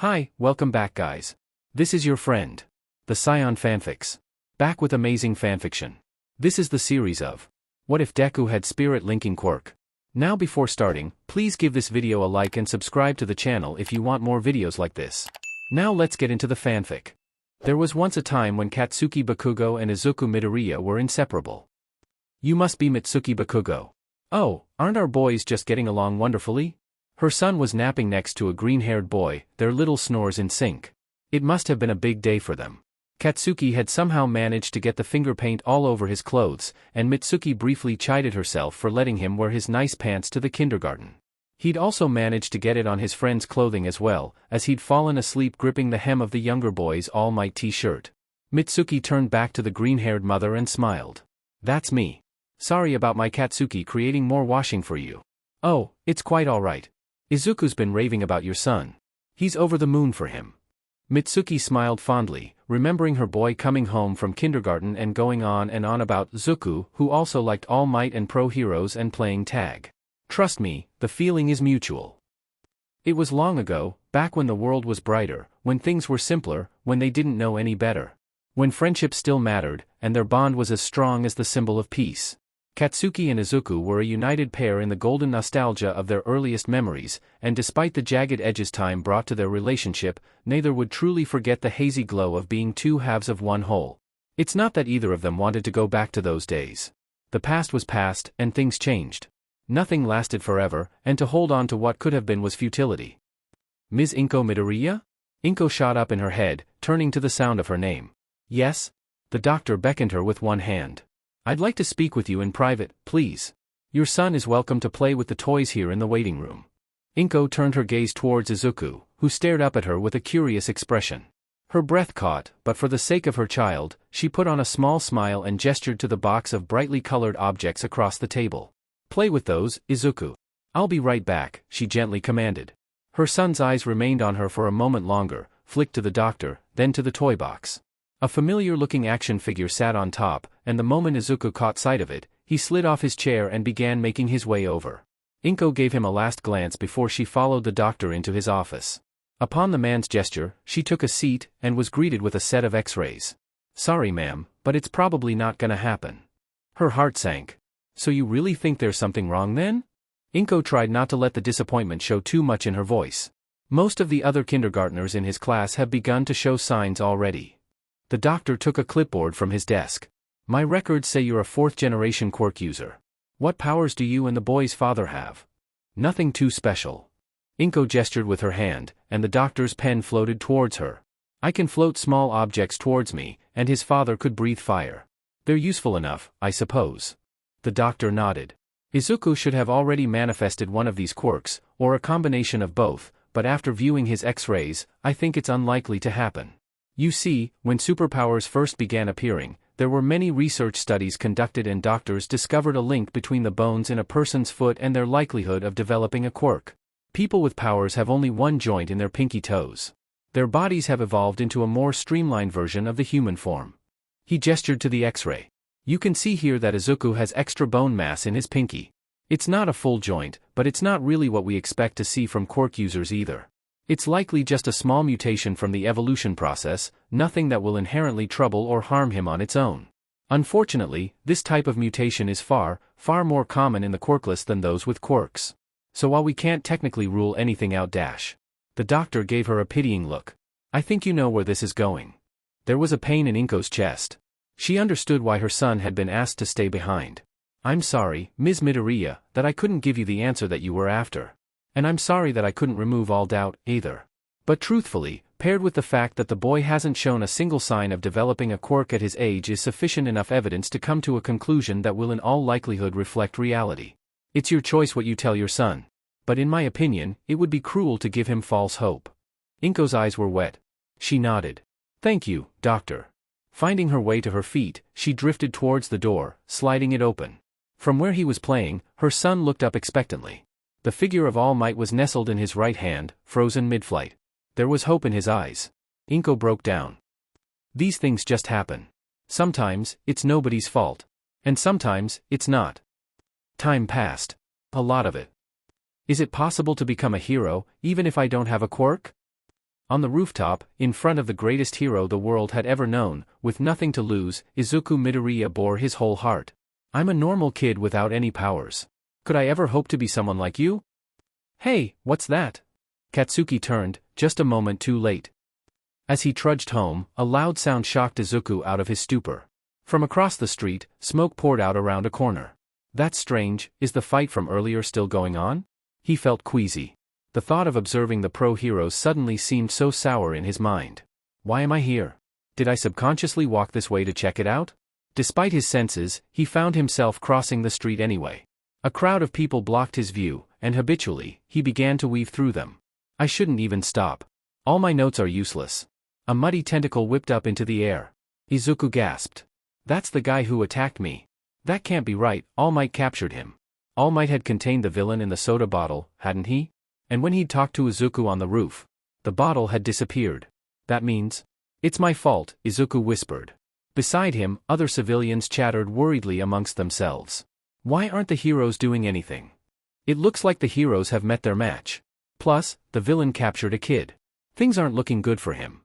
Hi, welcome back guys. This is your friend, the Scion Fanfics. Back with amazing fanfiction. This is the series of What If Deku Had Spirit Linking Quirk. Now before starting, please give this video a like and subscribe to the channel if you want more videos like this. Now let's get into the fanfic. There was once a time when Katsuki Bakugo and Izuku Midoriya were inseparable. You must be Mitsuki Bakugo. Oh, aren't our boys just getting along wonderfully? Her son was napping next to a green-haired boy, their little snores in sync. It must have been a big day for them. Katsuki had somehow managed to get the finger paint all over his clothes, and Mitsuki briefly chided herself for letting him wear his nice pants to the kindergarten. He'd also managed to get it on his friend's clothing as well, as he'd fallen asleep gripping the hem of the younger boy's All Might t-shirt. Mitsuki turned back to the green-haired mother and smiled. That's me. Sorry about my Katsuki creating more washing for you. Oh, it's quite alright. Izuku's been raving about your son. He's over the moon for him. Mitsuki smiled fondly, remembering her boy coming home from kindergarten and going on and on about Izuku, who also liked All Might and pro heroes and playing tag. Trust me, the feeling is mutual. It was long ago, back when the world was brighter, when things were simpler, when they didn't know any better. When friendship still mattered, and their bond was as strong as the symbol of peace. Katsuki and Izuku were a united pair in the golden nostalgia of their earliest memories, and despite the jagged edges time brought to their relationship, neither would truly forget the hazy glow of being two halves of one whole. It's not that either of them wanted to go back to those days. The past was past, and things changed. Nothing lasted forever, and to hold on to what could have been was futility. Ms. Inko Midoriya? Inko shot up in her head, turning to the sound of her name. Yes? The doctor beckoned her with one hand. I'd like to speak with you in private, please. Your son is welcome to play with the toys here in the waiting room. Inko turned her gaze towards Izuku, who stared up at her with a curious expression. Her breath caught, but for the sake of her child, she put on a small smile and gestured to the box of brightly colored objects across the table. Play with those, Izuku. I'll be right back, she gently commanded. Her son's eyes remained on her for a moment longer, flicked to the doctor, then to the toy box. A familiar-looking action figure sat on top, and the moment Izuku caught sight of it, he slid off his chair and began making his way over. Inko gave him a last glance before she followed the doctor into his office. Upon the man's gesture, she took a seat, and was greeted with a set of X-rays. Sorry ma'am, but it's probably not gonna happen. Her heart sank. So you really think there's something wrong then? Inko tried not to let the disappointment show too much in her voice. Most of the other kindergartners in his class have begun to show signs already. The doctor took a clipboard from his desk. My records say you're a fourth-generation Quirk user. What powers do you and the boy's father have? Nothing too special. Inko gestured with her hand, and the doctor's pen floated towards her. I can float small objects towards me, and his father could breathe fire. They're useful enough, I suppose. The doctor nodded. Izuku should have already manifested one of these quirks, or a combination of both, but after viewing his X-rays, I think it's unlikely to happen. You see, when superpowers first began appearing, there were many research studies conducted and doctors discovered a link between the bones in a person's foot and their likelihood of developing a quirk. People with powers have only one joint in their pinky toes. Their bodies have evolved into a more streamlined version of the human form. He gestured to the X-ray. You can see here that Izuku has extra bone mass in his pinky. It's not a full joint, but it's not really what we expect to see from quirk users either. It's likely just a small mutation from the evolution process, nothing that will inherently trouble or harm him on its own. Unfortunately, this type of mutation is far more common in the quirkless than those with quirks. So while we can't technically rule anything out the doctor gave her a pitying look. I think you know where this is going. There was a pain in Inko's chest. She understood why her son had been asked to stay behind. I'm sorry, Ms. Midoriya, that I couldn't give you the answer that you were after. And I'm sorry that I couldn't remove all doubt, either. But truthfully, paired with the fact that the boy hasn't shown a single sign of developing a quirk at his age is sufficient enough evidence to come to a conclusion that will in all likelihood reflect reality. It's your choice what you tell your son. But in my opinion, it would be cruel to give him false hope. Inko's eyes were wet. She nodded. Thank you, doctor. Finding her way to her feet, she drifted towards the door, sliding it open. From where he was playing, her son looked up expectantly. The figure of All Might was nestled in his right hand, frozen mid-flight. There was hope in his eyes. Inko broke down. These things just happen. Sometimes, it's nobody's fault. And sometimes, it's not. Time passed. A lot of it. Is it possible to become a hero, even if I don't have a quirk? On the rooftop, in front of the greatest hero the world had ever known, with nothing to lose, Izuku Midoriya bore his whole heart. I'm a normal kid without any powers. Could I ever hope to be someone like you? Hey, what's that? Katsuki turned, just a moment too late. As he trudged home, a loud sound shocked Izuku out of his stupor. From across the street, smoke poured out around a corner. That's strange, is the fight from earlier still going on? He felt queasy. The thought of observing the pro-heroes suddenly seemed so sour in his mind. Why am I here? Did I subconsciously walk this way to check it out? Despite his senses, he found himself crossing the street anyway. A crowd of people blocked his view, and habitually, he began to weave through them. I shouldn't even stop. All my notes are useless. A muddy tentacle whipped up into the air. Izuku gasped. That's the guy who attacked me. That can't be right, All Might captured him. All Might had contained the villain in the soda bottle, hadn't he? And when he'd talked to Izuku on the roof, the bottle had disappeared. That means... It's my fault, Izuku whispered. Beside him, other civilians chattered worriedly amongst themselves. Why aren't the heroes doing anything? It looks like the heroes have met their match. Plus, the villain captured a kid. Things aren't looking good for him.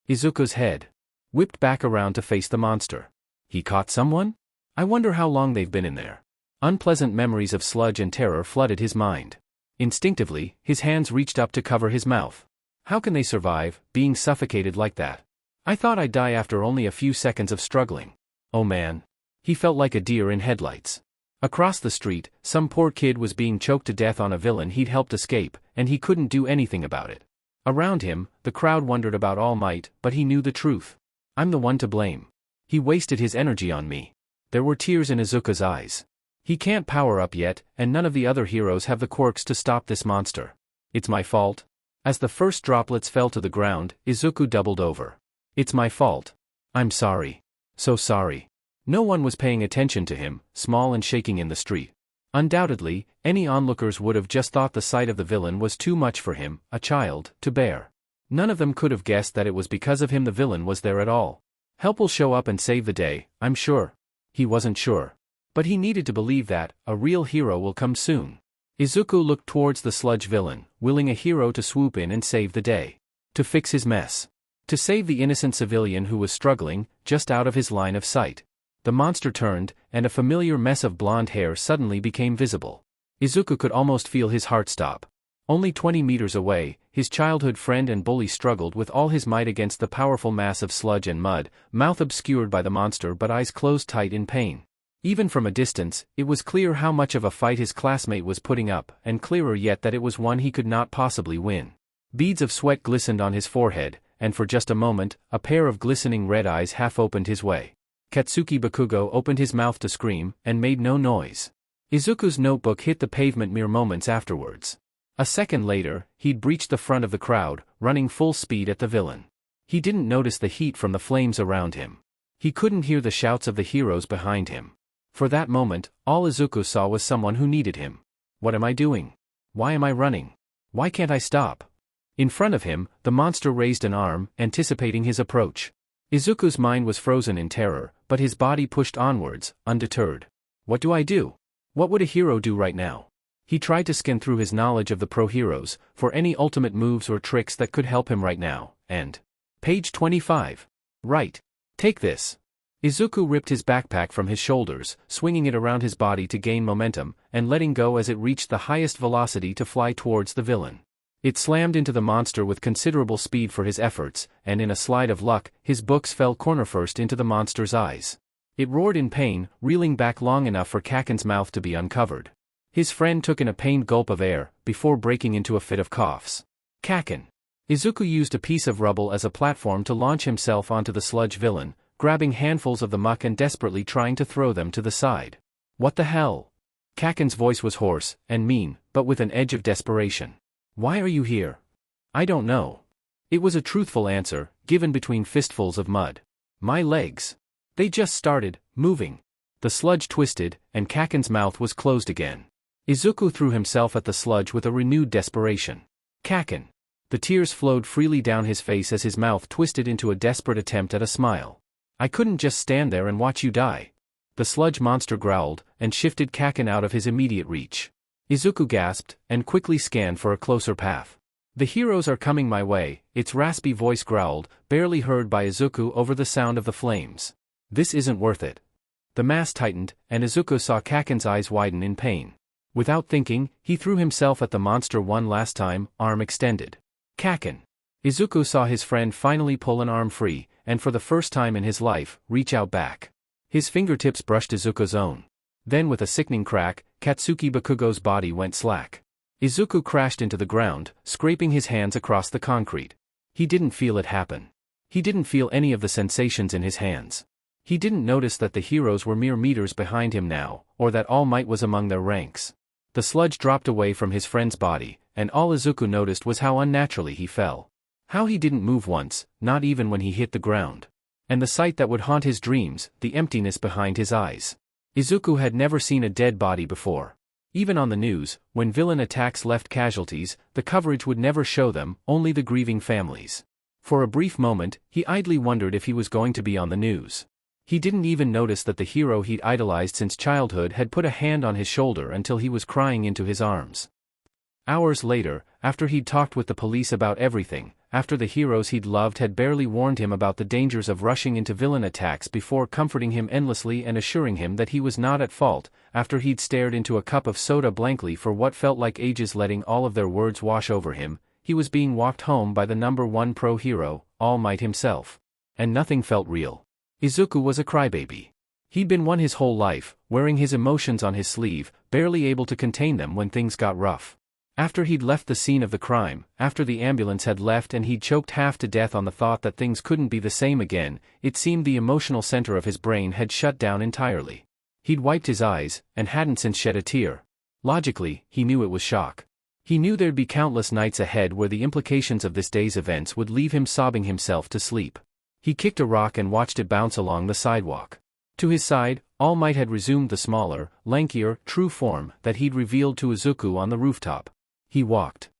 Izuku's head whipped back around to face the monster. He caught someone? I wonder how long they've been in there. Unpleasant memories of sludge and terror flooded his mind. Instinctively, his hands reached up to cover his mouth. How can they survive, being suffocated like that? I thought I'd die after only a few seconds of struggling. Oh man. He felt like a deer in headlights. Across the street, some poor kid was being choked to death on a villain he'd helped escape, and he couldn't do anything about it. Around him, the crowd wondered about All Might, but he knew the truth. I'm the one to blame. He wasted his energy on me. There were tears in Izuku's eyes. He can't power up yet, and none of the other heroes have the quirks to stop this monster. It's my fault. As the first droplets fell to the ground, Izuku doubled over. It's my fault. I'm sorry. So sorry. No one was paying attention to him, small and shaking in the street. Undoubtedly, any onlookers would have just thought the sight of the villain was too much for him, a child, to bear. None of them could have guessed that it was because of him the villain was there at all. Help will show up and save the day, I'm sure. He wasn't sure. But he needed to believe that a real hero will come soon. Izuku looked towards the sludge villain, willing a hero to swoop in and save the day. To fix his mess. To save the innocent civilian who was struggling, just out of his line of sight. The monster turned, and a familiar mess of blonde hair suddenly became visible. Izuku could almost feel his heart stop. Only 20 meters away, his childhood friend and bully struggled with all his might against the powerful mass of sludge and mud, mouth obscured by the monster but eyes closed tight in pain. Even from a distance, it was clear how much of a fight his classmate was putting up, and clearer yet that it was one he could not possibly win. Beads of sweat glistened on his forehead, and for just a moment, a pair of glistening red eyes half-opened his way. Katsuki Bakugo opened his mouth to scream, and made no noise. Izuku's notebook hit the pavement mere moments afterwards. A second later, he'd breached the front of the crowd, running full speed at the villain. He didn't notice the heat from the flames around him. He couldn't hear the shouts of the heroes behind him. For that moment, all Izuku saw was someone who needed him. What am I doing? Why am I running? Why can't I stop? In front of him, the monster raised an arm, anticipating his approach. Izuku's mind was frozen in terror, but his body pushed onwards, undeterred. What do I do? What would a hero do right now? He tried to scan through his knowledge of the pro-heroes, for any ultimate moves or tricks that could help him right now, and... Page 25. Right. Take this. Izuku ripped his backpack from his shoulders, swinging it around his body to gain momentum, and letting go as it reached the highest velocity to fly towards the villain. It slammed into the monster with considerable speed for his efforts, and in a slide of luck, his books fell corner-first into the monster's eyes. It roared in pain, reeling back long enough for Kaken's mouth to be uncovered. His friend took in a pained gulp of air, before breaking into a fit of coughs. Kaken. Izuku used a piece of rubble as a platform to launch himself onto the sludge villain, grabbing handfuls of the muck and desperately trying to throw them to the side. What the hell? Kaken's voice was hoarse, and mean, but with an edge of desperation. Why are you here? I don't know. It was a truthful answer, given between fistfuls of mud. My legs. They just started moving. The sludge twisted, and Kaken's mouth was closed again. Izuku threw himself at the sludge with a renewed desperation. Kaken. The tears flowed freely down his face as his mouth twisted into a desperate attempt at a smile. I couldn't just stand there and watch you die. The sludge monster growled, and shifted Kaken out of his immediate reach. Izuku gasped, and quickly scanned for a closer path. The heroes are coming my way, its raspy voice growled, barely heard by Izuku over the sound of the flames. This isn't worth it. The mass tightened, and Izuku saw Kaken's eyes widen in pain. Without thinking, he threw himself at the monster one last time, arm extended. Kaken. Izuku saw his friend finally pull an arm free, and for the first time in his life, reach out back. His fingertips brushed Izuku's own. Then with a sickening crack, Katsuki Bakugo's body went slack. Izuku crashed into the ground, scraping his hands across the concrete. He didn't feel it happen. He didn't feel any of the sensations in his hands. He didn't notice that the heroes were mere meters behind him now, or that All Might was among their ranks. The sludge dropped away from his friend's body, and all Izuku noticed was how unnaturally he fell. How he didn't move once, not even when he hit the ground. And the sight that would haunt his dreams, the emptiness behind his eyes. Izuku had never seen a dead body before. Even on the news, when villain attacks left casualties, the coverage would never show them, only the grieving families. For a brief moment, he idly wondered if he was going to be on the news. He didn't even notice that the hero he'd idolized since childhood had put a hand on his shoulder until he was crying into his arms. Hours later, after he'd talked with the police about everything, after the heroes he'd loved had barely warned him about the dangers of rushing into villain attacks before comforting him endlessly and assuring him that he was not at fault, after he'd stared into a cup of soda blankly for what felt like ages letting all of their words wash over him, he was being walked home by the #1 pro hero, All Might himself. And nothing felt real. Izuku was a crybaby. He'd been one his whole life, wearing his emotions on his sleeve, barely able to contain them when things got rough. After he'd left the scene of the crime, after the ambulance had left and he'd choked half to death on the thought that things couldn't be the same again, it seemed the emotional center of his brain had shut down entirely. He'd wiped his eyes, and hadn't since shed a tear. Logically, he knew it was shock. He knew there'd be countless nights ahead where the implications of this day's events would leave him sobbing himself to sleep. He kicked a rock and watched it bounce along the sidewalk. To his side, All Might had resumed the smaller, lankier, true form that he'd revealed to Izuku on the rooftop. He walked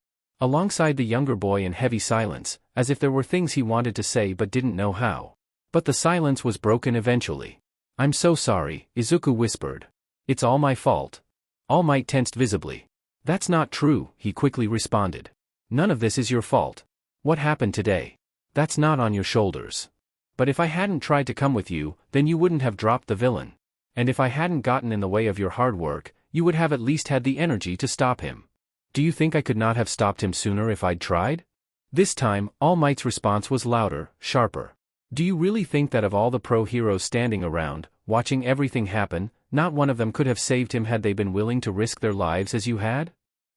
alongside the younger boy in heavy silence, as if there were things he wanted to say but didn't know how. But the silence was broken eventually. "I'm so sorry," Izuku whispered. "It's all my fault." All Might tensed visibly. "That's not true," he quickly responded. "None of this is your fault. What happened today? That's not on your shoulders. But if I hadn't tried to come with you, then you wouldn't have dropped the villain. And if I hadn't gotten in the way of your hard work, you would have at least had the energy to stop him. Do you think I could not have stopped him sooner if I'd tried?" This time, All Might's response was louder, sharper. "Do you really think that of all the pro heroes standing around, watching everything happen, not one of them could have saved him had they been willing to risk their lives as you had?"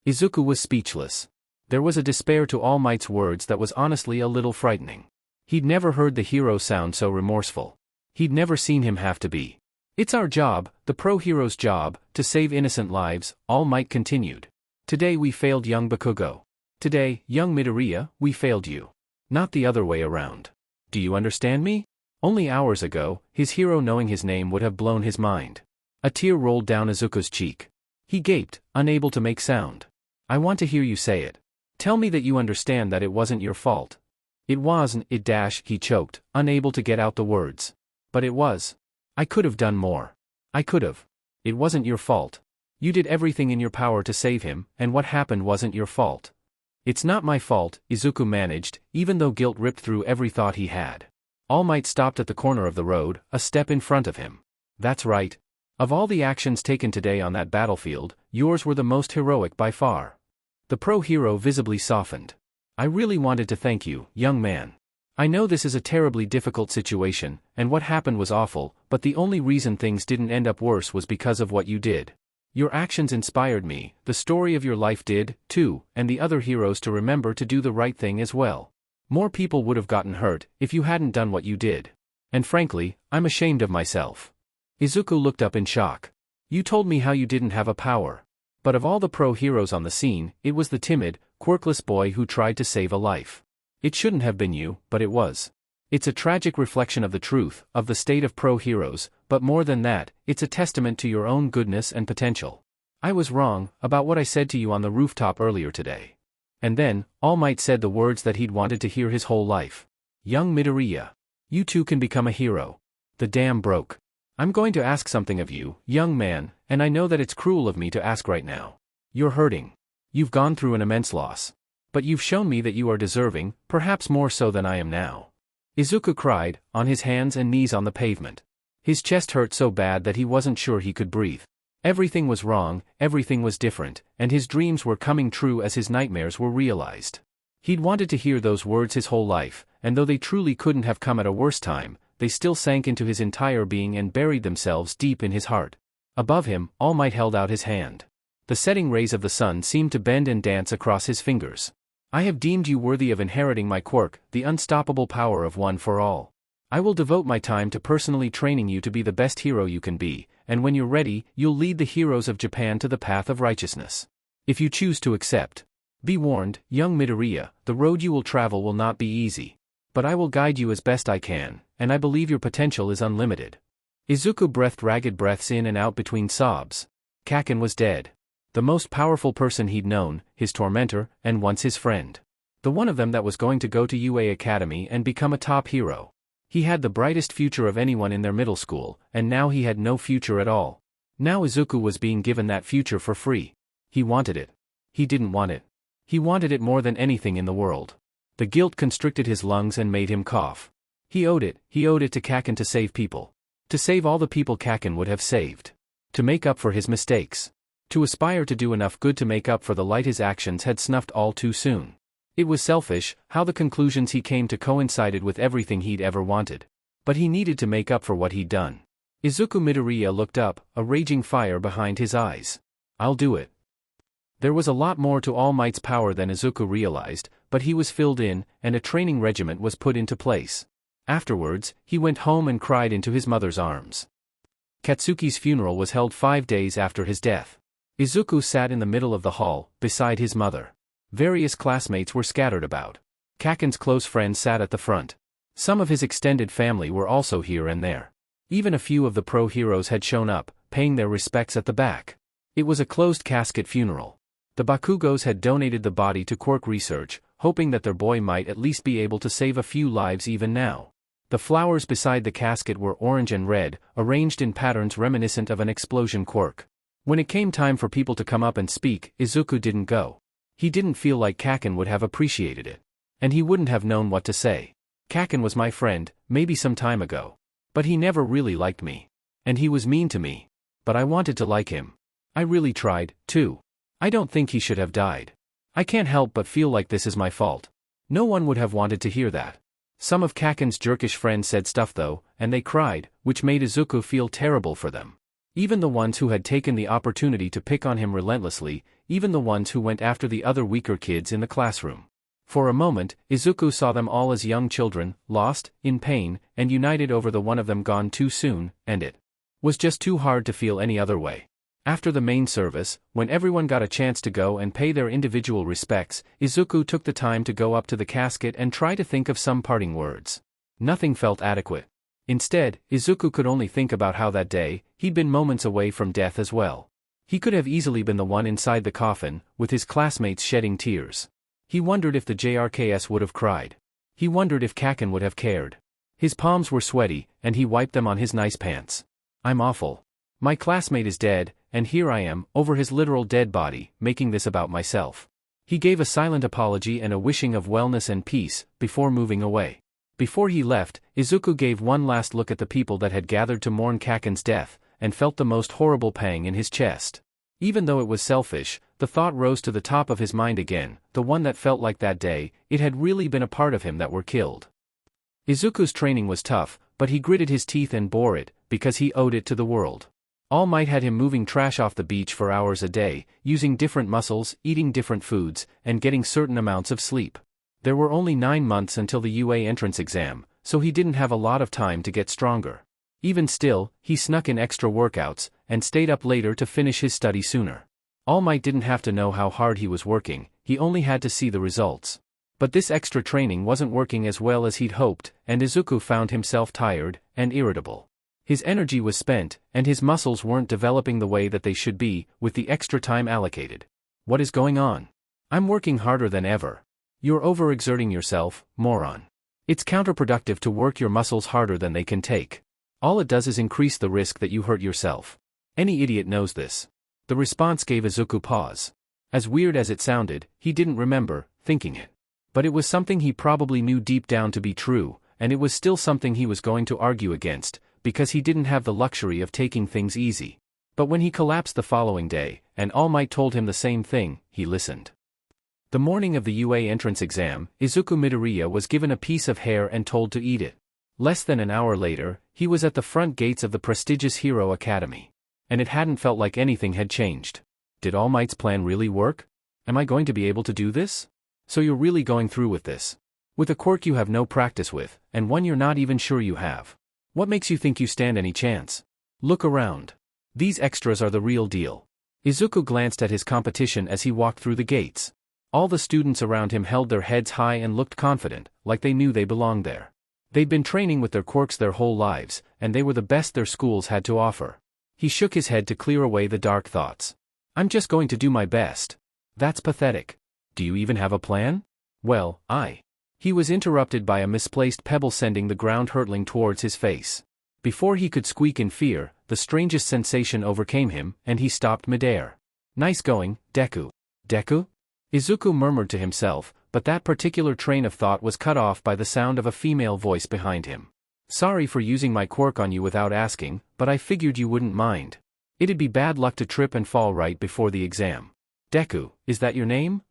Izuku was speechless. There was a despair to All Might's words that was honestly a little frightening. He'd never heard the hero sound so remorseful. He'd never seen him have to be. "It's our job, the pro hero's job, to save innocent lives," All Might continued. "Today we failed young Bakugo. Today, young Midoriya, we failed you. Not the other way around. Do you understand me?" Only hours ago, his hero knowing his name would have blown his mind. A tear rolled down Izuku's cheek. He gaped, unable to make sound. "I want to hear you say it. Tell me that you understand that it wasn't your fault." "It wasn't," he choked, unable to get out the words. "But it was. I could have done more. I could have. It wasn't your fault. You did everything in your power to save him, and what happened wasn't your fault." "It's not my fault," Izuku managed, even though guilt ripped through every thought he had. All Might stopped at the corner of the road, a step in front of him. "That's right. Of all the actions taken today on that battlefield, yours were the most heroic by far." The pro hero visibly softened. "I really wanted to thank you, young man. I know this is a terribly difficult situation, and what happened was awful, but the only reason things didn't end up worse was because of what you did. Your actions inspired me, the story of your life did, too, and the other heroes to remember to do the right thing as well. More people would have gotten hurt if you hadn't done what you did. And frankly, I'm ashamed of myself." Izuku looked up in shock. "You told me how you didn't have a power. But of all the pro heroes on the scene, it was the timid, quirkless boy who tried to save a life. It shouldn't have been you, but it was. It's a tragic reflection of the truth, of the state of pro heroes, but more than that, it's a testament to your own goodness and potential. I was wrong about what I said to you on the rooftop earlier today." And then, All Might said the words that he'd wanted to hear his whole life. "Young Midoriya. You too can become a hero. The dam broke. I'm going to ask something of you, young man, and I know that it's cruel of me to ask right now. You're hurting. You've gone through an immense loss. But you've shown me that you are deserving, perhaps more so than I am now. Izuku cried, on his hands and knees on the pavement. His chest hurt so bad that he wasn't sure he could breathe. Everything was wrong, everything was different, and his dreams were coming true as his nightmares were realized. He'd wanted to hear those words his whole life, and though they truly couldn't have come at a worse time, they still sank into his entire being and buried themselves deep in his heart. Above him, All Might held out his hand. The setting rays of the sun seemed to bend and dance across his fingers. I have deemed you worthy of inheriting my quirk, the unstoppable power of one for all. I will devote my time to personally training you to be the best hero you can be, and when you're ready, you'll lead the heroes of Japan to the path of righteousness. If you choose to accept. Be warned, young Midoriya, the road you will travel will not be easy. But I will guide you as best I can, and I believe your potential is unlimited. Izuku breathed ragged breaths in and out between sobs. Kaken was dead. The most powerful person he'd known, his tormentor, and once his friend. The one of them that was going to go to UA Academy and become a top hero. He had the brightest future of anyone in their middle school, and now he had no future at all. Now Izuku was being given that future for free. He wanted it. He didn't want it. He wanted it more than anything in the world. The guilt constricted his lungs and made him cough. He owed it to Kaken to save people. To save all the people Kaken would have saved. To make up for his mistakes. To aspire to do enough good to make up for the light his actions had snuffed all too soon. It was selfish, how the conclusions he came to coincided with everything he'd ever wanted. But he needed to make up for what he'd done. Izuku Midoriya looked up, a raging fire behind his eyes. I'll do it. There was a lot more to All Might's power than Izuku realized, but he was filled in, and a training regiment was put into place. Afterwards, he went home and cried into his mother's arms. Katsuki's funeral was held 5 days after his death. Izuku sat in the middle of the hall, beside his mother. Various classmates were scattered about. Kaken's close friends sat at the front. Some of his extended family were also here and there. Even a few of the pro heroes had shown up, paying their respects at the back. It was a closed casket funeral. The Bakugos had donated the body to Quirk research, hoping that their boy might at least be able to save a few lives even now. The flowers beside the casket were orange and red, arranged in patterns reminiscent of an explosion quirk. When it came time for people to come up and speak, Izuku didn't go. He didn't feel like Kaken would have appreciated it. And he wouldn't have known what to say. Kaken was my friend, maybe some time ago. But he never really liked me. And he was mean to me. But I wanted to like him. I really tried, too. I don't think he should have died. I can't help but feel like this is my fault. No one would have wanted to hear that. Some of Kaken's jerkish friends said stuff though, and they cried, which made Izuku feel terrible for them. Even the ones who had taken the opportunity to pick on him relentlessly, even the ones who went after the other weaker kids in the classroom. For a moment, Izuku saw them all as young children, lost, in pain, and united over the one of them gone too soon, and it was just too hard to feel any other way. After the main service, when everyone got a chance to go and pay their individual respects, Izuku took the time to go up to the casket and try to think of some parting words. Nothing felt adequate. Instead, Izuku could only think about how that day, he'd been moments away from death as well. He could have easily been the one inside the coffin, with his classmates shedding tears. He wondered if the JRKS would have cried. He wondered if Kaken would have cared. His palms were sweaty, and he wiped them on his nice pants. I'm awful. My classmate is dead, and here I am, over his literal dead body, making this about myself. He gave a silent apology and a wishing of wellness and peace, before moving away. Before he left, Izuku gave one last look at the people that had gathered to mourn Kaken's death, and felt the most horrible pang in his chest. Even though it was selfish, the thought rose to the top of his mind again, the one that felt like that day, it had really been a part of him that were killed. Izuku's training was tough, but he gritted his teeth and bore it, because he owed it to the world. All Might had him moving trash off the beach for hours a day, using different muscles, eating different foods, and getting certain amounts of sleep. There were only 9 months until the UA entrance exam, so he didn't have a lot of time to get stronger. Even still, he snuck in extra workouts, and stayed up later to finish his study sooner. All Might didn't have to know how hard he was working, he only had to see the results. But this extra training wasn't working as well as he'd hoped, and Izuku found himself tired, and irritable. His energy was spent, and his muscles weren't developing the way that they should be, with the extra time allocated. What is going on? I'm working harder than ever. You're overexerting yourself, moron. It's counterproductive to work your muscles harder than they can take. All it does is increase the risk that you hurt yourself. Any idiot knows this. The response gave Izuku pause. As weird as it sounded, he didn't remember thinking it. But it was something he probably knew deep down to be true, and it was still something he was going to argue against, because he didn't have the luxury of taking things easy. But when he collapsed the following day, and All Might told him the same thing, he listened. The morning of the UA entrance exam, Izuku Midoriya was given a piece of hair and told to eat it. Less than an hour later, he was at the front gates of the prestigious Hero Academy. And it hadn't felt like anything had changed. Did All Might's plan really work? Am I going to be able to do this? So you're really going through with this? With a quirk you have no practice with, and one you're not even sure you have. What makes you think you stand any chance? Look around. These extras are the real deal. Izuku glanced at his competition as he walked through the gates. All the students around him held their heads high and looked confident, like they knew they belonged there. They'd been training with their quirks their whole lives, and they were the best their schools had to offer. He shook his head to clear away the dark thoughts. I'm just going to do my best. That's pathetic. Do you even have a plan? Well, He was interrupted by a misplaced pebble sending the ground hurtling towards his face. Before he could squeak in fear, the strangest sensation overcame him, and he stopped midair. Nice going, Deku. Deku? Izuku murmured to himself, but that particular train of thought was cut off by the sound of a female voice behind him. Sorry for using my quirk on you without asking, but I figured you wouldn't mind. It'd be bad luck to trip and fall right before the exam. Deku, is that your name?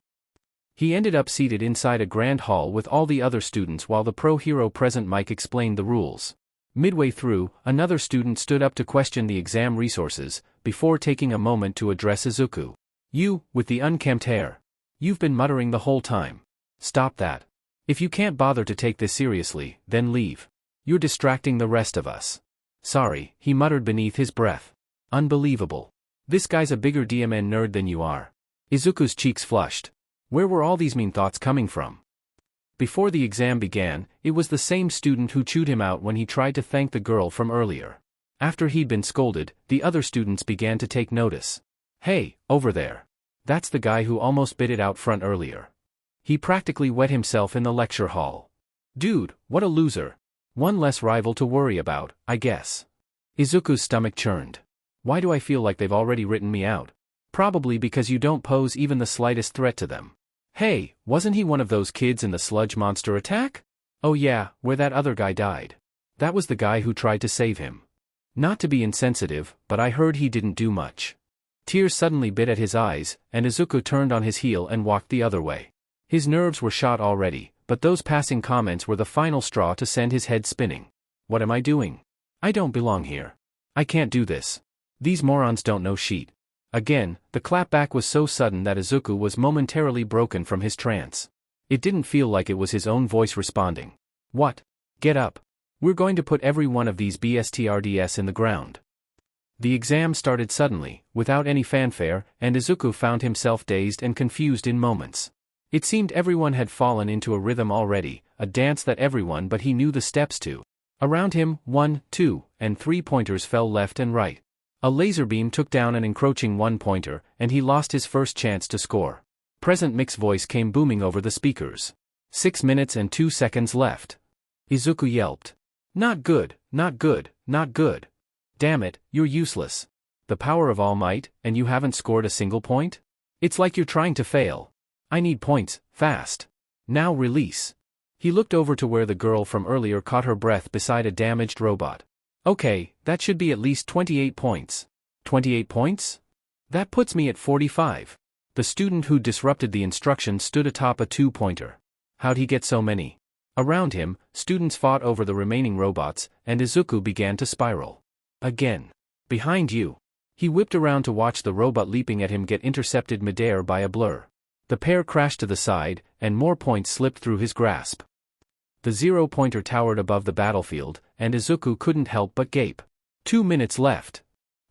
He ended up seated inside a grand hall with all the other students while the pro-hero present Mike explained the rules. Midway through, another student stood up to question the exam resources, before taking a moment to address Izuku. You, with the unkempt hair. You've been muttering the whole time. Stop that. If you can't bother to take this seriously, then leave. You're distracting the rest of us. Sorry, he muttered beneath his breath. Unbelievable. This guy's a bigger DMN nerd than you are. Izuku's cheeks flushed. Where were all these mean thoughts coming from? Before the exam began, it was the same student who chewed him out when he tried to thank the girl from earlier. After he'd been scolded, the other students began to take notice. Hey, over there. That's the guy who almost bit it out front earlier. He practically wet himself in the lecture hall. Dude, what a loser. One less rival to worry about, I guess. Izuku's stomach churned. Why do I feel like they've already written me out? Probably because you don't pose even the slightest threat to them. Hey, wasn't he one of those kids in the sludge monster attack? Oh yeah, where that other guy died. That was the guy who tried to save him. Not to be insensitive, but I heard he didn't do much. Tears suddenly bit at his eyes, and Izuku turned on his heel and walked the other way. His nerves were shot already, but those passing comments were the final straw to send his head spinning. What am I doing? I don't belong here. I can't do this. These morons don't know sheet. Again, the clapback was so sudden that Izuku was momentarily broken from his trance. It didn't feel like it was his own voice responding. What? Get up. We're going to put every one of these BSTRDS in the ground. The exam started suddenly, without any fanfare, and Izuku found himself dazed and confused in moments. It seemed everyone had fallen into a rhythm already, a dance that everyone but he knew the steps to. Around him, 1, 2, and 3 pointers fell left and right. A laser beam took down an encroaching 1-pointer, and he lost his first chance to score. Present Mick's voice came booming over the speakers. 6 minutes and 2 seconds left. Izuku yelped. Not good, not good, not good. Damn it, you're useless. The power of All Might, and you haven't scored a single point? It's like you're trying to fail. I need points, fast. Now release. He looked over to where the girl from earlier caught her breath beside a damaged robot. Okay, that should be at least 28 points. 28 points? That puts me at 45. The student who disrupted the instruction stood atop a 2-pointer. How'd he get so many? Around him, students fought over the remaining robots, and Izuku began to spiral. Again. Behind you. He whipped around to watch the robot leaping at him get intercepted midair by a blur. The pair crashed to the side, and more points slipped through his grasp. The 0-pointer towered above the battlefield, and Izuku couldn't help but gape. 2 minutes left.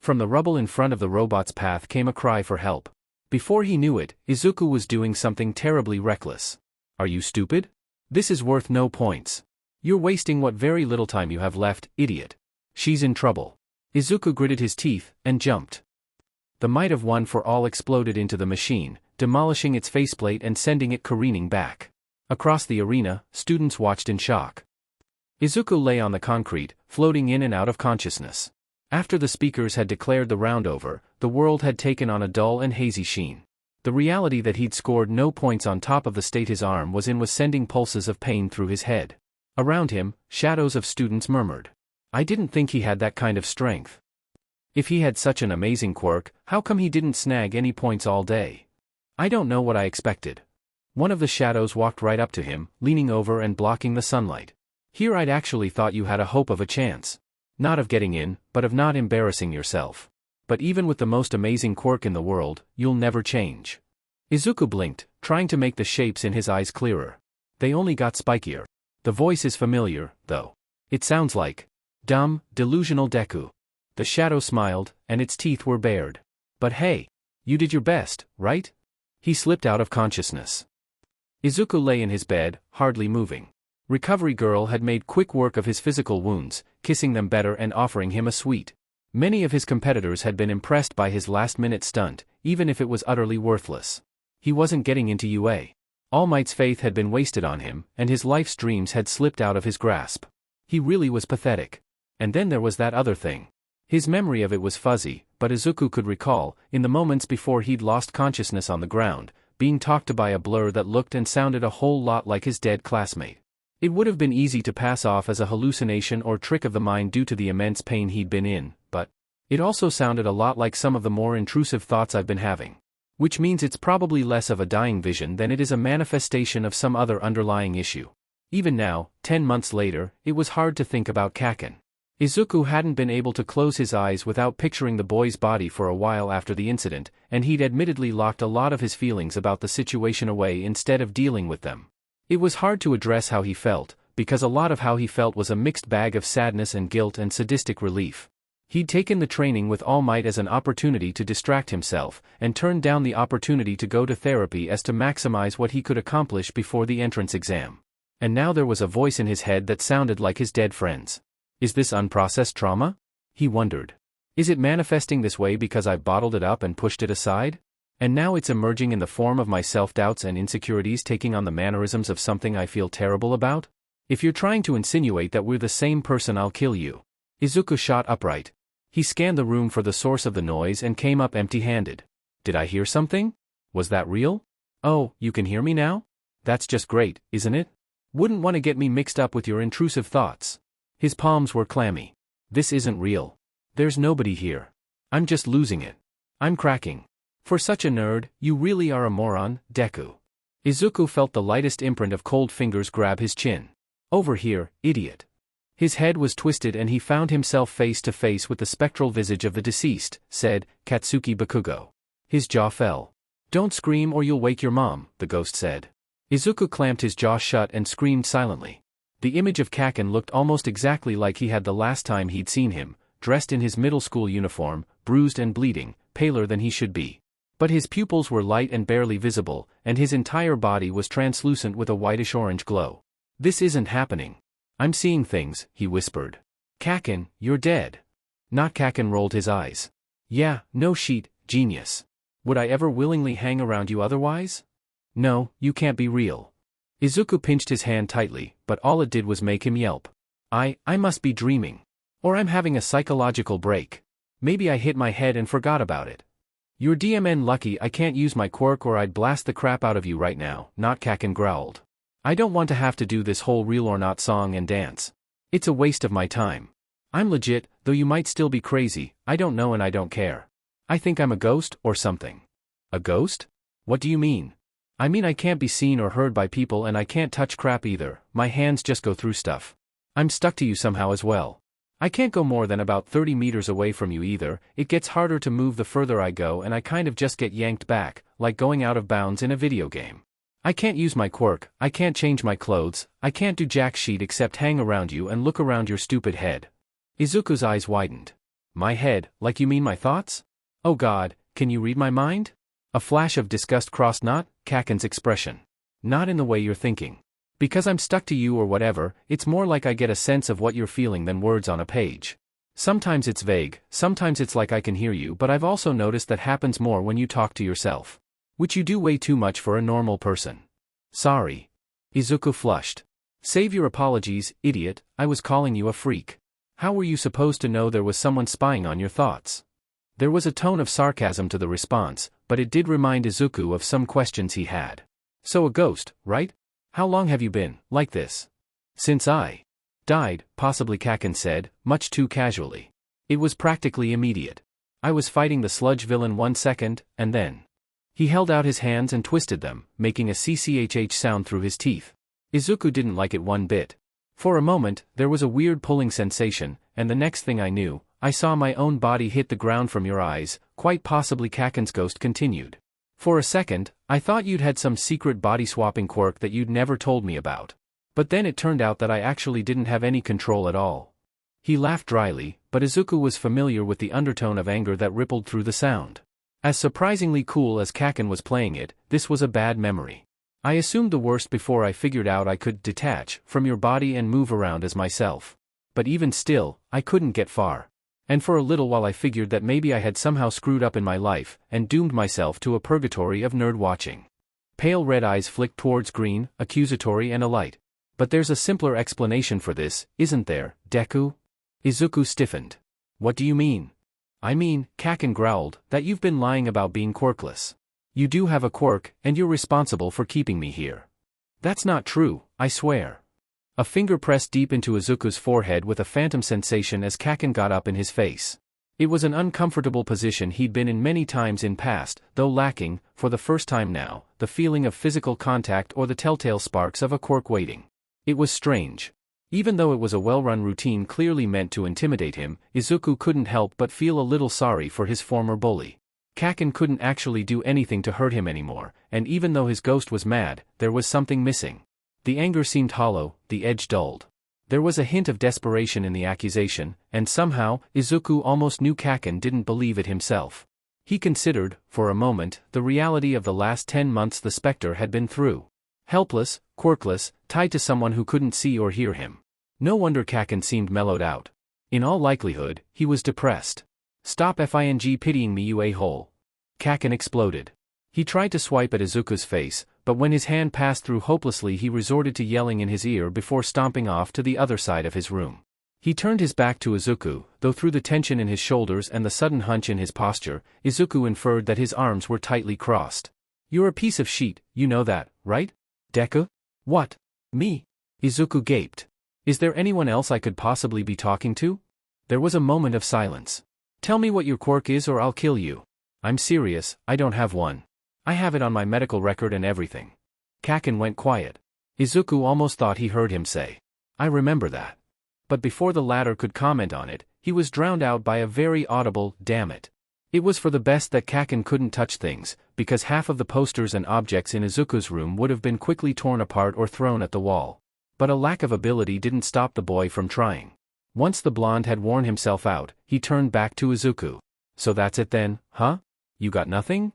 From the rubble in front of the robot's path came a cry for help. Before he knew it, Izuku was doing something terribly reckless. Are you stupid? This is worth no points. You're wasting what very little time you have left, idiot. She's in trouble. Izuku gritted his teeth, and jumped. The might of One for All exploded into the machine, demolishing its faceplate and sending it careening back. Across the arena, students watched in shock. Izuku lay on the concrete, floating in and out of consciousness. After the speakers had declared the round over, the world had taken on a dull and hazy sheen. The reality that he'd scored no points on top of the state his arm was in was sending pulses of pain through his head. Around him, shadows of students murmured. I didn't think he had that kind of strength. If he had such an amazing quirk, how come he didn't snag any points all day? I don't know what I expected. One of the shadows walked right up to him, leaning over and blocking the sunlight. Here I'd actually thought you had a hope of a chance. Not of getting in, but of not embarrassing yourself. But even with the most amazing quirk in the world, you'll never change. Izuku blinked, trying to make the shapes in his eyes clearer. They only got spikier. The voice is familiar, though. It sounds like dumb, delusional Deku. The shadow smiled, and its teeth were bared. But hey, you did your best, right? He slipped out of consciousness. Izuku lay in his bed, hardly moving. Recovery Girl had made quick work of his physical wounds, kissing them better and offering him a sweet. Many of his competitors had been impressed by his last-minute stunt, even if it was utterly worthless. He wasn't getting into UA. All Might's faith had been wasted on him, and his life's dreams had slipped out of his grasp. He really was pathetic. And then there was that other thing. His memory of it was fuzzy, but Izuku could recall, in the moments before he'd lost consciousness on the ground, being talked to by a blur that looked and sounded a whole lot like his dead classmate. It would have been easy to pass off as a hallucination or trick of the mind due to the immense pain he'd been in, but it also sounded a lot like some of the more intrusive thoughts I've been having. Which means it's probably less of a dying vision than it is a manifestation of some other underlying issue. Even now, 10 months later, it was hard to think about Kaken. Izuku hadn't been able to close his eyes without picturing the boy's body for a while after the incident, and he'd admittedly locked a lot of his feelings about the situation away instead of dealing with them. It was hard to address how he felt, because a lot of how he felt was a mixed bag of sadness and guilt and sadistic relief. He'd taken the training with All Might as an opportunity to distract himself, and turned down the opportunity to go to therapy as to maximize what he could accomplish before the entrance exam. And now there was a voice in his head that sounded like his dead friend's. Is this unprocessed trauma? He wondered. Is it manifesting this way because I've bottled it up and pushed it aside? And now it's emerging in the form of my self-doubts and insecurities taking on the mannerisms of something I feel terrible about? If you're trying to insinuate that we're the same person, I'll kill you. Izuku shot upright. He scanned the room for the source of the noise and came up empty-handed. Did I hear something? Was that real? Oh, you can hear me now? That's just great, isn't it? Wouldn't want to get me mixed up with your intrusive thoughts. His palms were clammy. This isn't real. There's nobody here. I'm just losing it. I'm cracking. For such a nerd, you really are a moron, Deku. Izuku felt the lightest imprint of cold fingers grab his chin. Over here, idiot. His head was twisted and he found himself face to face with the spectral visage of the deceased, said Katsuki Bakugo. His jaw fell. Don't scream or you'll wake your mom, the ghost said. Izuku clamped his jaw shut and screamed silently. The image of Kaken looked almost exactly like he had the last time he'd seen him, dressed in his middle school uniform, bruised and bleeding, paler than he should be. But his pupils were light and barely visible, and his entire body was translucent with a whitish-orange glow. This isn't happening. I'm seeing things, he whispered. Kaken, you're dead. Not Kaken rolled his eyes. Yeah, no sheet, genius. Would I ever willingly hang around you otherwise? No, you can't be real. Izuku pinched his hand tightly, but all it did was make him yelp. I must be dreaming. Or I'm having a psychological break. Maybe I hit my head and forgot about it. You're DMN lucky I can't use my quirk or I'd blast the crap out of you right now, not Kaken growled. I don't want to have to do this whole real or not song and dance. It's a waste of my time. I'm legit, though you might still be crazy, I don't know and I don't care. I think I'm a ghost, or something. A ghost? What do you mean? I mean I can't be seen or heard by people and I can't touch crap either, my hands just go through stuff. I'm stuck to you somehow as well. I can't go more than about 30 meters away from you either, it gets harder to move the further I go and I kind of just get yanked back, like going out of bounds in a video game. I can't use my quirk, I can't change my clothes, I can't do jack shit except hang around you and look around your stupid head. Izuku's eyes widened. My head, like you mean my thoughts? Oh God, can you read my mind? A flash of disgust crossed not Kaken's expression. Not in the way you're thinking. Because I'm stuck to you or whatever, it's more like I get a sense of what you're feeling than words on a page. Sometimes it's vague, sometimes it's like I can hear you, but I've also noticed that happens more when you talk to yourself. Which you do way too much for a normal person. Sorry. Izuku flushed. Save your apologies, idiot, I was calling you a freak. How were you supposed to know there was someone spying on your thoughts? There was a tone of sarcasm to the response, but it did remind Izuku of some questions he had. So a ghost, right? How long have you been like this? Since I died, possibly, Kaken said, much too casually. It was practically immediate. I was fighting the sludge villain 1 second, and then. He held out his hands and twisted them, making a cchh sound through his teeth. Izuku didn't like it one bit. For a moment, there was a weird pulling sensation, and the next thing I knew, I saw my own body hit the ground from your eyes, quite possibly, Kaken's ghost continued. For a second, I thought you'd had some secret body-swapping quirk that you'd never told me about. But then it turned out that I actually didn't have any control at all. He laughed dryly, but Izuku was familiar with the undertone of anger that rippled through the sound. As surprisingly cool as Kaken was playing it, this was a bad memory. I assumed the worst before I figured out I could detach from your body and move around as myself. But even still, I couldn't get far. And for a little while I figured that maybe I had somehow screwed up in my life and doomed myself to a purgatory of nerd watching. Pale red eyes flicked towards green, accusatory and alight. But there's a simpler explanation for this, isn't there, Deku? Izuku stiffened. What do you mean? I mean, Kaken growled, that you've been lying about being quirkless. You do have a quirk, and you're responsible for keeping me here. That's not true, I swear. A finger pressed deep into Izuku's forehead with a phantom sensation as Kaken got up in his face. It was an uncomfortable position he'd been in many times in past, though lacking, for the first time now, the feeling of physical contact or the telltale sparks of a quirk waiting. It was strange. Even though it was a well-run routine clearly meant to intimidate him, Izuku couldn't help but feel a little sorry for his former bully. Kaken couldn't actually do anything to hurt him anymore, and even though his ghost was mad, there was something missing. The anger seemed hollow, the edge dulled. There was a hint of desperation in the accusation, and somehow, Izuku almost knew Kaken didn't believe it himself. He considered, for a moment, the reality of the last 10 months the Spectre had been through. Helpless, quirkless, tied to someone who couldn't see or hear him. No wonder Kaken seemed mellowed out. In all likelihood, he was depressed. Stop pitying me, you a-hole. Kaken exploded. He tried to swipe at Izuku's face, but when his hand passed through hopelessly he resorted to yelling in his ear before stomping off to the other side of his room. He turned his back to Izuku, though through the tension in his shoulders and the sudden hunch in his posture, Izuku inferred that his arms were tightly crossed. You're a piece of shit, you know that, right? Deku? What? Me? Izuku gaped. Is there anyone else I could possibly be talking to? There was a moment of silence. Tell me what your quirk is or I'll kill you. I'm serious, I don't have one. I have it on my medical record and everything. Kaken went quiet. Izuku almost thought he heard him say, I remember that. But before the latter could comment on it, he was drowned out by a very audible, damn it. It was for the best that Kaken couldn't touch things, because half of the posters and objects in Izuku's room would have been quickly torn apart or thrown at the wall. But a lack of ability didn't stop the boy from trying. Once the blonde had worn himself out, he turned back to Izuku. So that's it then, huh? You got nothing?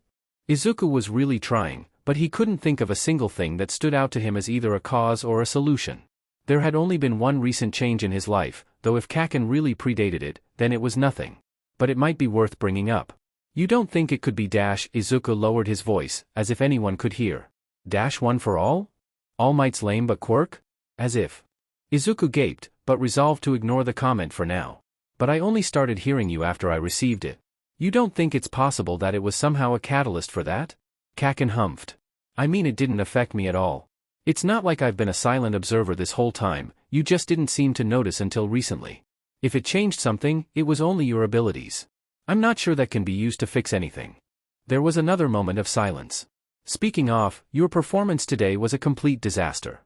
Izuku was really trying, but he couldn't think of a single thing that stood out to him as either a cause or a solution. There had only been one recent change in his life, though if Kaken really predated it, then it was nothing. But it might be worth bringing up. You don't think it could be Izuku lowered his voice, as if anyone could hear. One for all? All Might's lame but Quirk? As if. Izuku gaped, but resolved to ignore the comment for now. But I only started hearing you after I received it. You don't think it's possible that it was somehow a catalyst for that? Kaken humphed. I mean, it didn't affect me at all. It's not like I've been a silent observer this whole time, you just didn't seem to notice until recently. If it changed something, it was only your abilities. I'm not sure that can be used to fix anything. There was another moment of silence. Speaking of, your performance today was a complete disaster.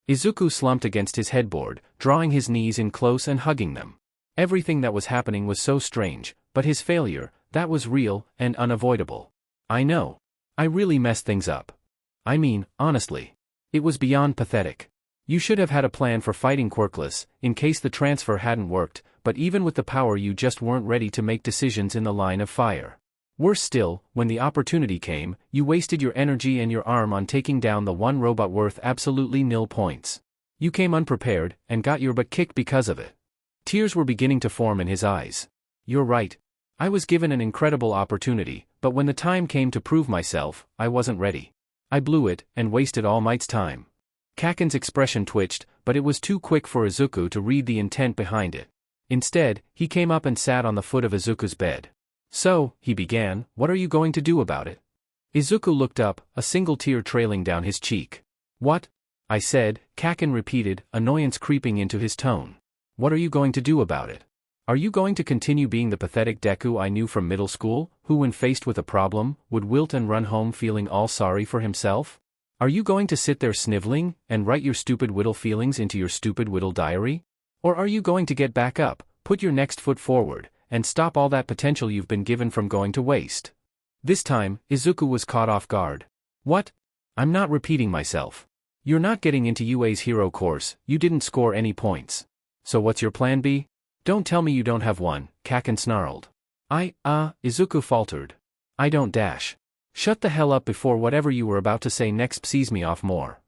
Izuku slumped against his headboard, drawing his knees in close and hugging them. Everything that was happening was so strange, but his failure, that was real and unavoidable. I know. I really messed things up. I mean, honestly. It was beyond pathetic. You should have had a plan for fighting Quirkless, in case the transfer hadn't worked, but even with the power you just weren't ready to make decisions in the line of fire. Worse still, when the opportunity came, you wasted your energy and your arm on taking down the one robot worth absolutely nil points. You came unprepared, and got your butt kicked because of it. Tears were beginning to form in his eyes. You're right. I was given an incredible opportunity, but when the time came to prove myself, I wasn't ready. I blew it, and wasted All Might's time. Kaken's expression twitched, but it was too quick for Izuku to read the intent behind it. Instead, he came up and sat on the foot of Izuku's bed. So, he began, what are you going to do about it? Izuku looked up, a single tear trailing down his cheek. What? I said, Kaken repeated, annoyance creeping into his tone. What are you going to do about it? Are you going to continue being the pathetic Deku I knew from middle school, who when faced with a problem, would wilt and run home feeling all sorry for himself? Are you going to sit there sniveling, and write your stupid whittle feelings into your stupid whittle diary? Or are you going to get back up, put your next foot forward, and stop all that potential you've been given from going to waste? This time, Izuku was caught off guard. What? I'm not repeating myself. You're not getting into UA's hero course, you didn't score any points. So what's your plan B? Don't tell me you don't have one, Kaken snarled. Izuku faltered. I don't dash. Shut the hell up before whatever you were about to say next pisses me off more.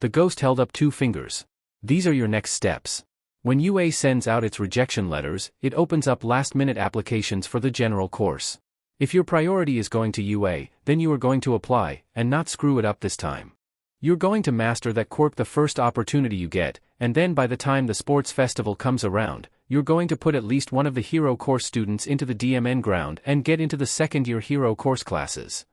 The ghost held up 2 fingers. These are your next steps. When UA sends out its rejection letters, it opens up last-minute applications for the general course. If your priority is going to UA, then you are going to apply, and not screw it up this time. You're going to master that quirk the first opportunity you get, and then by the time the sports festival comes around, you're going to put at least one of the hero course students into the DMN ground and get into the second-year hero course classes.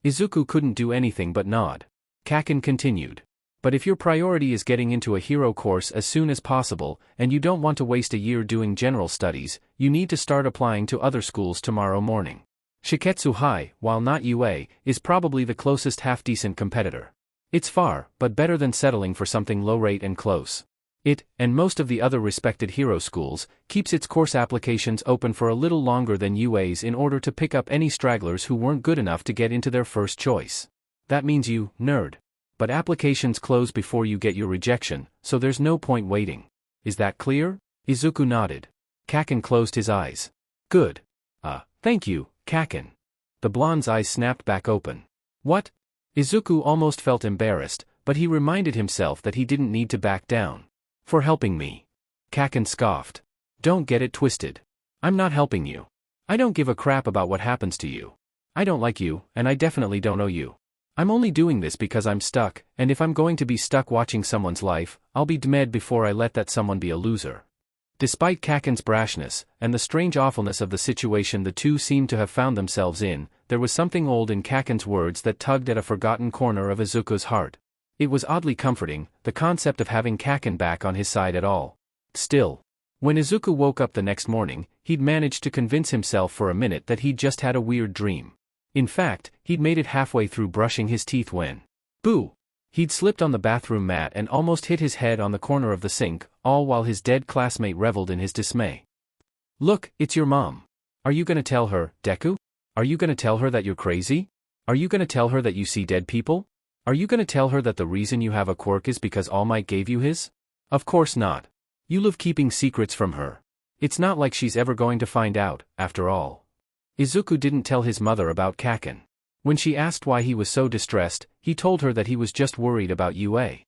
Izuku couldn't do anything but nod. Kaken continued. But if your priority is getting into a hero course as soon as possible, and you don't want to waste a year doing general studies, you need to start applying to other schools tomorrow morning. Shiketsu High, while not UA, is probably the closest half-decent competitor. It's far, but better than settling for something low-rate and close. It, and most of the other respected hero schools, keeps its course applications open for a little longer than UA's in order to pick up any stragglers who weren't good enough to get into their first choice. That means you, nerd. But applications close before you get your rejection, so there's no point waiting. Is that clear? Izuku nodded. Kaken closed his eyes. Good. Thank you, Kaken. The blonde's eyes snapped back open. What? Izuku almost felt embarrassed, but he reminded himself that he didn't need to back down. For helping me. Kaken scoffed. Don't get it twisted. I'm not helping you. I don't give a crap about what happens to you. I don't like you, and I definitely don't know you. I'm only doing this because I'm stuck, and if I'm going to be stuck watching someone's life, I'll be dead before I let that someone be a loser. Despite Kaken's brashness, and the strange awfulness of the situation the two seemed to have found themselves in, there was something old in Kaken's words that tugged at a forgotten corner of Izuku's heart. It was oddly comforting, the concept of having Kaken back on his side at all. Still, when Izuku woke up the next morning, he'd managed to convince himself for a minute that he'd just had a weird dream. In fact, he'd made it halfway through brushing his teeth when... Boo! He'd slipped on the bathroom mat and almost hit his head on the corner of the sink, all while his dead classmate reveled in his dismay. Look, it's your mom. Are you gonna tell her, Deku? Are you gonna tell her that you're crazy? Are you gonna tell her that you see dead people? Are you gonna tell her that the reason you have a quirk is because All Might gave you his? Of course not. You love keeping secrets from her. It's not like she's ever going to find out, after all. Izuku didn't tell his mother about Kaken. When she asked why he was so distressed, he told her that he was just worried about UA.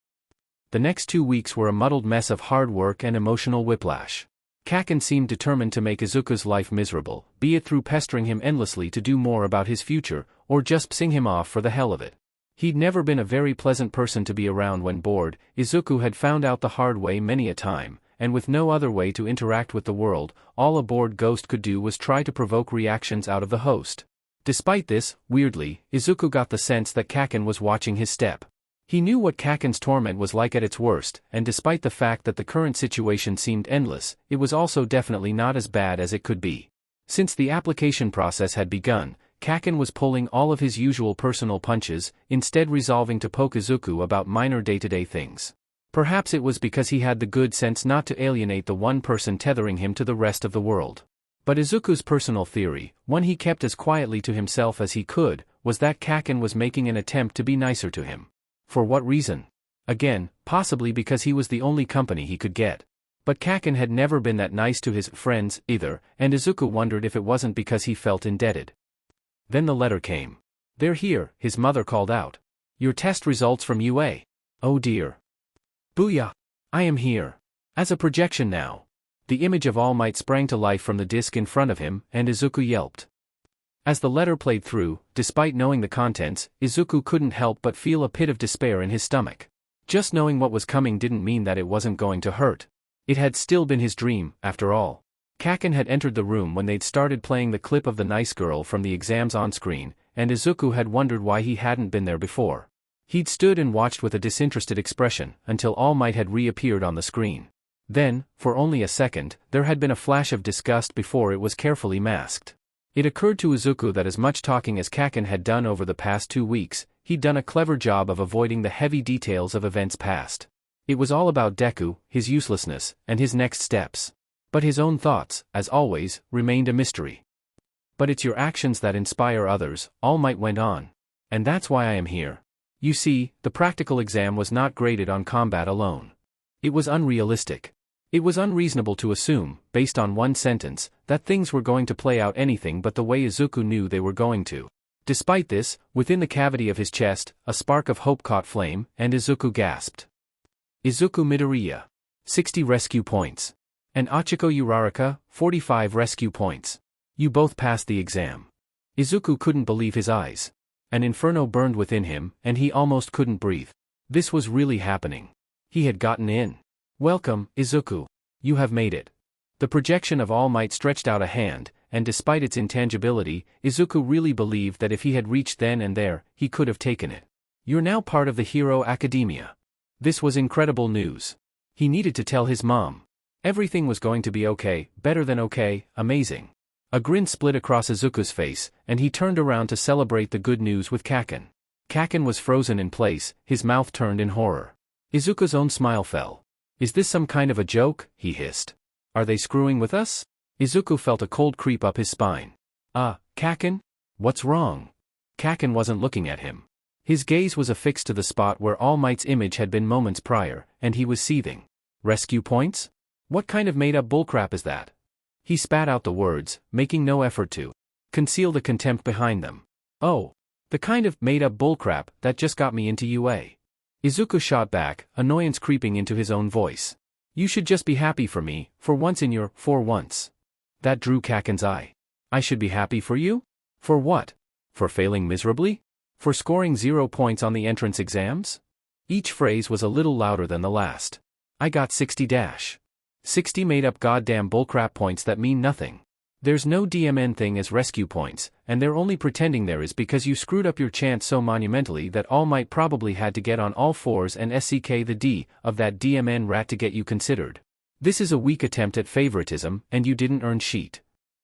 The next 2 weeks were a muddled mess of hard work and emotional whiplash. Kaken seemed determined to make Izuku's life miserable, be it through pestering him endlessly to do more about his future, or just pissing him off for the hell of it. He'd never been a very pleasant person to be around when bored, Izuku had found out the hard way many a time, and with no other way to interact with the world, all a bored ghost could do was try to provoke reactions out of the host. Despite this, weirdly, Izuku got the sense that Kaken was watching his step. He knew what Kaken's torment was like at its worst, and despite the fact that the current situation seemed endless, it was also definitely not as bad as it could be. Since the application process had begun, Kaken was pulling all of his usual personal punches, instead resolving to poke Izuku about minor day-to-day things. Perhaps it was because he had the good sense not to alienate the one person tethering him to the rest of the world. But Izuku's personal theory, one he kept as quietly to himself as he could, was that Kaken was making an attempt to be nicer to him. For what reason? Again, possibly because he was the only company he could get. But Kaken had never been that nice to his friends, either, and Izuku wondered if it wasn't because he felt indebted. Then the letter came. They're here, his mother called out. Your test results from UA. Oh dear. Booyah! I am here. As a projection now. The image of All Might sprang to life from the disc in front of him, and Izuku yelped. As the letter played through, despite knowing the contents, Izuku couldn't help but feel a pit of despair in his stomach. Just knowing what was coming didn't mean that it wasn't going to hurt. It had still been his dream, after all. Kaken had entered the room when they'd started playing the clip of the nice girl from the exams on screen, and Izuku had wondered why he hadn't been there before. He'd stood and watched with a disinterested expression until All Might had reappeared on the screen. Then, for only a second, there had been a flash of disgust before it was carefully masked. It occurred to Izuku that as much talking as Kaken had done over the past 2 weeks, he'd done a clever job of avoiding the heavy details of events past. It was all about Deku, his uselessness, and his next steps. But his own thoughts, as always, remained a mystery. "But it's your actions that inspire others," All Might went on. "And that's why I am here. You see, the practical exam was not graded on combat alone. It was unrealistic. It was unreasonable to assume, based on one sentence, that things were going to play out anything but the way Izuku knew they were going to." Despite this, within the cavity of his chest, a spark of hope caught flame, and Izuku gasped. Izuku Midoriya. 60 rescue points. And Achiko Uraraka, 45 rescue points. You both passed the exam. Izuku couldn't believe his eyes. An inferno burned within him, and he almost couldn't breathe. This was really happening. He had gotten in. "Welcome, Izuku. You have made it." The projection of All Might stretched out a hand, and despite its intangibility, Izuku really believed that if he had reached then and there, he could have taken it. "You're now part of the Hero Academia." This was incredible news. He needed to tell his mom. Everything was going to be okay, better than okay, amazing. A grin split across Izuku's face, and he turned around to celebrate the good news with Kaken. Kaken was frozen in place, his mouth turned in horror. Izuku's own smile fell. "Is this some kind of a joke?" he hissed. "Are they screwing with us?" Izuku felt a cold creep up his spine. Kaken? What's wrong?" Kaken wasn't looking at him. His gaze was affixed to the spot where All Might's image had been moments prior, and he was seething. "Rescue points? What kind of made-up bullcrap is that?" He spat out the words, making no effort to conceal the contempt behind them. "Oh, the kind of made-up bullcrap that just got me into UA." Izuku shot back, annoyance creeping into his own voice. "You should just be happy for me, for once in your, for once." That drew Kaken's eye. "I should be happy for you? For what? For failing miserably? For scoring 0 points on the entrance exams?" Each phrase was a little louder than the last. "I got 60 made-up goddamn bullcrap points that mean nothing. There's no DMN thing as rescue points, and they're only pretending there is because you screwed up your chant so monumentally that All Might probably had to get on all fours and SCK the D of that DMN rat to get you considered. This is a weak attempt at favoritism, and you didn't earn sheet."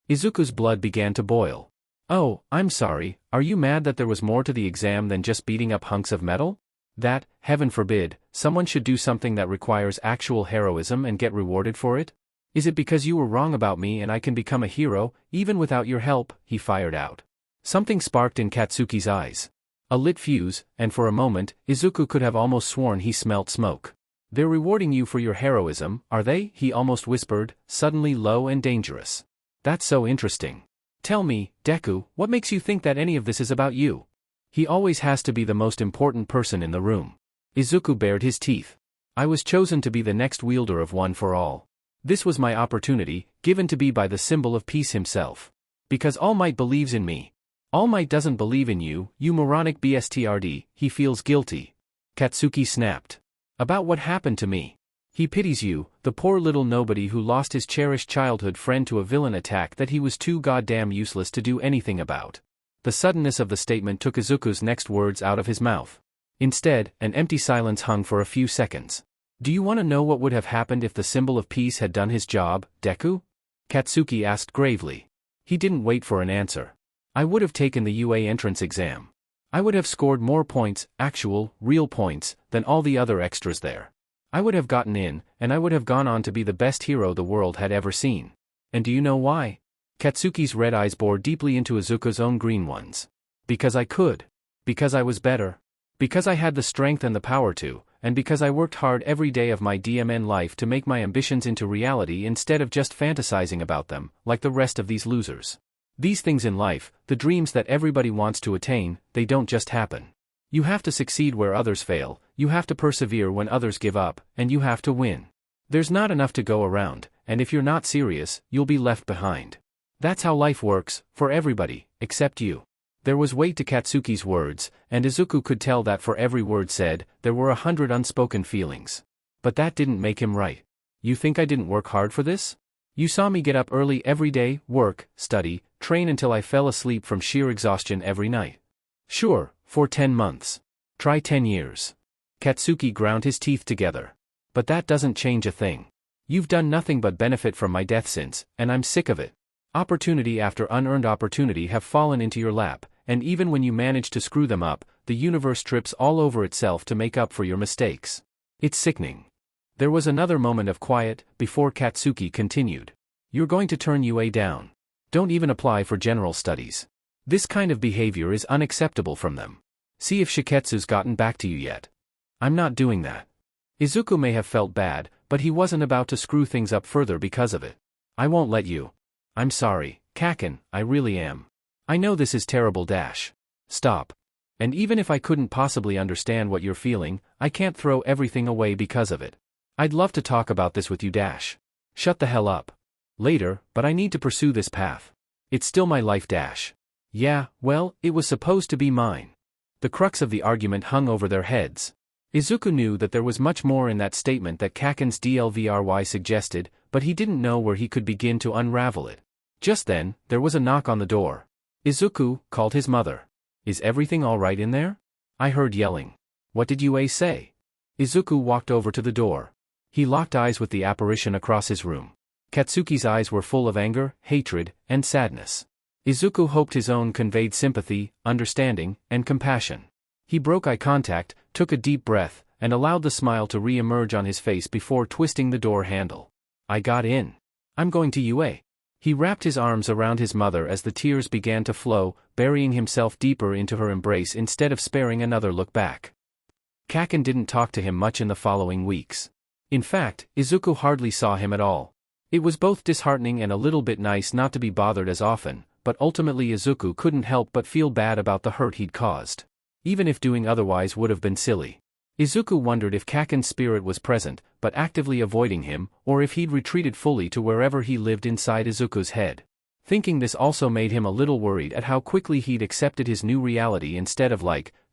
Izuku's blood began to boil. "Oh, I'm sorry, are you mad that there was more to the exam than just beating up hunks of metal? That, heaven forbid, someone should do something that requires actual heroism and get rewarded for it? Is it because you were wrong about me and I can become a hero, even without your help?" he fired out. Something sparked in Katsuki's eyes. A lit fuse, and for a moment, Izuku could have almost sworn he smelt smoke. "They're rewarding you for your heroism, are they?" he almost whispered, suddenly low and dangerous. "That's so interesting. Tell me, Deku, what makes you think that any of this is about you? He always has to be the most important person in the room." Izuku bared his teeth. "I was chosen to be the next wielder of One for All. This was my opportunity, given to be by the symbol of peace himself. Because All Might believes in me. All Might doesn't believe in you, you moronic bstrd, he feels guilty." Katsuki snapped. "About what happened to me. He pities you, the poor little nobody who lost his cherished childhood friend to a villain attack that he was too goddamn useless to do anything about." The suddenness of the statement took Izuku's next words out of his mouth. Instead, an empty silence hung for a few seconds. "Do you want to know what would have happened if the symbol of peace had done his job, Deku?" Katsuki asked gravely. He didn't wait for an answer. "I would have taken the UA entrance exam. I would have scored more points, actual, real points, than all the other extras there. I would have gotten in, and I would have gone on to be the best hero the world had ever seen. And do you know why?" Katsuki's red eyes bored deeply into Izuku's own green ones. "Because I could. Because I was better. Because I had the strength and the power to, and because I worked hard every day of my DMN life to make my ambitions into reality instead of just fantasizing about them, like the rest of these losers. These things in life, the dreams that everybody wants to attain, they don't just happen. You have to succeed where others fail, you have to persevere when others give up, and you have to win. There's not enough to go around, and if you're not serious, you'll be left behind. That's how life works, for everybody, except you." There was weight to Katsuki's words, and Izuku could tell that for every word said, there were 100 unspoken feelings. But that didn't make him right. "You think I didn't work hard for this? You saw me get up early every day, work, study, train until I fell asleep from sheer exhaustion every night. Sure, for 10 months. Try 10 years. Katsuki ground his teeth together. But that doesn't change a thing. You've done nothing but benefit from my death since, and I'm sick of it. Opportunity after unearned opportunity have fallen into your lap, and even when you manage to screw them up, the universe trips all over itself to make up for your mistakes. It's sickening. There was another moment of quiet, before Katsuki continued. You're going to turn UA down. Don't even apply for general studies. This kind of behavior is unacceptable from them. See if Shiketsu's gotten back to you yet. I'm not doing that. Izuku may have felt bad, but he wasn't about to screw things up further because of it. I won't let you. I'm sorry, Kaken, I really am. I know this is terrible dash. Stop. And even if I couldn't possibly understand what you're feeling, I can't throw everything away because of it. I'd love to talk about this with you dash. Shut the hell up. Later, but I need to pursue this path. It's still my life dash. Yeah, well, it was supposed to be mine. The crux of the argument hung over their heads. Izuku knew that there was much more in that statement that Kaken's DLVRY suggested, but he didn't know where he could begin to unravel it. Just then, there was a knock on the door. Izuku called his mother. Is everything all right in there? I heard yelling. What did UA say? Izuku walked over to the door. He locked eyes with the apparition across his room. Katsuki's eyes were full of anger, hatred, and sadness. Izuku hoped his own conveyed sympathy, understanding, and compassion. He broke eye contact, took a deep breath, and allowed the smile to re-emerge on his face before twisting the door handle. I got in. I'm going to UA. He wrapped his arms around his mother as the tears began to flow, burying himself deeper into her embrace instead of sparing another look back. Kaken didn't talk to him much in the following weeks. In fact, Izuku hardly saw him at all. It was both disheartening and a little bit nice not to be bothered as often, but ultimately Izuku couldn't help but feel bad about the hurt he'd caused. Even if doing otherwise would have been silly. Izuku wondered if Kaken's spirit was present, but actively avoiding him, or if he'd retreated fully to wherever he lived inside Izuku's head. Thinking this also made him a little worried at how quickly he'd accepted his new reality instead of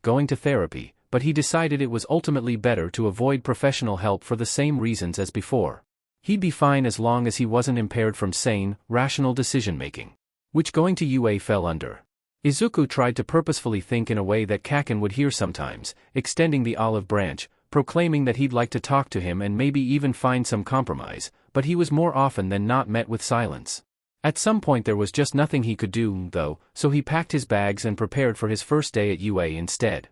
going to therapy, but he decided it was ultimately better to avoid professional help for the same reasons as before. He'd be fine as long as he wasn't impaired from sane, rational decision-making. Which going to UA fell under. Izuku tried to purposefully think in a way that Kaken would hear sometimes, extending the olive branch, proclaiming that he'd like to talk to him and maybe even find some compromise, but he was more often than not met with silence. At some point there was just nothing he could do, though, so he packed his bags and prepared for his first day at UA instead.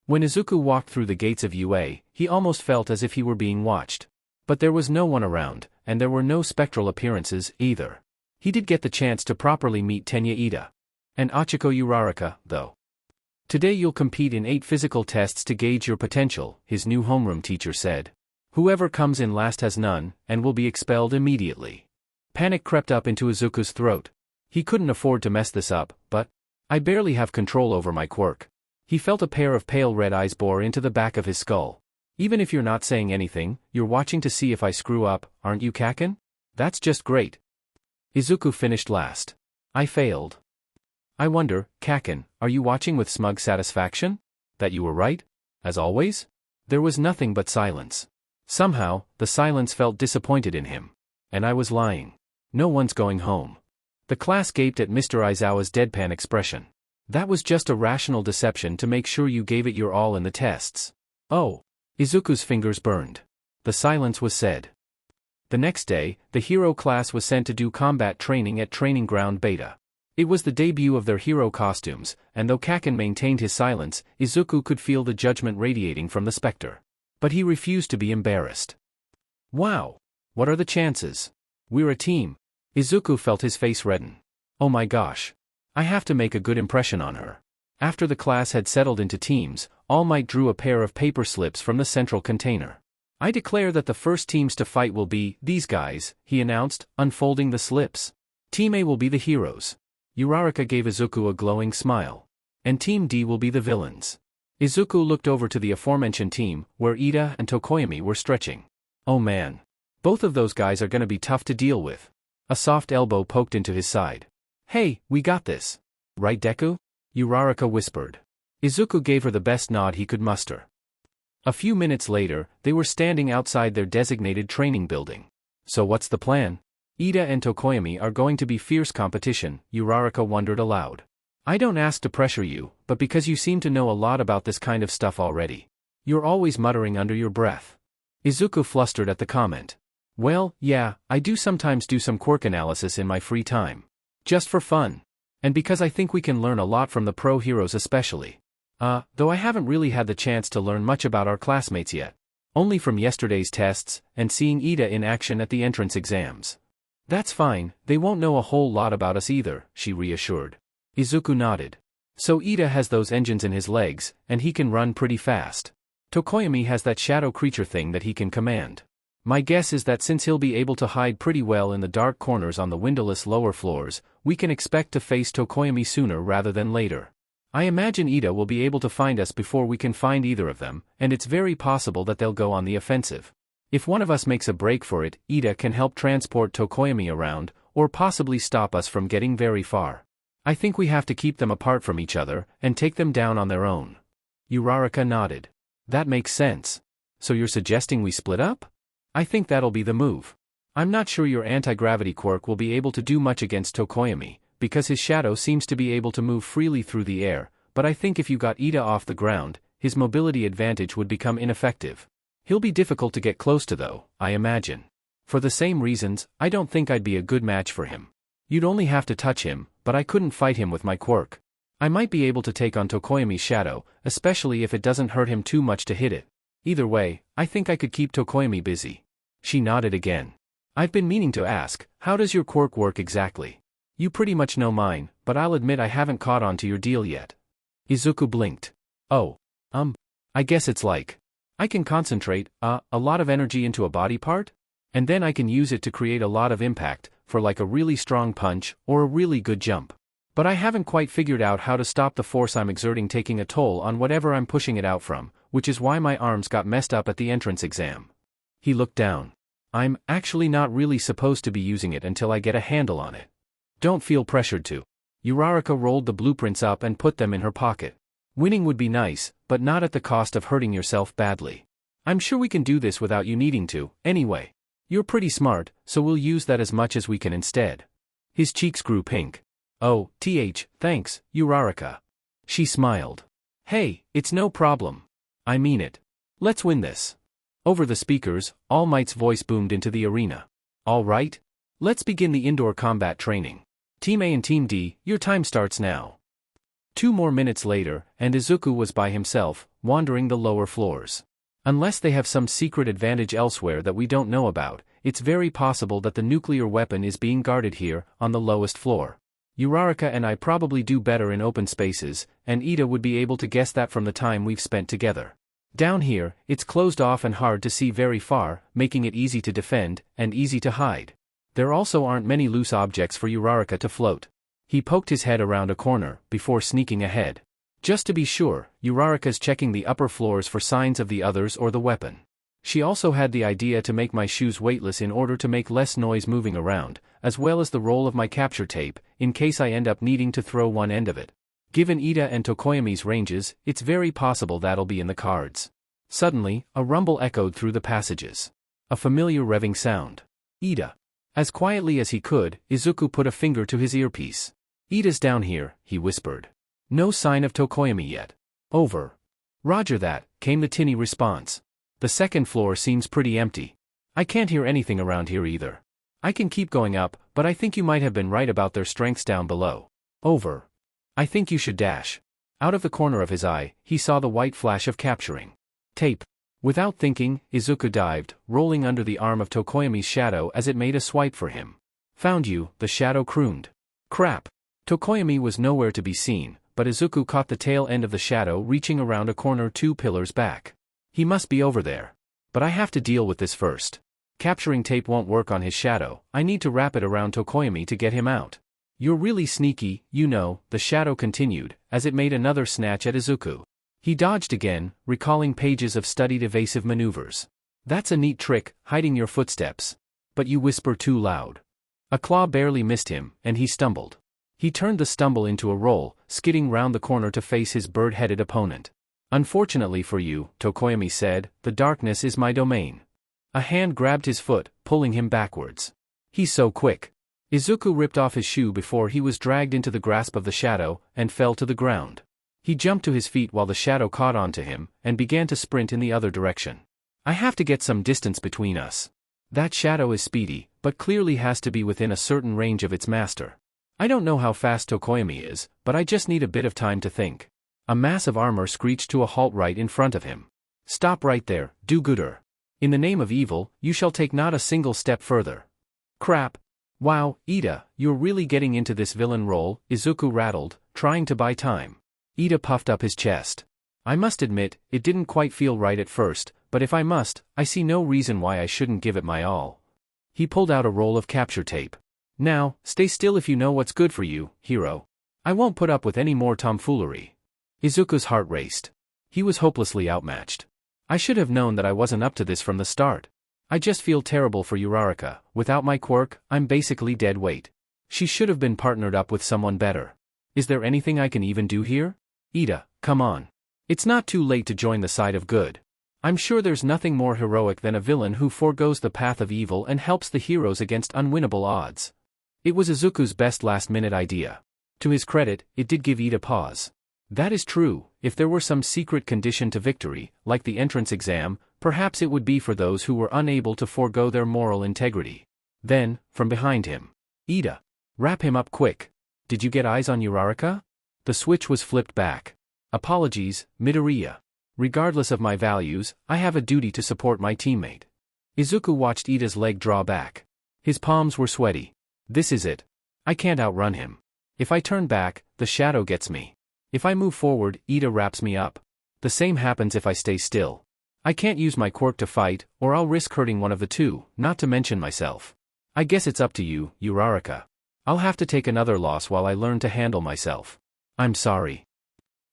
When Izuku walked through the gates of UA, he almost felt as if he were being watched. But there was no one around, and there were no spectral appearances, either. He did get the chance to properly meet Tenya Ida. And Achiko Uraraka, though. Today you'll compete in 8 physical tests to gauge your potential, his new homeroom teacher said. Whoever comes in last has none, and will be expelled immediately. Panic crept up into Izuku's throat. He couldn't afford to mess this up, but I barely have control over my quirk. He felt a pair of pale red eyes bore into the back of his skull. Even if you're not saying anything, you're watching to see if I screw up, aren't you, Kaken? That's just great. Izuku finished last. I failed. I wonder, Kaken, are you watching with smug satisfaction? That you were right? As always? There was nothing but silence. Somehow, the silence felt disappointed in him. And I was lying. No one's going home. The class gaped at Mr. Aizawa's deadpan expression. That was just a rational deception to make sure you gave it your all in the tests. Oh. Izuku's fingers burned. The silence was said. The next day, the hero class was sent to do combat training at Training Ground Beta. It was the debut of their hero costumes, and though Kaken maintained his silence, Izuku could feel the judgment radiating from the specter. But he refused to be embarrassed. Wow! What are the chances? We're a team. Izuku felt his face redden. Oh my gosh. I have to make a good impression on her. After the class had settled into teams, All Might drew a pair of paper slips from the central container. I declare that the first teams to fight will be these guys, he announced, unfolding the slips. Team A will be the heroes. Uraraka gave Izuku a glowing smile. And Team D will be the villains. Izuku looked over to the aforementioned team, where Ida and Tokoyami were stretching. Oh man. Both of those guys are gonna be tough to deal with. A soft elbow poked into his side. Hey, we got this. Right, Deku? Uraraka whispered. Izuku gave her the best nod he could muster. A few minutes later, they were standing outside their designated training building. So what's the plan? Ida and Tokoyami are going to be fierce competition, Uraraka wondered aloud. I don't ask to pressure you, but because you seem to know a lot about this kind of stuff already. You're always muttering under your breath. Izuku flustered at the comment. Well, yeah, I do sometimes do some quirk analysis in my free time. Just for fun. And because I think we can learn a lot from the pro heroes especially. Though I haven't really had the chance to learn much about our classmates yet. Only from yesterday's tests, and seeing Ida in action at the entrance exams. That's fine, they won't know a whole lot about us either, she reassured. Izuku nodded. So Ida has those engines in his legs, and he can run pretty fast. Tokoyami has that shadow creature thing that he can command. My guess is that since he'll be able to hide pretty well in the dark corners on the windowless lower floors, we can expect to face Tokoyami sooner rather than later. I imagine Ida will be able to find us before we can find either of them, and it's very possible that they'll go on the offensive. If one of us makes a break for it, Ida can help transport Tokoyami around, or possibly stop us from getting very far. I think we have to keep them apart from each other, and take them down on their own. Uraraka nodded. That makes sense. So you're suggesting we split up? I think that'll be the move. I'm not sure your anti-gravity quirk will be able to do much against Tokoyami, because his shadow seems to be able to move freely through the air, but I think if you got Ida off the ground, his mobility advantage would become ineffective. He'll be difficult to get close to though, I imagine. For the same reasons, I don't think I'd be a good match for him. You'd only have to touch him, but I couldn't fight him with my quirk. I might be able to take on Tokoyami's shadow, especially if it doesn't hurt him too much to hit it. Either way, I think I could keep Tokoyami busy. She nodded again. I've been meaning to ask, how does your quirk work exactly? You pretty much know mine, but I'll admit I haven't caught on to your deal yet. Izuku blinked. Oh. I guess it's like. I can concentrate, a lot of energy into a body part? And then I can use it to create a lot of impact, for like a really strong punch, or a really good jump. But I haven't quite figured out how to stop the force I'm exerting taking a toll on whatever I'm pushing it out from, which is why my arms got messed up at the entrance exam. He looked down. I'm actually not really supposed to be using it until I get a handle on it. Don't feel pressured to. Uraraka rolled the blueprints up and put them in her pocket. Winning would be nice, but not at the cost of hurting yourself badly. I'm sure we can do this without you needing to, anyway. You're pretty smart, so we'll use that as much as we can instead. His cheeks grew pink. Oh, thanks, Uraraka. She smiled. Hey, it's no problem. I mean it. Let's win this. Over the speakers, All Might's voice boomed into the arena. All right? Let's begin the indoor combat training. Team A and Team D, your time starts now. 2 more minutes later, and Izuku was by himself, wandering the lower floors. Unless they have some secret advantage elsewhere that we don't know about, it's very possible that the nuclear weapon is being guarded here, on the lowest floor. Uraraka and I probably do better in open spaces, and Ida would be able to guess that from the time we've spent together. Down here, it's closed off and hard to see very far, making it easy to defend, and easy to hide. There also aren't many loose objects for Uraraka to float. He poked his head around a corner, before sneaking ahead. Just to be sure, Uraraka's checking the upper floors for signs of the others or the weapon. She also had the idea to make my shoes weightless in order to make less noise moving around, as well as the roll of my capture tape, in case I end up needing to throw one end of it. Given Ida and Tokoyami's ranges, it's very possible that'll be in the cards. Suddenly, a rumble echoed through the passages. A familiar revving sound. Ida. As quietly as he could, Izuku put a finger to his earpiece. Ida's down here, he whispered. No sign of Tokoyami yet. Over. Roger that, came the tinny response. The second floor seems pretty empty. I can't hear anything around here either. I can keep going up, but I think you might have been right about their strengths down below. Over. I think you should dash. Out of the corner of his eye, he saw the white flash of capturing tape. Without thinking, Izuku dived, rolling under the arm of Tokoyami's shadow as it made a swipe for him. Found you, the shadow crooned. Crap. Tokoyami was nowhere to be seen, but Izuku caught the tail end of the shadow reaching around a corner 2 pillars back. He must be over there. But I have to deal with this first. Capturing tape won't work on his shadow, I need to wrap it around Tokoyami to get him out. You're really sneaky, you know, the shadow continued, as it made another snatch at Izuku. He dodged again, recalling pages of studied evasive maneuvers. That's a neat trick, hiding your footsteps. But you whisper too loud. A claw barely missed him, and he stumbled. He turned the stumble into a roll, skidding round the corner to face his bird-headed opponent. Unfortunately for you, Tokoyami said, the darkness is my domain. A hand grabbed his foot, pulling him backwards. He's so quick. Izuku ripped off his shoe before he was dragged into the grasp of the shadow, and fell to the ground. He jumped to his feet while the shadow caught onto him, and began to sprint in the other direction. I have to get some distance between us. That shadow is speedy, but clearly has to be within a certain range of its master. I don't know how fast Tokoyami is, but I just need a bit of time to think. A mass of armor screeched to a halt right in front of him. Stop right there, do-gooder. In the name of evil, you shall take not a single step further. Crap. Wow, Ida, you're really getting into this villain role, Izuku rattled, trying to buy time. Ida puffed up his chest. I must admit, it didn't quite feel right at first, but if I must, I see no reason why I shouldn't give it my all. He pulled out a roll of capture tape. Now, stay still if you know what's good for you, hero. I won't put up with any more tomfoolery. Izuku's heart raced. He was hopelessly outmatched. I should have known that I wasn't up to this from the start. I just feel terrible for Uraraka. Without my quirk, I'm basically dead weight. She should have been partnered up with someone better. Is there anything I can even do here? Ida, come on. It's not too late to join the side of good. I'm sure there's nothing more heroic than a villain who forgoes the path of evil and helps the heroes against unwinnable odds. It was Izuku's best last-minute idea. To his credit, it did give Ida pause. That is true, if there were some secret condition to victory, like the entrance exam, perhaps it would be for those who were unable to forego their moral integrity. Then, from behind him. Ida. Wrap him up quick. Did you get eyes on Uraraka? The switch was flipped back. Apologies, Midoriya. Regardless of my values, I have a duty to support my teammate. Izuku watched Ida's leg draw back. His palms were sweaty. This is it. I can't outrun him. If I turn back, the shadow gets me. If I move forward, Ida wraps me up. The same happens if I stay still. I can't use my quirk to fight, or I'll risk hurting one of the two, not to mention myself. I guess it's up to you, Uraraka. I'll have to take another loss while I learn to handle myself. I'm sorry.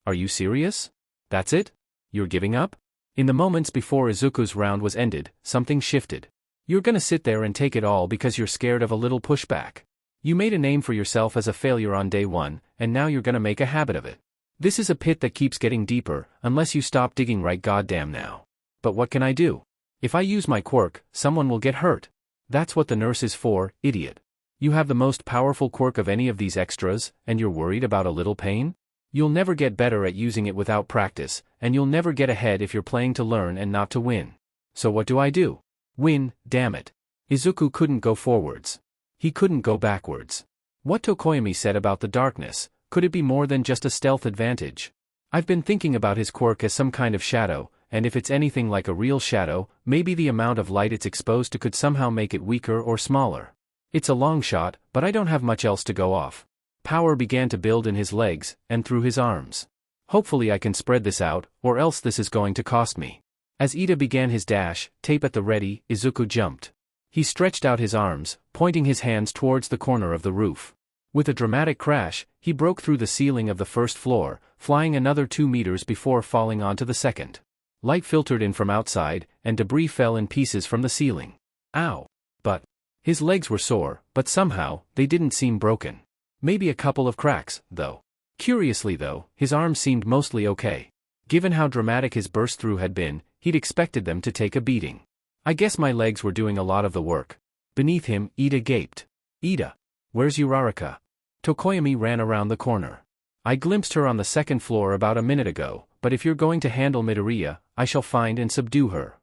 Are you serious? That's it? You're giving up? In the moments before Izuku's round was ended, something shifted. You're gonna sit there and take it all because you're scared of a little pushback. You made a name for yourself as a failure on day one, and now you're gonna make a habit of it. This is a pit that keeps getting deeper, unless you stop digging right goddamn now. But what can I do? If I use my quirk, someone will get hurt. That's what the nurse is for, idiot. You have the most powerful quirk of any of these extras, and you're worried about a little pain? You'll never get better at using it without practice, and you'll never get ahead if you're playing to learn and not to win. So what do? Win, damn it. Izuku couldn't go forwards. He couldn't go backwards. What Tokoyami said about the darkness, could it be more than just a stealth advantage? I've been thinking about his quirk as some kind of shadow, and if it's anything like a real shadow, maybe the amount of light it's exposed to could somehow make it weaker or smaller. It's a long shot, but I don't have much else to go off. Power began to build in his legs, and through his arms. Hopefully I can spread this out, or else this is going to cost me. As Ida began his dash, tape at the ready, Izuku jumped. He stretched out his arms, pointing his hands towards the corner of the roof. With a dramatic crash, he broke through the ceiling of the first floor, flying another 2 meters before falling onto the second. Light filtered in from outside, and debris fell in pieces from the ceiling. Ow! But his legs were sore, but somehow, they didn't seem broken. Maybe a couple of cracks, though. Curiously though, his arms seemed mostly okay. Given how dramatic his burst through had been, he'd expected them to take a beating. I guess my legs were doing a lot of the work. Beneath him, Ida gaped. Ida! Where's Uraraka? Tokoyami ran around the corner. I glimpsed her on the second floor about a minute ago, but if you're going to handle Midoriya, I shall find and subdue her.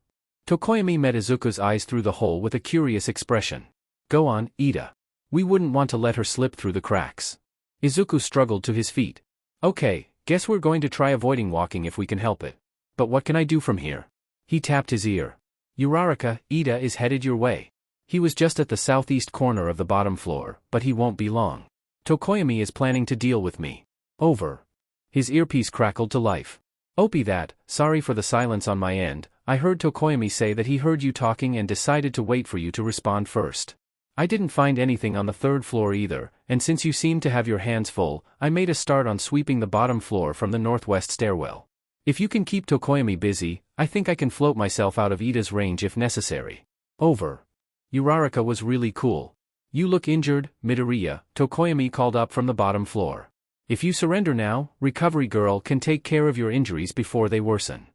Tokoyami met Izuku's eyes through the hole with a curious expression. Go on, Ida. We wouldn't want to let her slip through the cracks. Izuku struggled to his feet. Okay, guess we're going to try avoiding walking if we can help it. But what can I do from here? He tapped his ear. Uraraka, Ida is headed your way. He was just at the southeast corner of the bottom floor, but he won't be long. Tokoyami is planning to deal with me. Over. His earpiece crackled to life. Opie that, sorry for the silence on my end, I heard Tokoyami say that he heard you talking and decided to wait for you to respond first. I didn't find anything on the third floor either, and since you seem to have your hands full, I made a start on sweeping the bottom floor from the northwest stairwell. If you can keep Tokoyami busy, I think I can float myself out of Ida's range if necessary. Over. Uraraka was really cool. You look injured, Midoriya, Tokoyami called up from the bottom floor. If you surrender now, Recovery Girl can take care of your injuries before they worsen.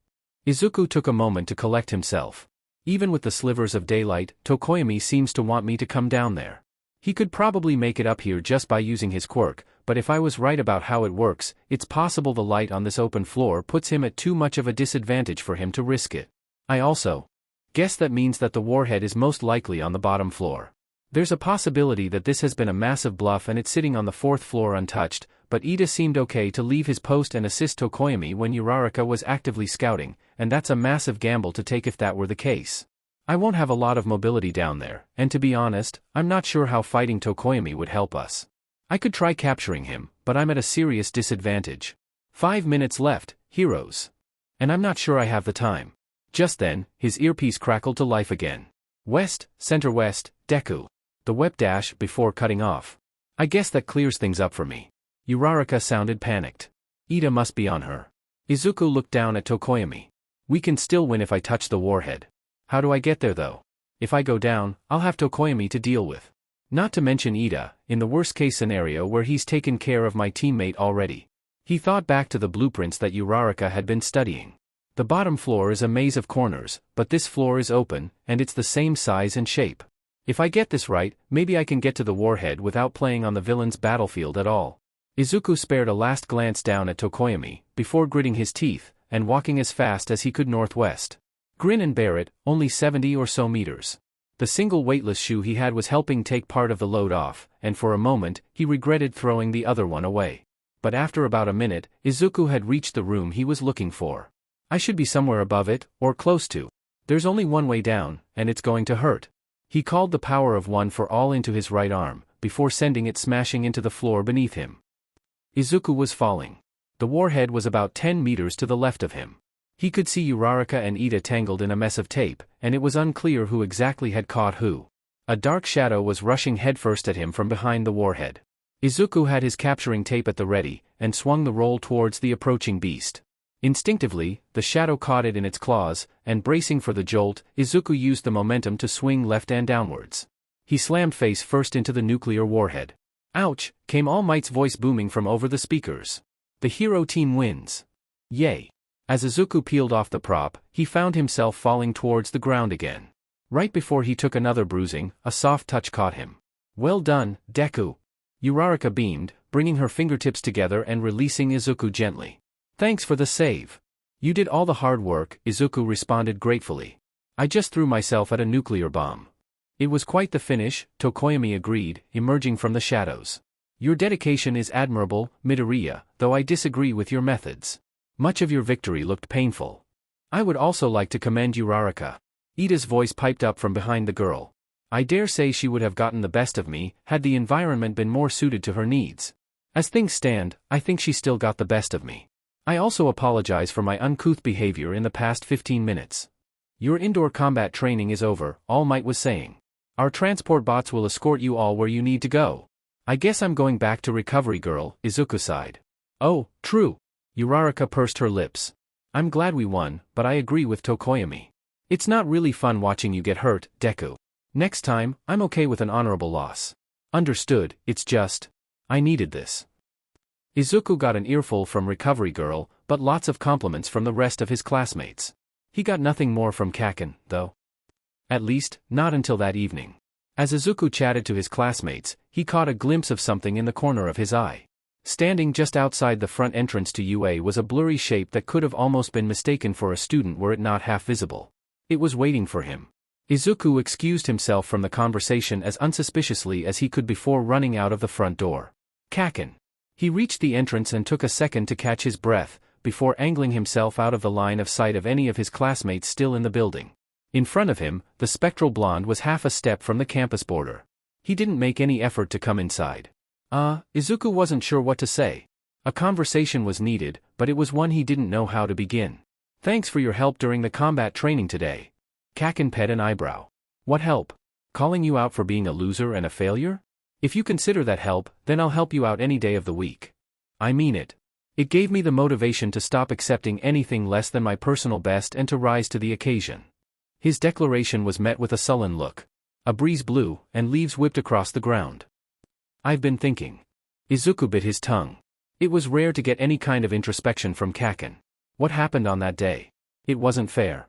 Izuku took a moment to collect himself. Even with the slivers of daylight, Tokoyami seems to want me to come down there. He could probably make it up here just by using his quirk, but if I was right about how it works, it's possible the light on this open floor puts him at too much of a disadvantage for him to risk it. I also guess that means that the warhead is most likely on the bottom floor. There's a possibility that this has been a massive bluff and it's sitting on the 4th floor untouched, but Ida seemed okay to leave his post and assist Tokoyami when Uraraka was actively scouting, and that's a massive gamble to take if that were the case. I won't have a lot of mobility down there, and to be honest, I'm not sure how fighting Tokoyami would help us. I could try capturing him, but I'm at a serious disadvantage. 5 minutes left, heroes. And I'm not sure I have the time. Just then, his earpiece crackled to life again. West, center west, Deku. The web dash before cutting off. I guess that clears things up for me. Uraraka sounded panicked. Ida must be on her. Izuku looked down at Tokoyami. We can still win if I touch the warhead. How do I get there though? If I go down, I'll have Tokoyami to deal with. Not to mention Ida, in the worst case scenario where he's taken care of my teammate already. He thought back to the blueprints that Uraraka had been studying. The bottom floor is a maze of corners, but this floor is open, and it's the same size and shape. If I get this right, maybe I can get to the warhead without playing on the villain's battlefield at all. Izuku spared a last glance down at Tokoyami, before gritting his teeth, and walking as fast as he could northwest. Grin and bear it, only 70 or so meters. The single weightless shoe he had was helping take part of the load off, and for a moment, he regretted throwing the other one away. But after about a minute, Izuku had reached the room he was looking for. I should be somewhere above it, or close to. There's only one way down, and it's going to hurt. He called the power of one for all into his right arm, before sending it smashing into the floor beneath him. Izuku was falling. The warhead was about 10 meters to the left of him. He could see Uraraka and Ida tangled in a mess of tape, and it was unclear who exactly had caught who. A dark shadow was rushing headfirst at him from behind the warhead. Izuku had his capturing tape at the ready, and swung the roll towards the approaching beast. Instinctively, the shadow caught it in its claws, and bracing for the jolt, Izuku used the momentum to swing left and downwards. He slammed face first into the nuclear warhead. Ouch, came All Might's voice booming from over the speakers. The hero team wins. Yay. As Izuku peeled off the prop, he found himself falling towards the ground again. Right before he took another bruising, a soft touch caught him. Well done, Deku. Uraraka beamed, bringing her fingertips together and releasing Izuku gently. Thanks for the save. You did all the hard work, Izuku responded gratefully. I just threw myself at a nuclear bomb. It was quite the finish, Tokoyami agreed, emerging from the shadows. Your dedication is admirable, Midoriya, though I disagree with your methods. Much of your victory looked painful. I would also like to commend Uraraka. Ida's voice piped up from behind the girl. I dare say she would have gotten the best of me, had the environment been more suited to her needs. As things stand, I think she still got the best of me. I also apologize for my uncouth behavior in the past 15 minutes. Your indoor combat training is over, All Might was saying. Our transport bots will escort you all where you need to go. I guess I'm going back to Recovery Girl, Izuku sighed. Oh, true. Uraraka pursed her lips. I'm glad we won, but I agree with Tokoyami. It's not really fun watching you get hurt, Deku. Next time, I'm okay with an honorable loss. Understood, it's just. I needed this. Izuku got an earful from Recovery Girl, but lots of compliments from the rest of his classmates. He got nothing more from Kaken, though. At least, not until that evening. As Izuku chatted to his classmates, he caught a glimpse of something in the corner of his eye. Standing just outside the front entrance to UA was a blurry shape that could have almost been mistaken for a student were it not half visible. It was waiting for him. Izuku excused himself from the conversation as unsuspiciously as he could before running out of the front door. Kaken. He reached the entrance and took a second to catch his breath, before angling himself out of the line of sight of any of his classmates still in the building. In front of him, the spectral blonde was half a step from the campus border. He didn't make any effort to come inside. Izuku wasn't sure what to say. A conversation was needed, but it was one he didn't know how to begin. Thanks for your help during the combat training today. Kaken pet an eyebrow. What help? Calling you out for being a loser and a failure? If you consider that help, then I'll help you out any day of the week. I mean it. It gave me the motivation to stop accepting anything less than my personal best and to rise to the occasion. His declaration was met with a sullen look. A breeze blew, and leaves whipped across the ground. I've been thinking. Izuku bit his tongue. It was rare to get any kind of introspection from Kaken. What happened on that day? It wasn't fair.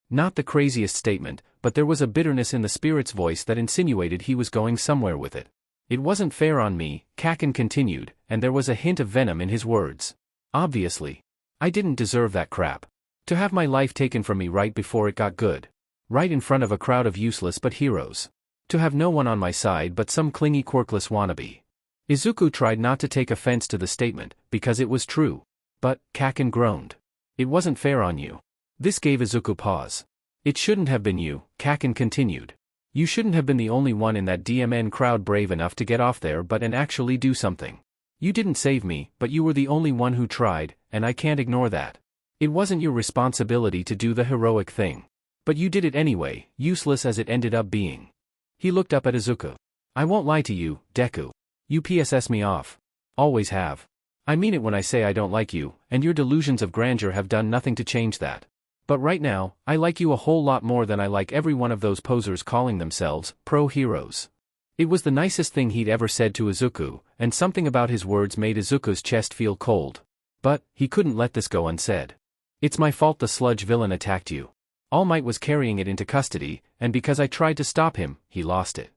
Not the craziest statement, but there was a bitterness in the spirit's voice that insinuated he was going somewhere with it. It wasn't fair on me, Kaken continued, and there was a hint of venom in his words. Obviously. I didn't deserve that crap. To have my life taken from me right before it got good. Right in front of a crowd of useless but heroes. To have no one on my side but some clingy quirkless wannabe. Izuku tried not to take offense to the statement, because it was true. But, Kaken groaned. It wasn't fair on you. This gave Izuku pause. It shouldn't have been you, Kaken continued. You shouldn't have been the only one in that DMN crowd brave enough to get off there and actually do something. You didn't save me, but you were the only one who tried, and I can't ignore that. It wasn't your responsibility to do the heroic thing. But you did it anyway, useless as it ended up being. He looked up at Izuku. I won't lie to you, Deku. You PSS me off. Always have. I mean it when I say I don't like you, and your delusions of grandeur have done nothing to change that. But right now, I like you a whole lot more than I like every one of those posers calling themselves pro-heroes. It was the nicest thing he'd ever said to Izuku, and something about his words made Izuku's chest feel cold. But, he couldn't let this go unsaid. It's my fault the sludge villain attacked you. All Might was carrying it into custody, and because I tried to stop him, he lost it.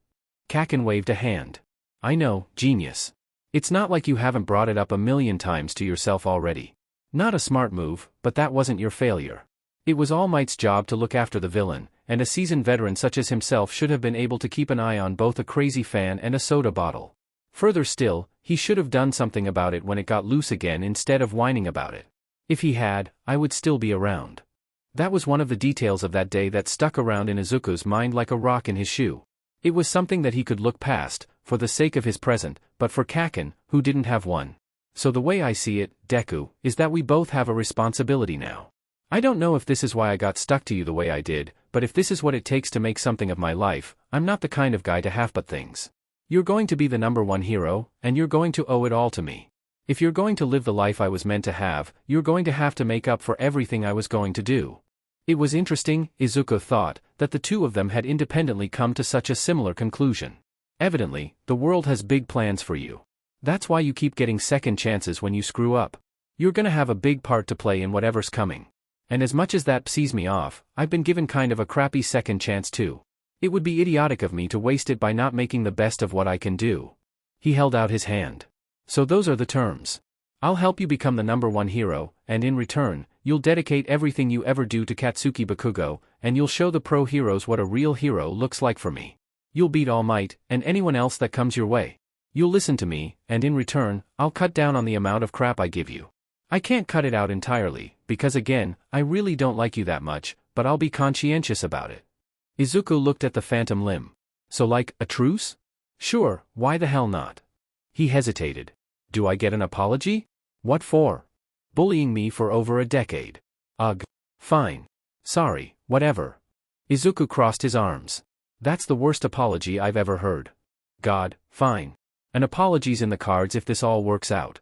Kaken waved a hand. I know, genius. It's not like you haven't brought it up a million times to yourself already. Not a smart move, but that wasn't your failure. It was All Might's job to look after the villain, and a seasoned veteran such as himself should have been able to keep an eye on both a crazy fan and a soda bottle. Further still, he should have done something about it when it got loose again instead of whining about it. If he had, I would still be around. That was one of the details of that day that stuck around in Izuku's mind like a rock in his shoe. It was something that he could look past, for the sake of his present, but for Kaken, who didn't have one. So the way I see it, Deku, is that we both have a responsibility now. I don't know if this is why I got stuck to you the way I did, but if this is what it takes to make something of my life, I'm not the kind of guy to half-but things. You're going to be the #1 hero, and you're going to owe it all to me. If you're going to live the life I was meant to have, you're going to have to make up for everything I was going to do. It was interesting, Izuku thought, that the two of them had independently come to such a similar conclusion. Evidently, the world has big plans for you. That's why you keep getting second chances when you screw up. You're gonna have a big part to play in whatever's coming. And as much as that pisses me off, I've been given kind of a crappy second chance too. It would be idiotic of me to waste it by not making the best of what I can do. He held out his hand. So those are the terms. I'll help you become the #1 hero, and in return, you'll dedicate everything you ever do to Katsuki Bakugo, and you'll show the pro-heroes what a real hero looks like for me. You'll beat All Might, and anyone else that comes your way. You'll listen to me, and in return, I'll cut down on the amount of crap I give you. I can't cut it out entirely, because again, I really don't like you that much, but I'll be conscientious about it. Izuku looked at the phantom limb. So like, a truce? Sure, why the hell not? He hesitated. Do I get an apology? What for? Bullying me for over a decade. Ugh. Fine. Sorry, whatever. Izuku crossed his arms. That's the worst apology I've ever heard. God, fine. An apology's in the cards if this all works out.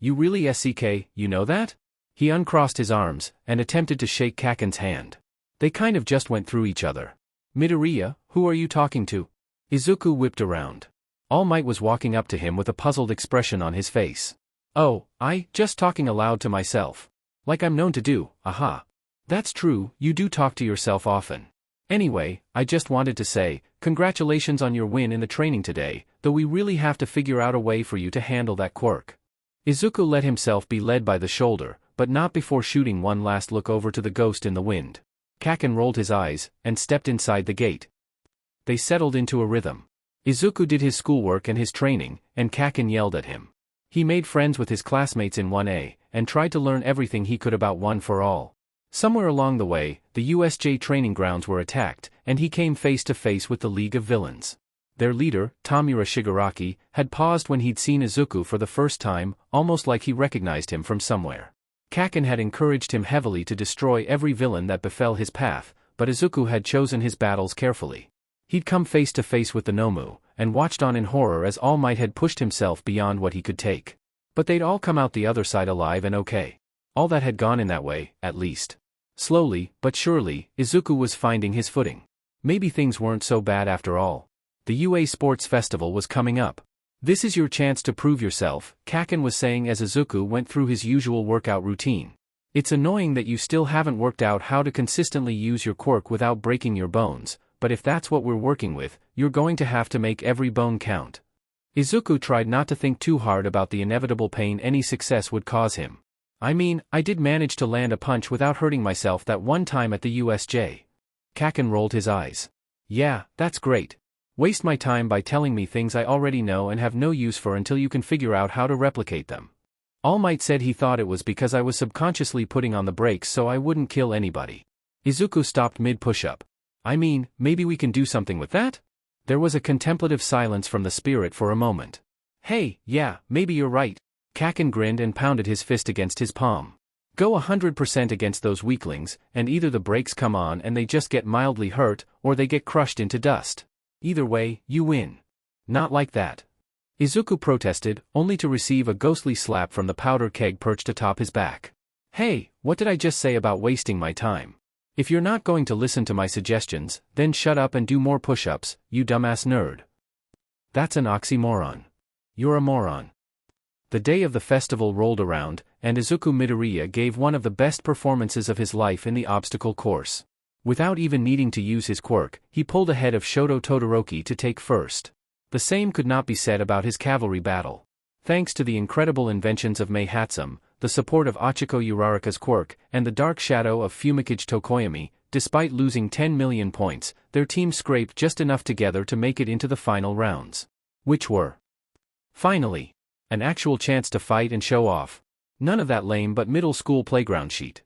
You really SCK, you know that? He uncrossed his arms, and attempted to shake Kaken's hand. They kind of just went through each other. Midoriya, who are you talking to? Izuku whipped around. All Might was walking up to him with a puzzled expression on his face. Oh, just talking aloud to myself. Like I'm known to do, aha. That's true, you do talk to yourself often. Anyway, I just wanted to say, congratulations on your win in the training today, though we really have to figure out a way for you to handle that quirk. Izuku let himself be led by the shoulder, but not before shooting one last look over to the ghost in the wind. Kaken rolled his eyes, and stepped inside the gate. They settled into a rhythm. Izuku did his schoolwork and his training, and Kaken yelled at him. He made friends with his classmates in 1A, and tried to learn everything he could about One for All. Somewhere along the way, the USJ training grounds were attacked, and he came face to face with the League of Villains. Their leader, Tamura Shigaraki, had paused when he'd seen Izuku for the first time, almost like he recognized him from somewhere. Kaken had encouraged him heavily to destroy every villain that befell his path, but Izuku had chosen his battles carefully. He'd come face to face with the Nomu, and watched on in horror as All Might had pushed himself beyond what he could take. But they'd all come out the other side alive and okay. All that had gone in that way, at least. Slowly, but surely, Izuku was finding his footing. Maybe things weren't so bad after all. The UA Sports Festival was coming up. This is your chance to prove yourself, Kaken was saying as Izuku went through his usual workout routine. It's annoying that you still haven't worked out how to consistently use your quirk without breaking your bones, but if that's what we're working with, you're going to have to make every bone count. Izuku tried not to think too hard about the inevitable pain any success would cause him. I mean, I did manage to land a punch without hurting myself that one time at the USJ. Kaken rolled his eyes. Yeah, that's great. Waste my time by telling me things I already know and have no use for until you can figure out how to replicate them. All Might said he thought it was because I was subconsciously putting on the brakes so I wouldn't kill anybody. Izuku stopped mid-push-up. I mean, maybe we can do something with that? There was a contemplative silence from the spirit for a moment. Hey, yeah, maybe you're right. Kaken grinned and pounded his fist against his palm. Go 100% against those weaklings, and either the brakes come on and they just get mildly hurt, or they get crushed into dust. Either way, you win. Not like that. Izuku protested, only to receive a ghostly slap from the powder keg perched atop his back. Hey, what did I just say about wasting my time? If you're not going to listen to my suggestions, then shut up and do more push-ups, you dumbass nerd. That's an oxymoron. You're a moron. The day of the festival rolled around, and Izuku Midoriya gave one of the best performances of his life in the obstacle course. Without even needing to use his quirk, he pulled ahead of Shoto Todoroki to take first. The same could not be said about his cavalry battle. Thanks to the incredible inventions of Mei Hatsum, the support of Ochiko Uraraka's quirk, and the dark shadow of Fumikage Tokoyami, despite losing 10 million points, their team scraped just enough together to make it into the final rounds. Which were, finally, an actual chance to fight and show off. None of that lame but middle school playground sheet.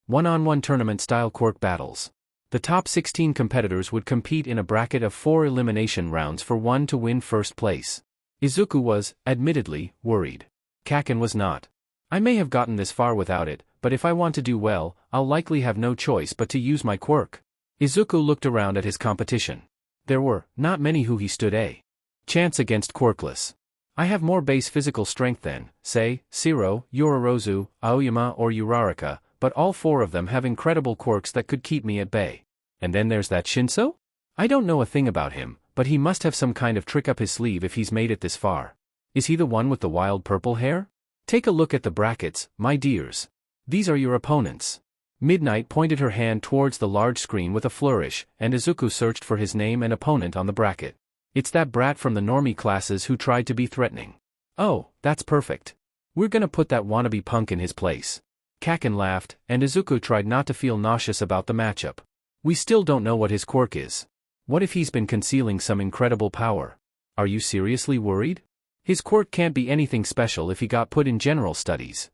One-on-one tournament-style quirk battles. The top 16 competitors would compete in a bracket of 4 elimination rounds for one to win first place. Izuku was, admittedly, worried. Kaken was not. I may have gotten this far without it, but if I want to do well, I'll likely have no choice but to use my quirk. Izuku looked around at his competition. There were not many who he stood a chance against quirkless. I have more base physical strength than, say, Shiro, Yororozu, Aoyama or Uraraka, but all 4 of them have incredible quirks that could keep me at bay. And then there's that Shinso? I don't know a thing about him, but he must have some kind of trick up his sleeve if he's made it this far. Is he the one with the wild purple hair? Take a look at the brackets, my dears. These are your opponents. Midnight pointed her hand towards the large screen with a flourish, and Izuku searched for his name and opponent on the bracket. It's that brat from the normie classes who tried to be threatening. Oh, that's perfect. We're gonna put that wannabe punk in his place. Kaken laughed, and Izuku tried not to feel nauseous about the matchup. We still don't know what his quirk is. What if he's been concealing some incredible power? Are you seriously worried? His quirk can't be anything special if he got put in general studies.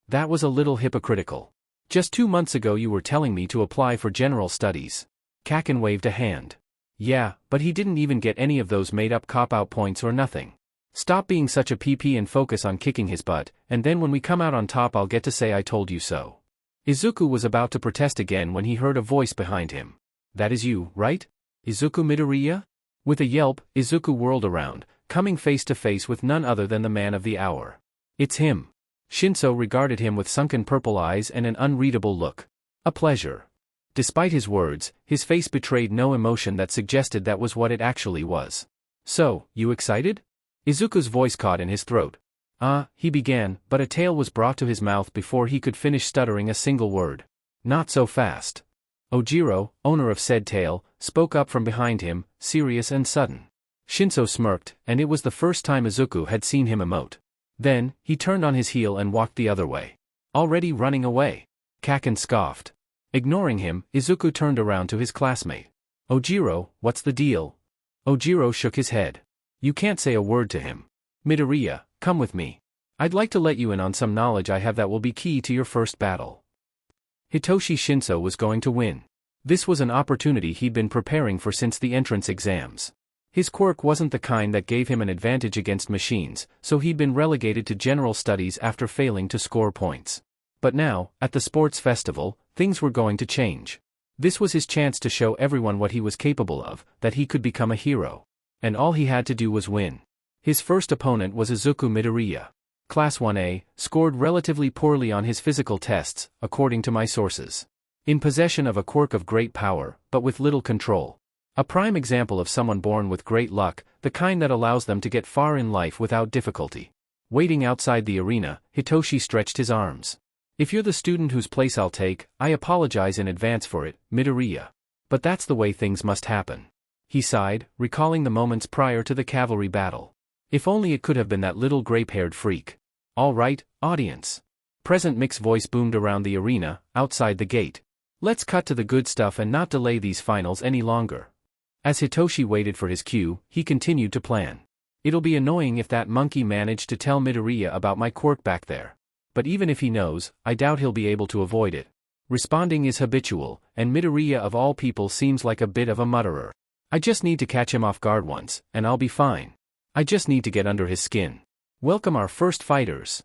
That was a little hypocritical. Just 2 months ago you were telling me to apply for general studies. Kaken waved a hand. Yeah, but he didn't even get any of those made-up cop-out points or nothing. Stop being such a PP and focus on kicking his butt, and then when we come out on top I'll get to say I told you so. Izuku was about to protest again when he heard a voice behind him. That is you, right? Izuku Midoriya? With a yelp, Izuku whirled around, coming face to face with none other than the man of the hour. It's him. Shinso regarded him with sunken purple eyes and an unreadable look. A pleasure. Despite his words, his face betrayed no emotion that suggested that was what it actually was. So, you excited? Izuku's voice caught in his throat. He began, but a tail was brought to his mouth before he could finish stuttering a single word. Not so fast. Ojiro, owner of said tail, spoke up from behind him, serious and sudden. Shinso smirked, and it was the first time Izuku had seen him emote. Then, he turned on his heel and walked the other way. Already running away. Kaken scoffed. Ignoring him, Izuku turned around to his classmate. Ojiro, what's the deal? Ojiro shook his head. You can't say a word to him. Midoriya, come with me. I'd like to let you in on some knowledge I have that will be key to your first battle. Hitoshi Shinso was going to win. This was an opportunity he'd been preparing for since the entrance exams. His quirk wasn't the kind that gave him an advantage against machines, so he'd been relegated to general studies after failing to score points. But now, at the sports festival, things were going to change. This was his chance to show everyone what he was capable of, that he could become a hero. And all he had to do was win. His first opponent was Izuku Midoriya. Class 1A, scored relatively poorly on his physical tests, according to my sources. In possession of a quirk of great power, but with little control. A prime example of someone born with great luck, the kind that allows them to get far in life without difficulty. Waiting outside the arena, Hitoshi stretched his arms. If you're the student whose place I'll take, I apologize in advance for it, Midoriya. But that's the way things must happen. He sighed, recalling the moments prior to the cavalry battle. If only it could have been that little grape-haired freak. All right, audience. Present Mick's voice boomed around the arena, outside the gate. Let's cut to the good stuff and not delay these finals any longer. As Hitoshi waited for his cue, he continued to plan. It'll be annoying if that monkey managed to tell Midoriya about my quirk back there. But even if he knows, I doubt he'll be able to avoid it. Responding is habitual, and Midoriya of all people seems like a bit of a mutterer. I just need to catch him off guard once, and I'll be fine. I just need to get under his skin. Welcome our first fighters.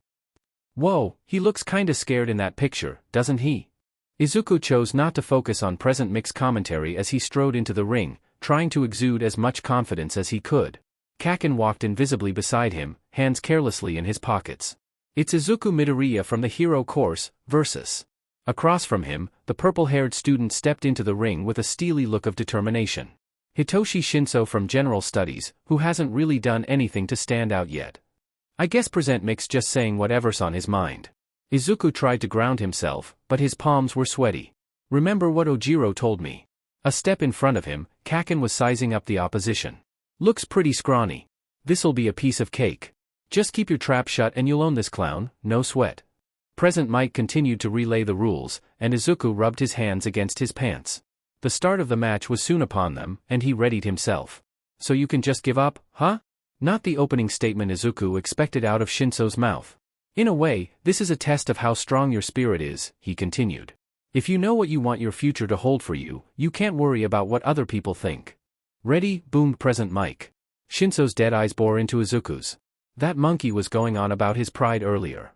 Whoa, he looks kinda scared in that picture, doesn't he? Izuku chose not to focus on Present Mick's commentary as he strode into the ring, trying to exude as much confidence as he could. Kaken walked invisibly beside him, hands carelessly in his pockets. It's Izuku Midoriya from the Hero Course, versus. Across from him, the purple-haired student stepped into the ring with a steely look of determination. Hitoshi Shinso from General Studies, who hasn't really done anything to stand out yet. I guess Present Mick's just saying whatever's on his mind. Izuku tried to ground himself, but his palms were sweaty. Remember what Ojiro told me. A step in front of him, Kaken was sizing up the opposition. Looks pretty scrawny. This'll be a piece of cake. Just keep your trap shut and you'll own this clown, no sweat. Present Mike continued to relay the rules, and Izuku rubbed his hands against his pants. The start of the match was soon upon them, and he readied himself. So you can just give up, huh? Not the opening statement Izuku expected out of Shinso's mouth. In a way, this is a test of how strong your spirit is, he continued. If you know what you want your future to hold for you, you can't worry about what other people think. Ready? Boomed Present Mike. Shinso's dead eyes bore into Izuku's. That monkey was going on about his pride earlier.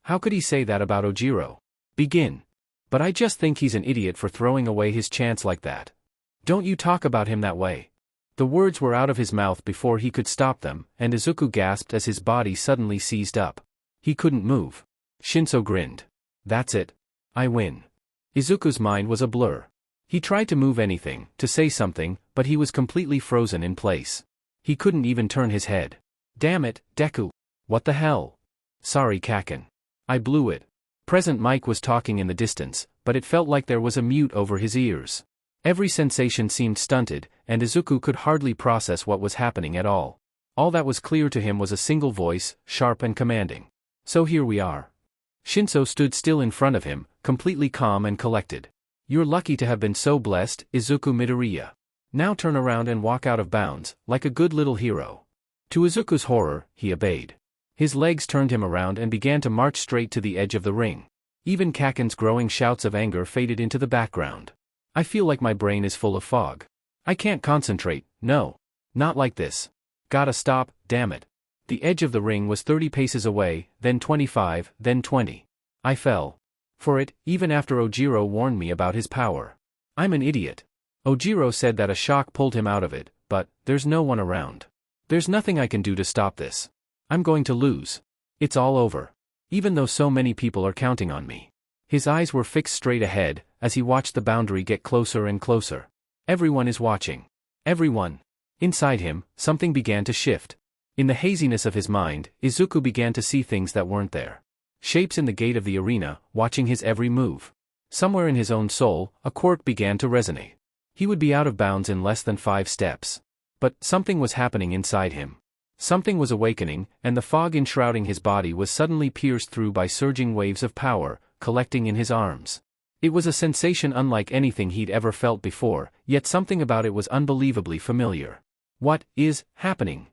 How could he say that about Ojiro? Begin. But I just think he's an idiot for throwing away his chance like that. Don't you talk about him that way. The words were out of his mouth before he could stop them, and Izuku gasped as his body suddenly seized up. He couldn't move. Shinso grinned. That's it. I win. Izuku's mind was a blur. He tried to move anything, to say something, but he was completely frozen in place. He couldn't even turn his head. Damn it, Deku. What the hell? Sorry Kaken. I blew it. Present Mike was talking in the distance, but it felt like there was a mute over his ears. Every sensation seemed stunted, and Izuku could hardly process what was happening at all. All that was clear to him was a single voice, sharp and commanding. So here we are. Shinso stood still in front of him, completely calm and collected. You're lucky to have been so blessed, Izuku Midoriya. Now turn around and walk out of bounds, like a good little hero. To Izuku's horror, he obeyed. His legs turned him around and began to march straight to the edge of the ring. Even Kaken's growing shouts of anger faded into the background. I feel like my brain is full of fog. I can't concentrate, no. Not like this. Gotta stop, damn it. The edge of the ring was 30 paces away, then 25, then 20. I fell. For it, even after Ojiro warned me about his power. I'm an idiot. Ojiro said that a shock pulled him out of it, but there's no one around. There's nothing I can do to stop this. I'm going to lose. It's all over. Even though so many people are counting on me. His eyes were fixed straight ahead, as he watched the boundary get closer and closer. Everyone is watching. Everyone. Inside him, something began to shift. In the haziness of his mind, Izuku began to see things that weren't there. Shapes in the gate of the arena, watching his every move. Somewhere in his own soul, a quirk began to resonate. He would be out of bounds in less than 5 steps. But something was happening inside him. Something was awakening, and the fog enshrouding his body was suddenly pierced through by surging waves of power, collecting in his arms. It was a sensation unlike anything he'd ever felt before, yet something about it was unbelievably familiar. What is happening?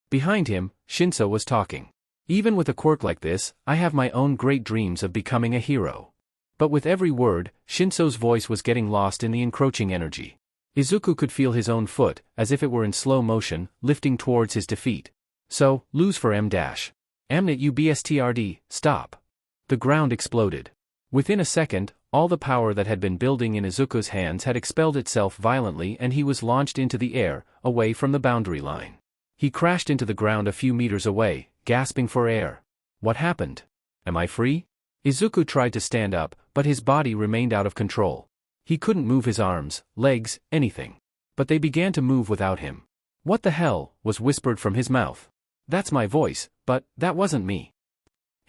Behind him, Shinso was talking. Even with a quirk like this, I have my own great dreams of becoming a hero. But with every word, Shinso's voice was getting lost in the encroaching energy. Izuku could feel his own foot, as if it were in slow motion, lifting towards his defeat. So, lose for M-. Amnit ubstrd, stop. The ground exploded. Within a second, all the power that had been building in Izuku's hands had expelled itself violently and he was launched into the air, away from the boundary line. He crashed into the ground a few meters away, gasping for air. What happened? Am I free? Izuku tried to stand up, but his body remained out of control. He couldn't move his arms, legs, anything. But they began to move without him. What the hell, was whispered from his mouth. That's my voice, but that wasn't me.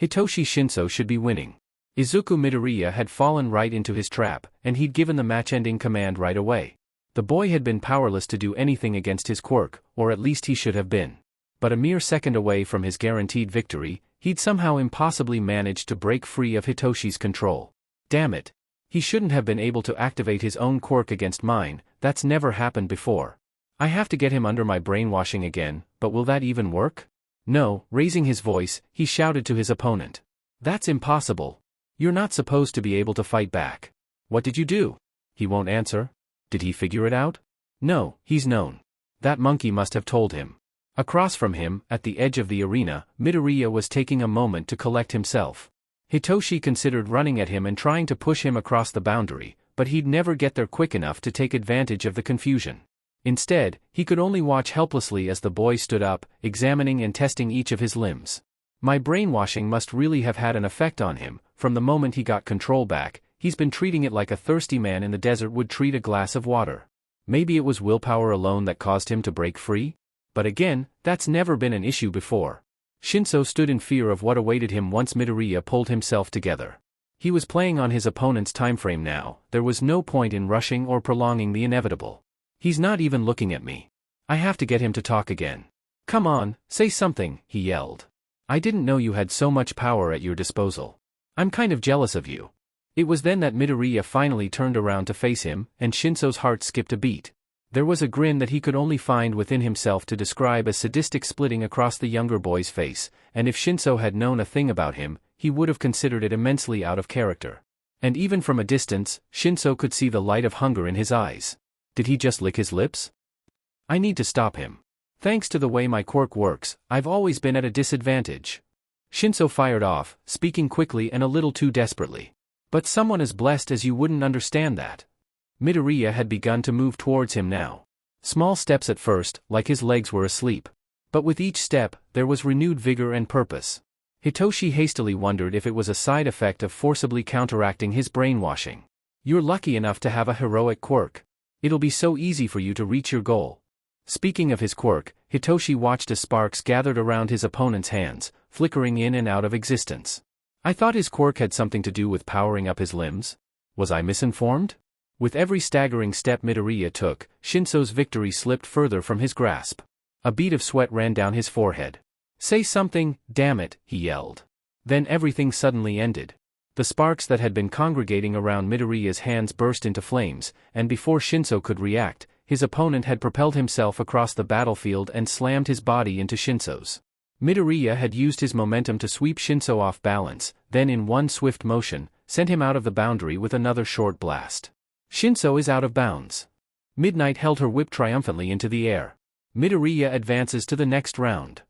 Hitoshi Shinso should be winning. Izuku Midoriya had fallen right into his trap, and he'd given the match-ending command right away. The boy had been powerless to do anything against his quirk, or at least he should have been. But a mere second away from his guaranteed victory, he'd somehow impossibly managed to break free of Hitoshi's control. Damn it. He shouldn't have been able to activate his own quirk against mine, that's never happened before. I have to get him under my brainwashing again, but will that even work? No, raising his voice, he shouted to his opponent. That's impossible. You're not supposed to be able to fight back. What did you do? He won't answer. Did he figure it out? No, he's known. That monkey must have told him. Across from him, at the edge of the arena, Midoriya was taking a moment to collect himself. Hitoshi considered running at him and trying to push him across the boundary, but he'd never get there quick enough to take advantage of the confusion. Instead, he could only watch helplessly as the boy stood up, examining and testing each of his limbs. My brainwashing must really have had an effect on him. From the moment he got control back, he's been treating it like a thirsty man in the desert would treat a glass of water. Maybe it was willpower alone that caused him to break free? But again, that's never been an issue before. Shinso stood in fear of what awaited him once Midoriya pulled himself together. He was playing on his opponent's timeframe now, there was no point in rushing or prolonging the inevitable. He's not even looking at me. I have to get him to talk again. Come on, say something, he yelled. I didn't know you had so much power at your disposal. I'm kind of jealous of you. It was then that Midoriya finally turned around to face him, and Shinso's heart skipped a beat. There was a grin that he could only find within himself to describe as sadistic splitting across the younger boy's face, and if Shinso had known a thing about him, he would have considered it immensely out of character. And even from a distance, Shinso could see the light of hunger in his eyes. Did he just lick his lips? I need to stop him. Thanks to the way my quirk works, I've always been at a disadvantage. Shinso fired off, speaking quickly and a little too desperately. But someone as blessed as you wouldn't understand that. Midoriya had begun to move towards him now. Small steps at first, like his legs were asleep. But with each step, there was renewed vigor and purpose. Hitoshi hastily wondered if it was a side effect of forcibly counteracting his brainwashing. You're lucky enough to have a heroic quirk. It'll be so easy for you to reach your goal. Speaking of his quirk, Hitoshi watched as sparks gathered around his opponent's hands, flickering in and out of existence. I thought his quirk had something to do with powering up his limbs. Was I misinformed? With every staggering step Midoriya took, Shinso's victory slipped further from his grasp. A bead of sweat ran down his forehead. Say something, damn it, he yelled. Then everything suddenly ended. The sparks that had been congregating around Midoriya's hands burst into flames, and before Shinso could react, his opponent had propelled himself across the battlefield and slammed his body into Shinso's. Midoriya had used his momentum to sweep Shinso off balance, then in one swift motion, sent him out of the boundary with another short blast. Shinso is out of bounds. Midnight held her whip triumphantly into the air. Midoriya advances to the next round.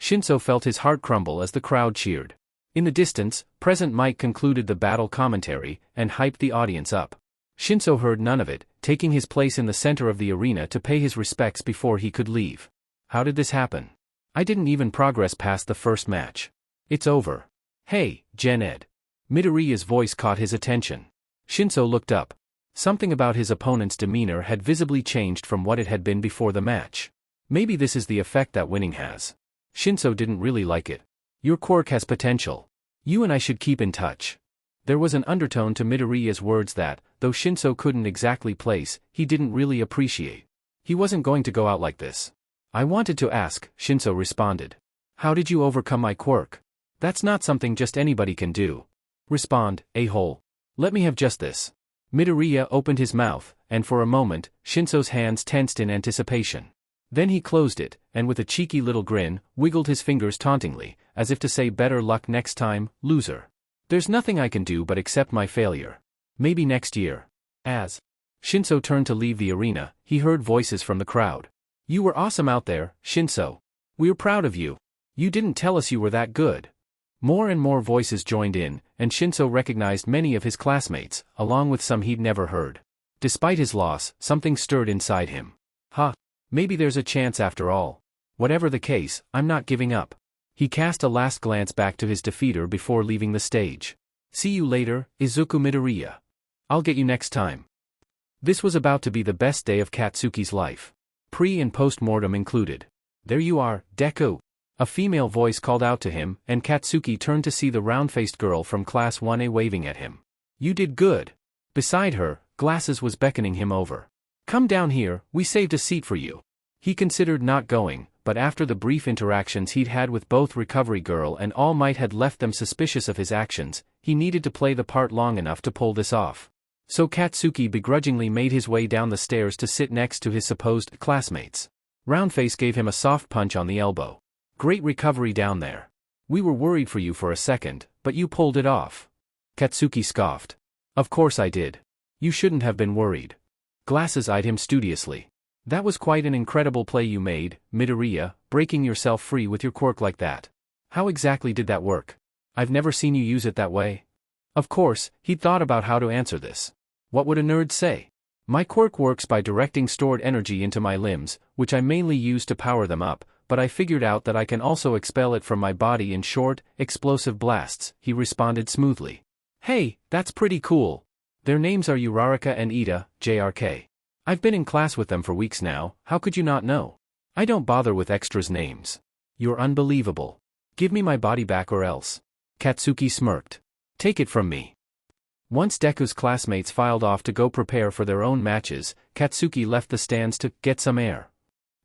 Shinso felt his heart crumble as the crowd cheered. In the distance, Present Mike concluded the battle commentary and hyped the audience up. Shinso heard none of it, taking his place in the center of the arena to pay his respects before he could leave. How did this happen? I didn't even progress past the first match. It's over. Hey, Gen Ed. Midoriya's voice caught his attention. Shinso looked up. Something about his opponent's demeanor had visibly changed from what it had been before the match. Maybe this is the effect that winning has. Shinso didn't really like it. Your quirk has potential. You and I should keep in touch. There was an undertone to Midoriya's words that, though Shinso couldn't exactly place, he didn't really appreciate. He wasn't going to go out like this. I wanted to ask, Shinso responded. How did you overcome my quirk? That's not something just anybody can do. Respond, a-hole. Let me have just this. Midoriya opened his mouth, and for a moment, Shinso's hands tensed in anticipation. Then he closed it, and with a cheeky little grin, wiggled his fingers tauntingly, as if to say better luck next time, loser. There's nothing I can do but accept my failure. Maybe next year. As Shinso turned to leave the arena, he heard voices from the crowd. You were awesome out there, Shinso. We're proud of you. You didn't tell us you were that good. More and more voices joined in, and Shinso recognized many of his classmates, along with some he'd never heard. Despite his loss, something stirred inside him. Maybe there's a chance after all. Whatever the case, I'm not giving up. He cast a last glance back to his defeater before leaving the stage. See you later, Izuku Midoriya. I'll get you next time. This was about to be the best day of Katsuki's life. Pre- and post-mortem included. There you are, Deku. A female voice called out to him, and Katsuki turned to see the round-faced girl from Class 1A waving at him. You did good. Beside her, Glasses was beckoning him over. Come down here, we saved a seat for you. He considered not going, but after the brief interactions he'd had with both Recovery Girl and All Might had left them suspicious of his actions, he needed to play the part long enough to pull this off. So Katsuki begrudgingly made his way down the stairs to sit next to his supposed classmates. Roundface gave him a soft punch on the elbow. Great recovery down there. We were worried for you for a second, but you pulled it off. Katsuki scoffed. Of course I did. You shouldn't have been worried. Glasses eyed him studiously. That was quite an incredible play you made, Midoriya, breaking yourself free with your quirk like that. How exactly did that work? I've never seen you use it that way. Of course, he'd thought about how to answer this. What would a nerd say? My quirk works by directing stored energy into my limbs, which I mainly use to power them up, but I figured out that I can also expel it from my body in short, explosive blasts, he responded smoothly. Hey, that's pretty cool. Their names are Uraraka and Ida, JRK. I've been in class with them for weeks now, how could you not know? I don't bother with extras' names. You're unbelievable. Give me my body back or else. Katsuki smirked. Take it from me. Once Deku's classmates filed off to go prepare for their own matches, Katsuki left the stands to get some air.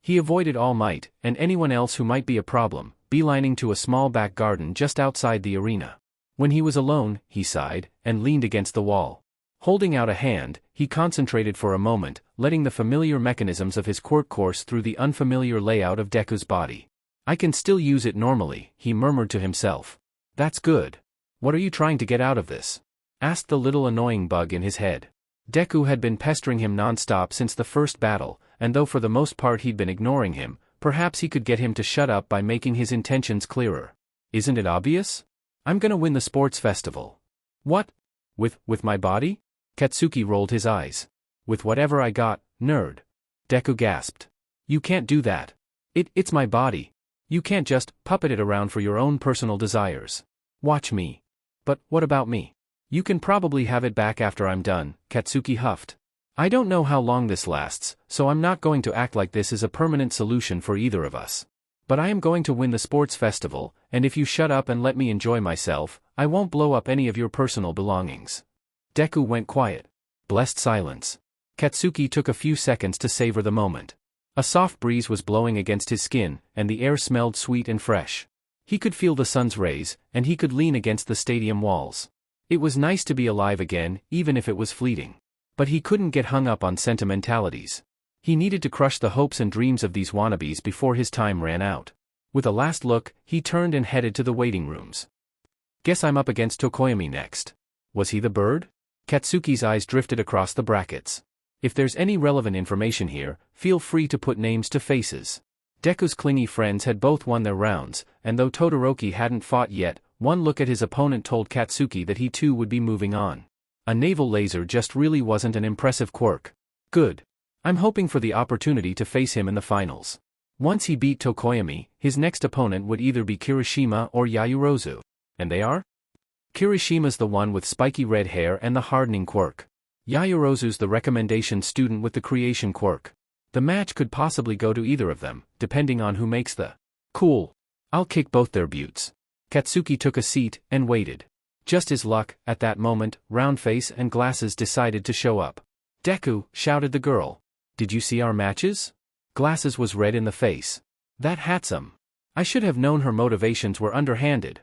He avoided All Might, and anyone else who might be a problem, beelining to a small back garden just outside the arena. When he was alone, he sighed, and leaned against the wall. Holding out a hand, he concentrated for a moment, letting the familiar mechanisms of his quirk course through the unfamiliar layout of Deku's body. I can still use it normally, he murmured to himself. That's good. What are you trying to get out of this? Asked the little annoying bug in his head. Deku had been pestering him non-stop since the first battle, and though for the most part he'd been ignoring him, perhaps he could get him to shut up by making his intentions clearer. Isn't it obvious? I'm gonna win the sports festival. What? With my body? Katsuki rolled his eyes. With whatever I got, nerd. Deku gasped. You can't do that. It's my body. You can't just puppet it around for your own personal desires. Watch me. But what about me? You can probably have it back after I'm done, Katsuki huffed. I don't know how long this lasts, so I'm not going to act like this is a permanent solution for either of us. But I am going to win the sports festival, and if you shut up and let me enjoy myself, I won't blow up any of your personal belongings. Deku went quiet. Blessed silence. Katsuki took a few seconds to savor the moment. A soft breeze was blowing against his skin, and the air smelled sweet and fresh. He could feel the sun's rays, and he could lean against the stadium walls. It was nice to be alive again, even if it was fleeting. But he couldn't get hung up on sentimentalities. He needed to crush the hopes and dreams of these wannabes before his time ran out. With a last look, he turned and headed to the waiting rooms. Guess I'm up against Tokoyami next. Was he the bird? Katsuki's eyes drifted across the brackets. If there's any relevant information here, feel free to put names to faces. Deku's clingy friends had both won their rounds, and though Todoroki hadn't fought yet, one look at his opponent told Katsuki that he too would be moving on. A naval laser just really wasn't an impressive quirk. Good. I'm hoping for the opportunity to face him in the finals. Once he beat Tokoyami, his next opponent would either be Kirishima or Yayorozu. And they are? Kirishima's the one with spiky red hair and the hardening quirk. Yayorozu's the recommendation student with the creation quirk. The match could possibly go to either of them, depending on who makes the cool. I'll kick both their buttes. Katsuki took a seat and waited. Just his luck, at that moment, Roundface and Glasses decided to show up. Deku, shouted the girl. Did you see our matches? Glasses was red in the face. That handsome. I should have known her motivations were underhanded.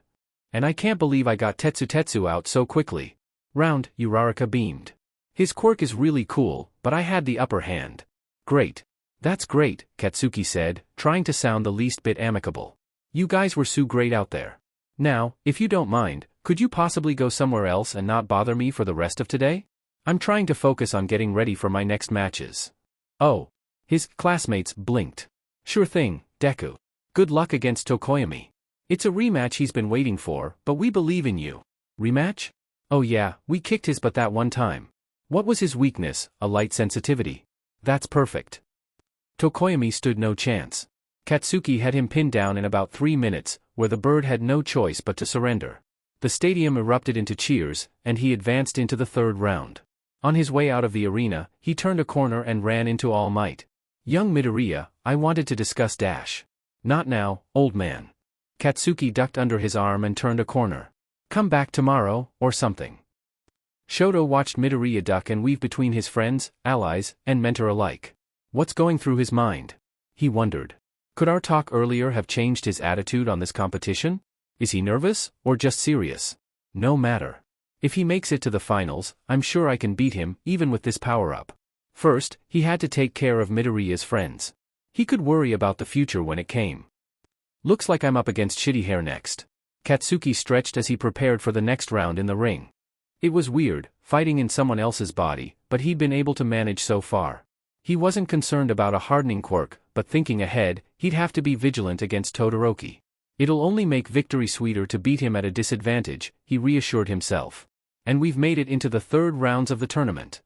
And I can't believe I got Tetsu out so quickly. Round, Uraraka beamed. His quirk is really cool, but I had the upper hand. Great. That's great, Katsuki said, trying to sound the least bit amicable. You guys were so great out there. Now, if you don't mind, could you possibly go somewhere else and not bother me for the rest of today? I'm trying to focus on getting ready for my next matches. Oh. His classmates blinked. Sure thing, Deku. Good luck against Tokoyami. It's a rematch he's been waiting for, but we believe in you. Rematch? Oh yeah, we kicked his butt that one time. What was his weakness? A light sensitivity. That's perfect. Tokoyami stood no chance. Katsuki had him pinned down in about 3 minutes, where the bird had no choice but to surrender. The stadium erupted into cheers, and he advanced into the third round. On his way out of the arena, he turned a corner and ran into All Might. Young Midoriya, I wanted to discuss Dash. Not now, old man. Katsuki ducked under his arm and turned a corner. Come back tomorrow, or something. Shoto watched Midoriya duck and weave between his friends, allies, and mentor alike. What's going through his mind? He wondered. Could our talk earlier have changed his attitude on this competition? Is he nervous, or just serious? No matter. If he makes it to the finals, I'm sure I can beat him, even with this power-up. First, he had to take care of Midoriya's friends. He could worry about the future when it came. Looks like I'm up against Shitty Hair next. Katsuki stretched as he prepared for the next round in the ring. It was weird, fighting in someone else's body, but he'd been able to manage so far. He wasn't concerned about a hardening quirk, but thinking ahead, he'd have to be vigilant against Todoroki. It'll only make victory sweeter to beat him at a disadvantage, he reassured himself. And we've made it into the third rounds of the tournament.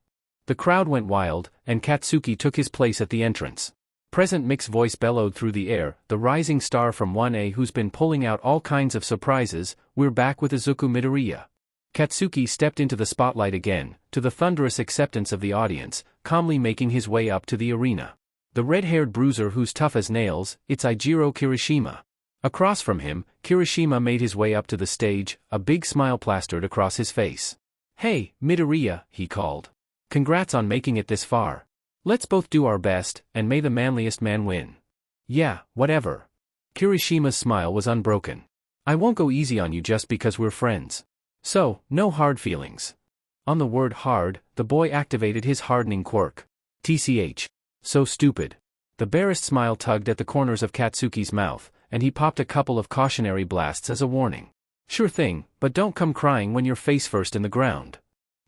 The crowd went wild, and Katsuki took his place at the entrance. Present Mick's voice bellowed through the air, the rising star from 1A who's been pulling out all kinds of surprises, we're back with Izuku Midoriya. Katsuki stepped into the spotlight again, to the thunderous acceptance of the audience, calmly making his way up to the arena. The red-haired bruiser who's tough as nails, it's Eijiro Kirishima. Across from him, Kirishima made his way up to the stage, a big smile plastered across his face. Hey, Midoriya, he called. Congrats on making it this far. Let's both do our best, and may the manliest man win. Yeah, whatever. Kirishima's smile was unbroken. I won't go easy on you just because we're friends. So, no hard feelings. On the word hard, the boy activated his hardening quirk. TCH. So stupid. The barest smile tugged at the corners of Katsuki's mouth, and he popped a couple of cautionary blasts as a warning. Sure thing, but don't come crying when you're face first in the ground.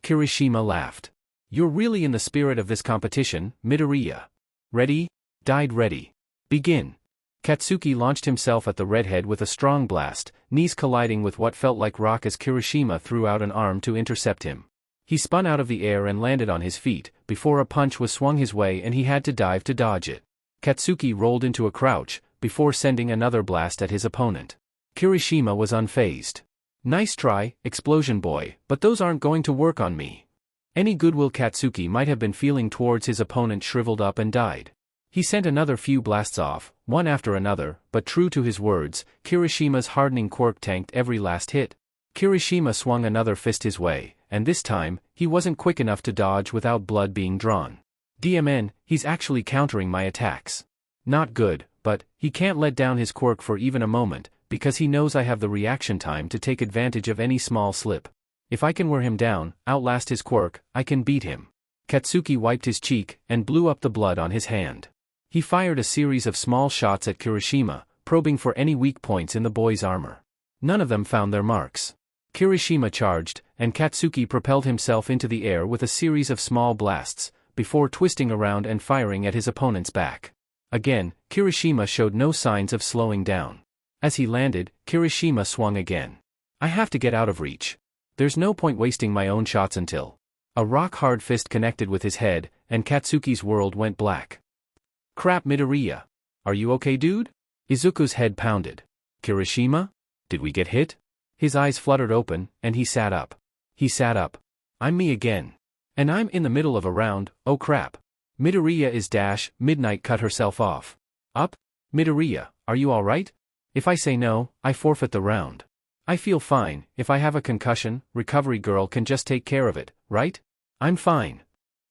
Kirishima laughed. You're really in the spirit of this competition, Midoriya. Ready? Died ready. Begin. Katsuki launched himself at the redhead with a strong blast, knees colliding with what felt like rock as Kirishima threw out an arm to intercept him. He spun out of the air and landed on his feet, before a punch was swung his way and he had to dive to dodge it. Katsuki rolled into a crouch, before sending another blast at his opponent. Kirishima was unfazed. Nice try, explosion boy, but those aren't going to work on me. Any goodwill Katsuki might have been feeling towards his opponent shriveled up and died. He sent another few blasts off, one after another, but true to his words, Kirishima's hardening quirk tanked every last hit. Kirishima swung another fist his way, and this time, he wasn't quick enough to dodge without blood being drawn. DMN, he's actually countering my attacks. Not good, but he can't let down his quirk for even a moment, because he knows I have the reaction time to take advantage of any small slip. If I can wear him down, outlast his quirk, I can beat him. Katsuki wiped his cheek, and blew up the blood on his hand. He fired a series of small shots at Kirishima, probing for any weak points in the boy's armor. None of them found their marks. Kirishima charged, and Katsuki propelled himself into the air with a series of small blasts, before twisting around and firing at his opponent's back. Again, Kirishima showed no signs of slowing down. As he landed, Kirishima swung again. I have to get out of reach. There's no point wasting my own shots until... A rock-hard fist connected with his head, and Katsuki's world went black. Crap, Midoriya. Are you okay, dude? Izuku's head pounded. Kirishima? Did we get hit? His eyes fluttered open, and he sat up. He sat up. I'm me again. And I'm in the middle of a round, oh crap. Midoriya is dash, Midnight cut herself off. Up? Midoriya, are you alright? If I say no, I forfeit the round. I feel fine, if I have a concussion, recovery girl can just take care of it, right? I'm fine.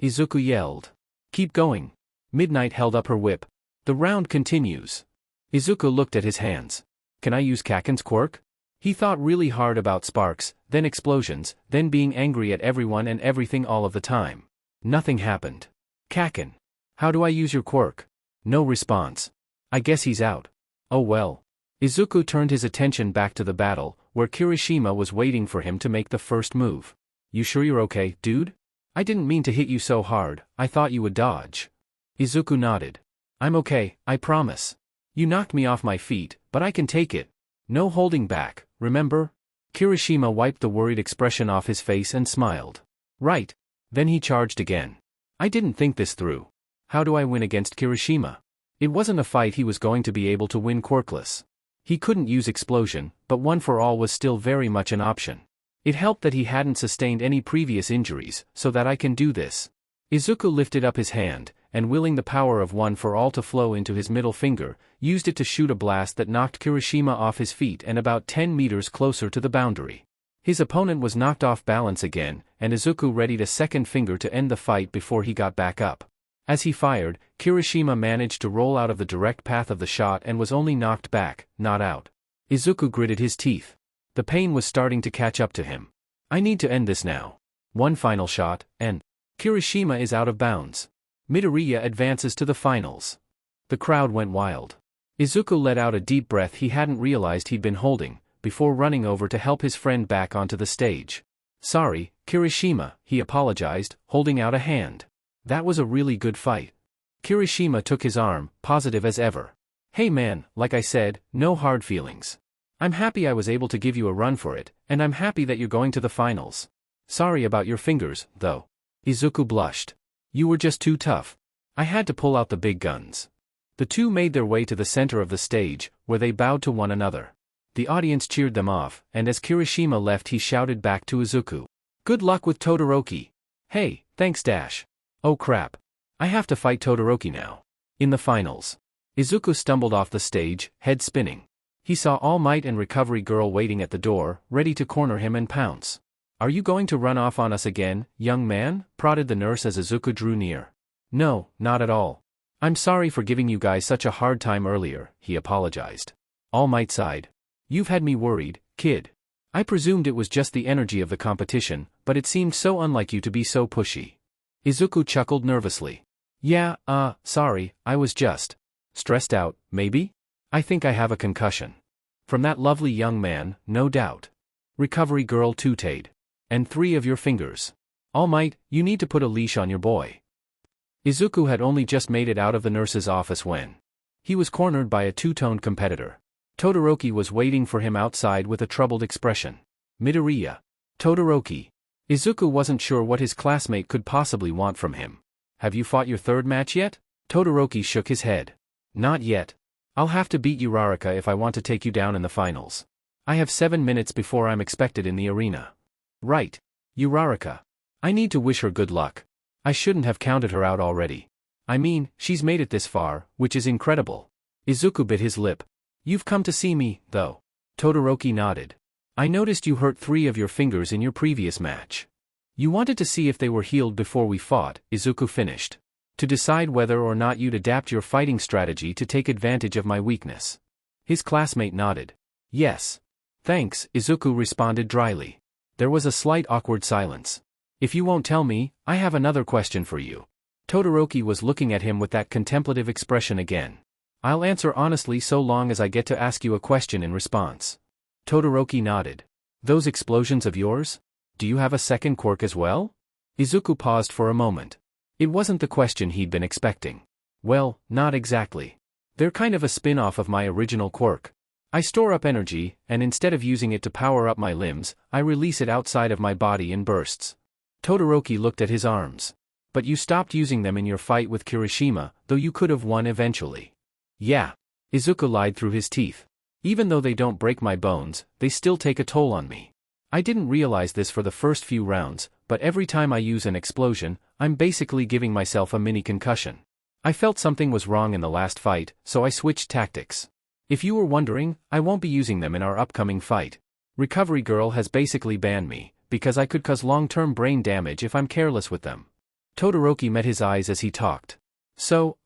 Izuku yelled. Keep going. Midnight held up her whip. The round continues. Izuku looked at his hands. Can I use Kaken's quirk? He thought really hard about sparks, then explosions, then being angry at everyone and everything all of the time. Nothing happened. Kaken. How do I use your quirk? No response. I guess he's out. Oh well. Izuku turned his attention back to the battle, where Kirishima was waiting for him to make the first move. You sure you're okay, dude? I didn't mean to hit you so hard, I thought you would dodge. Izuku nodded. I'm okay, I promise. You knocked me off my feet, but I can take it. No holding back, remember? Kirishima wiped the worried expression off his face and smiled. Right. Then he charged again. I didn't think this through. How do I win against Kirishima? It wasn't a fight he was going to be able to win quirkless. He couldn't use explosion, but one for all was still very much an option. It helped that he hadn't sustained any previous injuries, so that I can do this. Izuku lifted up his hand, and willing the power of one for all to flow into his middle finger, used it to shoot a blast that knocked Kirishima off his feet and about 10 meters closer to the boundary. His opponent was knocked off balance again, and Izuku readied a second finger to end the fight before he got back up. As he fired, Kirishima managed to roll out of the direct path of the shot and was only knocked back, not out. Izuku gritted his teeth. The pain was starting to catch up to him. I need to end this now. One final shot, and Kirishima is out of bounds. Midoriya advances to the finals. The crowd went wild. Izuku let out a deep breath he hadn't realized he'd been holding, before running over to help his friend back onto the stage. Sorry, Kirishima, he apologized, holding out a hand. That was a really good fight. Kirishima took his arm, positive as ever. Hey man, like I said, no hard feelings. I'm happy I was able to give you a run for it, and I'm happy that you're going to the finals. Sorry about your fingers, though. Izuku blushed. You were just too tough. I had to pull out the big guns. The two made their way to the center of the stage, where they bowed to one another. The audience cheered them off, and as Kirishima left he shouted back to Izuku. Good luck with Todoroki. Hey, thanks Dash. Oh crap. I have to fight Todoroki now. In the finals. Izuku stumbled off the stage, head spinning. He saw All Might and Recovery Girl waiting at the door, ready to corner him and pounce. Are you going to run off on us again, young man? Prodded the nurse as Izuku drew near. No, not at all. I'm sorry for giving you guys such a hard time earlier, he apologized. All Might sighed. You've had me worried, kid. I presumed it was just the energy of the competition, but it seemed so unlike you to be so pushy. Izuku chuckled nervously. Yeah, sorry, I was just stressed out, maybe? I think I have a concussion. From that lovely young man, no doubt. Recovery Girl tooted. And 3 of your fingers. All Might, you need to put a leash on your boy. Izuku had only just made it out of the nurse's office when he was cornered by a two-toned competitor. Todoroki was waiting for him outside with a troubled expression. Midoriya. Todoroki. Izuku wasn't sure what his classmate could possibly want from him. Have you fought your third match yet? Todoroki shook his head. Not yet. I'll have to beat Uraraka if I want to take you down in the finals. I have 7 minutes before I'm expected in the arena. Right. Uraraka. I need to wish her good luck. I shouldn't have counted her out already. I mean, she's made it this far, which is incredible. Izuku bit his lip. You've come to see me, though. Todoroki nodded. I noticed you hurt 3 of your fingers in your previous match. You wanted to see if they were healed before we fought, Izuku finished. To decide whether or not you'd adapt your fighting strategy to take advantage of my weakness. His classmate nodded. Yes. Thanks, Izuku responded dryly. There was a slight awkward silence. If you won't tell me, I have another question for you. Todoroki was looking at him with that contemplative expression again. I'll answer honestly so long as I get to ask you a question in response. Todoroki nodded. Those explosions of yours? Do you have a second quirk as well? Izuku paused for a moment. It wasn't the question he'd been expecting. Well, not exactly. They're kind of a spin-off of my original quirk. I store up energy, and instead of using it to power up my limbs, I release it outside of my body in bursts. Todoroki looked at his arms. But you stopped using them in your fight with Kirishima, though you could have won eventually. Yeah. Izuku lied through his teeth. Even though they don't break my bones, they still take a toll on me. I didn't realize this for the first few rounds, but every time I use an explosion, I'm basically giving myself a mini concussion. I felt something was wrong in the last fight, so I switched tactics. If you were wondering, I won't be using them in our upcoming fight. Recovery Girl has basically banned me, because I could cause long-term brain damage if I'm careless with them. Todoroki met his eyes as he talked. So,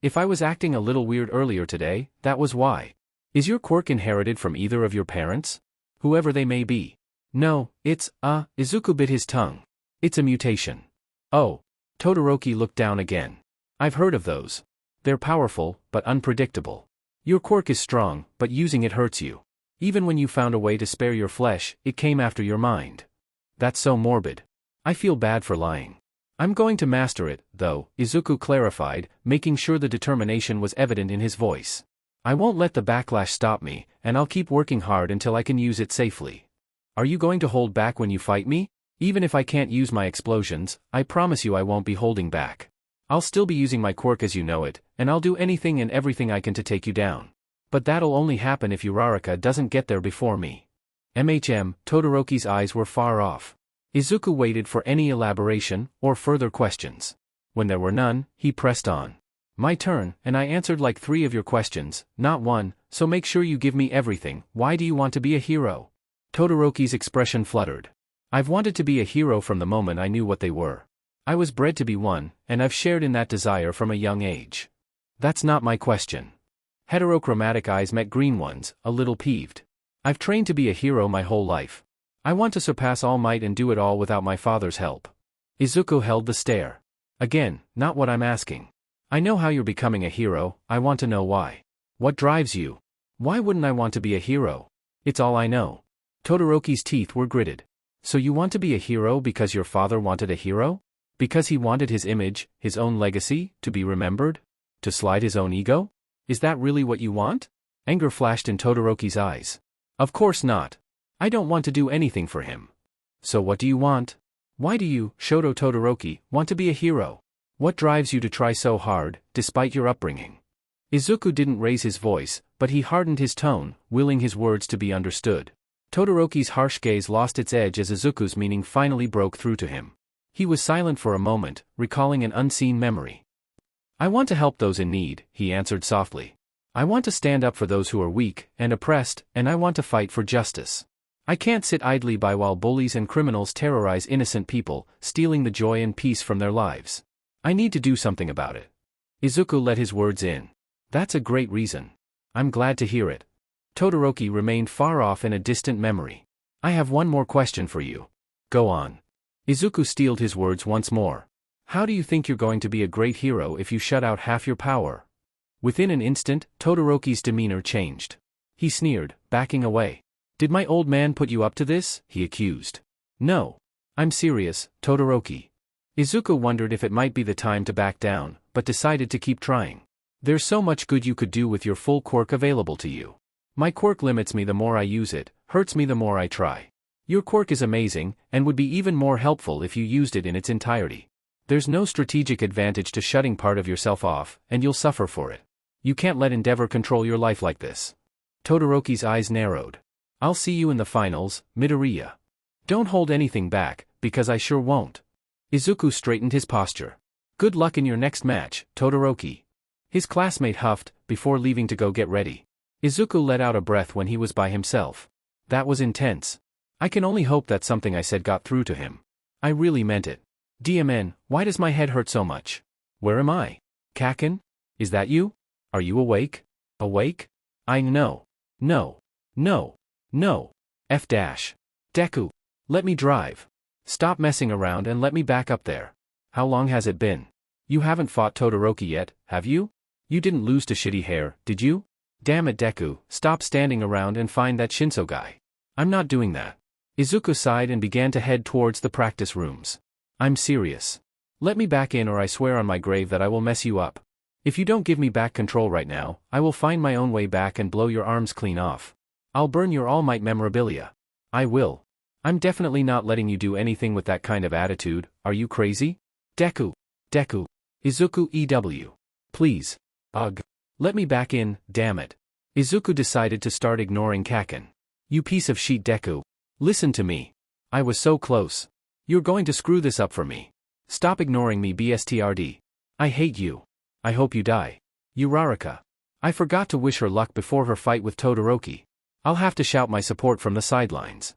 if I was acting a little weird earlier today, that was why. Is your quirk inherited from either of your parents? Whoever they may be. No, it's, Izuku bit his tongue. It's a mutation. Oh. Todoroki looked down again. I've heard of those. They're powerful, but unpredictable. Your quirk is strong, but using it hurts you. Even when you found a way to spare your flesh, it came after your mind. That's so morbid. I feel bad for lying. I'm going to master it, though, Izuku clarified, making sure the determination was evident in his voice. I won't let the backlash stop me, and I'll keep working hard until I can use it safely. Are you going to hold back when you fight me? Even if I can't use my explosions, I promise you I won't be holding back. I'll still be using my quirk as you know it, and I'll do anything and everything I can to take you down. But that'll only happen if Uraraka doesn't get there before me. Todoroki's eyes were far off. Izuku waited for any elaboration, or further questions. When there were none, he pressed on. My turn, and I answered like 3 of your questions, not 1, so make sure you give me everything. Why do you want to be a hero? Todoroki's expression fluttered. I've wanted to be a hero from the moment I knew what they were. I was bred to be one, and I've shared in that desire from a young age. That's not my question. Heterochromatic eyes met green ones, a little peeved. I've trained to be a hero my whole life. I want to surpass All Might and do it all without my father's help. Izuku held the stare. Again, not what I'm asking. I know how you're becoming a hero, I want to know why. What drives you? Why wouldn't I want to be a hero? It's all I know. Todoroki's teeth were gritted. So you want to be a hero because your father wanted a hero? Because he wanted his image, his own legacy, to be remembered? To slide his own ego? Is that really what you want? Anger flashed in Todoroki's eyes. Of course not. I don't want to do anything for him. So what do you want? Why do you, Shoto Todoroki, want to be a hero? What drives you to try so hard, despite your upbringing? Izuku didn't raise his voice, but he hardened his tone, willing his words to be understood. Todoroki's harsh gaze lost its edge as Izuku's meaning finally broke through to him. He was silent for a moment, recalling an unseen memory. I want to help those in need, he answered softly. I want to stand up for those who are weak and oppressed, and I want to fight for justice. I can't sit idly by while bullies and criminals terrorize innocent people, stealing the joy and peace from their lives. I need to do something about it. Izuku let his words in. That's a great reason. I'm glad to hear it. Todoroki remained far off in a distant memory. I have one more question for you. Go on. Izuku steeled his words once more. How do you think you're going to be a great hero if you shut out half your power? Within an instant, Todoroki's demeanor changed. He sneered, backing away. Did my old man put you up to this? He accused. No. I'm serious, Todoroki. Izuku wondered if it might be the time to back down, but decided to keep trying. There's so much good you could do with your full quirk available to you. My quirk limits me the more I use it, hurts me the more I try. Your quirk is amazing, and would be even more helpful if you used it in its entirety. There's no strategic advantage to shutting part of yourself off, and you'll suffer for it. You can't let endeavor control your life like this. Todoroki's eyes narrowed. I'll see you in the finals, Midoriya. Don't hold anything back, because I sure won't. Izuku straightened his posture. Good luck in your next match, Todoroki. His classmate huffed, before leaving to go get ready. Izuku let out a breath when he was by himself. That was intense. I can only hope that something I said got through to him. I really meant it. DMN, why does my head hurt so much? Where am I? Kaken? Is that you? Are you awake? Awake? No. No. No. No. F dash. Deku. Let me drive. Stop messing around and let me back up there. How long has it been? You haven't fought Todoroki yet, have you? You didn't lose to Shitty Hair, did you? Damn it, Deku, stop standing around and find that Shinso guy. I'm not doing that. Izuku sighed and began to head towards the practice rooms. I'm serious. Let me back in or I swear on my grave that I will mess you up. If you don't give me back control right now, I will find my own way back and blow your arms clean off. I'll burn your All Might memorabilia. I will. I'm definitely not letting you do anything with that kind of attitude, are you crazy? Deku. Deku. Izuku EW. Please. Ugh. Let me back in, damn it. Izuku decided to start ignoring Kaken. You piece of shit, Deku. Listen to me. I was so close. You're going to screw this up for me. Stop ignoring me, BSTRD. I hate you. I hope you die. Uraraka. I forgot to wish her luck before her fight with Todoroki. I'll have to shout my support from the sidelines.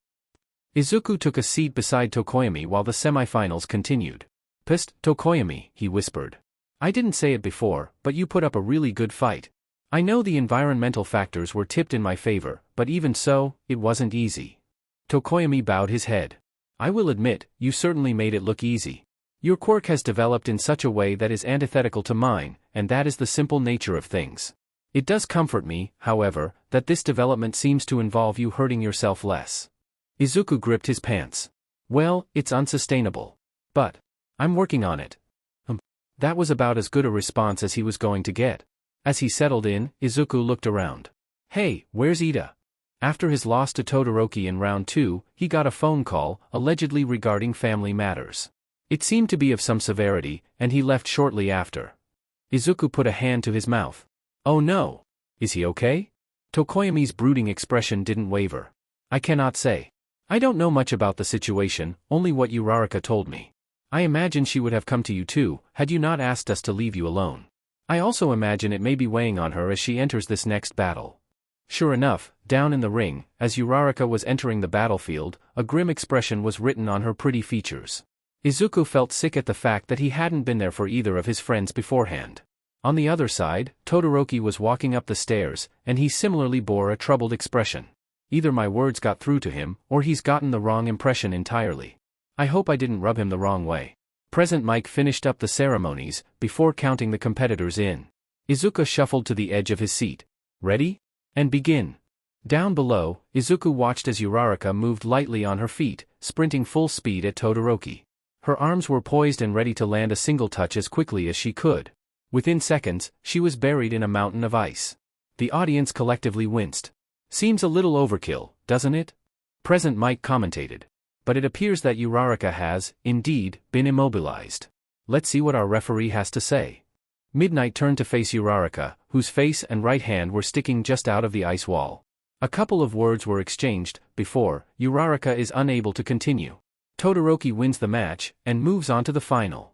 Izuku took a seat beside Tokoyami while the semifinals continued. Psst, Tokoyami, he whispered. I didn't say it before, but you put up a really good fight. I know the environmental factors were tipped in my favor, but even so, it wasn't easy. Tokoyami bowed his head. I will admit, you certainly made it look easy. Your quirk has developed in such a way that is antithetical to mine, and that is the simple nature of things. It does comfort me, however, that this development seems to involve you hurting yourself less. Izuku gripped his pants. Well, it's unsustainable. But I'm working on it. That was about as good a response as he was going to get. As he settled in, Izuku looked around. Hey, where's Ida? After his loss to Todoroki in round 2, he got a phone call, allegedly regarding family matters. It seemed to be of some severity, and he left shortly after. Izuku put a hand to his mouth. Oh no. Is he okay? Tokoyami's brooding expression didn't waver. I cannot say. I don't know much about the situation, only what Uraraka told me. I imagine she would have come to you too, had you not asked us to leave you alone. I also imagine it may be weighing on her as she enters this next battle. Sure enough, down in the ring, as Uraraka was entering the battlefield, a grim expression was written on her pretty features. Izuku felt sick at the fact that he hadn't been there for either of his friends beforehand. On the other side, Todoroki was walking up the stairs, and he similarly bore a troubled expression. Either my words got through to him, or he's gotten the wrong impression entirely. I hope I didn't rub him the wrong way. Present Mic finished up the ceremonies, before counting the competitors in. Izuku shuffled to the edge of his seat. Ready? And begin. Down below, Izuku watched as Uraraka moved lightly on her feet, sprinting full speed at Todoroki. Her arms were poised and ready to land a single touch as quickly as she could. Within seconds, she was buried in a mountain of ice. The audience collectively winced. Seems a little overkill, doesn't it? Present Mic commentated. But it appears that Uraraka has, indeed, been immobilized. Let's see what our referee has to say. Midnight turned to face Uraraka, whose face and right hand were sticking just out of the ice wall. A couple of words were exchanged, before, Uraraka is unable to continue. Todoroki wins the match, and moves on to the final.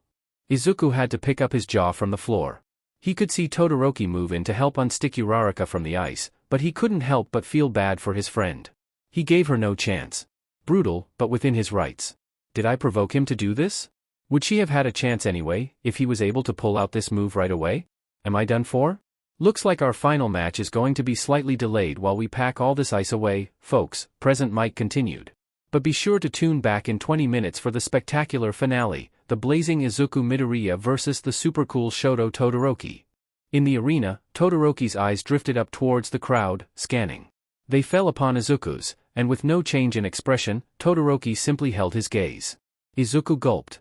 Izuku had to pick up his jaw from the floor. He could see Todoroki move in to help unstick Uraraka from the ice, but he couldn't help but feel bad for his friend. He gave her no chance. Brutal, but within his rights. Did I provoke him to do this? Would she have had a chance anyway, if he was able to pull out this move right away? Am I done for? Looks like our final match is going to be slightly delayed while we pack all this ice away, folks, Present Mic continued. But be sure to tune back in 20 minutes for the spectacular finale, the blazing Izuku Midoriya versus the super cool Shoto Todoroki. In the arena, Todoroki's eyes drifted up towards the crowd, scanning. They fell upon Izuku's, and with no change in expression, Todoroki simply held his gaze. Izuku gulped.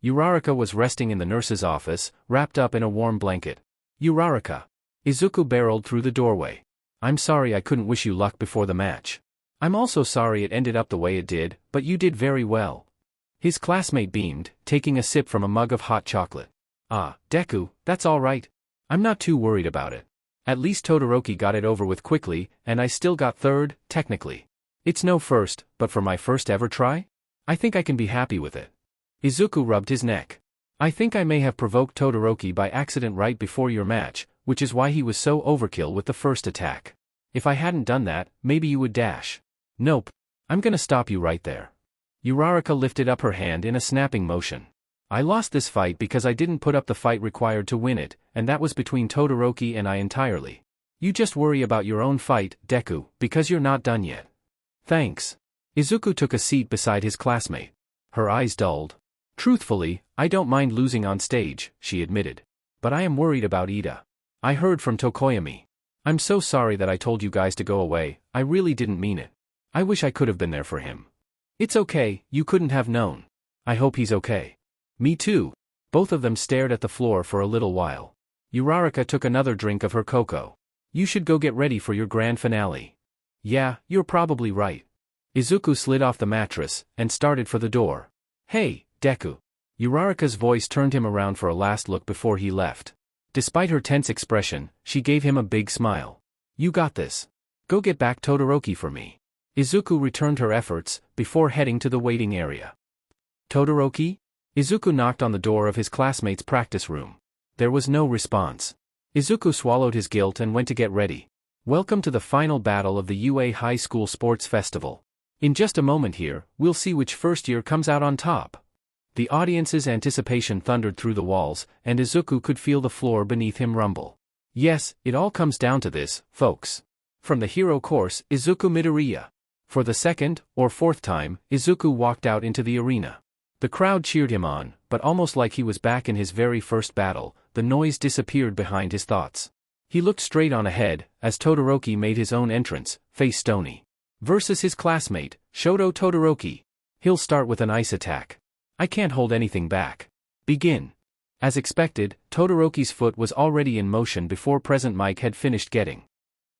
Uraraka was resting in the nurse's office, wrapped up in a warm blanket. Uraraka. Izuku barreled through the doorway. I'm sorry I couldn't wish you luck before the match. I'm also sorry it ended up the way it did, but you did very well. His classmate beamed, taking a sip from a mug of hot chocolate. Ah, Deku, that's all right. I'm not too worried about it. At least Todoroki got it over with quickly, and I still got third, technically. It's no first, but for my first ever try? I think I can be happy with it. Izuku rubbed his neck. I think I may have provoked Todoroki by accident right before your match, which is why he was so overkill with the first attack. If I hadn't done that, maybe you would dash. Nope. I'm gonna stop you right there. Uraraka lifted up her hand in a snapping motion. I lost this fight because I didn't put up the fight required to win it, and that was between Todoroki and I entirely. You just worry about your own fight, Deku, because you're not done yet. Thanks. Izuku took a seat beside his classmate. Her eyes dulled. Truthfully, I don't mind losing on stage, she admitted. But I am worried about Ida. I heard from Tokoyami. I'm so sorry that I told you guys to go away, I really didn't mean it. I wish I could have been there for him. It's okay, you couldn't have known. I hope he's okay. Me too. Both of them stared at the floor for a little while. Uraraka took another drink of her cocoa. You should go get ready for your grand finale. Yeah, you're probably right. Izuku slid off the mattress, and started for the door. Hey, Deku. Uraraka's voice turned him around for a last look before he left. Despite her tense expression, she gave him a big smile. You got this. Go get back Todoroki for me. Izuku returned her efforts, before heading to the waiting area. Todoroki? Izuku knocked on the door of his classmate's practice room. There was no response. Izuku swallowed his guilt and went to get ready. Welcome to the final battle of the UA High School Sports Festival. In just a moment here, we'll see which first year comes out on top. The audience's anticipation thundered through the walls, and Izuku could feel the floor beneath him rumble. Yes, it all comes down to this, folks. From the hero course, Izuku Midoriya. For the second, or fourth time, Izuku walked out into the arena. The crowd cheered him on, but almost like he was back in his very first battle, the noise disappeared behind his thoughts. He looked straight on ahead, as Todoroki made his own entrance, face stony. Versus his classmate, Shoto Todoroki. He'll start with an ice attack. I can't hold anything back. Begin. As expected, Todoroki's foot was already in motion before Present Mic had finished getting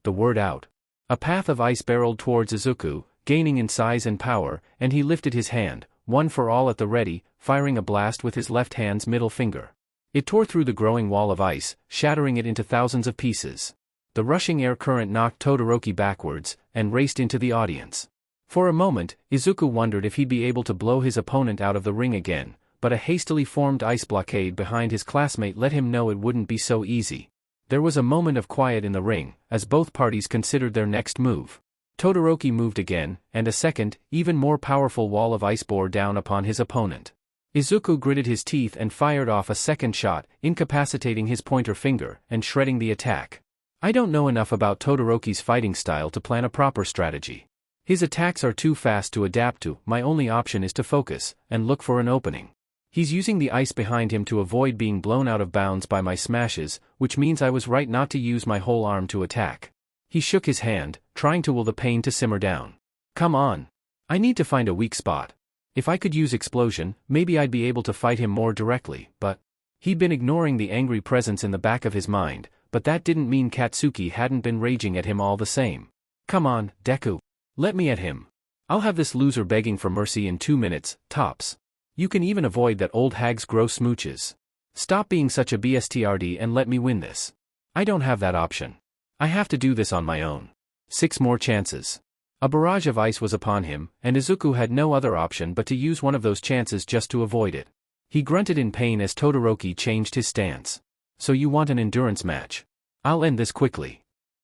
the word out. A path of ice barreled towards Izuku, gaining in size and power, and he lifted his hand, one for all at the ready, firing a blast with his left hand's middle finger. It tore through the growing wall of ice, shattering it into thousands of pieces. The rushing air current knocked Todoroki backwards, and raced into the audience. For a moment, Izuku wondered if he'd be able to blow his opponent out of the ring again, but a hastily formed ice blockade behind his classmate let him know it wouldn't be so easy. There was a moment of quiet in the ring, as both parties considered their next move. Todoroki moved again, and a second, even more powerful wall of ice bore down upon his opponent. Izuku gritted his teeth and fired off a second shot, incapacitating his pointer finger, and shredding the attack. I don't know enough about Todoroki's fighting style to plan a proper strategy. His attacks are too fast to adapt to. My only option is to focus, and look for an opening. He's using the ice behind him to avoid being blown out of bounds by my smashes, which means I was right not to use my whole arm to attack. He shook his hand, trying to will the pain to simmer down. Come on. I need to find a weak spot. If I could use explosion, maybe I'd be able to fight him more directly, but... He'd been ignoring the angry presence in the back of his mind, but that didn't mean Katsuki hadn't been raging at him all the same. Come on, Deku. Let me at him. I'll have this loser begging for mercy in 2 minutes, tops. You can even avoid that old hag's gross smooches. Stop being such a BSTRD and let me win this. I don't have that option. I have to do this on my own. 6 more chances. A barrage of ice was upon him, and Izuku had no other option but to use one of those chances just to avoid it. He grunted in pain as Todoroki changed his stance. So you want an endurance match? I'll end this quickly.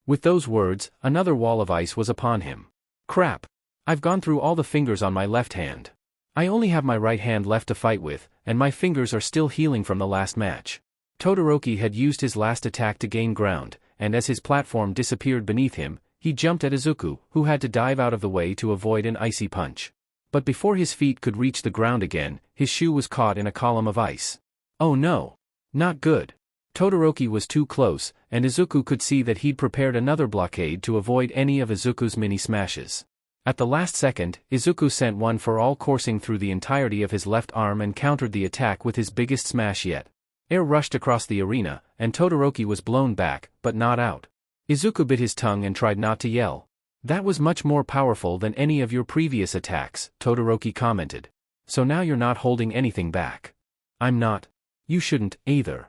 With those words, another wall of ice was upon him. Crap. I've gone through all the fingers on my left hand. I only have my right hand left to fight with, and my fingers are still healing from the last match. Todoroki had used his last attack to gain ground, and as his platform disappeared beneath him, he jumped at Izuku, who had to dive out of the way to avoid an icy punch. But before his feet could reach the ground again, his shoe was caught in a column of ice. Oh no! Not good. Todoroki was too close, and Izuku could see that he'd prepared another blockade to avoid any of Izuku's mini smashes. At the last second, Izuku sent one for all coursing through the entirety of his left arm and countered the attack with his biggest smash yet. Air rushed across the arena, and Todoroki was blown back, but not out. Izuku bit his tongue and tried not to yell. That was much more powerful than any of your previous attacks, Todoroki commented. So now you're not holding anything back. I'm not. You shouldn't, either.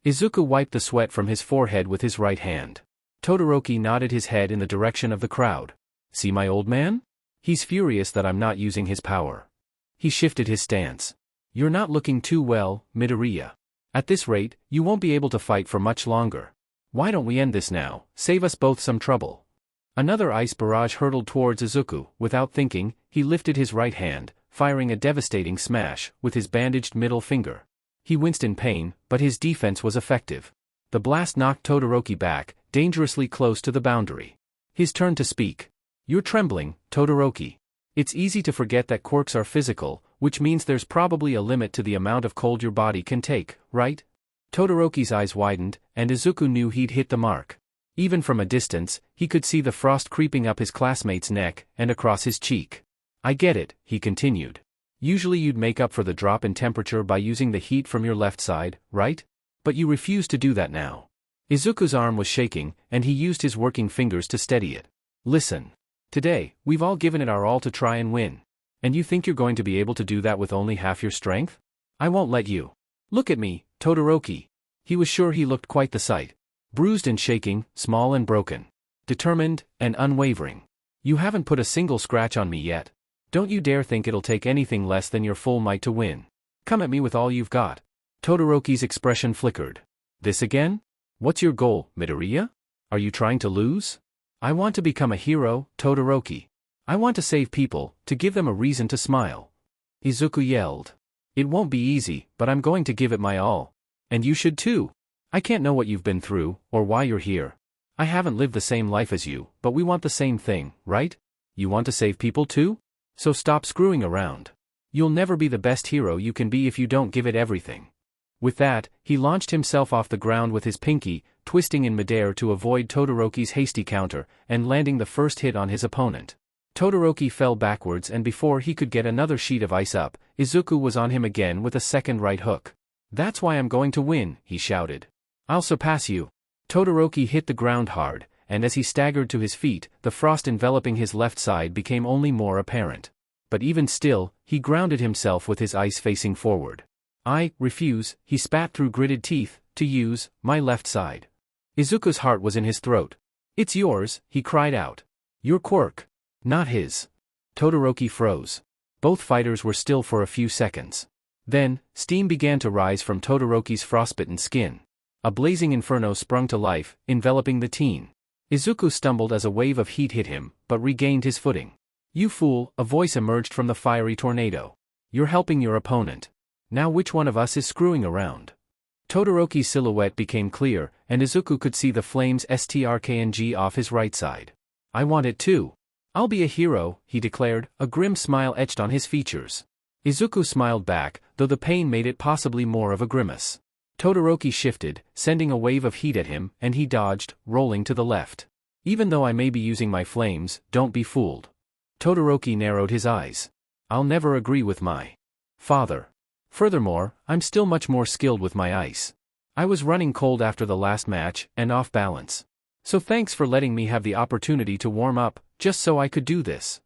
Izuku wiped the sweat from his forehead with his right hand. Todoroki nodded his head in the direction of the crowd. See my old man? He's furious that I'm not using his power. He shifted his stance. You're not looking too well, Midoriya. At this rate, you won't be able to fight for much longer. Why don't we end this now, save us both some trouble? Another ice barrage hurtled towards Izuku. Without thinking, he lifted his right hand, firing a devastating smash with his bandaged middle finger. He winced in pain, but his defense was effective. The blast knocked Todoroki back, dangerously close to the boundary. His turn to speak. You're trembling, Todoroki. It's easy to forget that quirks are physical, which means there's probably a limit to the amount of cold your body can take, right? Todoroki's eyes widened, and Izuku knew he'd hit the mark. Even from a distance, he could see the frost creeping up his classmate's neck and across his cheek. I get it, he continued. Usually you'd make up for the drop in temperature by using the heat from your left side, right? But you refuse to do that now. Izuku's arm was shaking, and he used his working fingers to steady it. Listen. Today, we've all given it our all to try and win. And you think you're going to be able to do that with only half your strength? I won't let you. Look at me, Todoroki. He was sure he looked quite the sight. Bruised and shaking, small and broken. Determined, and unwavering. You haven't put a single scratch on me yet. Don't you dare think it'll take anything less than your full might to win. Come at me with all you've got. Todoroki's expression flickered. This again? What's your goal, Midoriya? Are you trying to lose? I want to become a hero, Todoroki. I want to save people, to give them a reason to smile. Izuku yelled. It won't be easy, but I'm going to give it my all. And you should too. I can't know what you've been through, or why you're here. I haven't lived the same life as you, but we want the same thing, right? You want to save people too? So stop screwing around. You'll never be the best hero you can be if you don't give it everything. With that, he launched himself off the ground with his pinky, twisting in midair to avoid Todoroki's hasty counter, and landing the first hit on his opponent. Todoroki fell backwards, and before he could get another sheet of ice up, Izuku was on him again with a second right hook. That's why I'm going to win, he shouted. I'll surpass you. Todoroki hit the ground hard, and as he staggered to his feet, the frost enveloping his left side became only more apparent. But even still, he grounded himself with his ice facing forward. I refuse, he spat through gritted teeth, to use my left side. Izuku's heart was in his throat. It's yours, he cried out. Your quirk. Not his. Todoroki froze. Both fighters were still for a few seconds. Then, steam began to rise from Todoroki's frostbitten skin. A blazing inferno sprung to life, enveloping the teen. Izuku stumbled as a wave of heat hit him, but regained his footing. "You fool," a voice emerged from the fiery tornado. "You're helping your opponent. Now which one of us is screwing around?" Todoroki's silhouette became clear, and Izuku could see the flames strkng off his right side. "I want it too. I'll be a hero," he declared, a grim smile etched on his features. Izuku smiled back, though the pain made it possibly more of a grimace. Todoroki shifted, sending a wave of heat at him, and he dodged, rolling to the left. "Even though I may be using my flames, don't be fooled." Todoroki narrowed his eyes. "I'll never agree with my father. Furthermore, I'm still much more skilled with my ice. I was running cold after the last match, and off balance. So thanks for letting me have the opportunity to warm up, just so I could do this."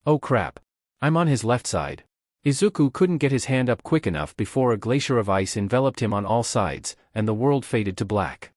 "Oh crap. I'm on his left side." Izuku couldn't get his hand up quick enough before a glacier of ice enveloped him on all sides, and the world faded to black.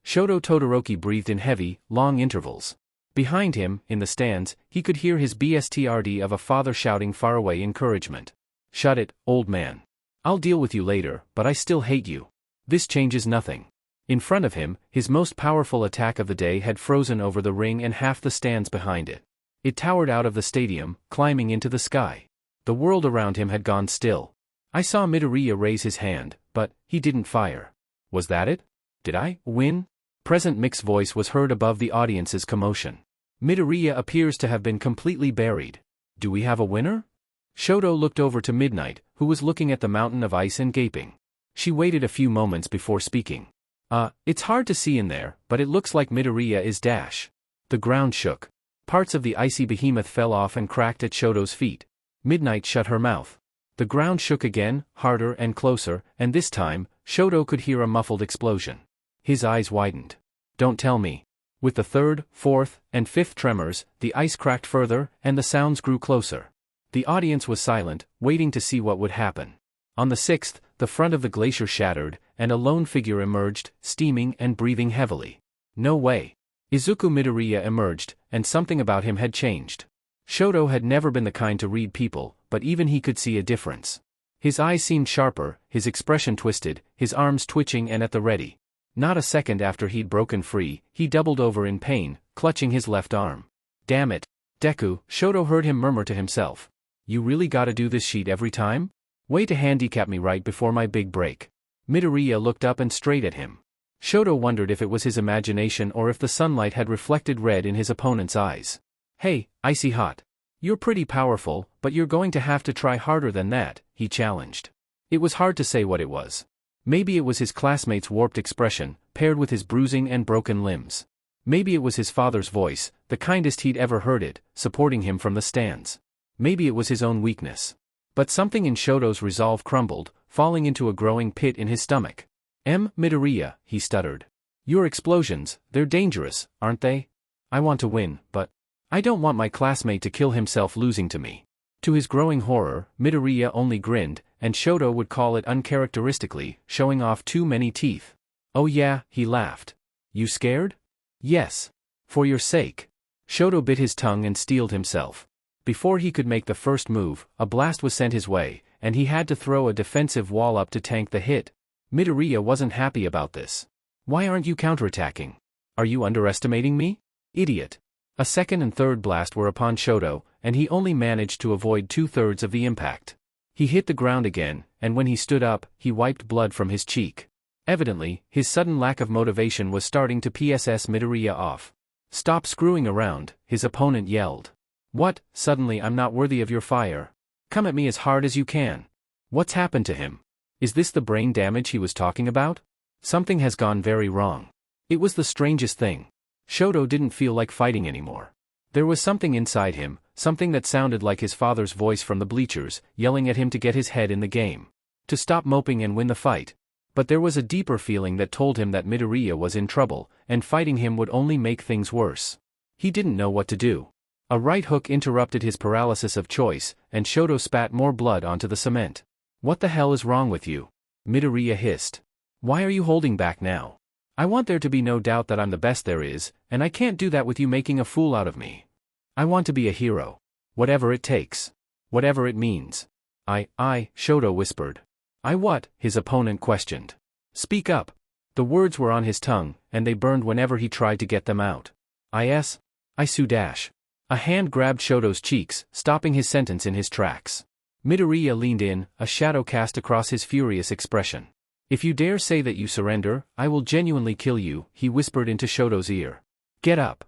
Shoto Todoroki breathed in heavy, long intervals. Behind him, in the stands, he could hear his BSTRD of a father shouting faraway encouragement. "Shut it, old man. I'll deal with you later, but I still hate you. This changes nothing." In front of him, his most powerful attack of the day had frozen over the ring and half the stands behind it. It towered out of the stadium, climbing into the sky. The world around him had gone still. I saw Midoriya raise his hand, but he didn't fire. Was that it? Did I win? Present Mick's voice was heard above the audience's commotion. Midoriya appears to have been completely buried. Do we have a winner? Shoto looked over to Midnight, who was looking at the mountain of ice and gaping. She waited a few moments before speaking. It's hard to see in there, but it looks like Midoriya is dash. The ground shook. Parts of the icy behemoth fell off and cracked at Shoto's feet. Midnight shut her mouth. The ground shook again, harder and closer, and this time, Shoto could hear a muffled explosion. His eyes widened. Don't tell me. With the third, fourth, and fifth tremors, the ice cracked further, and the sounds grew closer. The audience was silent, waiting to see what would happen. On the sixth, the front of the glacier shattered, and a lone figure emerged, steaming and breathing heavily. No way. Izuku Midoriya emerged, and something about him had changed. Shoto had never been the kind to read people, but even he could see a difference. His eyes seemed sharper, his expression twisted, his arms twitching and at the ready. Not a second after he'd broken free, he doubled over in pain, clutching his left arm. Damn it. Deku, Shoto heard him murmur to himself. You really gotta do this sheet every time? Way to handicap me right before my big break. Midoriya looked up and straight at him. Shoto wondered if it was his imagination or if the sunlight had reflected red in his opponent's eyes. Hey, Icy Hot. You're pretty powerful, but you're going to have to try harder than that, he challenged. It was hard to say what it was. Maybe it was his classmate's warped expression, paired with his bruising and broken limbs. Maybe it was his father's voice, the kindest he'd ever heard it, supporting him from the stands. Maybe it was his own weakness. But something in Shoto's resolve crumbled, falling into a growing pit in his stomach. Midoriya, he stuttered. Your explosions, they're dangerous, aren't they? I want to win, but I don't want my classmate to kill himself losing to me. To his growing horror, Midoriya only grinned, and Shoto would call it uncharacteristically, showing off too many teeth. Oh yeah, he laughed. You scared? Yes. For your sake. Shoto bit his tongue and steeled himself. Before he could make the first move, a blast was sent his way, and he had to throw a defensive wall up to tank the hit. Midoriya wasn't happy about this. Why aren't you counterattacking? Are you underestimating me? Idiot. A second and third blast were upon Shoto, and he only managed to avoid 2/3 of the impact. He hit the ground again, and when he stood up, he wiped blood from his cheek. Evidently, his sudden lack of motivation was starting to piss Midoriya off. Stop screwing around, his opponent yelled. What, suddenly I'm not worthy of your fire? Come at me as hard as you can. What's happened to him? Is this the brain damage he was talking about? Something has gone very wrong. It was the strangest thing. Shoto didn't feel like fighting anymore. There was something inside him, something that sounded like his father's voice from the bleachers, yelling at him to get his head in the game. To stop moping and win the fight. But there was a deeper feeling that told him that Midoriya was in trouble, and fighting him would only make things worse. He didn't know what to do. A right hook interrupted his paralysis of choice, and Shoto spat more blood onto the cement. What the hell is wrong with you? Midoriya hissed. Why are you holding back now? I want there to be no doubt that I'm the best there is, and I can't do that with you making a fool out of me. I want to be a hero. Whatever it takes. Whatever it means. Shoto whispered. I what? His opponent questioned. Speak up. The words were on his tongue, and they burned whenever he tried to get them out. Isu dash. A hand grabbed Shoto's cheeks, stopping his sentence in his tracks. Midoriya leaned in, a shadow cast across his furious expression. If you dare say that you surrender, I will genuinely kill you, he whispered into Shoto's ear. Get up.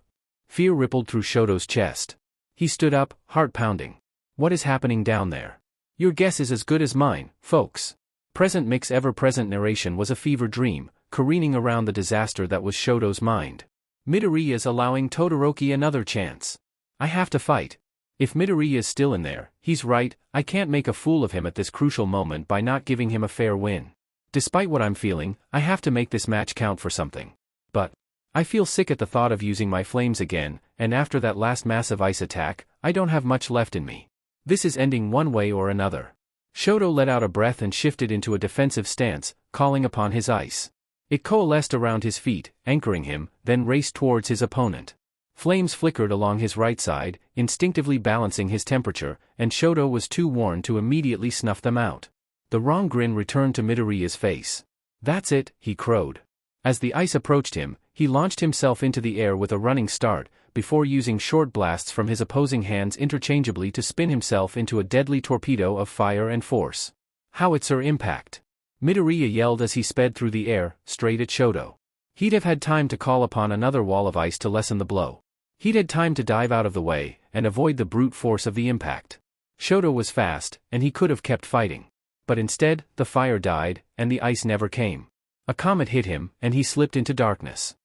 Fear rippled through Shoto's chest. He stood up, heart pounding. What is happening down there? Your guess is as good as mine, folks. Present mix ever-present narration was a fever dream, careening around the disaster that was Shoto's mind. Midoriya's allowing Todoroki another chance. I have to fight. If Midoriya's still in there, he's right, I can't make a fool of him at this crucial moment by not giving him a fair win. Despite what I'm feeling, I have to make this match count for something. But I feel sick at the thought of using my flames again, and after that last massive ice attack, I don't have much left in me. This is ending one way or another. Shoto let out a breath and shifted into a defensive stance, calling upon his ice. It coalesced around his feet, anchoring him, then raced towards his opponent. Flames flickered along his right side, instinctively balancing his temperature, and Shoto was too worn to immediately snuff them out. The wrong grin returned to Midoriya's face. That's it, he crowed. As the ice approached him, he launched himself into the air with a running start, before using short blasts from his opposing hands interchangeably to spin himself into a deadly torpedo of fire and force. Howitzer impact. Midoriya yelled as he sped through the air, straight at Shoto. He'd have had time to call upon another wall of ice to lessen the blow. He'd had time to dive out of the way, and avoid the brute force of the impact. Shoto was fast, and he could have kept fighting. But instead, the fire died, and the ice never came. A comet hit him, and he slipped into darkness.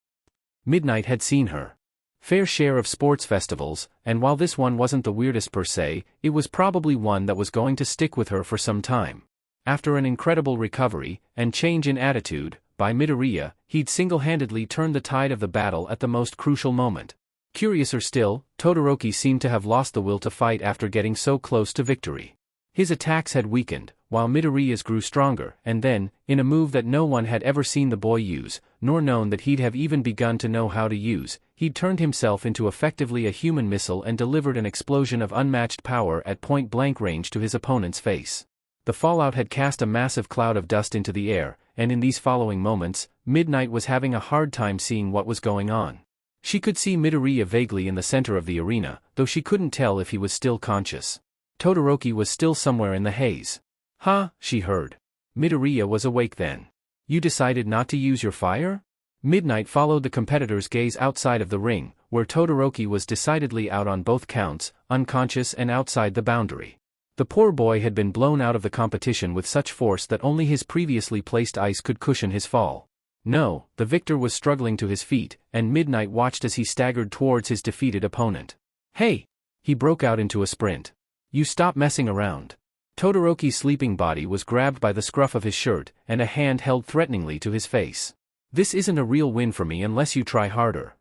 Midnight had seen her fair share of sports festivals, and while this one wasn't the weirdest per se, it was probably one that was going to stick with her for some time. After an incredible recovery, and change in attitude, by Midoriya, he'd single-handedly turned the tide of the battle at the most crucial moment. Curiouser still, Todoroki seemed to have lost the will to fight after getting so close to victory. His attacks had weakened, while Midoriya's grew stronger, and then, in a move that no one had ever seen the boy use, nor known that he'd have even begun to know how to use, he'd turned himself into effectively a human missile and delivered an explosion of unmatched power at point-blank range to his opponent's face. The fallout had cast a massive cloud of dust into the air, and in these following moments, Midnight was having a hard time seeing what was going on. She could see Midoriya vaguely in the center of the arena, though she couldn't tell if he was still conscious. Todoroki was still somewhere in the haze. "Ha," she heard. Midoriya was awake then. "You decided not to use your fire?" Midnight followed the competitor's gaze outside of the ring, where Todoroki was decidedly out on both counts, unconscious and outside the boundary. The poor boy had been blown out of the competition with such force that only his previously placed ice could cushion his fall. No, the victor was struggling to his feet, and Midnight watched as he staggered towards his defeated opponent. "Hey!" He broke out into a sprint. "You stop messing around." Todoroki's sleeping body was grabbed by the scruff of his shirt, and a hand held threateningly to his face. "This isn't a real win for me unless you try harder."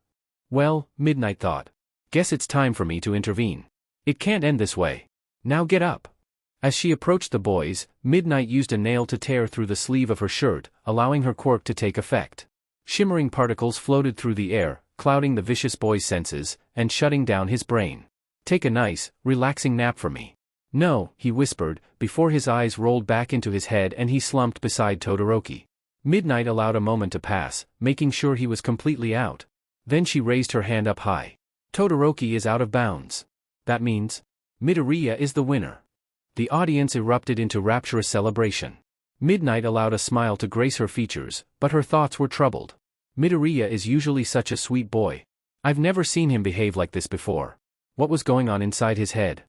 Well, Midnight thought. Guess it's time for me to intervene. It can't end this way. Now get up. As she approached the boys, Midnight used a nail to tear through the sleeve of her shirt, allowing her quirk to take effect. Shimmering particles floated through the air, clouding the vicious boy's senses, and shutting down his brain. "Take a nice, relaxing nap for me." "No," he whispered, before his eyes rolled back into his head and he slumped beside Todoroki. Midnight allowed a moment to pass, making sure he was completely out. Then she raised her hand up high. "Todoroki is out of bounds. That means Midoriya is the winner." The audience erupted into rapturous celebration. Midnight allowed a smile to grace her features, but her thoughts were troubled. Midoriya is usually such a sweet boy. I've never seen him behave like this before. What was going on inside his head?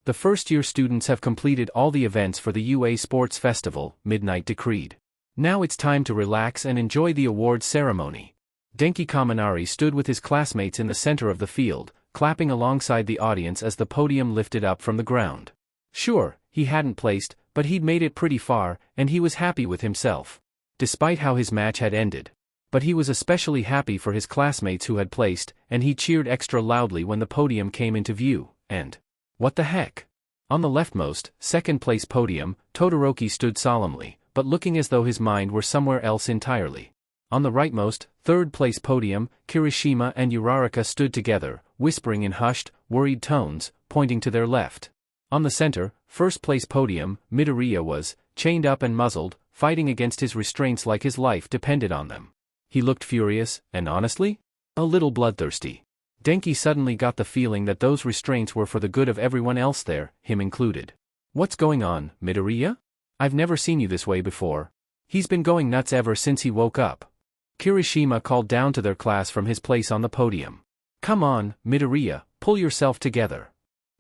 "The first-year students have completed all the events for the UA Sports Festival," Midnight decreed. "Now it's time to relax and enjoy the awards ceremony." Denki Kaminari stood with his classmates in the center of the field, clapping alongside the audience as the podium lifted up from the ground. Sure, he hadn't placed, but he'd made it pretty far, and he was happy with himself. Despite how his match had ended. But he was especially happy for his classmates who had placed, and he cheered extra loudly when the podium came into view, and what the heck? On the leftmost, second-place podium, Todoroki stood solemnly, but looking as though his mind were somewhere else entirely. On the rightmost, third-place podium, Kirishima and Uraraka stood together, whispering in hushed, worried tones, pointing to their left. On the center, first place podium, Midoriya was, chained up and muzzled, fighting against his restraints like his life depended on them. He looked furious, and honestly, a little bloodthirsty. Denki suddenly got the feeling that those restraints were for the good of everyone else there, him included. What's going on, Midoriya? I've never seen you this way before. He's been going nuts ever since he woke up. Kirishima called down to their class from his place on the podium. Come on, Midoriya, pull yourself together.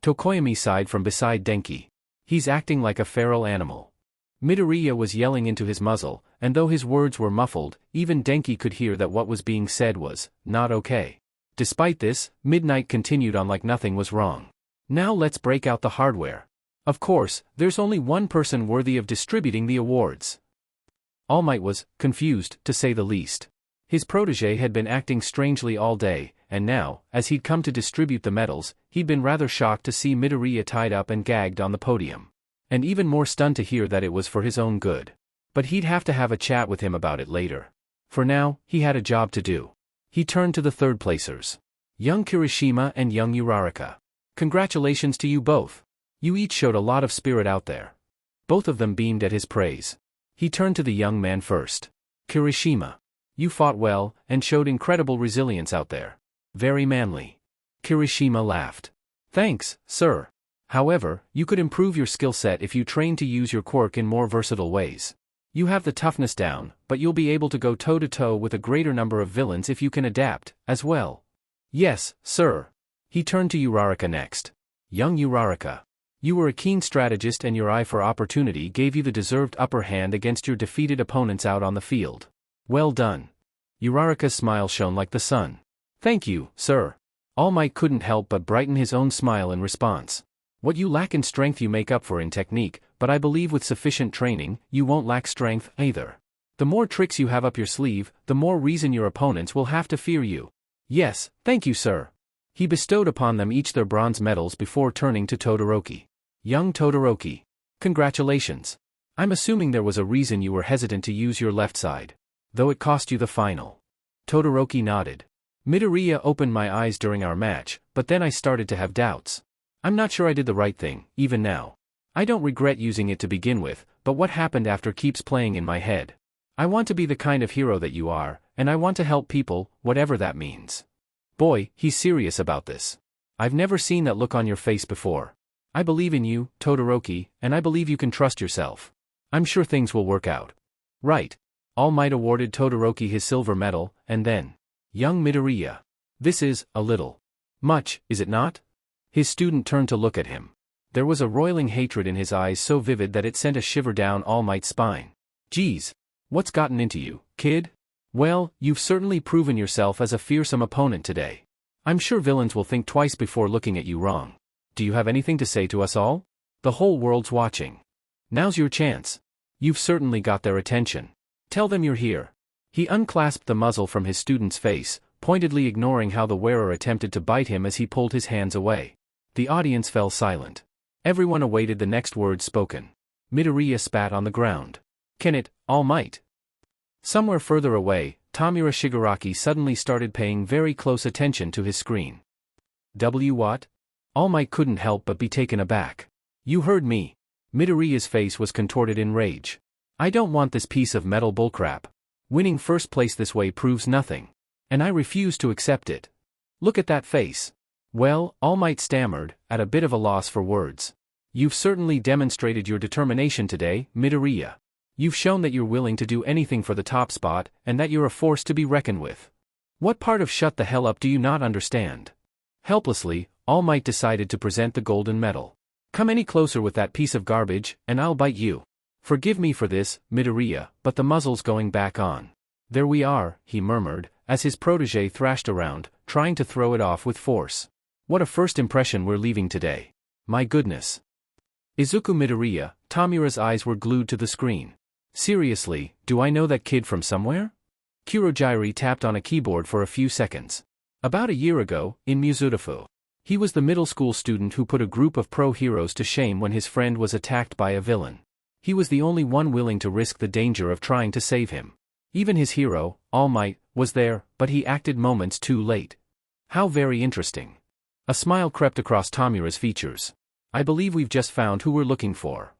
Tokoyami sighed from beside Denki. He's acting like a feral animal. Midoriya was yelling into his muzzle, and though his words were muffled, even Denki could hear that what was being said was not okay. Despite this, Midnight continued on like nothing was wrong. Now let's break out the hardware. Of course, there's only one person worthy of distributing the awards. All Might was confused, to say the least. His protege had been acting strangely all day, and now, as he'd come to distribute the medals, he'd been rather shocked to see Midoriya tied up and gagged on the podium. And even more stunned to hear that it was for his own good. But he'd have to have a chat with him about it later. For now, he had a job to do. He turned to the third placers. Young Kirishima and young Uraraka. Congratulations to you both. You each showed a lot of spirit out there. Both of them beamed at his praise. He turned to the young man first. Kirishima. You fought well, and showed incredible resilience out there. Very manly. Kirishima laughed. Thanks, sir. However, you could improve your skill set if you train to use your quirk in more versatile ways. You have the toughness down, but you'll be able to go toe-to-toe with a greater number of villains if you can adapt, as well. Yes, sir. He turned to Uraraka next. Young Uraraka. You were a keen strategist and your eye for opportunity gave you the deserved upper hand against your defeated opponents out on the field. Well done. Uraraka's smile shone like the sun. Thank you, sir. All Might couldn't help but brighten his own smile in response. What you lack in strength you make up for in technique, but I believe with sufficient training, you won't lack strength either. The more tricks you have up your sleeve, the more reason your opponents will have to fear you. Yes, thank you, sir. He bestowed upon them each their bronze medals before turning to Todoroki. Young Todoroki. Congratulations. I'm assuming there was a reason you were hesitant to use your left side. Though it cost you the final. Todoroki nodded. Midoriya opened my eyes during our match, but then I started to have doubts. I'm not sure I did the right thing, even now. I don't regret using it to begin with, but what happened after keeps playing in my head. I want to be the kind of hero that you are, and I want to help people, whatever that means. Boy, he's serious about this. I've never seen that look on your face before. I believe in you, Todoroki, and I believe you can trust yourself. I'm sure things will work out. Right. All Might awarded Todoroki his silver medal, and then. Young Midoriya. This is, a little. Much, is it not? His student turned to look at him. There was a roiling hatred in his eyes so vivid that it sent a shiver down All Might's spine. Geez. What's gotten into you, kid? Well, you've certainly proven yourself as a fearsome opponent today. I'm sure villains will think twice before looking at you wrong. Do you have anything to say to us all? The whole world's watching. Now's your chance. You've certainly got their attention. Tell them you're here. He unclasped the muzzle from his student's face, pointedly ignoring how the wearer attempted to bite him as he pulled his hands away. The audience fell silent. Everyone awaited the next words spoken. Midoriya spat on the ground. Can it, All Might? Somewhere further away, Tamura Shigaraki suddenly started paying very close attention to his screen. What? All Might couldn't help but be taken aback. You heard me. Midoriya's face was contorted in rage. I don't want this piece of metal bullcrap. Winning first place this way proves nothing. And I refuse to accept it. Look at that face. Well, All Might stammered, at a bit of a loss for words. You've certainly demonstrated your determination today, Midoriya. You've shown that you're willing to do anything for the top spot, and that you're a force to be reckoned with. What part of shut the hell up do you not understand? Helplessly, All Might decided to present the golden medal. Come any closer with that piece of garbage, and I'll bite you. Forgive me for this, Midoriya, but the muzzle's going back on. There we are, he murmured, as his protege thrashed around, trying to throw it off with force. What a first impression we're leaving today. My goodness. Izuku Midoriya, Tamura's eyes were glued to the screen. Seriously, do I know that kid from somewhere? Kurojiiri tapped on a keyboard for a few seconds. About a year ago, in Mizudafu. He was the middle school student who put a group of pro-heroes to shame when his friend was attacked by a villain. He was the only one willing to risk the danger of trying to save him. Even his hero, All Might, was there, but he acted moments too late. How very interesting. A smile crept across Tamura's features. I believe we've just found who we're looking for.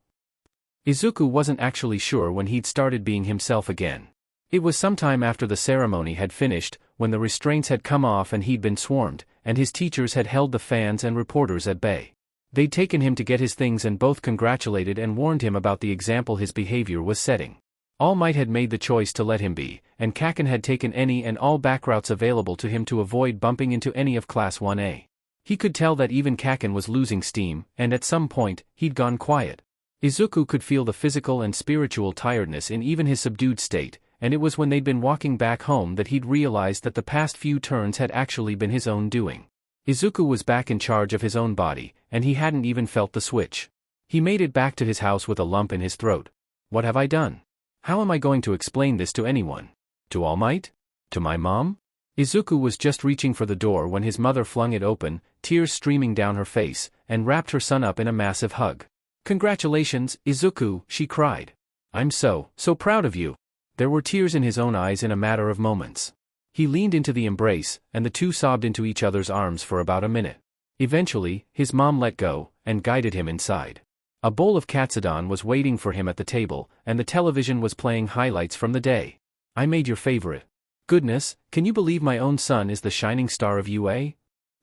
Izuku wasn't actually sure when he'd started being himself again. It was sometime after the ceremony had finished, when the restraints had come off and he'd been swarmed, and his teachers had held the fans and reporters at bay. They'd taken him to get his things and both congratulated and warned him about the example his behavior was setting. All Might had made the choice to let him be, and Kaken had taken any and all backroutes available to him to avoid bumping into any of Class 1A. He could tell that even Kaken was losing steam, and at some point, he'd gone quiet. Izuku could feel the physical and spiritual tiredness in even his subdued state, and it was when they'd been walking back home that he'd realized that the past few turns had actually been his own doing. Izuku was back in charge of his own body, and he hadn't even felt the switch. He made it back to his house with a lump in his throat. What have I done? How am I going to explain this to anyone? To All Might? To my mom? Izuku was just reaching for the door when his mother flung it open, tears streaming down her face, and wrapped her son up in a massive hug. "Congratulations, Izuku," she cried. "I'm so proud of you." There were tears in his own eyes in a matter of moments. He leaned into the embrace, and the two sobbed into each other's arms for about a minute. Eventually, his mom let go, and guided him inside. A bowl of katsudon was waiting for him at the table, and the television was playing highlights from the day. "I made your favorite. Goodness, can you believe my own son is the shining star of UA?"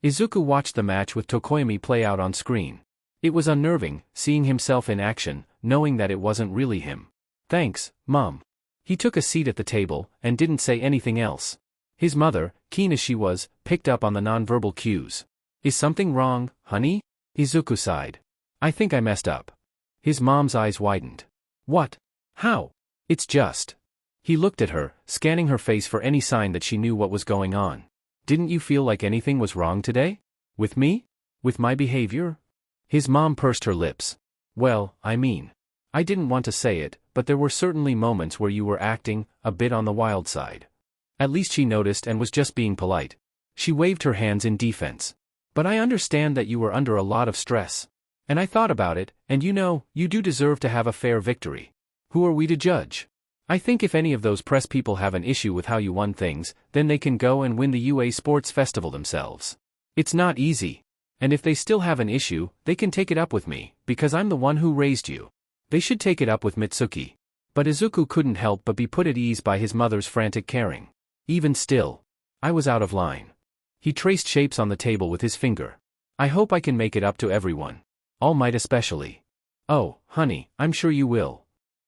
Izuku watched the match with Tokoyami play out on screen. It was unnerving, seeing himself in action, knowing that it wasn't really him. "Thanks, Mom." He took a seat at the table, and didn't say anything else. His mother, keen as she was, picked up on the nonverbal cues. "Is something wrong, honey?" Izuku sighed. "I think I messed up." His mom's eyes widened. "What? How?" "It's just." He looked at her, scanning her face for any sign that she knew what was going on. "Didn't you feel like anything was wrong today? With me? With my behavior?" His mom pursed her lips. "Well, I mean, I didn't want to say it, but there were certainly moments where you were acting a bit on the wild side." At least she noticed and was just being polite. She waved her hands in defense. "But I understand that you were under a lot of stress. And I thought about it, and you know, you do deserve to have a fair victory. Who are we to judge? I think if any of those press people have an issue with how you won things, then they can go and win the UA Sports Festival themselves. It's not easy. And if they still have an issue, they can take it up with me, because I'm the one who raised you. They should take it up with Mitsuki." But Izuku couldn't help but be put at ease by his mother's frantic caring. "Even still, I was out of line." He traced shapes on the table with his finger. "I hope I can make it up to everyone. All Might especially." "Oh, honey, I'm sure you will."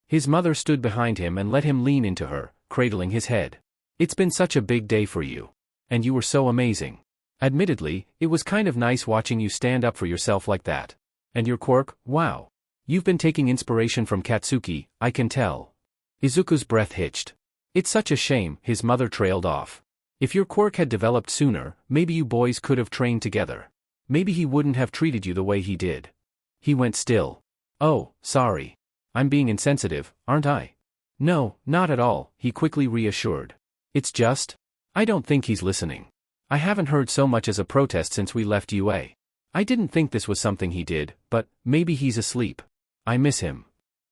His mother stood behind him and let him lean into her, cradling his head. "It's been such a big day for you. And you were so amazing. Admittedly, it was kind of nice watching you stand up for yourself like that. And your quirk, wow. You've been taking inspiration from Katsuki, I can tell." Izuku's breath hitched. "It's such a shame," his mother trailed off. "If your quirk had developed sooner, maybe you boys could have trained together. Maybe he wouldn't have treated you the way he did." He went still. "Oh, sorry. I'm being insensitive, aren't I?" "No, not at all," he quickly reassured. "It's just, I don't think he's listening. I haven't heard so much as a protest since we left UA. I didn't think this was something he did, but maybe he's asleep. I miss him."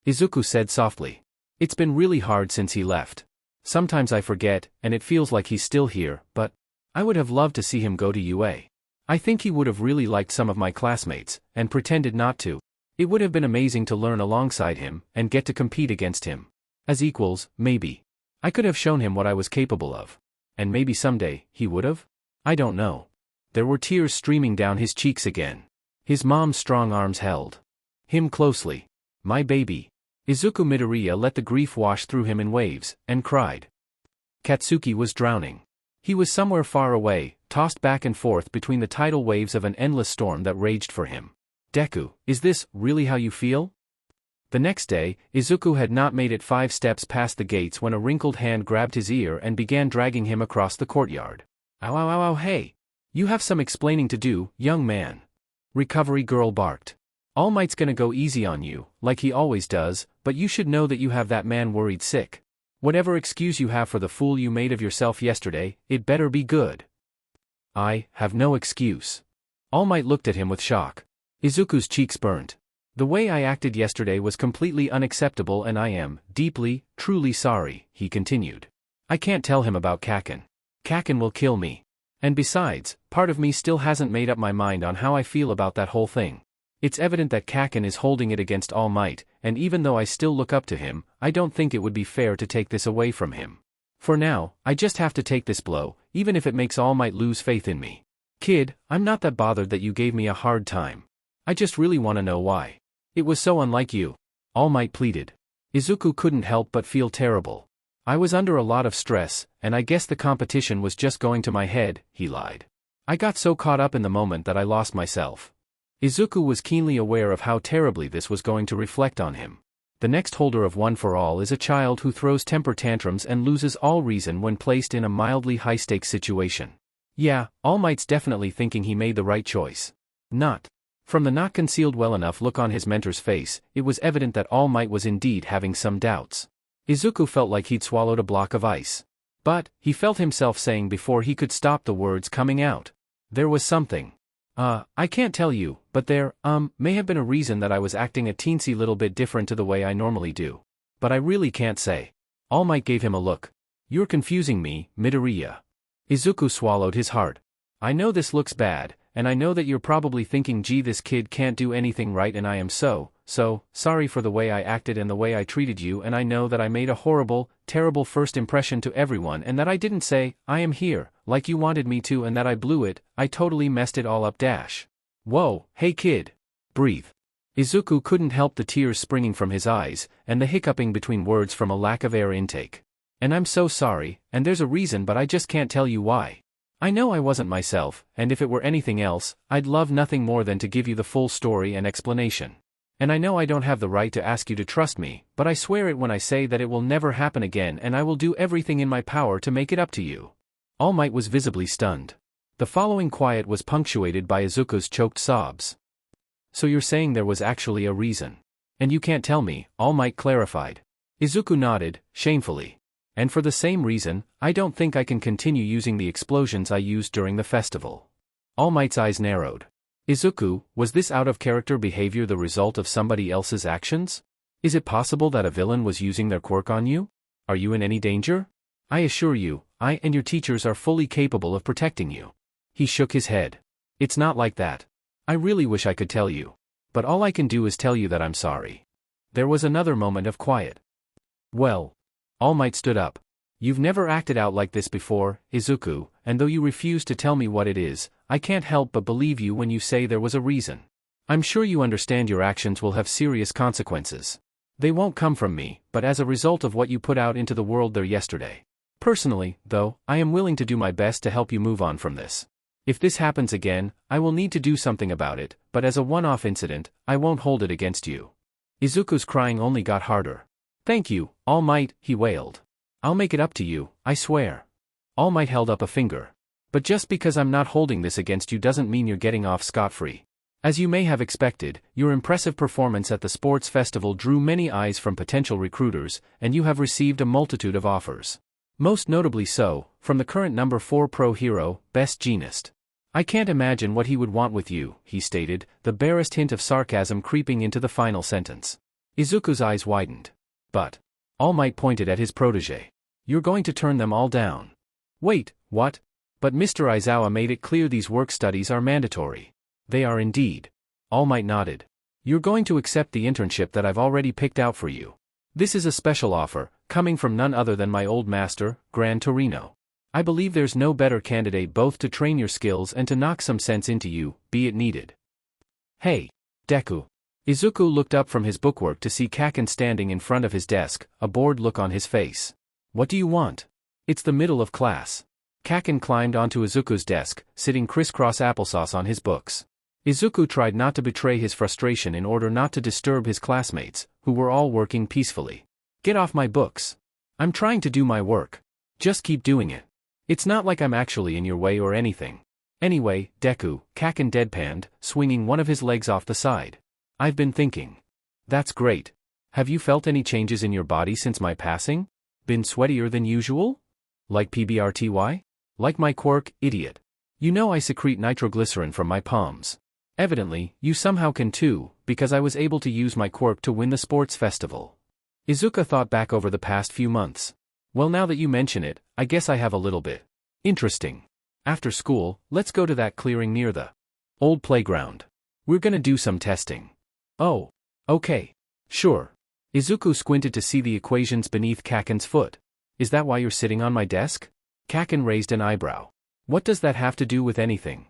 Izuku said softly. "It's been really hard since he left. Sometimes I forget, and it feels like he's still here, but I would have loved to see him go to UA. I think he would have really liked some of my classmates, and pretended not to. It would have been amazing to learn alongside him, and get to compete against him. As equals, maybe. I could have shown him what I was capable of. And maybe someday, he would have? I don't know." There were tears streaming down his cheeks again. His mom's strong arms held him closely. "My baby." Izuku Midoriya let the grief wash through him in waves, and cried. Katsuki was drowning. He was somewhere far away, tossed back and forth between the tidal waves of an endless storm that raged for him. "Deku, is this really how you feel?" The next day, Izuku had not made it 5 steps past the gates when a wrinkled hand grabbed his ear and began dragging him across the courtyard. "Ow ow ow ow, hey! You have some explaining to do, young man." Recovery Girl barked. "All Might's gonna go easy on you, like he always does, but you should know that you have that man worried sick. Whatever excuse you have for the fool you made of yourself yesterday, it better be good." "I have no excuse." All Might looked at him with shock. Izuku's cheeks burnt. "The way I acted yesterday was completely unacceptable and I am deeply, truly sorry," he continued. "I can't tell him about Kaken. Kaken will kill me. And besides, part of me still hasn't made up my mind on how I feel about that whole thing." It's evident that Kaken is holding it against All Might, and even though I still look up to him, I don't think it would be fair to take this away from him. For now, I just have to take this blow, even if it makes All Might lose faith in me. Kid, I'm not that bothered that you gave me a hard time. I just really want to know why. It was so unlike you. All Might pleaded. Izuku couldn't help but feel terrible. I was under a lot of stress, and I guess the competition was just going to my head, he lied. I got so caught up in the moment that I lost myself. Izuku was keenly aware of how terribly this was going to reflect on him. The next holder of One for All is a child who throws temper tantrums and loses all reason when placed in a mildly high-stakes situation. Yeah, All Might's definitely thinking he made the right choice. Not. From the not concealed well enough look on his mentor's face, it was evident that All Might was indeed having some doubts. Izuku felt like he'd swallowed a block of ice. But, he felt himself saying before he could stop the words coming out. There was something. I can't tell you, but there, may have been a reason that I was acting a teensy little bit different to the way I normally do. But I really can't say. All Might gave him a look. You're confusing me, Midoriya. Izuku swallowed his heart. I know this looks bad, and I know that you're probably thinking gee this kid can't do anything right and I am so sorry for the way I acted and the way I treated you and I know that I made a horrible, terrible first impression to everyone and that I didn't say, I am here, like you wanted me to and that I blew it, I totally messed it all up dash. Whoa, hey kid. Breathe. Izuku couldn't help the tears springing from his eyes, and the hiccuping between words from a lack of air intake. And I'm so sorry, and there's a reason but I just can't tell you why. I know I wasn't myself, and if it were anything else, I'd love nothing more than to give you the full story and explanation. And I know I don't have the right to ask you to trust me, but I swear it when I say that it will never happen again and I will do everything in my power to make it up to you. All Might was visibly stunned. The following quiet was punctuated by Izuku's choked sobs. So you're saying there was actually a reason. And you can't tell me, All Might clarified. Izuku nodded, shamefully. And for the same reason, I don't think I can continue using the explosions I used during the festival. All Might's eyes narrowed. Izuku, was this out-of-character behavior the result of somebody else's actions? Is it possible that a villain was using their quirk on you? Are you in any danger? I assure you, I and your teachers are fully capable of protecting you. He shook his head. It's not like that. I really wish I could tell you. But all I can do is tell you that I'm sorry. There was another moment of quiet. Well. All Might stood up. You've never acted out like this before, Izuku, and though you refuse to tell me what it is, I can't help but believe you when you say there was a reason. I'm sure you understand your actions will have serious consequences. They won't come from me, but as a result of what you put out into the world there yesterday. Personally, though, I am willing to do my best to help you move on from this. If this happens again, I will need to do something about it, but as a one-off incident, I won't hold it against you. Izuku's crying only got harder. Thank you, All Might, he wailed. I'll make it up to you, I swear. All Might held up a finger. But just because I'm not holding this against you doesn't mean you're getting off scot-free. As you may have expected, your impressive performance at the sports festival drew many eyes from potential recruiters, and you have received a multitude of offers. Most notably so, from the current number 4 pro hero, Best Jeanist. I can't imagine what he would want with you, he stated, the barest hint of sarcasm creeping into the final sentence. Izuku's eyes widened. But. All Might pointed at his protege. You're going to turn them all down. Wait, what? But Mr. Aizawa made it clear these work studies are mandatory. They are indeed. All Might nodded. You're going to accept the internship that I've already picked out for you. This is a special offer, coming from none other than my old master, Gran Torino. I believe there's no better candidate both to train your skills and to knock some sense into you, be it needed. Hey, Deku. Izuku looked up from his bookwork to see Kaken standing in front of his desk, a bored look on his face. What do you want? It's the middle of class. Kaken climbed onto Izuku's desk, sitting crisscross applesauce on his books. Izuku tried not to betray his frustration in order not to disturb his classmates, who were all working peacefully. Get off my books. I'm trying to do my work. Just keep doing it. It's not like I'm actually in your way or anything. Anyway, Deku, Kaken deadpanned, swinging one of his legs off the side. I've been thinking. That's great. Have you felt any changes in your body since my passing? Been sweatier than usual? Like PBRTY? Like my quirk, idiot. You know I secrete nitroglycerin from my palms. Evidently, you somehow can too, because I was able to use my quirk to win the sports festival. Izuku thought back over the past few months. Well, now that you mention it, I guess I have a little bit. Interesting. After school, let's go to that clearing near the old playground. We're gonna do some testing. Oh. Okay. Sure. Izuku squinted to see the equations beneath Kaken's foot. Is that why you're sitting on my desk? Kaken raised an eyebrow. What does that have to do with anything?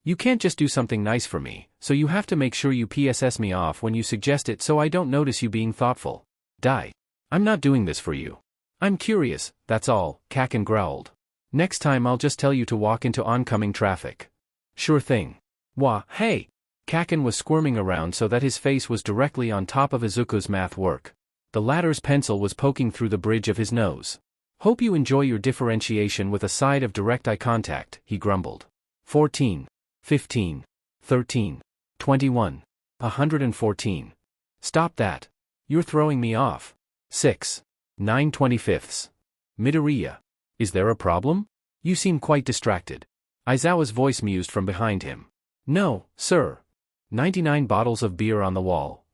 You can't just do something nice for me, so you have to make sure you PSS me off when you suggest it so I don't notice you being thoughtful. Die. I'm not doing this for you. I'm curious, that's all, Kaken growled. Next time I'll just tell you to walk into oncoming traffic. Sure thing. Wah, hey! Kaken was squirming around so that his face was directly on top of Izuku's math work. The latter's pencil was poking through the bridge of his nose. Hope you enjoy your differentiation with a side of direct eye contact, he grumbled. 14. 15. 13. 21. 114. Stop that. You're throwing me off. 6. 9/25. Midoriya. Is there a problem? You seem quite distracted. Aizawa's voice mused from behind him. No, sir. 99 bottles of beer on the wall.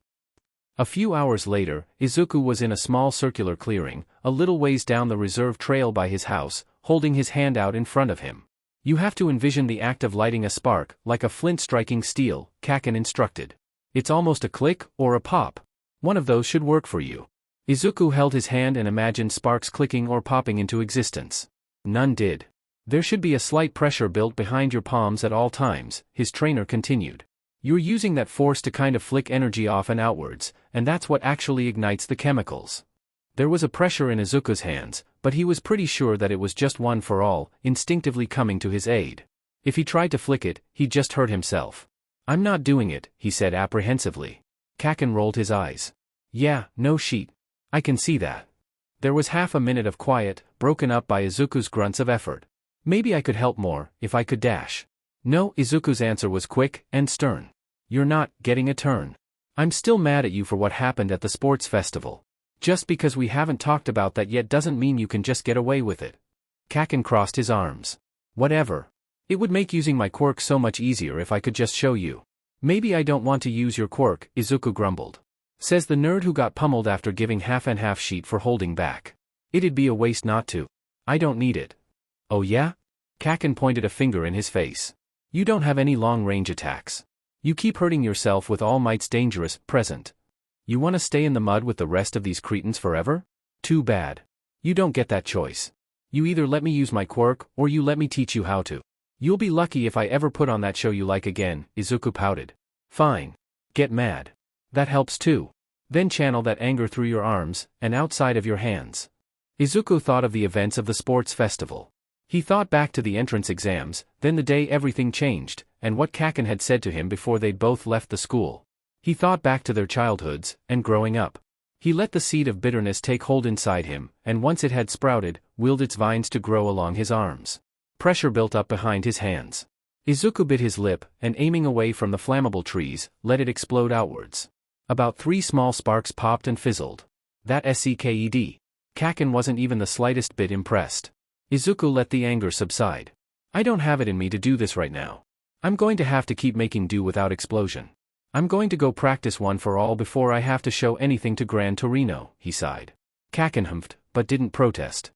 A few hours later, Izuku was in a small circular clearing, a little ways down the reserve trail by his house, holding his hand out in front of him. You have to envision the act of lighting a spark, like a flint striking steel, Kaken instructed. It's almost a click, or a pop. One of those should work for you. Izuku held his hand and imagined sparks clicking or popping into existence. None did. There should be a slight pressure built behind your palms at all times, his trainer continued. You're using that force to kind of flick energy off and outwards, and that's what actually ignites the chemicals. There was a pressure in Izuku's hands, but he was pretty sure that it was just one for all, instinctively coming to his aid. If he tried to flick it, he'd just hurt himself. I'm not doing it, he said apprehensively. Kaken rolled his eyes. Yeah, no sheet. I can see that. There was half a minute of quiet, broken up by Izuku's grunts of effort. Maybe I could help more, if I could dash. No, Izuku's answer was quick and stern. You're not getting a turn. I'm still mad at you for what happened at the sports festival. Just because we haven't talked about that yet doesn't mean you can just get away with it. Kaken crossed his arms. Whatever. It would make using my quirk so much easier if I could just show you. Maybe I don't want to use your quirk, Izuku grumbled. Says the nerd who got pummeled after giving half and half sheet for holding back. It'd be a waste not to. I don't need it. Oh yeah? Kaken pointed a finger in his face. You don't have any long-range attacks. You keep hurting yourself with All Might's dangerous present. You want to stay in the mud with the rest of these cretins forever? Too bad. You don't get that choice. You either let me use my quirk, or you let me teach you how to. You'll be lucky if I ever put on that show you like again, Izuku pouted. Fine. Get mad. That helps too. Then channel that anger through your arms, and outside of your hands. Izuku thought of the events of the sports festival. He thought back to the entrance exams, then the day everything changed, and what Kaken had said to him before they'd both left the school. He thought back to their childhoods, and growing up. He let the seed of bitterness take hold inside him, and once it had sprouted, willed its vines to grow along his arms. Pressure built up behind his hands. Izuku bit his lip, and aiming away from the flammable trees, let it explode outwards. About 3 small sparks popped and fizzled. That SEKED. Kaken wasn't even the slightest bit impressed. Izuku let the anger subside. I don't have it in me to do this right now. I'm going to have to keep making do without explosion. I'm going to go practice one for all before I have to show anything to Gran Torino, he sighed. Kaken humphed, but didn't protest.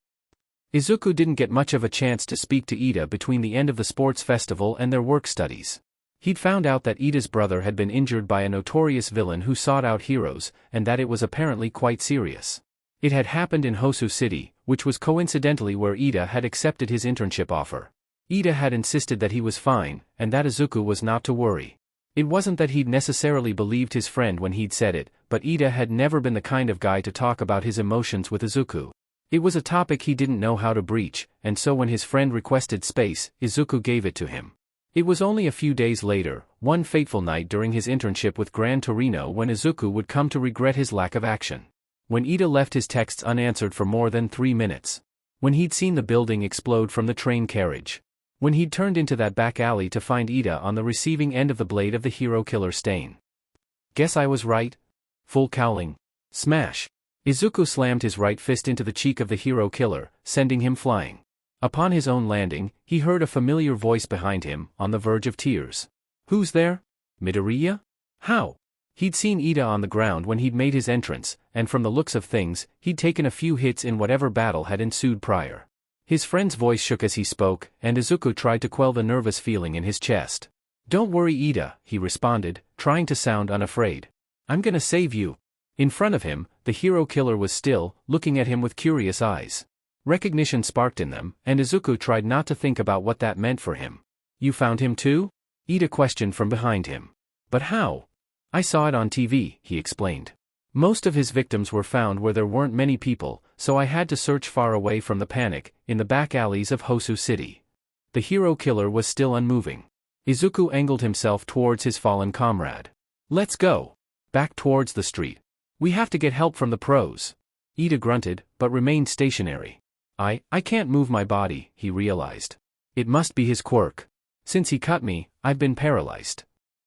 Izuku didn't get much of a chance to speak to Ida between the end of the sports festival and their work studies. He'd found out that Ida's brother had been injured by a notorious villain who sought out heroes, and that it was apparently quite serious. It had happened in Hosu City, which was coincidentally where Ida had accepted his internship offer. Ida had insisted that he was fine, and that Izuku was not to worry. It wasn't that he'd necessarily believed his friend when he'd said it, but Ida had never been the kind of guy to talk about his emotions with Izuku. It was a topic he didn't know how to breach, and so when his friend requested space, Izuku gave it to him. It was only a few days later, one fateful night during his internship with Gran Torino, when Izuku would come to regret his lack of action. When Ida left his texts unanswered for more than 3 minutes. When he'd seen the building explode from the train carriage. When he'd turned into that back alley to find Ida on the receiving end of the blade of the hero killer stain. Guess I was right? Full cowling. Smash. Izuku slammed his right fist into the cheek of the hero killer, sending him flying. Upon his own landing, he heard a familiar voice behind him, on the verge of tears. Who's there? Midoriya? How? He'd seen Ida on the ground when he'd made his entrance, and from the looks of things, he'd taken a few hits in whatever battle had ensued prior. His friend's voice shook as he spoke, and Izuku tried to quell the nervous feeling in his chest. "Don't worry, Ida," he responded, trying to sound unafraid. "I'm gonna save you." In front of him, the hero killer was still, looking at him with curious eyes. Recognition sparked in them, and Izuku tried not to think about what that meant for him. "You found him too?" Ida questioned from behind him. "But how?" "I saw it on TV," he explained. "Most of his victims were found where there weren't many people, so I had to search far away from the panic, in the back alleys of Hosu City." The hero killer was still unmoving. Izuku angled himself towards his fallen comrade. "Let's go. Back towards the street. We have to get help from the pros." Ida grunted, but remained stationary. I can't move my body," he realized. "It must be his quirk. Since he cut me, I've been paralyzed.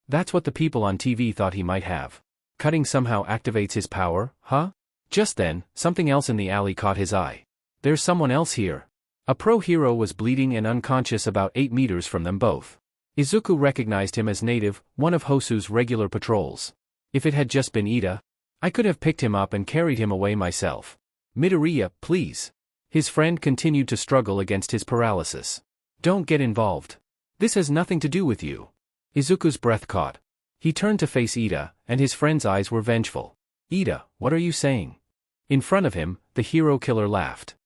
That's what the people on TV thought he might have. Cutting somehow activates his power, huh?" Just then, something else in the alley caught his eye. "There's someone else here." A pro hero was bleeding and unconscious about 8 meters from them both. Izuku recognized him as native, one of Hosu's regular patrols. If it had just been Ida, I could have picked him up and carried him away myself. "Midoriya, please." His friend continued to struggle against his paralysis. "Don't get involved. This has nothing to do with you." Izuku's breath caught. He turned to face Ida, and his friend's eyes were vengeful. "Ida, what are you saying?" In front of him, the hero killer laughed.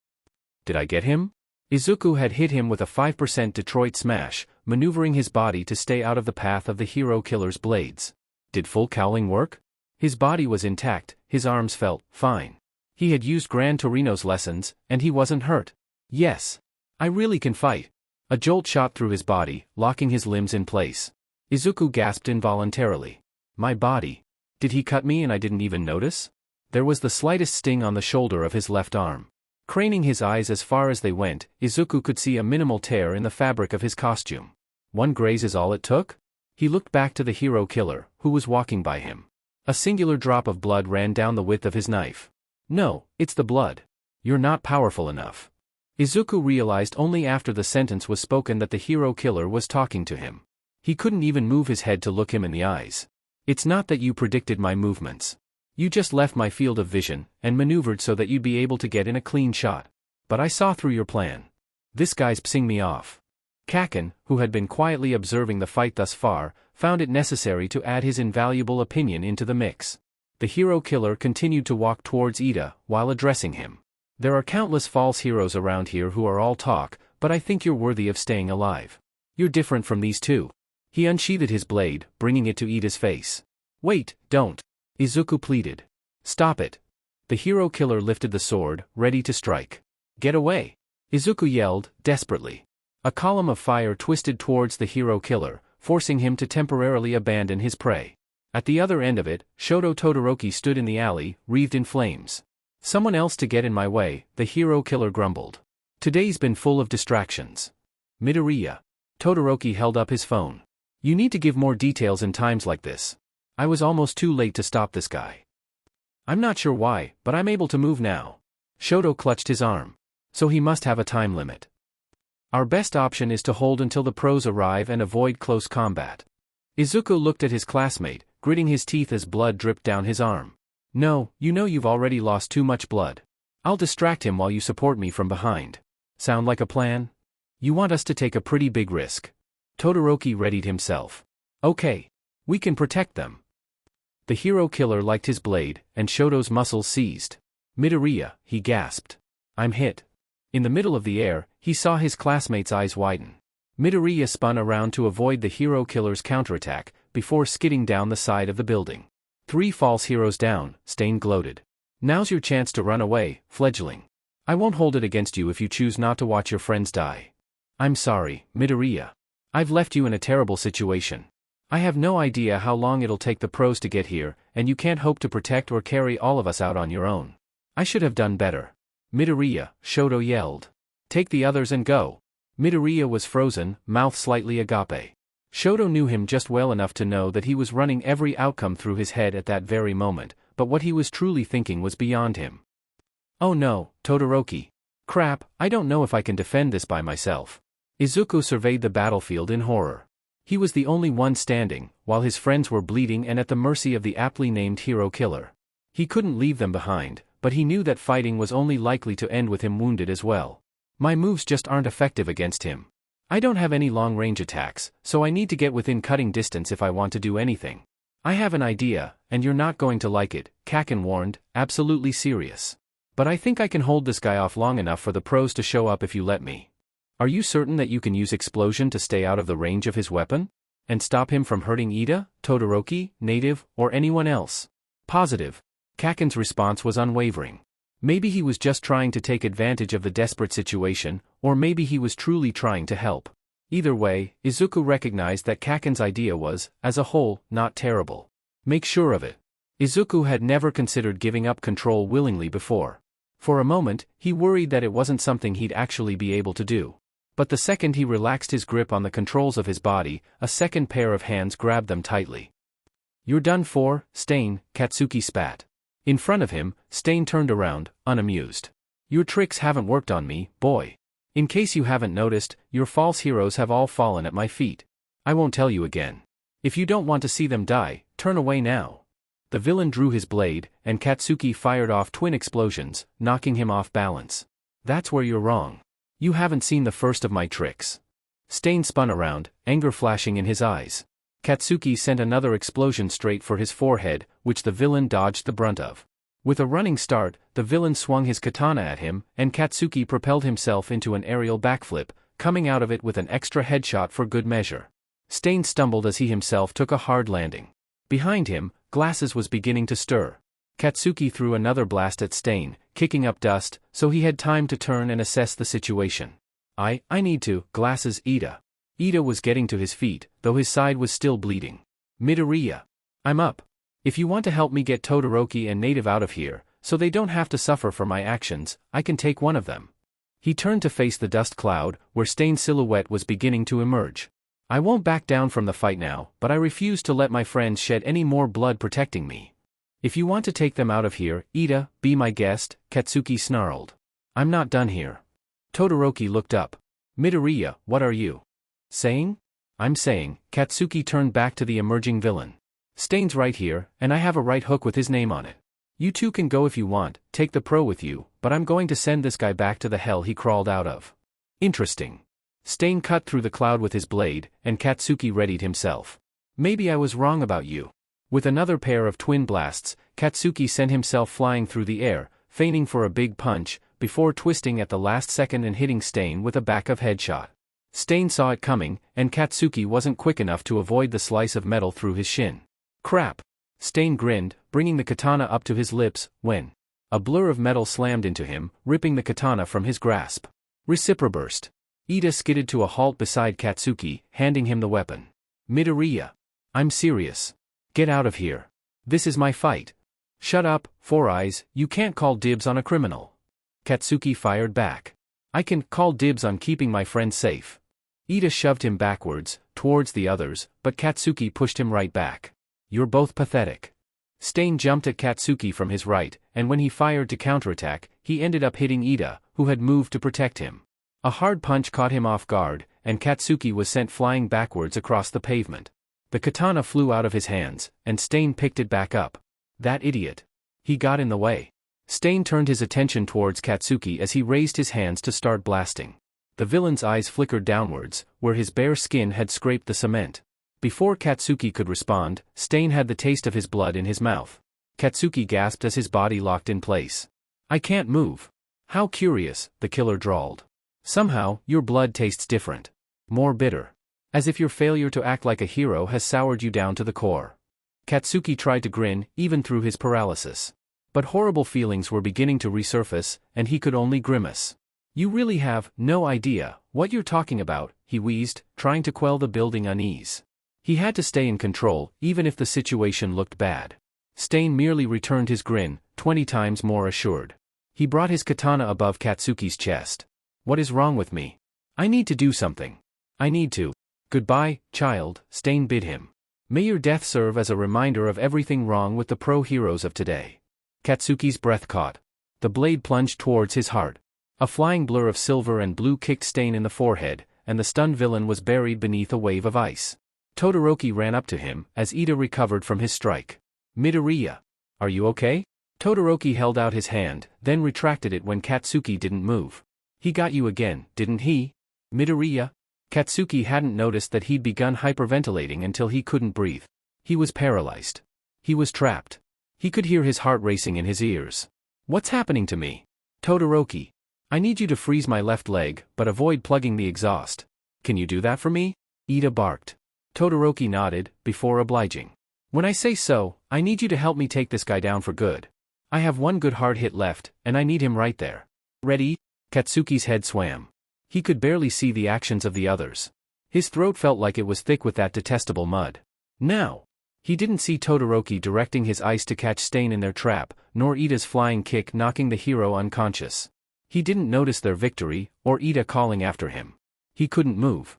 "Did I get him?" Izuku had hit him with a 5% Detroit smash, maneuvering his body to stay out of the path of the hero killer's blades. Did full cowling work? His body was intact, his arms felt fine. He had used Gran Torino's lessons, and he wasn't hurt. "Yes. I really can fight." A jolt shot through his body, locking his limbs in place. Izuku gasped involuntarily. "My body. Did he cut me and I didn't even notice?" There was the slightest sting on the shoulder of his left arm. Craning his eyes as far as they went, Izuku could see a minimal tear in the fabric of his costume. One graze is all it took? He looked back to the hero killer, who was walking by him. A singular drop of blood ran down the width of his knife. "No, it's the blood. You're not powerful enough." Izuku realized only after the sentence was spoken that the hero killer was talking to him. He couldn't even move his head to look him in the eyes. "It's not that you predicted my movements. You just left my field of vision, and maneuvered so that you'd be able to get in a clean shot. But I saw through your plan. This guy's pissing me off." Kaken, who had been quietly observing the fight thus far, found it necessary to add his invaluable opinion into the mix. The hero killer continued to walk towards Ida, while addressing him. "There are countless false heroes around here who are all talk, but I think you're worthy of staying alive. You're different from these two." He unsheathed his blade, bringing it to Ida's face. "Wait, don't." Izuku pleaded. "Stop it." The hero killer lifted the sword, ready to strike. "Get away!" Izuku yelled, desperately. A column of fire twisted towards the hero killer, forcing him to temporarily abandon his prey. At the other end of it, Shoto Todoroki stood in the alley, wreathed in flames. "Someone else to get in my way," the hero killer grumbled. "Today's been full of distractions." "Midoriya." Todoroki held up his phone. "You need to give more details in times like this. I was almost too late to stop this guy." "I'm not sure why, but I'm able to move now." Shoto clutched his arm. "So he must have a time limit. Our best option is to hold until the pros arrive and avoid close combat." Izuku looked at his classmate, gritting his teeth as blood dripped down his arm. "No, you know you've already lost too much blood. I'll distract him while you support me from behind. Sound like a plan? You want us to take a pretty big risk." Todoroki readied himself. "Okay. We can protect them." The hero killer liked his blade, and Shoto's muscles seized. "Midoriya," he gasped. "I'm hit." In the middle of the air, he saw his classmate's eyes widen. Midoriya spun around to avoid the hero killer's counterattack, before skidding down the side of the building. 3 false heroes down, Stain gloated. "Now's your chance to run away, fledgling. I won't hold it against you if you choose not to watch your friends die." "I'm sorry, Midoriya. I've left you in a terrible situation. I have no idea how long it'll take the pros to get here, and you can't hope to protect or carry all of us out on your own. I should have done better." "Midoriya," Shoto yelled. "Take the others and go." Midoriya was frozen, mouth slightly agape. Shoto knew him just well enough to know that he was running every outcome through his head at that very moment, but what he was truly thinking was beyond him. "Oh no, Todoroki. Crap, I don't know if I can defend this by myself." Izuku surveyed the battlefield in horror. He was the only one standing, while his friends were bleeding and at the mercy of the aptly named hero killer. He couldn't leave them behind, but he knew that fighting was only likely to end with him wounded as well. "My moves just aren't effective against him. I don't have any long-range attacks, so I need to get within cutting distance if I want to do anything. I have an idea, and you're not going to like it, Kaken warned, absolutely serious. But I think I can hold this guy off long enough for the pros to show up if you let me. Are you certain that you can use explosion to stay out of the range of his weapon? And stop him from hurting Ida, Todoroki, Native, or anyone else? Positive. Kaken's response was unwavering. Maybe he was just trying to take advantage of the desperate situation, or maybe he was truly trying to help. Either way, Izuku recognized that Kaken's idea was, as a whole, not terrible. Make sure of it. Izuku had never considered giving up control willingly before. For a moment, he worried that it wasn't something he'd actually be able to do. But the second he relaxed his grip on the controls of his body, a second pair of hands grabbed them tightly. You're done for, Stain, Katsuki spat. In front of him, Stain turned around, unamused. Your tricks haven't worked on me, boy. In case you haven't noticed, your false heroes have all fallen at my feet. I won't tell you again. If you don't want to see them die, turn away now. The villain drew his blade, and Katsuki fired off twin explosions, knocking him off balance. That's where you're wrong. You haven't seen the first of my tricks. Stain spun around, anger flashing in his eyes. Katsuki sent another explosion straight for his forehead, which the villain dodged the brunt of. With a running start, the villain swung his katana at him, and Katsuki propelled himself into an aerial backflip, coming out of it with an extra headshot for good measure. Stain stumbled as he himself took a hard landing. Behind him, Glasses was beginning to stir. Katsuki threw another blast at Stain, kicking up dust, so he had time to turn and assess the situation. I need to, Glasses, Ida. Ida was getting to his feet, though his side was still bleeding. Midoriya. I'm up. If you want to help me get Todoroki and Native out of here, so they don't have to suffer for my actions, I can take one of them. He turned to face the dust cloud, where Stain's silhouette was beginning to emerge. I won't back down from the fight now, but I refuse to let my friends shed any more blood protecting me. If you want to take them out of here, Ida, be my guest, Katsuki snarled. I'm not done here. Todoroki looked up. Midoriya, what are you saying? I'm saying, Katsuki turned back to the emerging villain. Stain's right here, and I have a right hook with his name on it. You two can go if you want, take the pro with you, but I'm going to send this guy back to the hell he crawled out of. Interesting. Stain cut through the cloud with his blade, and Katsuki readied himself. Maybe I was wrong about you. With another pair of twin blasts, Katsuki sent himself flying through the air, feigning for a big punch, before twisting at the last second and hitting Stain with a back-of-head shot. Stain saw it coming, and Katsuki wasn't quick enough to avoid the slice of metal through his shin. Crap! Stain grinned, bringing the katana up to his lips, when a blur of metal slammed into him, ripping the katana from his grasp. Reciproburst. Ida skidded to a halt beside Katsuki, handing him the weapon. Midoriya. I'm serious. Get out of here. This is my fight. Shut up, Four Eyes, you can't call dibs on a criminal. Katsuki fired back. I can call dibs on keeping my friend safe. Ida shoved him backwards, towards the others, but Katsuki pushed him right back. You're both pathetic. Stain jumped at Katsuki from his right, and when he fired to counterattack, he ended up hitting Ida, who had moved to protect him. A hard punch caught him off guard, and Katsuki was sent flying backwards across the pavement. The katana flew out of his hands, and Stain picked it back up. That idiot. He got in the way. Stain turned his attention towards Katsuki as he raised his hands to start blasting. The villain's eyes flickered downwards, where his bare skin had scraped the cement. Before Katsuki could respond, Stain had the taste of his blood in his mouth. Katsuki gasped as his body locked in place. I can't move. How curious, the killer drawled. Somehow, your blood tastes different. More bitter. As if your failure to act like a hero has soured you down to the core. Katsuki tried to grin, even through his paralysis. But horrible feelings were beginning to resurface, and he could only grimace. You really have no idea what you're talking about, he wheezed, trying to quell the building unease. He had to stay in control, even if the situation looked bad. Stain merely returned his grin, 20 times more assured. He brought his katana above Katsuki's chest. What is wrong with me? I need to do something. I need to. Goodbye, child, Stain bid him. May your death serve as a reminder of everything wrong with the pro-heroes of today. Katsuki's breath caught. The blade plunged towards his heart. A flying blur of silver and blue kicked Stain in the forehead, and the stunned villain was buried beneath a wave of ice. Todoroki ran up to him, as Ida recovered from his strike. Midoriya. Are you okay? Todoroki held out his hand, then retracted it when Katsuki didn't move. He got you again, didn't he? Midoriya? Katsuki hadn't noticed that he'd begun hyperventilating until he couldn't breathe. He was paralyzed. He was trapped. He could hear his heart racing in his ears. What's happening to me? Todoroki. I need you to freeze my left leg, but avoid plugging the exhaust. Can you do that for me? Ida barked. Todoroki nodded, before obliging. When I say so, I need you to help me take this guy down for good. I have one good hard hit left, and I need him right there. Ready? Katsuki's head swam. He could barely see the actions of the others. His throat felt like it was thick with that detestable mud. Now! He didn't see Todoroki directing his ice to catch Stain in their trap, nor Ida's flying kick knocking the hero unconscious. He didn't notice their victory, or Ida calling after him. He couldn't move.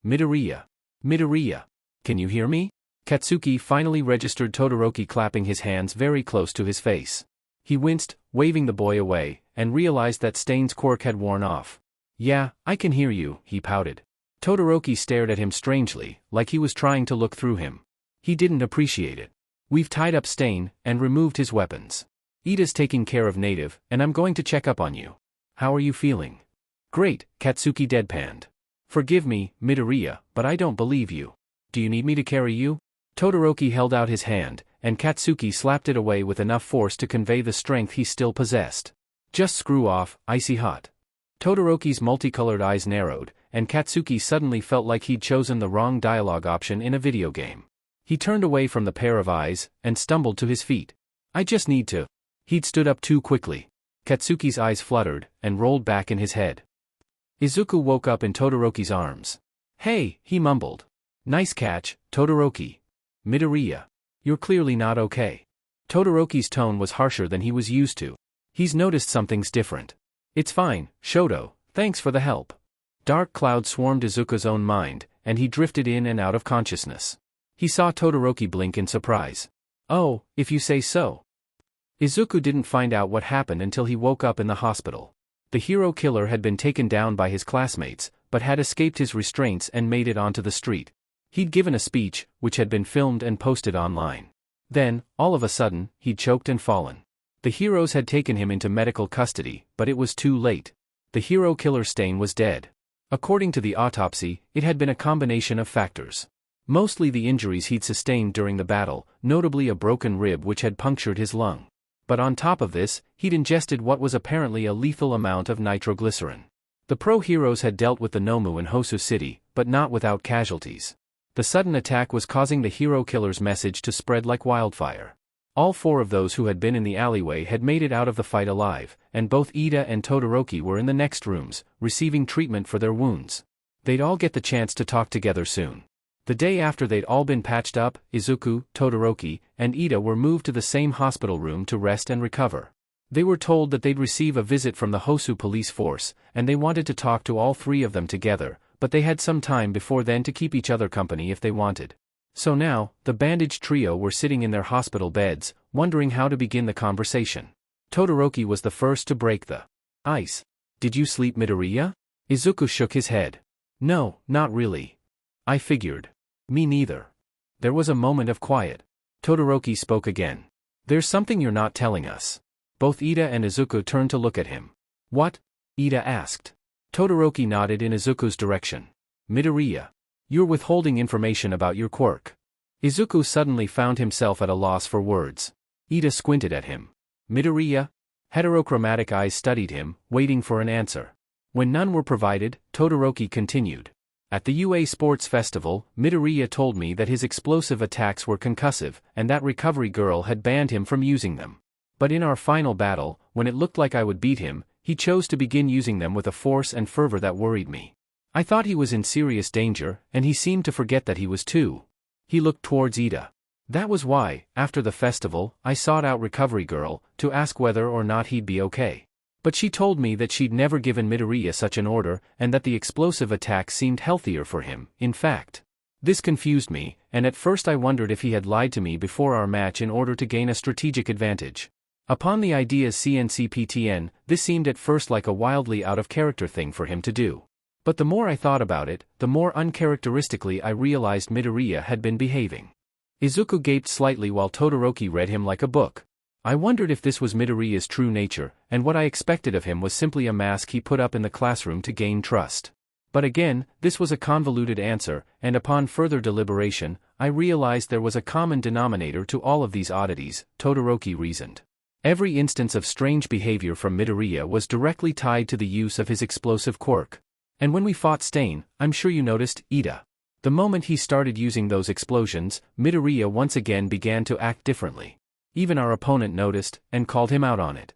Midoriya. Midoriya. Can you hear me? Katsuki finally registered Todoroki clapping his hands very close to his face. He winced, waving the boy away, and realized that Stain's quirk had worn off. Yeah, I can hear you, he pouted. Todoroki stared at him strangely, like he was trying to look through him. He didn't appreciate it. We've tied up Stain, and removed his weapons. Ida's taking care of Native, and I'm going to check up on you. How are you feeling? Great, Katsuki deadpanned. Forgive me, Midoriya, but I don't believe you. Do you need me to carry you? Todoroki held out his hand, and Katsuki slapped it away with enough force to convey the strength he still possessed. Just screw off, icy hot. Todoroki's multicolored eyes narrowed, and Katsuki suddenly felt like he'd chosen the wrong dialogue option in a video game. He turned away from the pair of eyes, and stumbled to his feet. I just need to. He'd stood up too quickly. Katsuki's eyes fluttered, and rolled back in his head. Izuku woke up in Todoroki's arms. Hey, he mumbled. Nice catch, Todoroki. Midoriya. You're clearly not okay. Todoroki's tone was harsher than he was used to. He's noticed something's different. It's fine, Shoto, thanks for the help. Dark clouds swarmed Izuku's own mind, and he drifted in and out of consciousness. He saw Todoroki blink in surprise. Oh, if you say so. Izuku didn't find out what happened until he woke up in the hospital. The hero killer had been taken down by his classmates, but had escaped his restraints and made it onto the street. He'd given a speech, which had been filmed and posted online. Then, all of a sudden, he'd choked and fallen. The heroes had taken him into medical custody, but it was too late. The hero killer Stain was dead. According to the autopsy, it had been a combination of factors. Mostly the injuries he'd sustained during the battle, notably a broken rib which had punctured his lung. But on top of this, he'd ingested what was apparently a lethal amount of nitroglycerin. The pro-heroes had dealt with the Nomu in Hosu City, but not without casualties. The sudden attack was causing the hero killer's message to spread like wildfire. All four of those who had been in the alleyway had made it out of the fight alive, and both Ida and Todoroki were in the next rooms, receiving treatment for their wounds. They'd all get the chance to talk together soon. The day after they'd all been patched up, Izuku, Todoroki, and Ida were moved to the same hospital room to rest and recover. They were told that they'd receive a visit from the Hosu police force, and they wanted to talk to all three of them together, but they had some time before then to keep each other company if they wanted. So now, the bandaged trio were sitting in their hospital beds, wondering how to begin the conversation. Todoroki was the first to break the ice. Did you sleep, Midoriya? Izuku shook his head. No, not really. I figured. Me neither. There was a moment of quiet. Todoroki spoke again. There's something you're not telling us. Both Ida and Izuku turned to look at him. What? Ida asked. Todoroki nodded in Izuku's direction. Midoriya. You're withholding information about your quirk. Izuku suddenly found himself at a loss for words. Ida squinted at him. Midoriya? Heterochromatic eyes studied him, waiting for an answer. When none were provided, Todoroki continued. At the UA Sports Festival, Midoriya told me that his explosive attacks were concussive, and that recovery girl had banned him from using them. But in our final battle, when it looked like I would beat him, he chose to begin using them with a force and fervor that worried me. I thought he was in serious danger, and he seemed to forget that he was too. He looked towards Ida. That was why, after the festival, I sought out Recovery Girl, to ask whether or not he'd be okay. But she told me that she'd never given Midoriya such an order, and that the explosive attack seemed healthier for him, in fact. This confused me, and at first I wondered if he had lied to me before our match in order to gain a strategic advantage. Upon the idea's CNCPTN, this seemed at first like a wildly out-of-character thing for him to do. But the more I thought about it, the more uncharacteristically I realized Midoriya had been behaving. Izuku gaped slightly while Todoroki read him like a book. I wondered if this was Midoriya's true nature, and what I expected of him was simply a mask he put up in the classroom to gain trust. But again, this was a convoluted answer, and upon further deliberation, I realized there was a common denominator to all of these oddities, Todoroki reasoned. Every instance of strange behavior from Midoriya was directly tied to the use of his explosive quirk. And when we fought Stain, I'm sure you noticed, Ida. The moment he started using those explosions, Midoriya once again began to act differently. Even our opponent noticed, and called him out on it.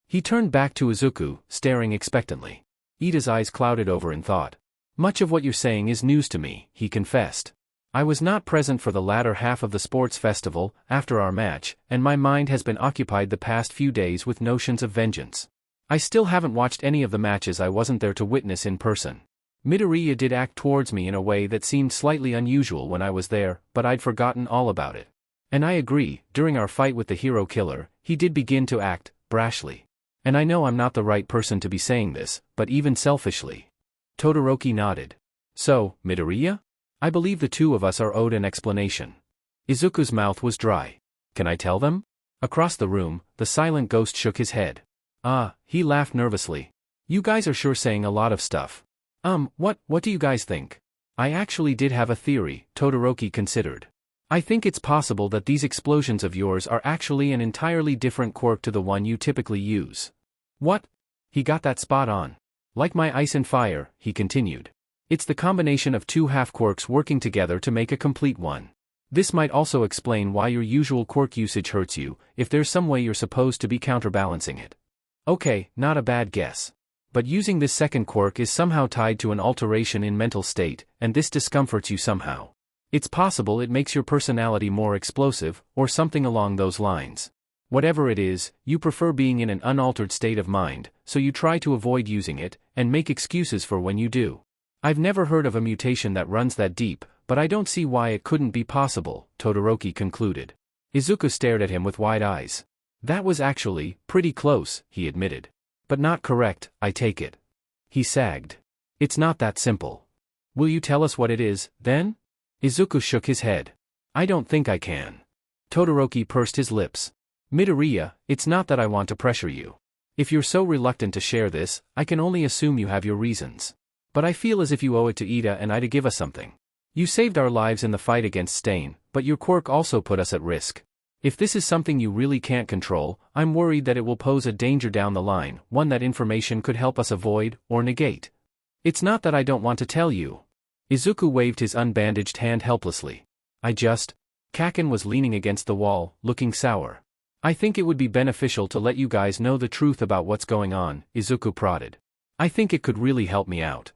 He turned back to Izuku, staring expectantly. Ida's eyes clouded over in thought. Much of what you're saying is news to me, he confessed. I was not present for the latter half of the sports festival, after our match, and my mind has been occupied the past few days with notions of vengeance. I still haven't watched any of the matches I wasn't there to witness in person. Midoriya did act towards me in a way that seemed slightly unusual when I was there, but I'd forgotten all about it. And I agree, during our fight with the hero killer, he did begin to act brashly. And I know I'm not the right person to be saying this, but even selfishly. Todoroki nodded. So, Midoriya? I believe the two of us are owed an explanation. Izuku's mouth was dry. Can I tell them? Across the room, the silent ghost shook his head. He laughed nervously. You guys are sure saying a lot of stuff. What do you guys think? I actually did have a theory, Todoroki considered. I think it's possible that these explosions of yours are actually an entirely different quirk to the one you typically use. What? He got that spot on. Like my ice and fire, he continued. It's the combination of two half-quirks working together to make a complete one. This might also explain why your usual quirk usage hurts you, if there's some way you're supposed to be counterbalancing it. Okay, not a bad guess. But using this second quirk is somehow tied to an alteration in mental state, and this discomforts you somehow. It's possible it makes your personality more explosive, or something along those lines. Whatever it is, you prefer being in an unaltered state of mind, so you try to avoid using it, and make excuses for when you do. I've never heard of a mutation that runs that deep, but I don't see why it couldn't be possible, Todoroki concluded. Izuku stared at him with wide eyes. That was actually pretty close, he admitted. But not correct, I take it. He sagged. It's not that simple. Will you tell us what it is, then? Izuku shook his head. I don't think I can. Todoroki pursed his lips. Midoriya, it's not that I want to pressure you. If you're so reluctant to share this, I can only assume you have your reasons. But I feel as if you owe it to Ida and I to give us something. You saved our lives in the fight against Stain, but your quirk also put us at risk. If this is something you really can't control, I'm worried that it will pose a danger down the line, one that information could help us avoid, or negate. It's not that I don't want to tell you. Izuku waved his unbandaged hand helplessly. Kaken was leaning against the wall, looking sour. I think it would be beneficial to let you guys know the truth about what's going on, Izuku prodded. I think it could really help me out.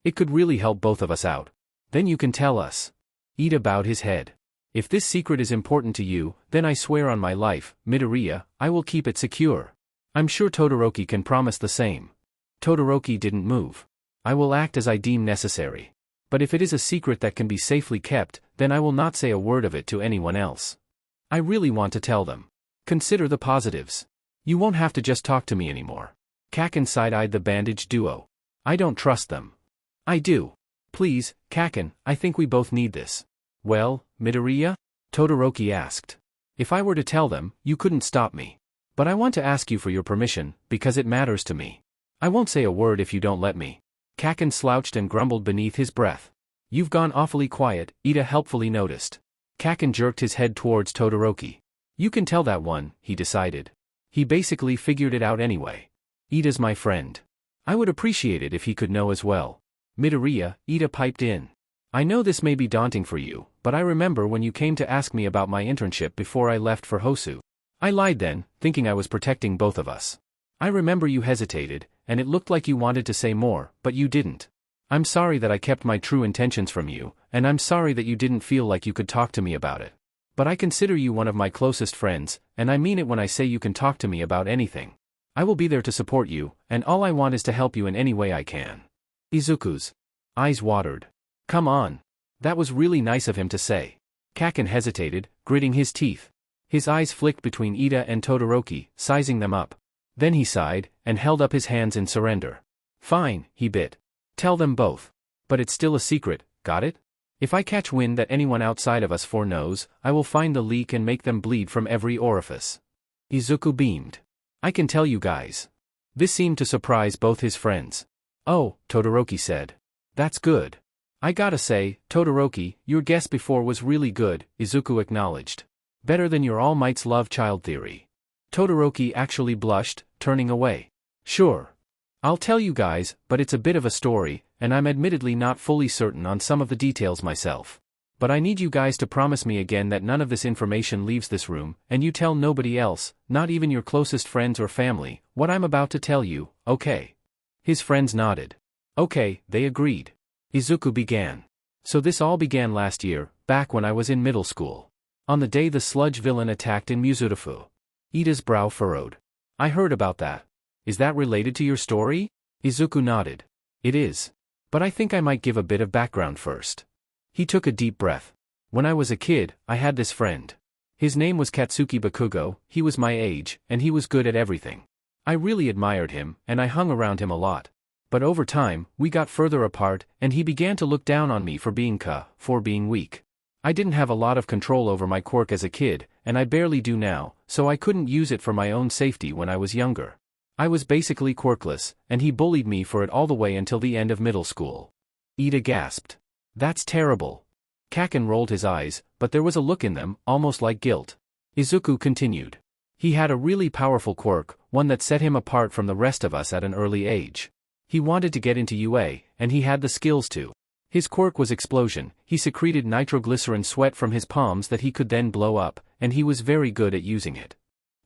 It could really help both of us out. Then you can tell us. Ida bowed his head. If this secret is important to you, then I swear on my life, Midoriya, I will keep it secure. I'm sure Todoroki can promise the same. Todoroki didn't move. I will act as I deem necessary. But if it is a secret that can be safely kept, then I will not say a word of it to anyone else. I really want to tell them. Consider the positives. You won't have to just talk to me anymore. Kaken side-eyed the bandaged duo. I don't trust them. I do. Please, Kaken, I think we both need this. Well, Midoriya? Todoroki asked. If I were to tell them, you couldn't stop me. But I want to ask you for your permission, because it matters to me. I won't say a word if you don't let me. Kaken slouched and grumbled beneath his breath. You've gone awfully quiet, Ida helpfully noticed. Kaken jerked his head towards Todoroki. You can tell that one, he decided. He basically figured it out anyway. Ida's my friend. I would appreciate it if he could know as well. Midoriya, Ida piped in. I know this may be daunting for you, but I remember when you came to ask me about my internship before I left for Hosu. I lied then, thinking I was protecting both of us. I remember you hesitated, and it looked like you wanted to say more, but you didn't. I'm sorry that I kept my true intentions from you, and I'm sorry that you didn't feel like you could talk to me about it. But I consider you one of my closest friends, and I mean it when I say you can talk to me about anything. I will be there to support you, and all I want is to help you in any way I can. Izuku's eyes watered. Come on. That was really nice of him to say. Kaken hesitated, gritting his teeth. His eyes flicked between Ida and Todoroki, sizing them up. Then he sighed, and held up his hands in surrender. Fine, he bit. Tell them both. But it's still a secret, got it? If I catch wind that anyone outside of us four knows, I will find the leak and make them bleed from every orifice. Izuku beamed. I can tell you guys. This seemed to surprise both his friends. Oh, Todoroki said. That's good. I gotta say, Todoroki, your guess before was really good, Izuku acknowledged. Better than your All Might's love child theory. Todoroki actually blushed, turning away. Sure. I'll tell you guys, but it's a bit of a story, and I'm admittedly not fully certain on some of the details myself. But I need you guys to promise me again that none of this information leaves this room, and you tell nobody else, not even your closest friends or family, what I'm about to tell you, okay? His friends nodded. Okay, they agreed. Izuku began. So this all began last year, back when I was in middle school. On the day the sludge villain attacked in Muzurifu. Ida's brow furrowed. I heard about that. Is that related to your story? Izuku nodded. It is. But I think I might give a bit of background first. He took a deep breath. When I was a kid, I had this friend. His name was Katsuki Bakugo, he was my age, and he was good at everything. I really admired him, and I hung around him a lot. But over time, we got further apart, and he began to look down on me for being weak. I didn't have a lot of control over my quirk as a kid, and I barely do now, so I couldn't use it for my own safety when I was younger. I was basically quirkless, and he bullied me for it all the way until the end of middle school. Ida gasped. That's terrible. Kaken rolled his eyes, but there was a look in them, almost like guilt. Izuku continued. He had a really powerful quirk, one that set him apart from the rest of us at an early age. He wanted to get into UA, and he had the skills to. His quirk was explosion, he secreted nitroglycerin sweat from his palms that he could then blow up, and he was very good at using it.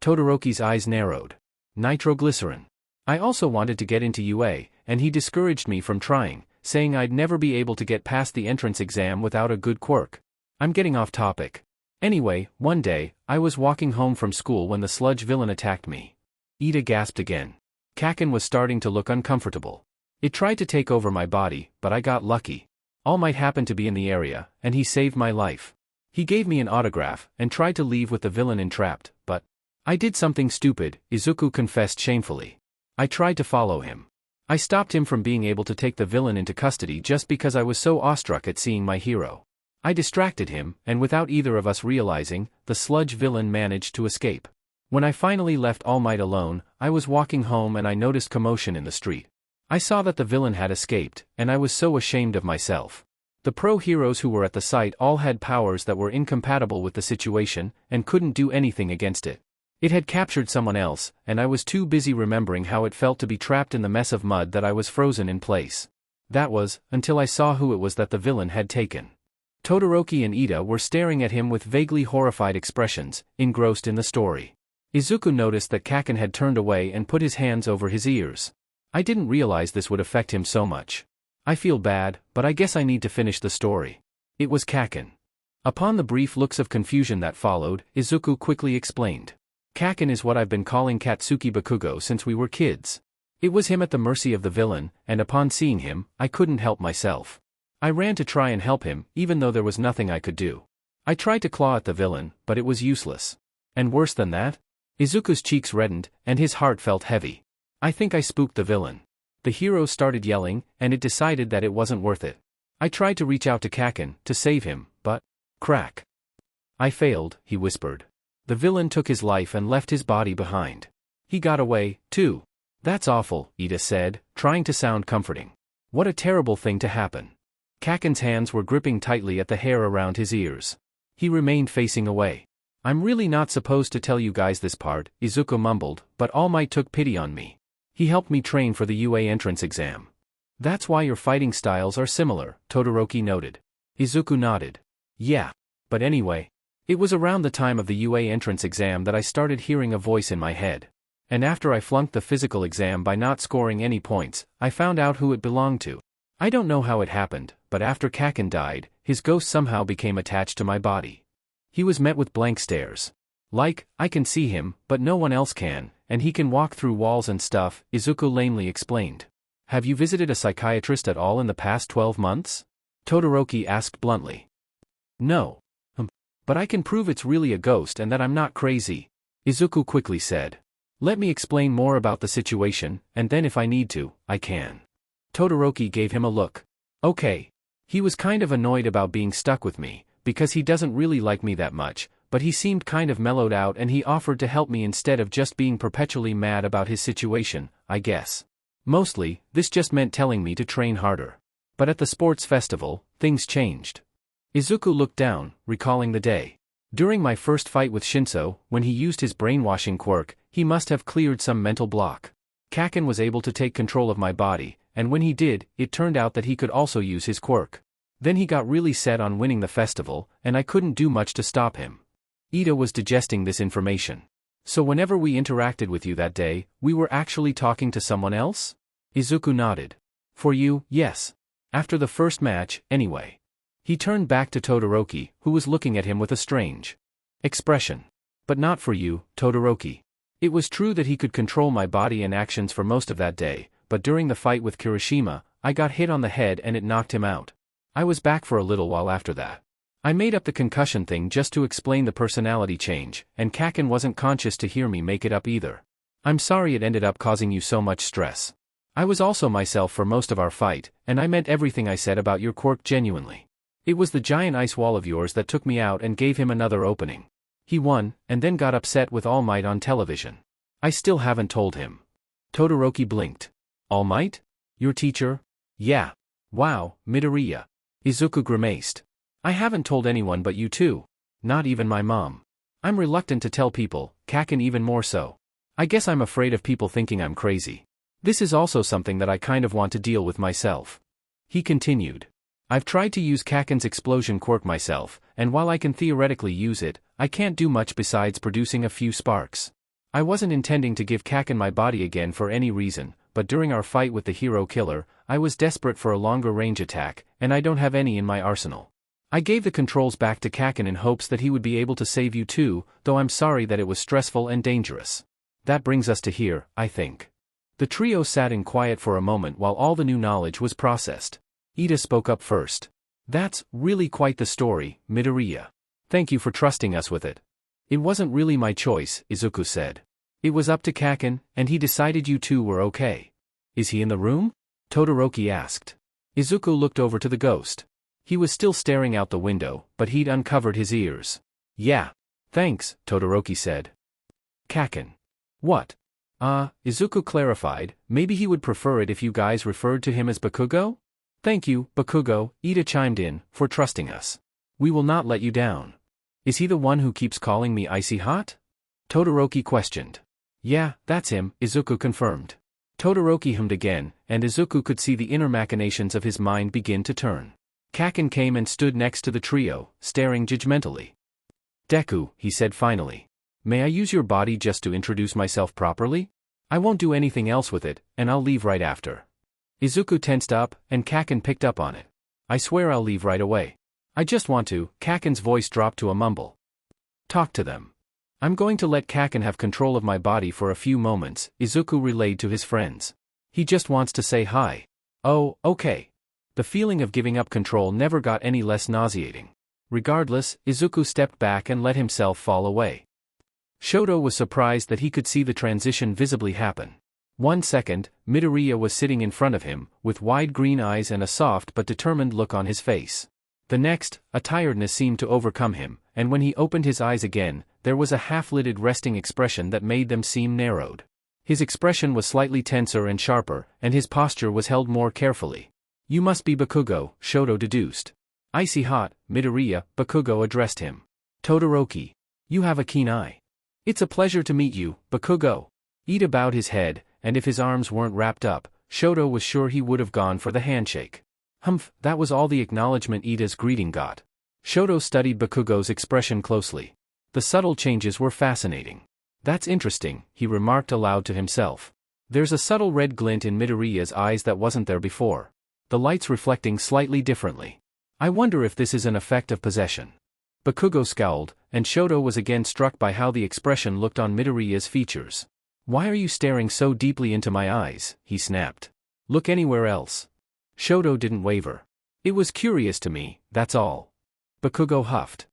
Todoroki's eyes narrowed. Nitroglycerin. I also wanted to get into UA, and he discouraged me from trying, saying I'd never be able to get past the entrance exam without a good quirk. I'm getting off topic. Anyway, one day, I was walking home from school when the sludge villain attacked me. Ida gasped again. Kaken was starting to look uncomfortable. It tried to take over my body, but I got lucky. All Might happened to be in the area, and he saved my life. He gave me an autograph, and tried to leave with the villain entrapped, but I did something stupid, Izuku confessed shamefully. I tried to follow him. I stopped him from being able to take the villain into custody just because I was so awestruck at seeing my hero. I distracted him, and without either of us realizing, the sludge villain managed to escape. When I finally left All Might alone, I was walking home and I noticed commotion in the street. I saw that the villain had escaped, and I was so ashamed of myself. The pro heroes who were at the site all had powers that were incompatible with the situation, and couldn't do anything against it. It had captured someone else, and I was too busy remembering how it felt to be trapped in the mess of mud that I was frozen in place. That was, until I saw who it was that the villain had taken. Todoroki and Ida were staring at him with vaguely horrified expressions, engrossed in the story. Izuku noticed that Kaken had turned away and put his hands over his ears. I didn't realize this would affect him so much. I feel bad, but I guess I need to finish the story. It was Kaken. Upon the brief looks of confusion that followed, Izuku quickly explained. Kaken is what I've been calling Katsuki Bakugo since we were kids. It was him at the mercy of the villain, and upon seeing him, I couldn't help myself. I ran to try and help him, even though there was nothing I could do. I tried to claw at the villain, but it was useless. And worse than that? Izuku's cheeks reddened, and his heart felt heavy. I think I spooked the villain. The hero started yelling, and it decided that it wasn't worth it. I tried to reach out to Kaken, to save him, but... crack. I failed, he whispered. The villain took his life and left his body behind. He got away, too. That's awful, Ida said, trying to sound comforting. What a terrible thing to happen. Kaken's hands were gripping tightly at the hair around his ears. He remained facing away. I'm really not supposed to tell you guys this part, Izuku mumbled, but All Might took pity on me. He helped me train for the UA entrance exam. That's why your fighting styles are similar, Todoroki noted. Izuku nodded. Yeah. But anyway. It was around the time of the UA entrance exam that I started hearing a voice in my head. And after I flunked the physical exam by not scoring any points, I found out who it belonged to. I don't know how it happened, but after Kaken died, his ghost somehow became attached to my body. He was met with blank stares. Like, I can see him, but no one else can, and he can walk through walls and stuff, Izuku lamely explained. Have you visited a psychiatrist at all in the past 12 months? Todoroki asked bluntly. No. But I can prove it's really a ghost and that I'm not crazy, Izuku quickly said. Let me explain more about the situation, and then if I need to, I can. Todoroki gave him a look. Okay. He was kind of annoyed about being stuck with me, because he doesn't really like me that much, but he seemed kind of mellowed out and he offered to help me instead of just being perpetually mad about his situation, I guess. Mostly, this just meant telling me to train harder. But at the sports festival, things changed. Izuku looked down, recalling the day. During my first fight with Shinso, when he used his brainwashing quirk, he must have cleared some mental block. Kaken was able to take control of my body, and when he did, it turned out that he could also use his quirk. Then he got really set on winning the festival, and I couldn't do much to stop him. Ida was digesting this information. So whenever we interacted with you that day, we were actually talking to someone else? Izuku nodded. For you, yes. After the first match, anyway. He turned back to Todoroki, who was looking at him with a strange expression. But not for you, Todoroki. It was true that he could control my body and actions for most of that day, but during the fight with Kirishima, I got hit on the head and it knocked him out. I was back for a little while after that. I made up the concussion thing just to explain the personality change, and Kaken wasn't conscious to hear me make it up either. I'm sorry it ended up causing you so much stress. I was also myself for most of our fight, and I meant everything I said about your quirk genuinely. It was the giant ice wall of yours that took me out and gave him another opening. He won, and then got upset with All Might on television. I still haven't told him. Todoroki blinked. All Might? Your teacher? Yeah. Wow, Midoriya. Izuku grimaced. I haven't told anyone but you two. Not even my mom. I'm reluctant to tell people, Kaken even more so. I guess I'm afraid of people thinking I'm crazy. This is also something that I kind of want to deal with myself. He continued. I've tried to use Kaken's explosion quirk myself, and while I can theoretically use it, I can't do much besides producing a few sparks. I wasn't intending to give Kaken my body again for any reason, but during our fight with the hero killer, I was desperate for a longer range attack, and I don't have any in my arsenal. I gave the controls back to Kaken in hopes that he would be able to save you too, though I'm sorry that it was stressful and dangerous. That brings us to here, I think. The trio sat in quiet for a moment while all the new knowledge was processed. Ida spoke up first. That's really quite the story, Midoriya. Thank you for trusting us with it. It wasn't really my choice, Izuku said. It was up to Kaken, and he decided you two were okay. Is he in the room? Todoroki asked. Izuku looked over to the ghost. He was still staring out the window, but he'd uncovered his ears. Yeah. Thanks, Todoroki said. Kaken. What? Izuku clarified, maybe he would prefer it if you guys referred to him as Bakugo? Thank you, Bakugo, Ida chimed in, for trusting us. We will not let you down. Is he the one who keeps calling me icy hot? Todoroki questioned. Yeah, that's him, Izuku confirmed. Todoroki hummed again, and Izuku could see the inner machinations of his mind begin to turn. Kaken came and stood next to the trio, staring judgmentally. Deku, he said finally. May I use your body just to introduce myself properly? I won't do anything else with it, and I'll leave right after. Izuku tensed up, and Kaken picked up on it. I swear I'll leave right away. I just want to. Kaken's voice dropped to a mumble. Talk to them. I'm going to let Kaken have control of my body for a few moments, Izuku relayed to his friends. He just wants to say hi. Oh, okay. The feeling of giving up control never got any less nauseating. Regardless, Izuku stepped back and let himself fall away. Shoto was surprised that he could see the transition visibly happen. 1 second, Midoriya was sitting in front of him, with wide green eyes and a soft but determined look on his face. The next, a tiredness seemed to overcome him, and when he opened his eyes again, there was a half-lidded resting expression that made them seem narrowed. His expression was slightly tenser and sharper, and his posture was held more carefully. You must be Bakugo, Shoto deduced. Icy hot, Midoriya, Bakugo addressed him. Todoroki. You have a keen eye. It's a pleasure to meet you, Bakugo. Ida bowed his head, and if his arms weren't wrapped up, Shoto was sure he would have gone for the handshake. Humph, that was all the acknowledgement Ida's greeting got. Shoto studied Bakugo's expression closely. The subtle changes were fascinating. That's interesting, he remarked aloud to himself. There's a subtle red glint in Midoriya's eyes that wasn't there before. The lights reflecting slightly differently. I wonder if this is an effect of possession. Bakugo scowled, and Shoto was again struck by how the expression looked on Midoriya's features. Why are you staring so deeply into my eyes? He snapped. Look anywhere else. Shoto didn't waver. It was curious to me, that's all. Bakugo huffed.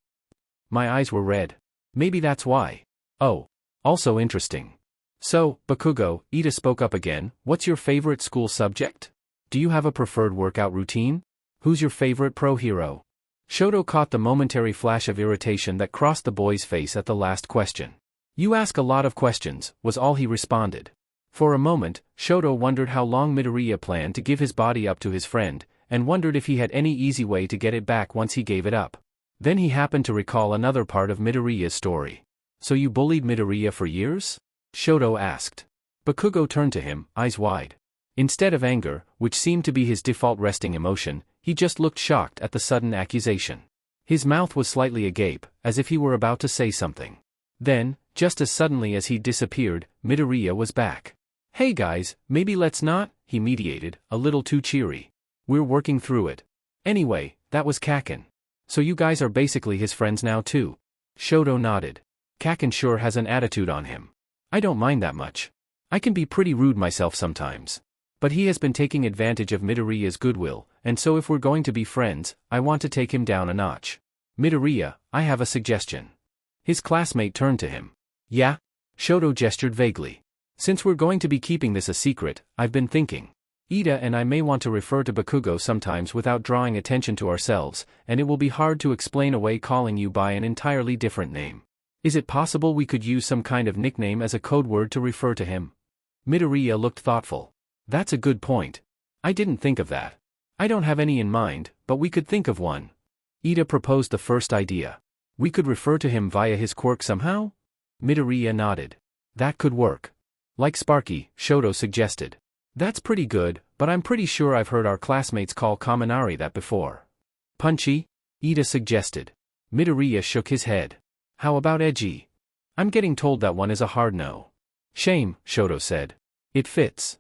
My eyes were red. Maybe that's why. Oh. Also interesting. So, Bakugo, Ida spoke up again, what's your favorite school subject? Do you have a preferred workout routine? Who's your favorite pro hero? Shoto caught the momentary flash of irritation that crossed the boy's face at the last question. You ask a lot of questions, was all he responded. For a moment, Shoto wondered how long Midoriya planned to give his body up to his friend, and wondered if he had any easy way to get it back once he gave it up. Then he happened to recall another part of Midoriya's story. "So you bullied Midoriya for years?" Shoto asked. Bakugo turned to him, eyes wide. Instead of anger, which seemed to be his default resting emotion, he just looked shocked at the sudden accusation. His mouth was slightly agape, as if he were about to say something. Then, just as suddenly as he'd disappeared, Midoriya was back. "Hey guys, maybe let's not," he mediated, a little too cheery. "We're working through it. Anyway, that was Kaken. So you guys are basically his friends now too?" Shoto nodded. "Kaken sure has an attitude on him. I don't mind that much. I can be pretty rude myself sometimes. But he has been taking advantage of Midoriya's goodwill, and so if we're going to be friends, I want to take him down a notch. Midoriya, I have a suggestion." His classmate turned to him. "Yeah?" Shoto gestured vaguely. "Since we're going to be keeping this a secret, I've been thinking. Ida and I may want to refer to Bakugo sometimes without drawing attention to ourselves, and it will be hard to explain away calling you by an entirely different name. Is it possible we could use some kind of nickname as a code word to refer to him?" Midoriya looked thoughtful. "That's a good point. I didn't think of that. I don't have any in mind, but we could think of one." Ida proposed the first idea. "We could refer to him via his quirk somehow?" Midoriya nodded. "That could work. Like Sparky," Shoto suggested. "That's pretty good, but I'm pretty sure I've heard our classmates call Kaminari that before." "Punchy?" Ida suggested. Midoriya shook his head. "How about edgy?" "I'm getting told that one is a hard no." "Shame," Shoto said. "It fits."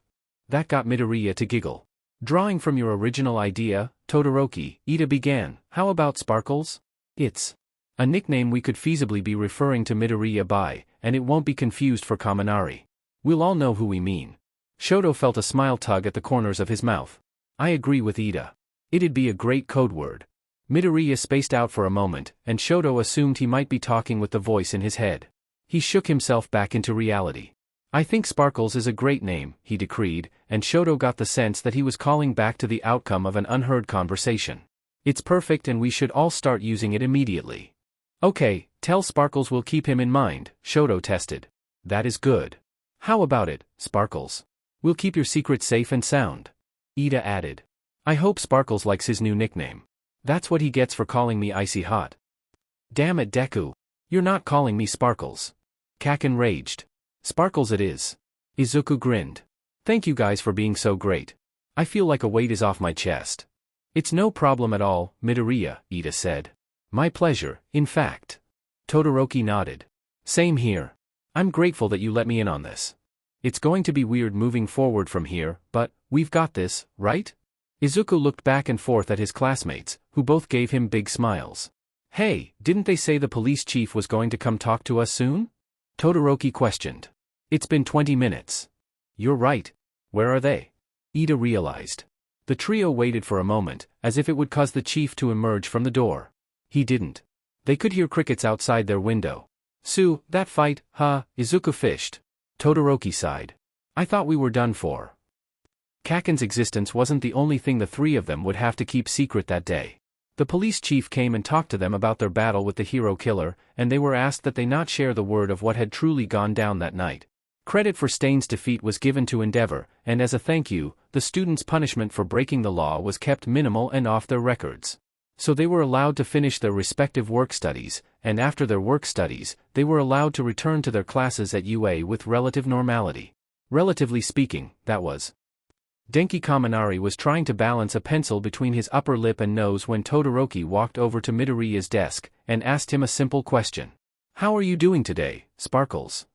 That got Midoriya to giggle. "Drawing from your original idea, Todoroki," Ida began, "how about Sparkles? It's a nickname we could feasibly be referring to Midoriya by, and it won't be confused for Kaminari. We'll all know who we mean." Shoto felt a smile tug at the corners of his mouth. "I agree with Ida. It'd be a great code word." Midoriya spaced out for a moment, and Shoto assumed he might be talking with the voice in his head. He shook himself back into reality. "I think Sparkles is a great name," he decreed, and Shoto got the sense that he was calling back to the outcome of an unheard conversation. "It's perfect and we should all start using it immediately." "Okay, tell Sparkles we'll keep him in mind," Shoto tested. "That is good. How about it, Sparkles? We'll keep your secret safe and sound." Ida added. "I hope Sparkles likes his new nickname. That's what he gets for calling me icy hot." "Damn it, Deku. You're not calling me Sparkles." Kaken raged. "Sparkles it is." Izuku grinned. "Thank you guys for being so great. I feel like a weight is off my chest." "It's no problem at all, Midoriya," Ida said. "My pleasure, in fact." Todoroki nodded. "Same here. I'm grateful that you let me in on this. It's going to be weird moving forward from here, but we've got this, right?" Izuku looked back and forth at his classmates, who both gave him big smiles. "Hey, didn't they say the police chief was going to come talk to us soon?" Todoroki questioned. "It's been 20 minutes. "You're right. Where are they?" Ida realized. The trio waited for a moment, as if it would cause the chief to emerge from the door. He didn't. They could hear crickets outside their window. That fight, huh?" Izuku fished. Todoroki sighed. "I thought we were done for." Kaken's existence wasn't the only thing the three of them would have to keep secret that day. The police chief came and talked to them about their battle with the hero killer, and they were asked that they not share the word of what had truly gone down that night. Credit for Stain's defeat was given to Endeavor, and as a thank you, the students' punishment for breaking the law was kept minimal and off their records. So they were allowed to finish their respective work studies, and after their work studies, they were allowed to return to their classes at UA with relative normality. Relatively speaking, that was. Denki Kaminari was trying to balance a pencil between his upper lip and nose when Todoroki walked over to Midoriya's desk and asked him a simple question. "How are you doing today, Sparkles?"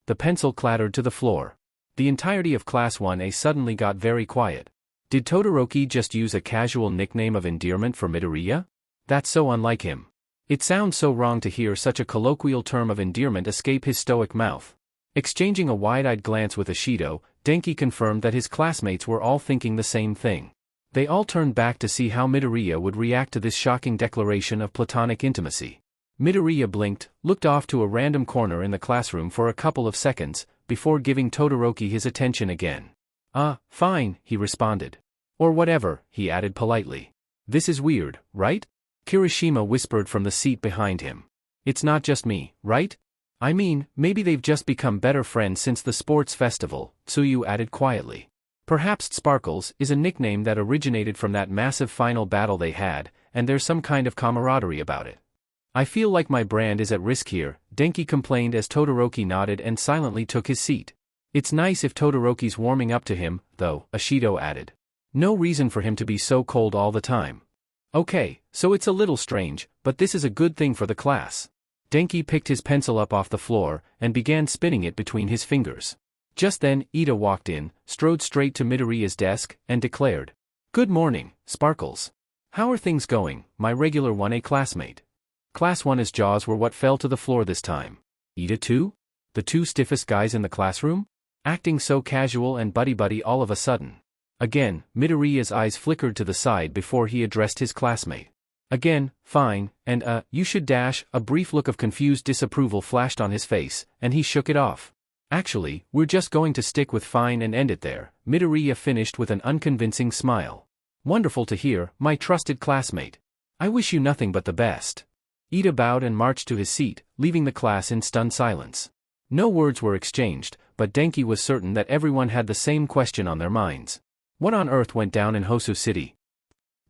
The pencil clattered to the floor. The entirety of Class 1A suddenly got very quiet. Did Todoroki just use a casual nickname of endearment for Midoriya? That's so unlike him. It sounds so wrong to hear such a colloquial term of endearment escape his stoic mouth. Exchanging a wide-eyed glance with Ishido, Denki confirmed that his classmates were all thinking the same thing. They all turned back to see how Midoriya would react to this shocking declaration of platonic intimacy. Midoriya blinked, looked off to a random corner in the classroom for a couple of seconds, before giving Todoroki his attention again. Fine, he responded. "Or whatever," he added politely. "This is weird, right?" Kirishima whispered from the seat behind him. "It's not just me, right? I mean, maybe they've just become better friends since the sports festival," Tsuyu added quietly. Perhaps Sparkles is a nickname that originated from that massive final battle they had, and there's some kind of camaraderie about it. I feel like my brand is at risk here, Denki complained as Todoroki nodded and silently took his seat. It's nice if Todoroki's warming up to him, though, Ashido added. No reason for him to be so cold all the time. Okay, so it's a little strange, but this is a good thing for the class. Denki picked his pencil up off the floor and began spinning it between his fingers. Just then, Ida walked in, strode straight to Midoriya's desk, and declared, "Good morning, Sparkles. How are things going, my regular 1A classmate?" Class 1's jaws were what fell to the floor this time. Ida too? The two stiffest guys in the classroom? Acting so casual and buddy-buddy all of a sudden. Again, Midoriya's eyes flickered to the side before he addressed his classmate. Again, fine, and you should dash, a brief look of confused disapproval flashed on his face, and he shook it off. Actually, we're just going to stick with fine and end it there, Midoriya finished with an unconvincing smile. Wonderful to hear, my trusted classmate. I wish you nothing but the best. Ida bowed and marched to his seat, leaving the class in stunned silence. No words were exchanged, but Denki was certain that everyone had the same question on their minds. What on earth went down in Hosu City?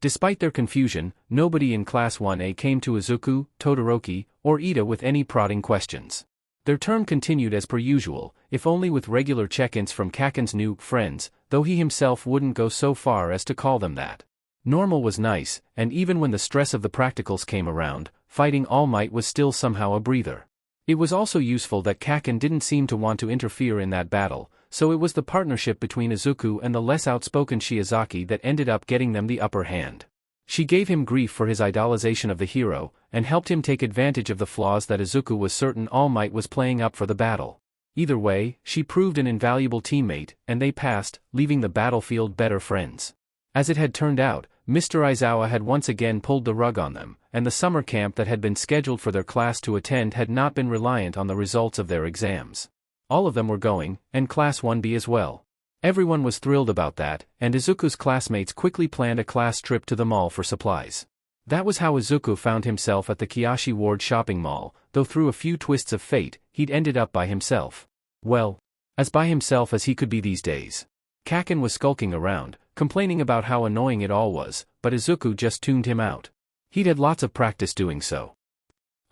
Despite their confusion, nobody in Class 1A came to Izuku, Todoroki, or Ida with any prodding questions. Their term continued as per usual, if only with regular check-ins from Kaken's new friends, though he himself wouldn't go so far as to call them that. Normal was nice, and even when the stress of the practicals came around, fighting All Might was still somehow a breather. It was also useful that Kaken didn't seem to want to interfere in that battle, so it was the partnership between Izuku and the less outspoken Shiozaki that ended up getting them the upper hand. She gave him grief for his idolization of the hero, and helped him take advantage of the flaws that Izuku was certain All Might was playing up for the battle. Either way, she proved an invaluable teammate, and they passed, leaving the battlefield better friends. As it had turned out, Mr. Aizawa had once again pulled the rug on them, and the summer camp that had been scheduled for their class to attend had not been reliant on the results of their exams. All of them were going, and Class 1B as well. Everyone was thrilled about that, and Izuku's classmates quickly planned a class trip to the mall for supplies. That was how Izuku found himself at the Kiyoshi Ward shopping mall, though through a few twists of fate, he'd ended up by himself. Well, as by himself as he could be these days. Kaken was skulking around, complaining about how annoying it all was, but Izuku just tuned him out. He'd had lots of practice doing so.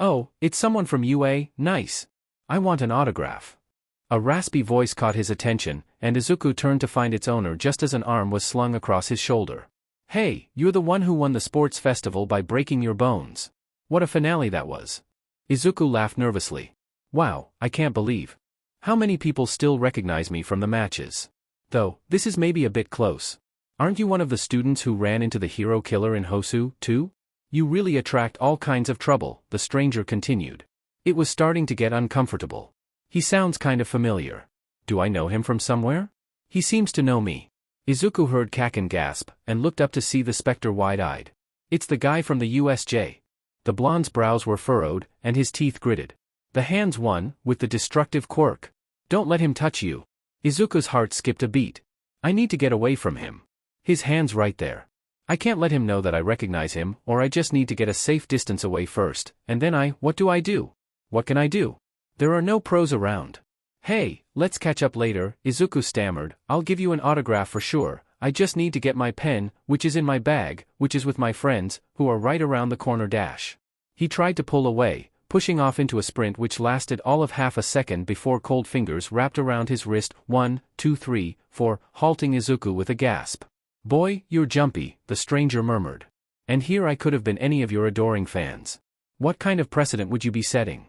"Oh, it's someone from UA, nice. I want an autograph." A raspy voice caught his attention, and Izuku turned to find its owner just as an arm was slung across his shoulder. "Hey, you're the one who won the sports festival by breaking your bones. What a finale that was." Izuku laughed nervously. "Wow, I can't believe. How many people still recognize me from the matches? Though, this is maybe a bit close. Aren't you one of the students who ran into the hero killer in Hosu, too? You really attract all kinds of trouble," the stranger continued. It was starting to get uncomfortable. "He sounds kind of familiar. Do I know him from somewhere? He seems to know me." Izuku heard Kaken gasp, and looked up to see the specter wide-eyed. "It's the guy from the USJ." The blonde's brows were furrowed, and his teeth gritted. "The hands one, with the destructive quirk. Don't let him touch you." Izuku's heart skipped a beat. "I need to get away from him. His hand's right there. I can't let him know that I recognize him, or I just need to get a safe distance away first, and then what do I do? What can I do? There are no pros around." "Hey, let's catch up later," Izuku stammered. "I'll give you an autograph for sure. I just need to get my pen, which is in my bag, which is with my friends, who are right around the corner dash." He tried to pull away, pushing off into a sprint which lasted all of half a second before cold fingers wrapped around his wrist. 1, 2, 3, 4, halting Izuku with a gasp. "Boy, you're jumpy," the stranger murmured. "And here I could have been any of your adoring fans. What kind of precedent would you be setting?"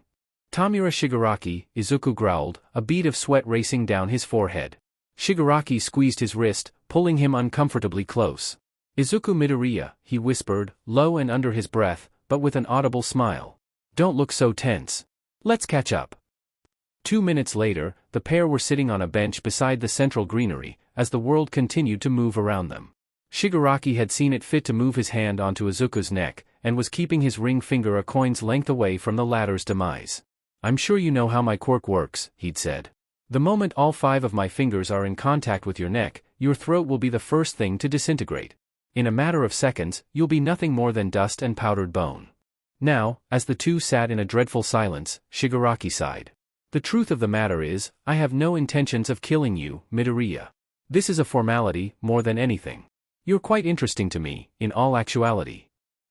"Tamura Shigaraki," Izuku growled, a bead of sweat racing down his forehead. Shigaraki squeezed his wrist, pulling him uncomfortably close. "Izuku Midoriya," he whispered, low and under his breath, but with an audible smile. "Don't look so tense. Let's catch up." 2 minutes later, the pair were sitting on a bench beside the central greenery, as the world continued to move around them. Shigaraki had seen it fit to move his hand onto Izuku's neck, and was keeping his ring finger a coin's length away from the latter's demise. "I'm sure you know how my quirk works," he'd said. "The moment all 5 of my fingers are in contact with your neck, your throat will be the first thing to disintegrate. In a matter of seconds, you'll be nothing more than dust and powdered bone." Now, as the two sat in a dreadful silence, Shigaraki sighed. "The truth of the matter is, I have no intentions of killing you, Midoriya. This is a formality, more than anything. You're quite interesting to me, in all actuality.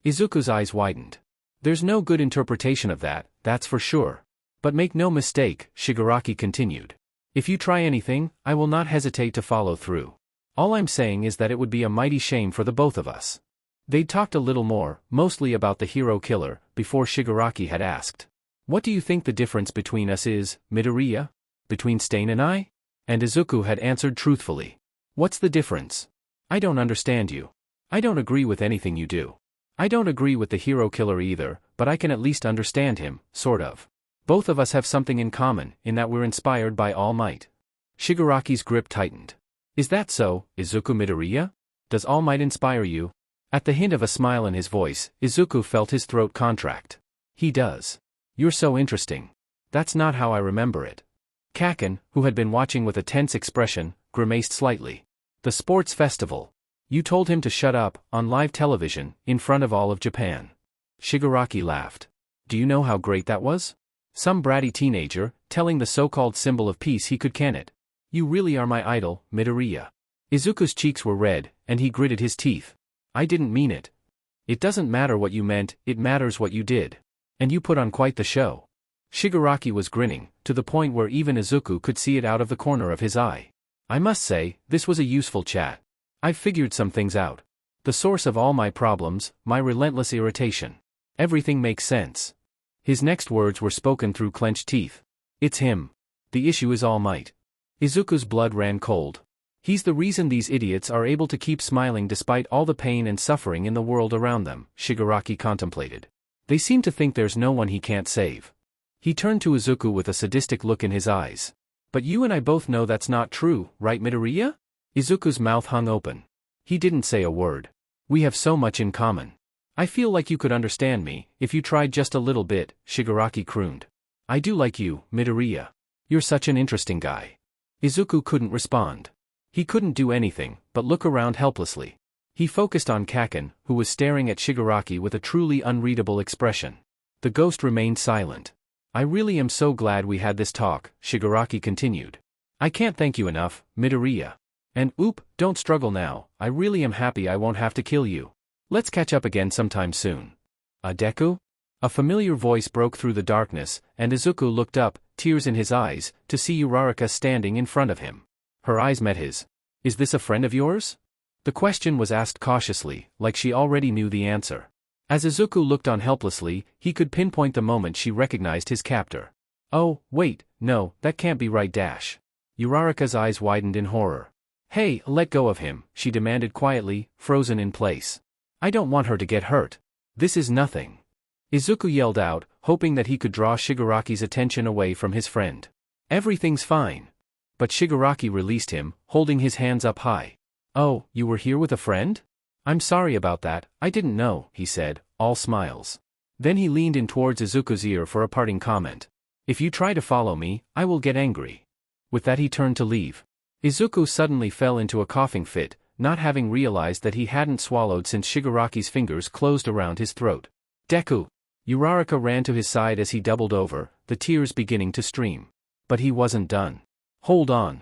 Izuku's eyes widened. There's no good interpretation of that, that's for sure. But make no mistake, Shigaraki continued. If you try anything, I will not hesitate to follow through. All I'm saying is that it would be a mighty shame for the both of us. They'd talked a little more, mostly about the hero killer, before Shigaraki had asked. What do you think the difference between us is, Midoriya? Between Stain and I? And Izuku had answered truthfully. What's the difference? I don't understand you. I don't agree with anything you do. I don't agree with the hero killer either, but I can at least understand him, sort of. Both of us have something in common, in that we're inspired by All Might. Shigaraki's grip tightened. Is that so, Izuku Midoriya? Does All Might inspire you? At the hint of a smile in his voice, Izuku felt his throat contract. He does. You're so interesting. That's not how I remember it. Kaken, who had been watching with a tense expression, grimaced slightly. The sports festival. You told him to shut up, on live television, in front of all of Japan. Shigaraki laughed. Do you know how great that was? Some bratty teenager, telling the so-called symbol of peace he could can it. You really are my idol, Midoriya. Izuku's cheeks were red, and he gritted his teeth. I didn't mean it. It doesn't matter what you meant, it matters what you did. And you put on quite the show. Shigaraki was grinning, to the point where even Izuku could see it out of the corner of his eye. I must say, this was a useful chat. I've figured some things out. The source of all my problems, my relentless irritation. Everything makes sense. His next words were spoken through clenched teeth. It's him. The issue is All Might. Izuku's blood ran cold. He's the reason these idiots are able to keep smiling despite all the pain and suffering in the world around them, Shigaraki contemplated. They seem to think there's no one he can't save. He turned to Izuku with a sadistic look in his eyes. But you and I both know that's not true, right Midoriya? Izuku's mouth hung open. He didn't say a word. We have so much in common. I feel like you could understand me, if you tried just a little bit, Shigaraki crooned. I do like you, Midoriya. You're such an interesting guy. Izuku couldn't respond. He couldn't do anything, but look around helplessly. He focused on Kaken, who was staring at Shigaraki with a truly unreadable expression. The ghost remained silent. I really am so glad we had this talk, Shigaraki continued. I can't thank you enough, Midoriya. And don't struggle now, I really am happy I won't have to kill you. Let's catch up again sometime soon. Deku? A familiar voice broke through the darkness, and Izuku looked up, tears in his eyes, to see Uraraka standing in front of him. Her eyes met his. Is this a friend of yours? The question was asked cautiously, like she already knew the answer. As Izuku looked on helplessly, he could pinpoint the moment she recognized his captor. Oh, wait, no, that can't be right dash. Uraraka's eyes widened in horror. Hey, let go of him, she demanded quietly, frozen in place. I don't want her to get hurt. This is nothing. Izuku yelled out, hoping that he could draw Shigaraki's attention away from his friend. Everything's fine. But Shigaraki released him, holding his hands up high. Oh, you were here with a friend? I'm sorry about that, I didn't know, he said, all smiles. Then he leaned in towards Izuku's ear for a parting comment. If you try to follow me, I will get angry. With that he turned to leave. Izuku suddenly fell into a coughing fit, not having realized that he hadn't swallowed since Shigaraki's fingers closed around his throat. Deku! Uraraka ran to his side as he doubled over, the tears beginning to stream. But he wasn't done. Hold on.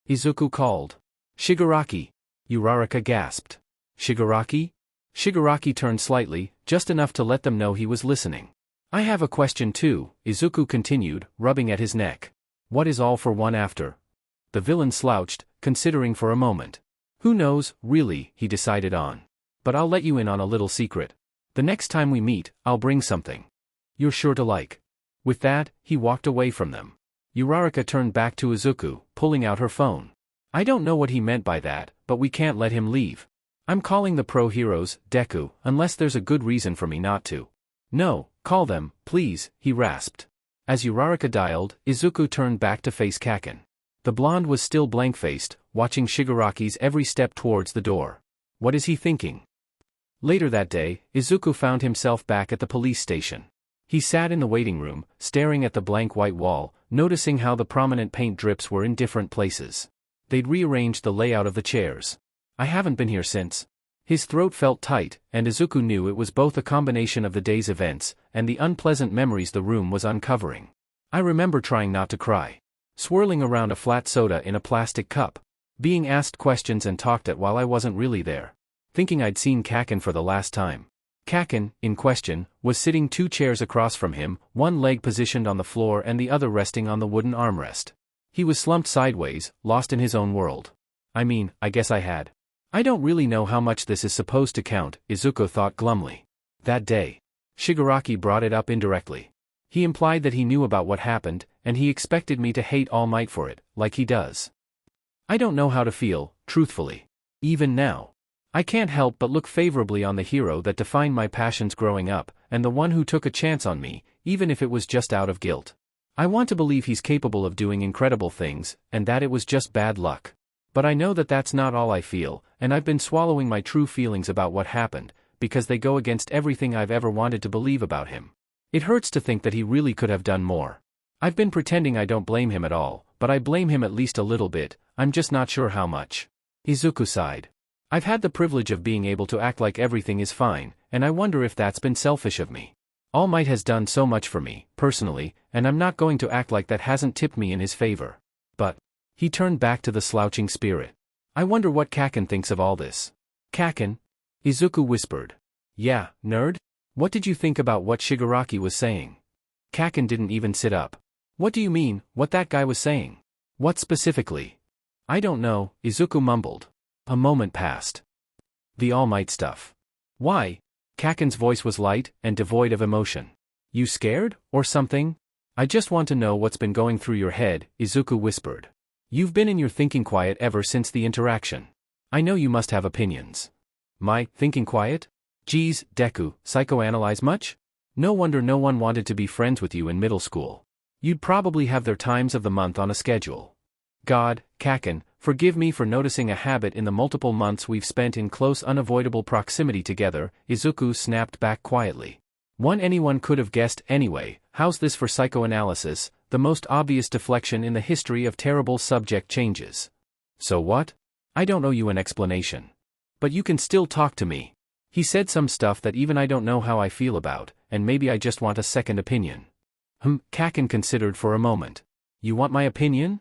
Izuku called. Shigaraki! Uraraka gasped. Shigaraki? Shigaraki turned slightly, just enough to let them know he was listening. I have a question too, Izuku continued, rubbing at his neck. What is all for one after? The villain slouched, considering for a moment. Who knows, really, he decided on. But I'll let you in on a little secret. The next time we meet, I'll bring something you're sure to like. With that, he walked away from them. Uraraka turned back to Izuku, pulling out her phone. I don't know what he meant by that, but we can't let him leave. I'm calling the pro heroes, Deku, unless there's a good reason for me not to. No, call them, please, he rasped. As Uraraka dialed, Izuku turned back to face Kaken. The blonde was still blank-faced, watching Shigaraki's every step towards the door. What is he thinking? Later that day, Izuku found himself back at the police station. He sat in the waiting room, staring at the blank white wall, noticing how the prominent paint drips were in different places. They'd rearranged the layout of the chairs. I haven't been here since. His throat felt tight, and Izuku knew it was both a combination of the day's events, and the unpleasant memories the room was uncovering. I remember trying not to cry. Swirling around a flat soda in a plastic cup. Being asked questions and talked at while I wasn't really there. Thinking I'd seen Kaken for the last time. Kaken, in question, was sitting 2 chairs across from him, one leg positioned on the floor and the other resting on the wooden armrest. He was slumped sideways, lost in his own world. I guess I had. I don't really know how much this is supposed to count, Izuku thought glumly. That day, Shigaraki brought it up indirectly. He implied that he knew about what happened, and he expected me to hate All Might for it, like he does. I don't know how to feel, truthfully. Even now. I can't help but look favorably on the hero that defined my passions growing up, and the one who took a chance on me, even if it was just out of guilt. I want to believe he's capable of doing incredible things, and that it was just bad luck. But I know that that's not all I feel, and I've been swallowing my true feelings about what happened, because they go against everything I've ever wanted to believe about him. It hurts to think that he really could have done more. I've been pretending I don't blame him at all, but I blame him at least a little bit, I'm just not sure how much. Izuku sighed. I've had the privilege of being able to act like everything is fine, and I wonder if that's been selfish of me. All Might has done so much for me, personally, and I'm not going to act like that hasn't tipped me in his favor. But he turned back to the slouching spirit. I wonder what Kaken thinks of all this. Kaken? Izuku whispered. Yeah, nerd? What did you think about what Shigaraki was saying? Kaken didn't even sit up. What do you mean, what that guy was saying? What specifically? I don't know, Izuku mumbled. A moment passed. The All Might stuff. Why? Kaken's voice was light and devoid of emotion. You scared, or something? I just want to know what's been going through your head, Izuku whispered. You've been in your thinking quiet ever since the interaction. I know you must have opinions. My thinking quiet? Geez, Deku, psychoanalyze much? No wonder no one wanted to be friends with you in middle school. You'd probably have their times of the month on a schedule. God, Kaken, forgive me for noticing a habit in the multiple months we've spent in close unavoidable proximity together, Izuku snapped back quietly. One anyone could have guessed anyway, how's this for psychoanalysis, the most obvious deflection in the history of terrible subject changes. So what? I don't owe you an explanation. But you can still talk to me. He said some stuff that even I don't know how I feel about, and maybe I just want a second opinion. Kaken considered for a moment. You want my opinion?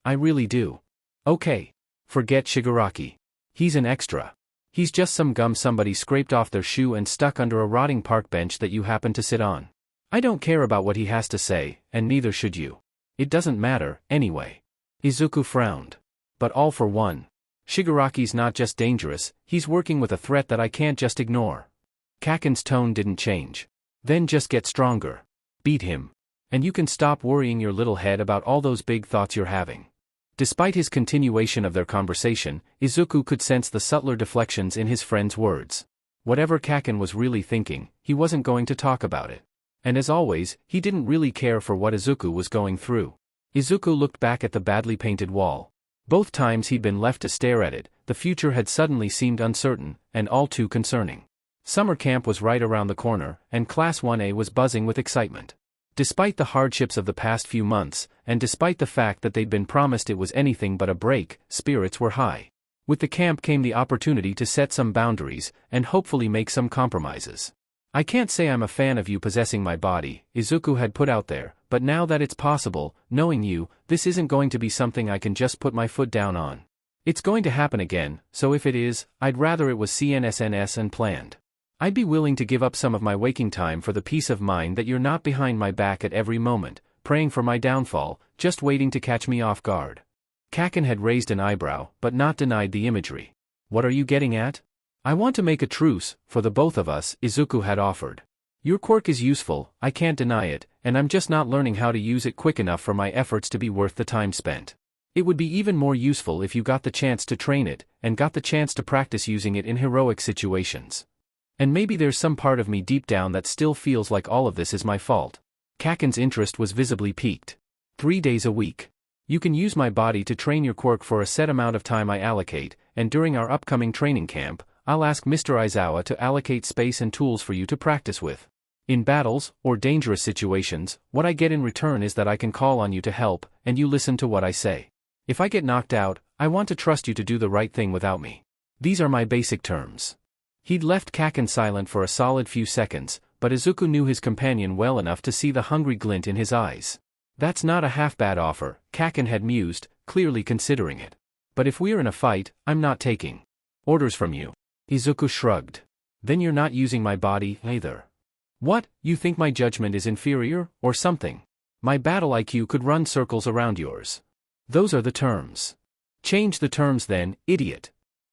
I really do. Okay. Forget Shigaraki. He's an extra. He's just some gum somebody scraped off their shoe and stuck under a rotting park bench that you happen to sit on. I don't care about what he has to say, and neither should you. It doesn't matter, anyway. Izuku frowned. But all for one. Shigaraki's not just dangerous, he's working with a threat that I can't just ignore. Kaken's tone didn't change. Then just get stronger. Beat him. And you can stop worrying your little head about all those big thoughts you're having. Despite his continuation of their conversation, Izuku could sense the subtler deflections in his friend's words. Whatever Kaken was really thinking, he wasn't going to talk about it. And as always, he didn't really care for what Izuku was going through. Izuku looked back at the badly painted wall. Both times he'd been left to stare at it, the future had suddenly seemed uncertain, and all too concerning. Summer camp was right around the corner, and Class 1A was buzzing with excitement. Despite the hardships of the past few months, and despite the fact that they'd been promised it was anything but a break, spirits were high. With the camp came the opportunity to set some boundaries, and hopefully make some compromises. I can't say I'm a fan of you possessing my body, Izuku had put out there, but now that it's possible, knowing you, this isn't going to be something I can just put my foot down on. It's going to happen again, so if it is, I'd rather it was CNSNS and planned. I'd be willing to give up some of my waking time for the peace of mind that you're not behind my back at every moment, praying for my downfall, just waiting to catch me off guard. Kaken had raised an eyebrow, but not denied the imagery. What are you getting at? I want to make a truce, for the both of us, Izuku had offered. Your quirk is useful, I can't deny it, and I'm just not learning how to use it quick enough for my efforts to be worth the time spent. It would be even more useful if you got the chance to train it, and got the chance to practice using it in heroic situations. And maybe there's some part of me deep down that still feels like all of this is my fault. Kaken's interest was visibly piqued. 3 days a week. You can use my body to train your quirk for a set amount of time I allocate, and during our upcoming training camp, I'll ask Mr. Aizawa to allocate space and tools for you to practice with. In battles, or dangerous situations, what I get in return is that I can call on you to help, and you listen to what I say. If I get knocked out, I want to trust you to do the right thing without me. These are my basic terms. He'd left Kaken silent for a solid few seconds, but Izuku knew his companion well enough to see the hungry glint in his eyes. That's not a half-bad offer, Kaken had mused, clearly considering it. But if we're in a fight, I'm not taking orders from you. Izuku shrugged. Then you're not using my body, either. What, you think my judgment is inferior, or something? My battle IQ could run circles around yours. Those are the terms. Change the terms then, idiot.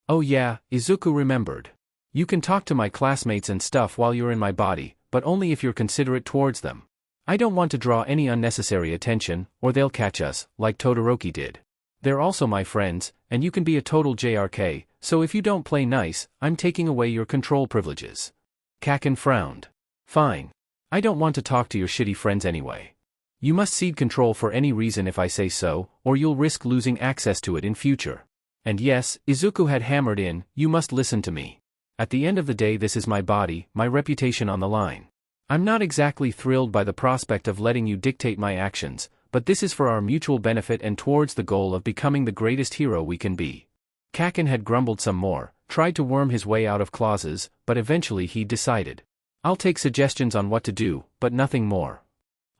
Oh yeah, Izuku remembered. You can talk to my classmates and stuff while you're in my body, but only if you're considerate towards them. I don't want to draw any unnecessary attention, or they'll catch us, like Todoroki did. They're also my friends, and you can be a total JRK, so if you don't play nice, I'm taking away your control privileges. Kaken frowned. Fine. I don't want to talk to your shitty friends anyway. You must cede control for any reason if I say so, or you'll risk losing access to it in future. And yes, Izuku had hammered in, you must listen to me. At the end of the day, this is my body, my reputation on the line. I'm not exactly thrilled by the prospect of letting you dictate my actions, but this is for our mutual benefit and towards the goal of becoming the greatest hero we can be. Kaken had grumbled some more, tried to worm his way out of clauses, but eventually he decided. I'll take suggestions on what to do, but nothing more.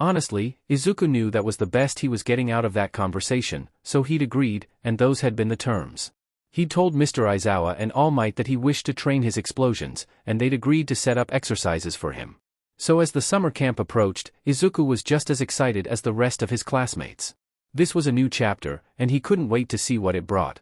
Honestly, Izuku knew that was the best he was getting out of that conversation, so he'd agreed, and those had been the terms. He'd told Mr. Aizawa and All Might that he wished to train his explosions, and they'd agreed to set up exercises for him. So as the summer camp approached, Izuku was just as excited as the rest of his classmates. This was a new chapter, and he couldn't wait to see what it brought.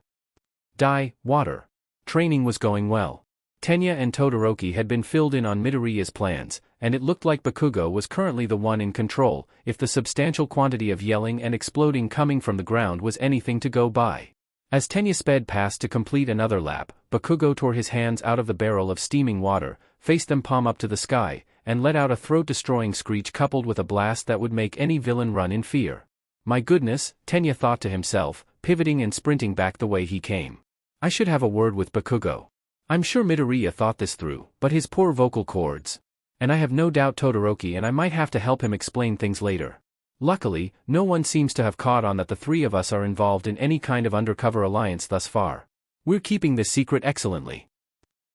Water. Training was going well. Tenya and Todoroki had been filled in on Midoriya's plans, and it looked like Bakugo was currently the one in control, if the substantial quantity of yelling and exploding coming from the ground was anything to go by. As Tenya sped past to complete another lap, Bakugo tore his hands out of the barrel of steaming water, faced them palm up to the sky, and let out a throat-destroying screech coupled with a blast that would make any villain run in fear. My goodness, Tenya thought to himself, pivoting and sprinting back the way he came. I should have a word with Bakugo. I'm sure Midoriya thought this through, but his poor vocal cords. And I have no doubt Todoroki and I might have to help him explain things later. Luckily, no one seems to have caught on that the three of us are involved in any kind of undercover alliance thus far. We're keeping this secret excellently.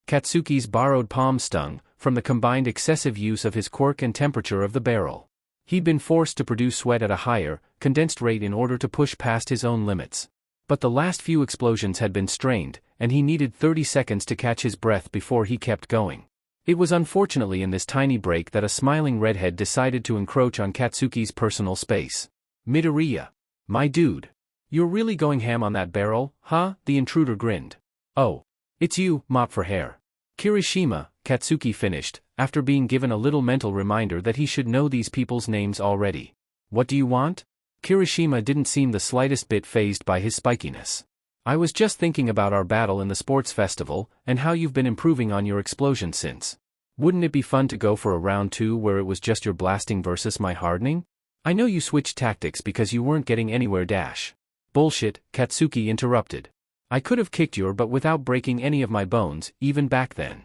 Katsuki's borrowed palm stung, from the combined excessive use of his quirk and temperature of the barrel. He'd been forced to produce sweat at a higher, condensed rate in order to push past his own limits. But the last few explosions had been strained, and he needed 30 seconds to catch his breath before he kept going. It was unfortunately in this tiny break that a smiling redhead decided to encroach on Katsuki's personal space. Midoriya. My dude. You're really going ham on that barrel, huh? The intruder grinned. Oh. It's you, mop for hair. Kirishima, Katsuki finished, after being given a little mental reminder that he should know these people's names already. What do you want? Kirishima didn't seem the slightest bit fazed by his spikiness. I was just thinking about our battle in the sports festival, and how you've been improving on your explosion since. Wouldn't it be fun to go for a round 2 where it was just your blasting versus my hardening? I know you switched tactics because you weren't getting anywhere dash. Bullshit, Katsuki interrupted. I could have kicked your butt without breaking any of my bones, even back then.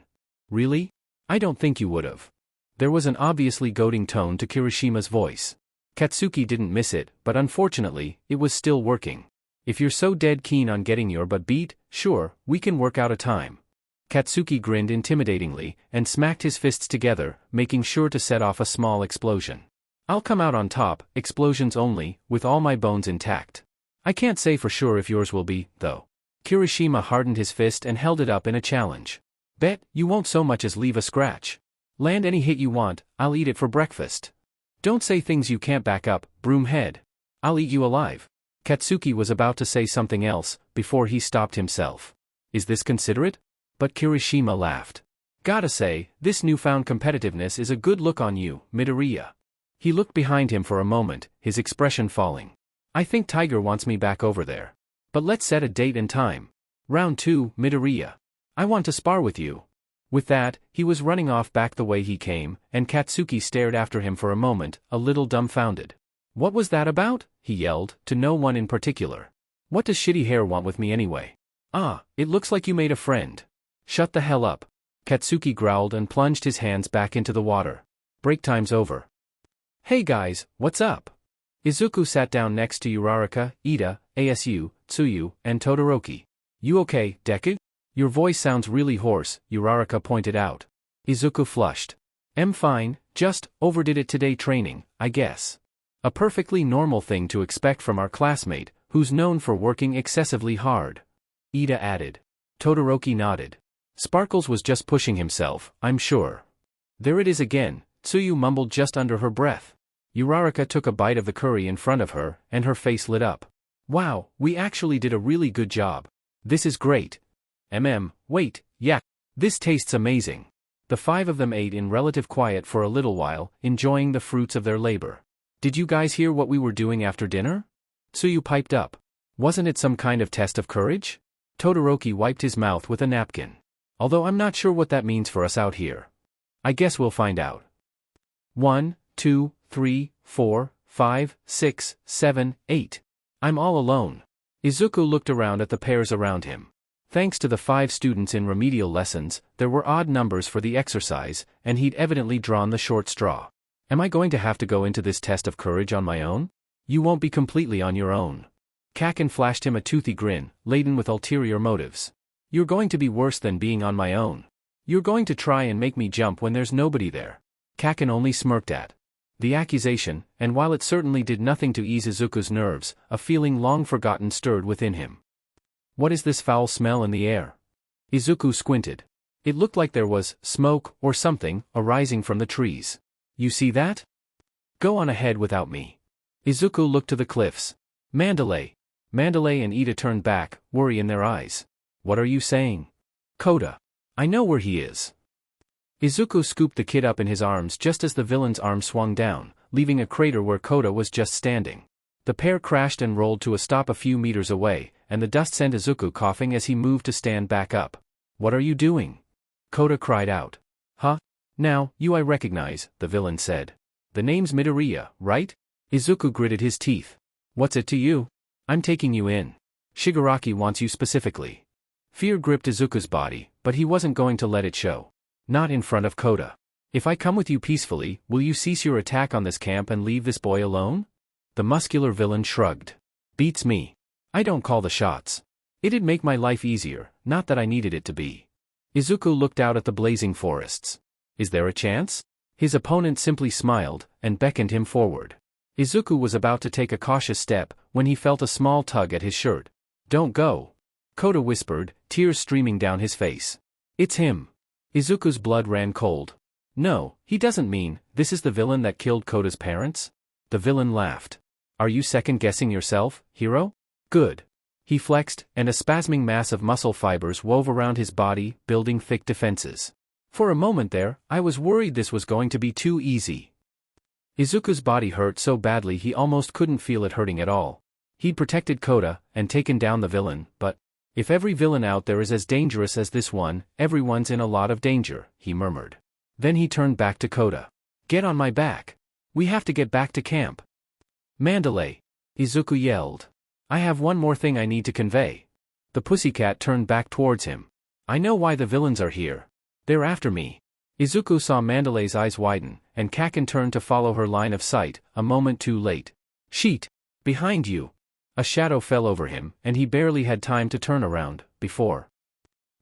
Really? I don't think you would have. There was an obviously goading tone to Kirishima's voice. Katsuki didn't miss it, but unfortunately, it was still working. If you're so dead keen on getting your butt beat, sure, we can work out a time. Katsuki grinned intimidatingly, and smacked his fists together, making sure to set off a small explosion. I'll come out on top, explosions only, with all my bones intact. I can't say for sure if yours will be, though. Kirishima hardened his fist and held it up in a challenge. Bet, you won't so much as leave a scratch. Land any hit you want, I'll eat it for breakfast. Don't say things you can't back up, broomhead. I'll eat you alive. Katsuki was about to say something else, before he stopped himself. Is this considerate? But Kirishima laughed. Gotta say, this newfound competitiveness is a good look on you, Midoriya. He looked behind him for a moment, his expression falling. I think Tiger wants me back over there. But let's set a date and time. Round 2, Midoriya. I want to spar with you. With that, he was running off back the way he came, and Katsuki stared after him for a moment, a little dumbfounded. What was that about? He yelled, to no one in particular. What does shitty hair want with me anyway? Ah, it looks like you made a friend. Shut the hell up. Katsuki growled and plunged his hands back into the water. Break time's over. Hey guys, what's up? Izuku sat down next to Uraraka, Ida, Asu, Tsuyu, and Todoroki. You okay, Deku? Your voice sounds really hoarse, Uraraka pointed out. Izuku flushed. Fine, just overdid it today training, I guess. A perfectly normal thing to expect from our classmate, who's known for working excessively hard. Ida added. Todoroki nodded. Sparkles was just pushing himself, I'm sure. There it is again, Tsuyu mumbled just under her breath. Uraraka took a bite of the curry in front of her, and her face lit up. Wow, we actually did a really good job. This is great. Wait, yak. This tastes amazing. The five of them ate in relative quiet for a little while, enjoying the fruits of their labor. Did you guys hear what we were doing after dinner? Tsuyu piped up. Wasn't it some kind of test of courage? Todoroki wiped his mouth with a napkin. Although I'm not sure what that means for us out here. I guess we'll find out. 1, 2, 3, 4, 5, 6, 7, 8. I'm all alone. Izuku looked around at the pairs around him. Thanks to the 5 students in remedial lessons, there were odd numbers for the exercise, and he'd evidently drawn the short straw. Am I going to have to go into this test of courage on my own? You won't be completely on your own. Kaken flashed him a toothy grin, laden with ulterior motives. You're going to be worse than being on my own. You're going to try and make me jump when there's nobody there. Kaken only smirked at the accusation, and while it certainly did nothing to ease Izuku's nerves, a feeling long forgotten stirred within him. What is this foul smell in the air? Izuku squinted. It looked like there was smoke or something arising from the trees. You see that? Go on ahead without me. Izuku looked to the cliffs. Mandalay and Ida turned back, worry in their eyes. What are you saying? Koda. I know where he is. Izuku scooped the kid up in his arms just as the villain's arm swung down, leaving a crater where Koda was just standing. The pair crashed and rolled to a stop a few meters away, and the dust sent Izuku coughing as he moved to stand back up. What are you doing? Koda cried out. Huh? Now, you I recognize, the villain said. The name's Midoriya, right? Izuku gritted his teeth. What's it to you? I'm taking you in. Shigaraki wants you specifically. Fear gripped Izuku's body, but he wasn't going to let it show. Not in front of Koda. If I come with you peacefully, will you cease your attack on this camp and leave this boy alone? The muscular villain shrugged. Beats me. I don't call the shots. It'd make my life easier, not that I needed it to be. Izuku looked out at the blazing forests. Is there a chance? His opponent simply smiled, and beckoned him forward. Izuku was about to take a cautious step, when he felt a small tug at his shirt. Don't go. Koda whispered, tears streaming down his face. It's him. Izuku's blood ran cold. No, he doesn't mean, this is the villain that killed Koda's parents? The villain laughed. Are you second-guessing yourself, hero? Good. He flexed, and a spasming mass of muscle fibers wove around his body, building thick defenses. For a moment there, I was worried this was going to be too easy. Izuku's body hurt so badly he almost couldn't feel it hurting at all. He'd protected Koda, and taken down the villain, but if every villain out there is as dangerous as this one, everyone's in a lot of danger, he murmured. Then he turned back to Koda. Get on my back. We have to get back to camp. Mandalay. Izuku yelled. I have one more thing I need to convey. The pussycat turned back towards him. I know why the villains are here. They're after me. Izuku saw Mandalay's eyes widen, and Kaken turned to follow her line of sight, a moment too late. Sheet. Behind you. A shadow fell over him, and he barely had time to turn around, before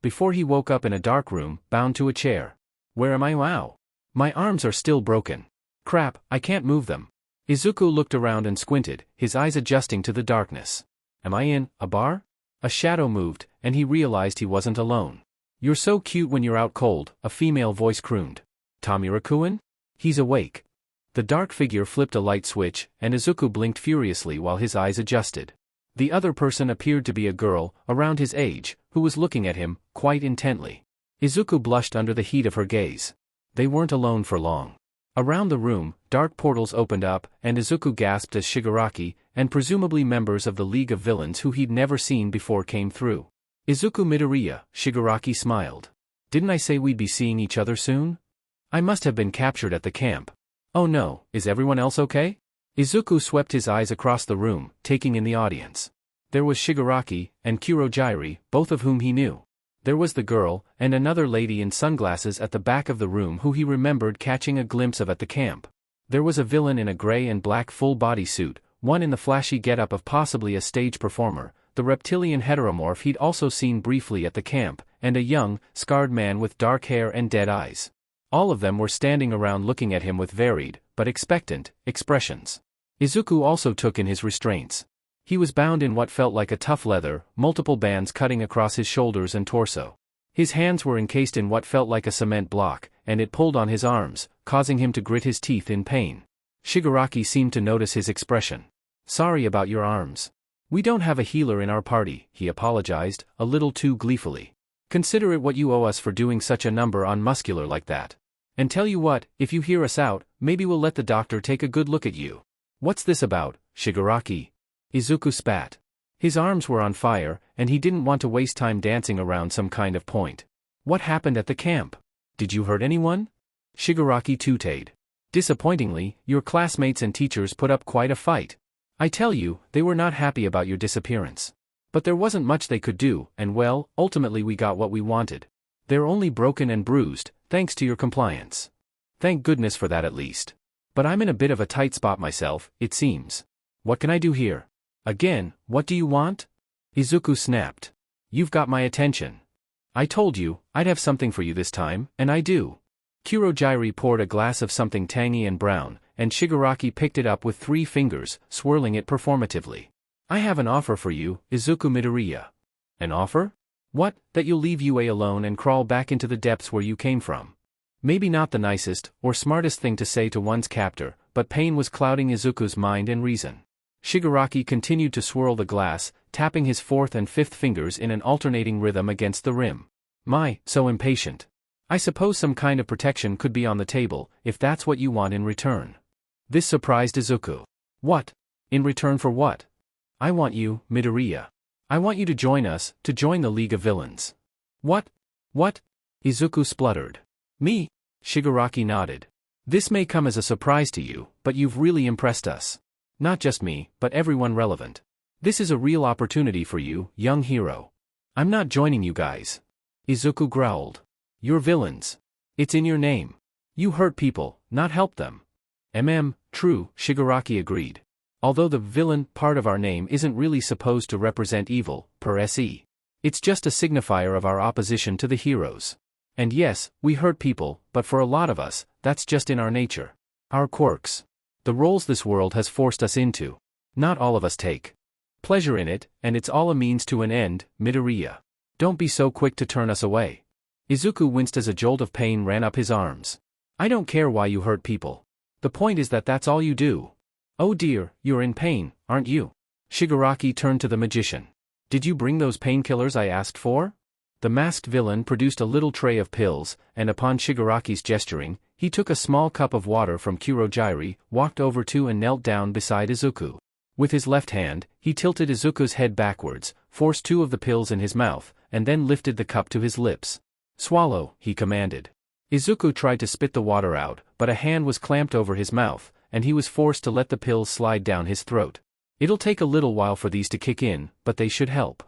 he woke up in a dark room, bound to a chair. Where am I now? My arms are still broken. Crap, I can't move them. Izuku looked around and squinted, his eyes adjusting to the darkness. Am I in a bar? A shadow moved, and he realized he wasn't alone. You're so cute when you're out cold, a female voice crooned. Tamura-kun? He's awake. The dark figure flipped a light switch, and Izuku blinked furiously while his eyes adjusted. The other person appeared to be a girl, around his age, who was looking at him, quite intently. Izuku blushed under the heat of her gaze. They weren't alone for long. Around the room, dark portals opened up, and Izuku gasped as Shigaraki, and presumably members of the League of Villains who he'd never seen before came through. Izuku Midoriya, Shigaraki smiled. Didn't I say we'd be seeing each other soon? I must have been captured at the camp. Oh no, is everyone else okay? Izuku swept his eyes across the room, taking in the audience. There was Shigaraki, and Kurojiiri, both of whom he knew. There was the girl, and another lady in sunglasses at the back of the room who he remembered catching a glimpse of at the camp. There was a villain in a gray and black full-body suit, one in the flashy getup of possibly a stage performer, the reptilian heteromorph he'd also seen briefly at the camp, and a young, scarred man with dark hair and dead eyes. All of them were standing around looking at him with varied, but expectant, expressions. Izuku also took in his restraints. He was bound in what felt like a tough leather, multiple bands cutting across his shoulders and torso. His hands were encased in what felt like a cement block, and it pulled on his arms, causing him to grit his teeth in pain. Shigaraki seemed to notice his expression. "Sorry about your arms. We don't have a healer in our party," he apologized, a little too gleefully. "Consider it what you owe us for doing such a number on muscular like that. And tell you what, if you hear us out, maybe we'll let the doctor take a good look at you." "What's this about, Shigaraki?" Izuku spat. His arms were on fire, and he didn't want to waste time dancing around some kind of point. "What happened at the camp? Did you hurt anyone?" Shigaraki tooted. "Disappointingly, your classmates and teachers put up quite a fight. I tell you, they were not happy about your disappearance. But there wasn't much they could do, and well, ultimately we got what we wanted. They're only broken and bruised, thanks to your compliance. Thank goodness for that at least. But I'm in a bit of a tight spot myself, it seems. What can I do here?" "Again, what do you want?" Izuku snapped. "You've got my attention. I told you, I'd have something for you this time, and I do." Kurojairi poured a glass of something tangy and brown, and Shigaraki picked it up with 3 fingers, swirling it performatively. "I have an offer for you, Izuku Midoriya." "An offer? What, that you'll leave UA alone and crawl back into the depths where you came from?" Maybe not the nicest, or smartest thing to say to one's captor, but pain was clouding Izuku's mind and reason. Shigaraki continued to swirl the glass, tapping his 4th and 5th fingers in an alternating rhythm against the rim. "My, so impatient. I suppose some kind of protection could be on the table, if that's what you want in return." This surprised Izuku. "What? In return for what?" "I want you, Midoriya. I want you to join us, to join the League of Villains." "What? What?" Izuku spluttered. "Me?" Shigaraki nodded. "This may come as a surprise to you, but you've really impressed us. Not just me, but everyone relevant. This is a real opportunity for you, young hero." "I'm not joining you guys." Izuku growled. "You're villains. It's in your name. You hurt people, not help them." True, Shigaraki agreed. Although the villain part of our name isn't really supposed to represent evil, per se. It's just a signifier of our opposition to the heroes. And yes, we hurt people, but for a lot of us, that's just in our nature. Our quirks. The roles this world has forced us into. Not all of us take pleasure in it, and it's all a means to an end, Midoriya. Don't be so quick to turn us away." Izuku winced as a jolt of pain ran up his arms. "I don't care why you hurt people. The point is that that's all you do." "Oh dear, you're in pain, aren't you?" Shigaraki turned to the magician. "Did you bring those painkillers I asked for?" The masked villain produced a little tray of pills, and upon Shigaraki's gesturing, he took a small cup of water from Kurojairi, walked over to and knelt down beside Izuku. With his left hand, he tilted Izuku's head backwards, forced 2 of the pills in his mouth, and then lifted the cup to his lips. "Swallow," he commanded. Izuku tried to spit the water out, but a hand was clamped over his mouth, and he was forced to let the pills slide down his throat. "It'll take a little while for these to kick in, but they should help."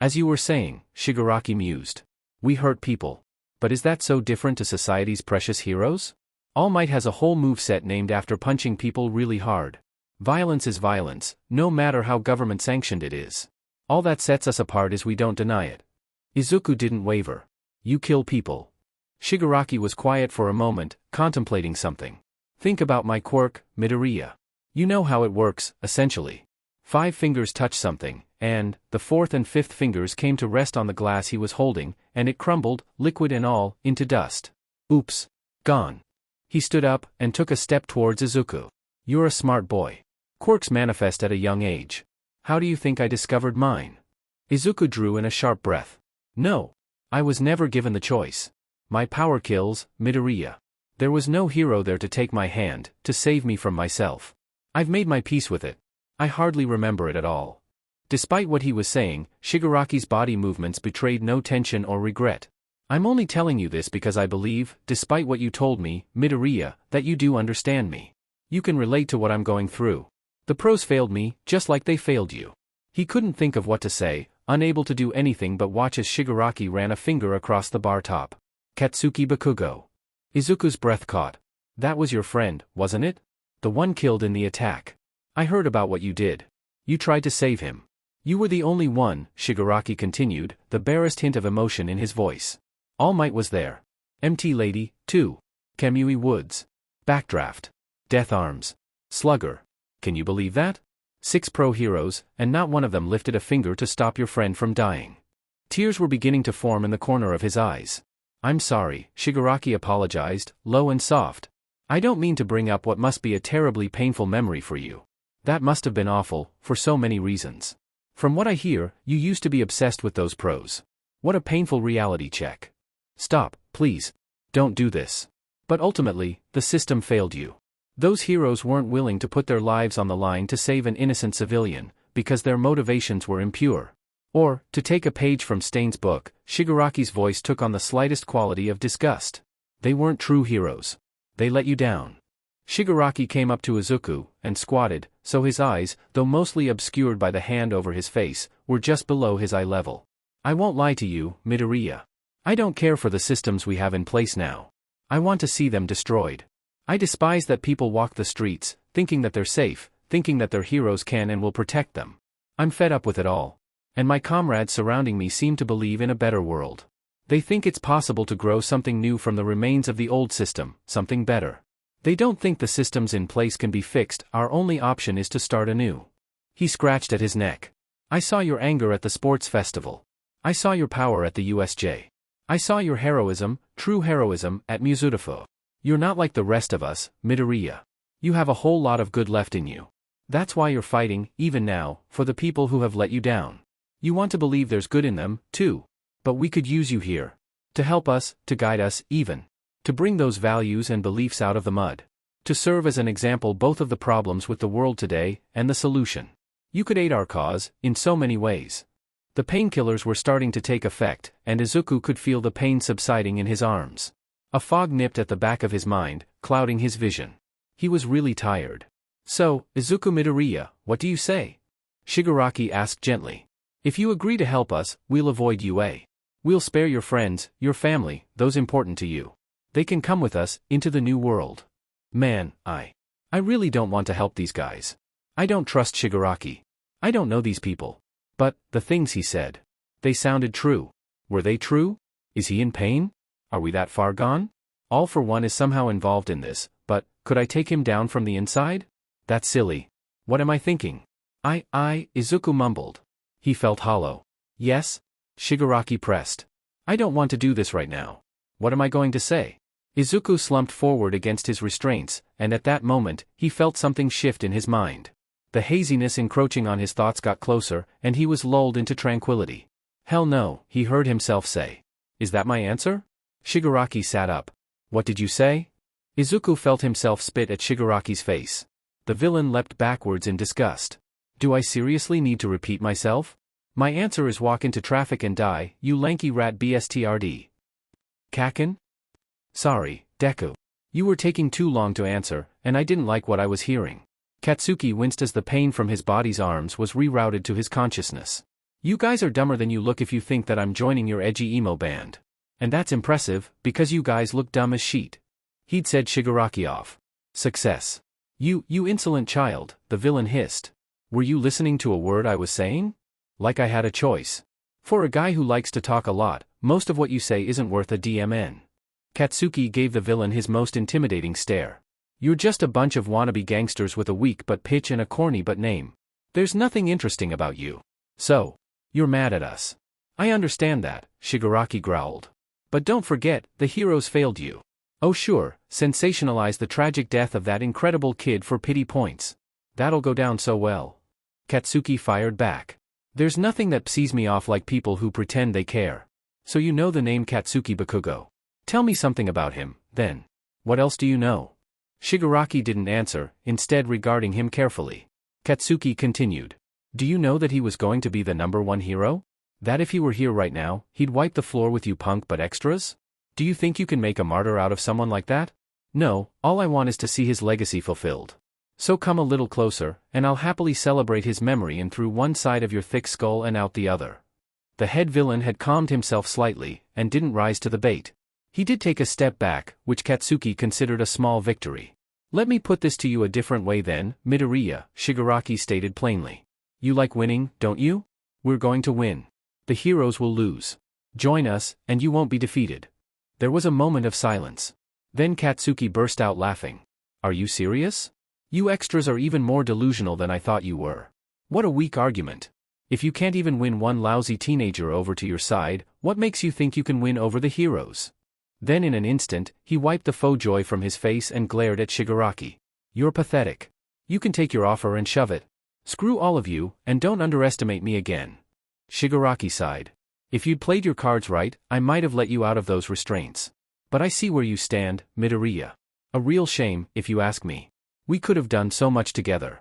"As you were saying," Shigaraki mused. "We hurt people. But is that so different to society's precious heroes? All Might has a whole moveset named after punching people really hard. Violence is violence, no matter how government-sanctioned it is. All that sets us apart is we don't deny it." Izuku didn't waver. "You kill people." Shigaraki was quiet for a moment, contemplating something. "Think about my quirk, Midoriya. You know how it works, essentially. 5 fingers touch something, and the 4th and 5th fingers came to rest on the glass he was holding, and it crumbled, liquid and all, into dust. Oops. Gone." He stood up, and took a step towards Izuku. "You're a smart boy. Quirks manifest at a young age. How do you think I discovered mine?" Izuku drew in a sharp breath. "No. I was never given the choice. My power kills, Midoriya. There was no hero there to take my hand, to save me from myself. I've made my peace with it. I hardly remember it at all." Despite what he was saying, Shigaraki's body movements betrayed no tension or regret. "I'm only telling you this because I believe, despite what you told me, Midoriya, that you do understand me. You can relate to what I'm going through. The pros failed me, just like they failed you." He couldn't think of what to say, unable to do anything but watch as Shigaraki ran a finger across the bar top. "Katsuki Bakugo." Izuku's breath caught. "That was your friend, wasn't it? The one killed in the attack. I heard about what you did. You tried to save him. You were the only one," Shigaraki continued, the barest hint of emotion in his voice. "All Might was there. MT Lady, too. Kamui Woods. Backdraft. Death Arms. Slugger. Can you believe that?" 6 pro heroes, and not one of them lifted a finger to stop your friend from dying. Tears were beginning to form in the corner of his eyes. I'm sorry, Shigaraki apologized, low and soft. I don't mean to bring up what must be a terribly painful memory for you. That must have been awful, for so many reasons. From what I hear, you used to be obsessed with those pros. What a painful reality check. Stop, please. Don't do this. But ultimately, the system failed you. Those heroes weren't willing to put their lives on the line to save an innocent civilian, because their motivations were impure. Or, to take a page from Stain's book, Shigaraki's voice took on the slightest quality of disgust. They weren't true heroes. They let you down. Shigaraki came up to Izuku, and squatted, so his eyes, though mostly obscured by the hand over his face, were just below his eye level. I won't lie to you, Midoriya. I don't care for the systems we have in place now. I want to see them destroyed. I despise that people walk the streets, thinking that they're safe, thinking that their heroes can and will protect them. I'm fed up with it all. And my comrades surrounding me seem to believe in a better world. They think it's possible to grow something new from the remains of the old system, something better. They don't think the systems in place can be fixed, our only option is to start anew. He scratched at his neck. I saw your anger at the sports festival. I saw your power at the USJ. I saw your heroism, true heroism, at Mizutofu. You're not like the rest of us, Midoriya. You have a whole lot of good left in you. That's why you're fighting, even now, for the people who have let you down. You want to believe there's good in them, too. But we could use you here. To help us, to guide us, even. To bring those values and beliefs out of the mud. To serve as an example both of the problems with the world today, and the solution. You could aid our cause, in so many ways. The painkillers were starting to take effect, and Izuku could feel the pain subsiding in his arms. A fog nipped at the back of his mind, clouding his vision. He was really tired. So, Izuku Midoriya, what do you say? Shigaraki asked gently. If you agree to help us, we'll avoid UA. We'll spare your friends, your family, those important to you. They can come with us, into the new world. Man, I really don't want to help these guys. I don't trust Shigaraki. I don't know these people. But, the things he said. They sounded true. Were they true? Is he in pain? Are we that far gone? All for One is somehow involved in this, but, could I take him down from the inside? That's silly. What am I thinking? Izuku mumbled. He felt hollow. Yes? Shigaraki pressed. I don't want to do this right now. What am I going to say? Izuku slumped forward against his restraints, and at that moment, he felt something shift in his mind. The haziness encroaching on his thoughts got closer, and he was lulled into tranquility. Hell no, he heard himself say. Is that my answer? Shigaraki sat up. What did you say? Izuku felt himself spit at Shigaraki's face. The villain leapt backwards in disgust. Do I seriously need to repeat myself? My answer is walk into traffic and die, you lanky rat bstrd. Kaken? Sorry, Deku. You were taking too long to answer, and I didn't like what I was hearing. Katsuki winced as the pain from his body's arms was rerouted to his consciousness. You guys are dumber than you look if you think that I'm joining your edgy emo band. And that's impressive, because you guys look dumb as shit. He'd said Shigaraki off. Success. You insolent child, the villain hissed. Were you listening to a word I was saying? Like I had a choice. For a guy who likes to talk a lot, most of what you say isn't worth a DMN. Katsuki gave the villain his most intimidating stare. You're just a bunch of wannabe gangsters with a weak but pitch and a corny but name. There's nothing interesting about you. So, you're mad at us. I understand that, Shigaraki growled. But don't forget, the heroes failed you. Oh sure, sensationalize the tragic death of that incredible kid for pity points. That'll go down so well. Katsuki fired back. There's nothing that pisses me off like people who pretend they care. So you know the name Katsuki Bakugo. Tell me something about him, then. What else do you know? Shigaraki didn't answer, instead regarding him carefully. Katsuki continued. Do you know that he was going to be the #1 hero? That if he were here right now, he'd wipe the floor with you punk but extras? Do you think you can make a martyr out of someone like that? No, all I want is to see his legacy fulfilled. So come a little closer, and I'll happily celebrate his memory in through one side of your thick skull and out the other. The head villain had calmed himself slightly, and didn't rise to the bait. He did take a step back, which Katsuki considered a small victory. Let me put this to you a different way then, Midoriya, Shigaraki stated plainly. You like winning, don't you? We're going to win. The heroes will lose. Join us, and you won't be defeated. There was a moment of silence. Then Katsuki burst out laughing. Are you serious? You extras are even more delusional than I thought you were. What a weak argument. If you can't even win one lousy teenager over to your side, what makes you think you can win over the heroes? Then in an instant, he wiped the faux joy from his face and glared at Shigaraki. You're pathetic. You can take your offer and shove it. Screw all of you, and don't underestimate me again. Shigaraki sighed. If you'd played your cards right, I might have let you out of those restraints. But I see where you stand, Midoriya. A real shame, if you ask me. We could have done so much together.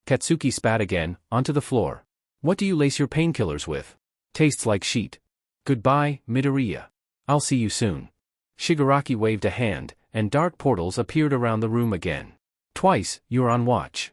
Katsuki spat again, onto the floor. What do you lace your painkillers with? Tastes like sheet. Goodbye, Midoriya. I'll see you soon. Shigaraki waved a hand, and dark portals appeared around the room again. Twice, you're on watch.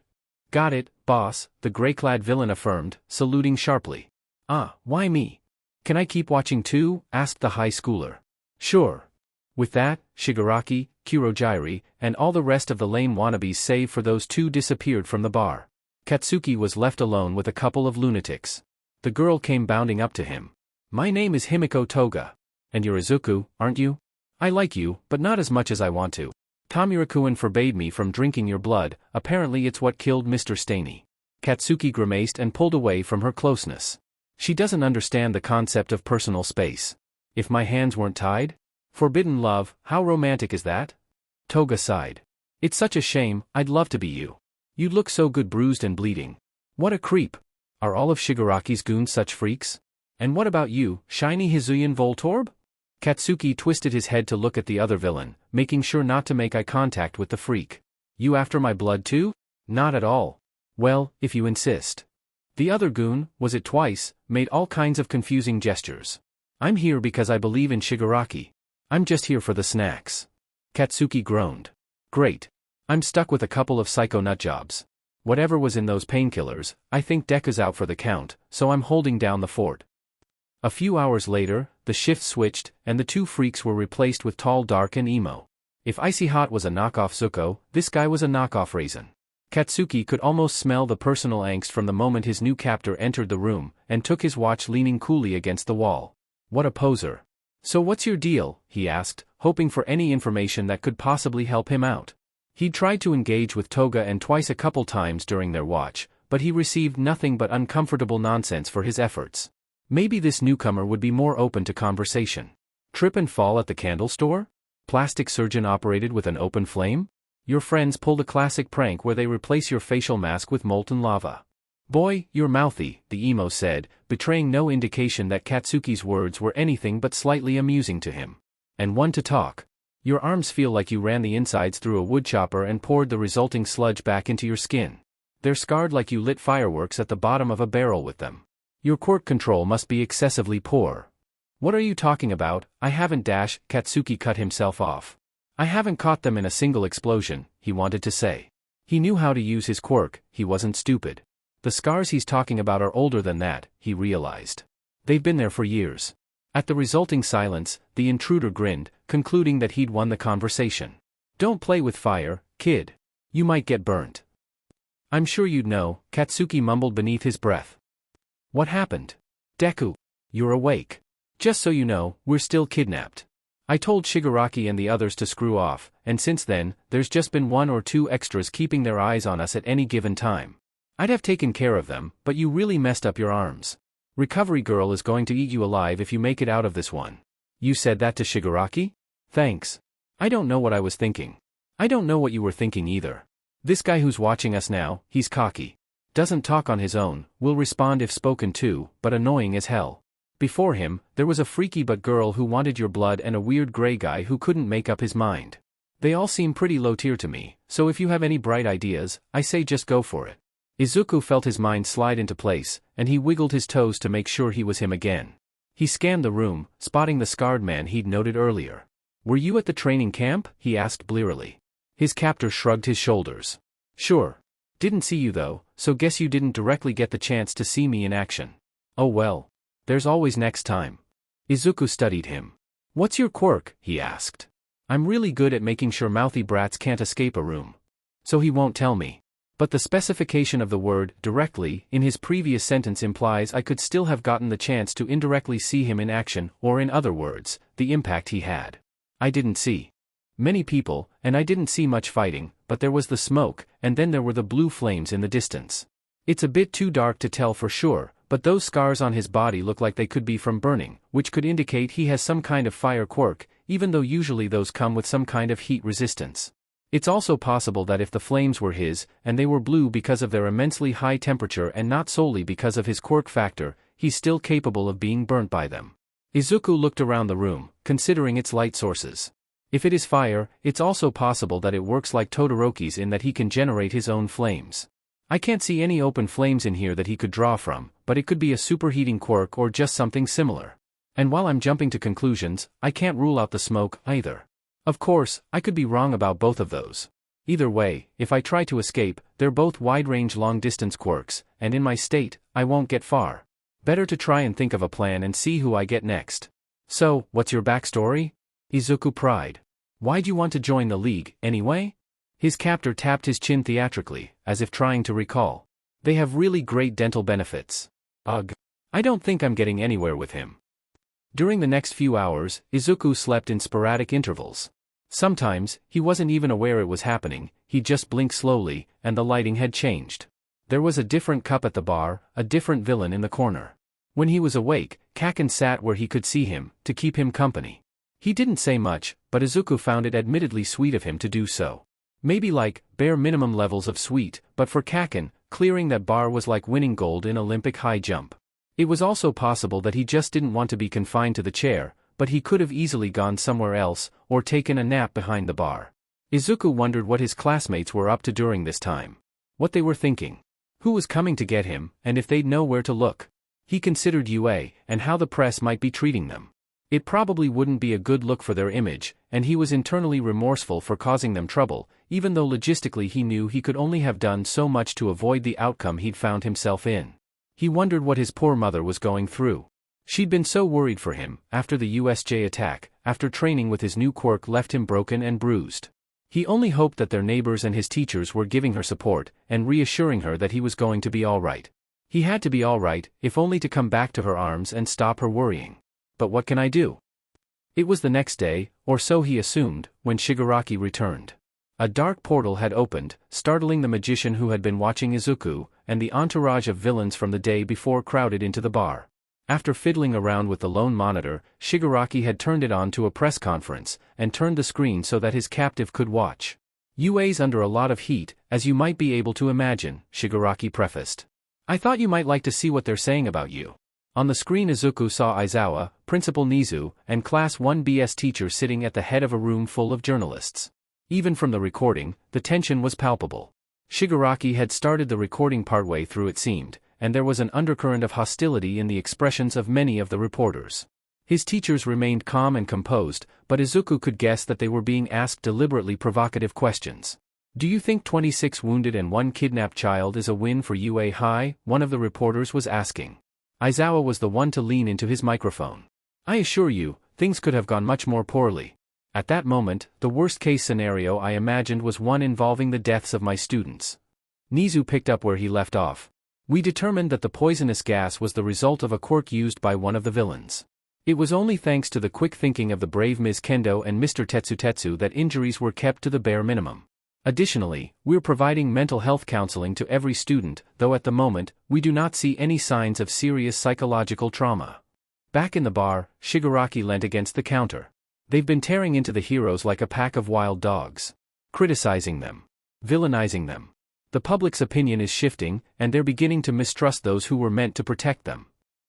Got it, boss, the gray-clad villain affirmed, saluting sharply. Ah, why me? Can I keep watching too? Asked the high schooler. Sure. With that, Shigaraki, Kurogyuri, and all the rest of the lame wannabes save for those two disappeared from the bar. Katsuki was left alone with a couple of lunatics. The girl came bounding up to him. My name is Himiko Toga. And you're Izuku, aren't you? I like you, but not as much as I want to. Tamura-kun forbade me from drinking your blood, apparently it's what killed Mr. Staney. Katsuki grimaced and pulled away from her closeness. She doesn't understand the concept of personal space. If my hands weren't tied? Forbidden love, how romantic is that? Toga sighed. It's such a shame, I'd love to be you. You look so good bruised and bleeding. What a creep. Are all of Shigaraki's goons such freaks? And what about you, shiny Hizuyan Voltorb? Katsuki twisted his head to look at the other villain, making sure not to make eye contact with the freak. You after my blood too? Not at all. Well, if you insist. The other goon, was it twice, made all kinds of confusing gestures. I'm here because I believe in Shigaraki. I'm just here for the snacks. Katsuki groaned. Great. I'm stuck with a couple of psycho nutjobs. Whatever was in those painkillers, I think Deku's out for the count, so I'm holding down the fort. A few hours later, the shift switched, and the two freaks were replaced with tall, dark, and emo. If Icy Hot was a knockoff Zuko, this guy was a knockoff Raisin. Katsuki could almost smell the personal angst from the moment his new captor entered the room, and took his watch leaning coolly against the wall. What a poser. So what's your deal? He asked, hoping for any information that could possibly help him out. He'd tried to engage with Toga and twice a couple times during their watch, but he received nothing but uncomfortable nonsense for his efforts. Maybe this newcomer would be more open to conversation. Trip and fall at the candle store? Plastic surgeon operated with an open flame? Your friends pulled a classic prank where they replace your facial mask with molten lava. Boy, you're mouthy, the emo said, betraying no indication that Katsuki's words were anything but slightly amusing to him. And one to talk. Your arms feel like you ran the insides through a woodchopper and poured the resulting sludge back into your skin. They're scarred like you lit fireworks at the bottom of a barrel with them. Your quirk control must be excessively poor. What are you talking about? I haven't Katsuki cut himself off. I haven't caught them in a single explosion, he wanted to say. He knew how to use his quirk, he wasn't stupid. The scars he's talking about are older than that, he realized. They've been there for years. At the resulting silence, the intruder grinned, concluding that he'd won the conversation. Don't play with fire, kid. You might get burnt. I'm sure you'd know, Katsuki mumbled beneath his breath. What happened? Deku. You're awake. Just so you know, we're still kidnapped. I told Shigaraki and the others to screw off, and since then, there's just been one or two extras keeping their eyes on us at any given time. I'd have taken care of them, but you really messed up your arms. Recovery Girl is going to eat you alive if you make it out of this one. You said that to Shigaraki? Thanks. I don't know what I was thinking. I don't know what you were thinking either. This guy who's watching us now, he's cocky. Doesn't talk on his own, will respond if spoken to, but annoying as hell. Before him, there was a freaky but girl who wanted your blood and a weird gray guy who couldn't make up his mind. They all seem pretty low tier to me, so if you have any bright ideas, I say just go for it. Izuku felt his mind slide into place, and he wiggled his toes to make sure he was him again. He scanned the room, spotting the scarred man he'd noted earlier. Were you at the training camp? He asked blearily. His captor shrugged his shoulders. Sure. Didn't see you though, so guess you didn't directly get the chance to see me in action. Oh well. There's always next time. Izuku studied him. What's your quirk? He asked. I'm really good at making sure mouthy brats can't escape a room. So he won't tell me. But the specification of the word, directly, in his previous sentence implies I could still have gotten the chance to indirectly see him in action, or in other words, the impact he had. I didn't see many people, and I didn't see much fighting, but there was the smoke, and then there were the blue flames in the distance. It's a bit too dark to tell for sure, but those scars on his body look like they could be from burning, which could indicate he has some kind of fire quirk, even though usually those come with some kind of heat resistance. It's also possible that if the flames were his, and they were blue because of their immensely high temperature and not solely because of his quirk factor, he's still capable of being burnt by them. Izuku looked around the room, considering its light sources. If it is fire, it's also possible that it works like Todoroki's in that he can generate his own flames. I can't see any open flames in here that he could draw from, but it could be a superheating quirk or just something similar. And while I'm jumping to conclusions, I can't rule out the smoke, either. Of course, I could be wrong about both of those. Either way, if I try to escape, they're both wide-range long-distance quirks, and in my state, I won't get far. Better to try and think of a plan and see who I get next. So, what's your backstory? Izuku pried. Why'd you want to join the league, anyway? His captor tapped his chin theatrically, as if trying to recall. They have really great dental benefits. Ugh. I don't think I'm getting anywhere with him. During the next few hours, Izuku slept in sporadic intervals. Sometimes, he wasn't even aware it was happening, he just blinked slowly, and the lighting had changed. There was a different cup at the bar, a different villain in the corner. When he was awake, Kaken sat where he could see him, to keep him company. He didn't say much, but Izuku found it admittedly sweet of him to do so. Maybe like, bare minimum levels of sweet, but for Kaken, clearing that bar was like winning gold in Olympic high jump. It was also possible that he just didn't want to be confined to the chair, but he could have easily gone somewhere else, or taken a nap behind the bar. Izuku wondered what his classmates were up to during this time. What they were thinking. Who was coming to get him, and if they'd know where to look. He considered UA, and how the press might be treating them. It probably wouldn't be a good look for their image, and he was internally remorseful for causing them trouble, even though logistically he knew he could only have done so much to avoid the outcome he'd found himself in. He wondered what his poor mother was going through. She'd been so worried for him, after the USJ attack, after training with his new quirk left him broken and bruised. He only hoped that their neighbors and his teachers were giving her support, and reassuring her that he was going to be alright. He had to be alright, if only to come back to her arms and stop her worrying. But what can I do? It was the next day, or so he assumed, when Shigaraki returned. A dark portal had opened, startling the magician who had been watching Izuku, and the entourage of villains from the day before crowded into the bar. After fiddling around with the lone monitor, Shigaraki had turned it on to a press conference, and turned the screen so that his captive could watch. UA's under a lot of heat, as you might be able to imagine, Shigaraki prefaced. I thought you might like to see what they're saying about you. On the screen Izuku saw Aizawa, Principal Nizu, and Class 1BS teacher sitting at the head of a room full of journalists. Even from the recording, the tension was palpable. Shigaraki had started the recording partway through it seemed, and there was an undercurrent of hostility in the expressions of many of the reporters. His teachers remained calm and composed, but Izuku could guess that they were being asked deliberately provocative questions. Do you think 26 wounded and 1 kidnapped child is a win for UA High? One of the reporters was asking. Aizawa was the one to lean into his microphone. I assure you, things could have gone much more poorly. At that moment, the worst-case scenario I imagined was one involving the deaths of my students. Nizu picked up where he left off. We determined that the poisonous gas was the result of a quirk used by one of the villains. It was only thanks to the quick thinking of the brave Ms. Kendo and Mr. Tetsutetsu that injuries were kept to the bare minimum. Additionally, we're providing mental health counseling to every student, though at the moment, we do not see any signs of serious psychological trauma. Back in the bar, Shigaraki leant against the counter. They've been tearing into the heroes like a pack of wild dogs. Criticizing them. Villainizing them. The public's opinion is shifting, and they're beginning to mistrust those who were meant to protect them.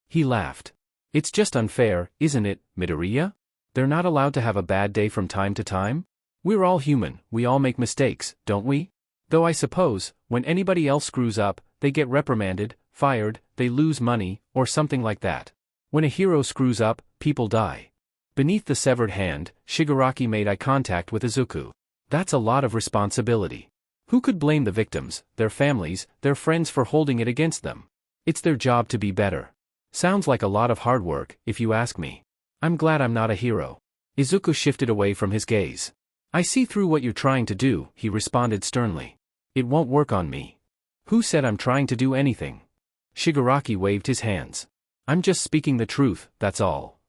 He laughed. It's just unfair, isn't it, Midoriya? They're not allowed to have a bad day from time to time? We're all human, we all make mistakes, don't we? Though I suppose, when anybody else screws up, they get reprimanded, fired, they lose money, or something like that. When a hero screws up, people die. Beneath the severed hand, Shigaraki made eye contact with Izuku. That's a lot of responsibility. Who could blame the victims, their families, their friends for holding it against them? It's their job to be better. Sounds like a lot of hard work, if you ask me. I'm glad I'm not a hero. Izuku shifted away from his gaze. I see through what you're trying to do, he responded sternly. It won't work on me. Who said I'm trying to do anything? Shigaraki waved his hands. I'm just speaking the truth, that's all.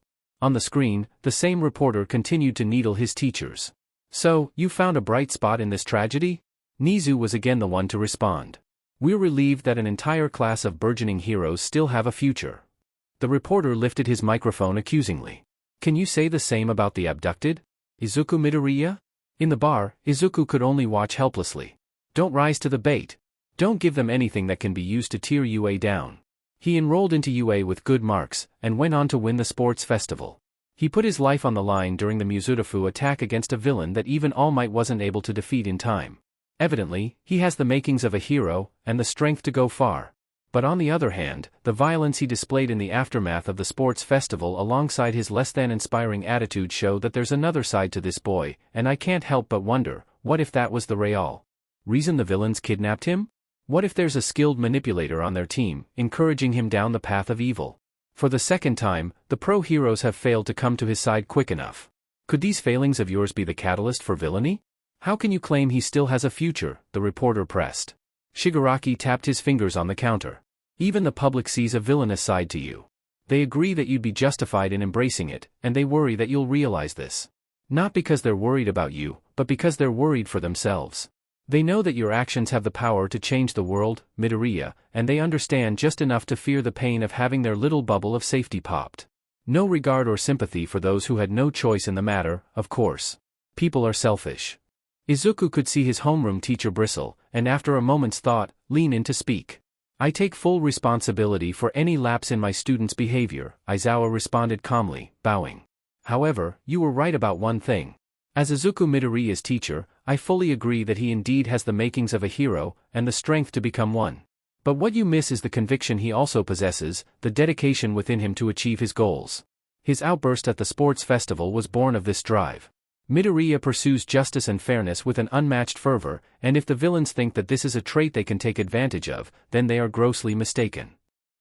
On the screen, the same reporter continued to needle his teachers. So, you found a bright spot in this tragedy? Nizu was again the one to respond. We're relieved that an entire class of burgeoning heroes still have a future. The reporter lifted his microphone accusingly. Can you say the same about the abducted? Izuku Midoriya? In the bar, Izuku could only watch helplessly. Don't rise to the bait. Don't give them anything that can be used to tear UA down. He enrolled into UA with good marks, and went on to win the sports festival. He put his life on the line during the Muzurafu attack against a villain that even All Might wasn't able to defeat in time. Evidently, he has the makings of a hero, and the strength to go far. But on the other hand, the violence he displayed in the aftermath of the sports festival alongside his less-than-inspiring attitude show that there's another side to this boy, and I can't help but wonder, what if that was the real reason the villains kidnapped him? What if there's a skilled manipulator on their team, encouraging him down the path of evil? For the second time, the pro-heroes have failed to come to his side quick enough. Could these failings of yours be the catalyst for villainy? How can you claim he still has a future? The reporter pressed. Shigaraki tapped his fingers on the counter. Even the public sees a villainous side to you. They agree that you'd be justified in embracing it, and they worry that you'll realize this. Not because they're worried about you, but because they're worried for themselves. They know that your actions have the power to change the world, Midoriya, and they understand just enough to fear the pain of having their little bubble of safety popped. No regard or sympathy for those who had no choice in the matter, of course. People are selfish. Izuku could see his homeroom teacher bristle, and after a moment's thought, lean in to speak. I take full responsibility for any lapse in my students' behavior, Aizawa responded calmly, bowing. However, you were right about one thing. As Izuku Midoriya's teacher, I fully agree that he indeed has the makings of a hero, and the strength to become one. But what you miss is the conviction he also possesses, the dedication within him to achieve his goals. His outburst at the sports festival was born of this drive. Midoriya pursues justice and fairness with an unmatched fervor, and if the villains think that this is a trait they can take advantage of, then they are grossly mistaken.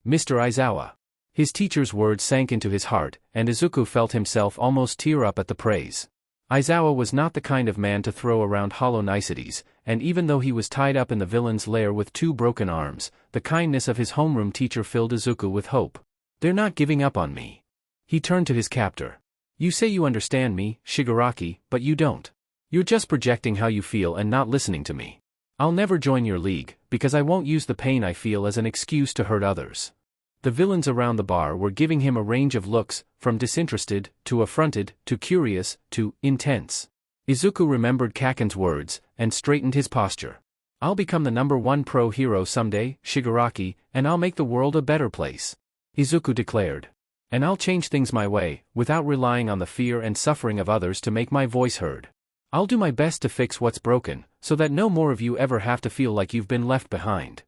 Mr. Aizawa. His teacher's words sank into his heart, and Izuku felt himself almost tear up at the praise. Aizawa was not the kind of man to throw around hollow niceties, and even though he was tied up in the villain's lair with 2 broken arms, the kindness of his homeroom teacher filled Izuku with hope. They're not giving up on me. He turned to his captor. You say you understand me, Shigaraki, but you don't. You're just projecting how you feel and not listening to me. I'll never join your league, because I won't use the pain I feel as an excuse to hurt others. The villains around the bar were giving him a range of looks, from disinterested, to affronted, to curious, to intense. Izuku remembered Kaken's words, and straightened his posture. I'll become the #1 pro-hero someday, Shigaraki, and I'll make the world a better place. Izuku declared. And I'll change things my way, without relying on the fear and suffering of others to make my voice heard. I'll do my best to fix what's broken, so that no more of you ever have to feel like you've been left behind.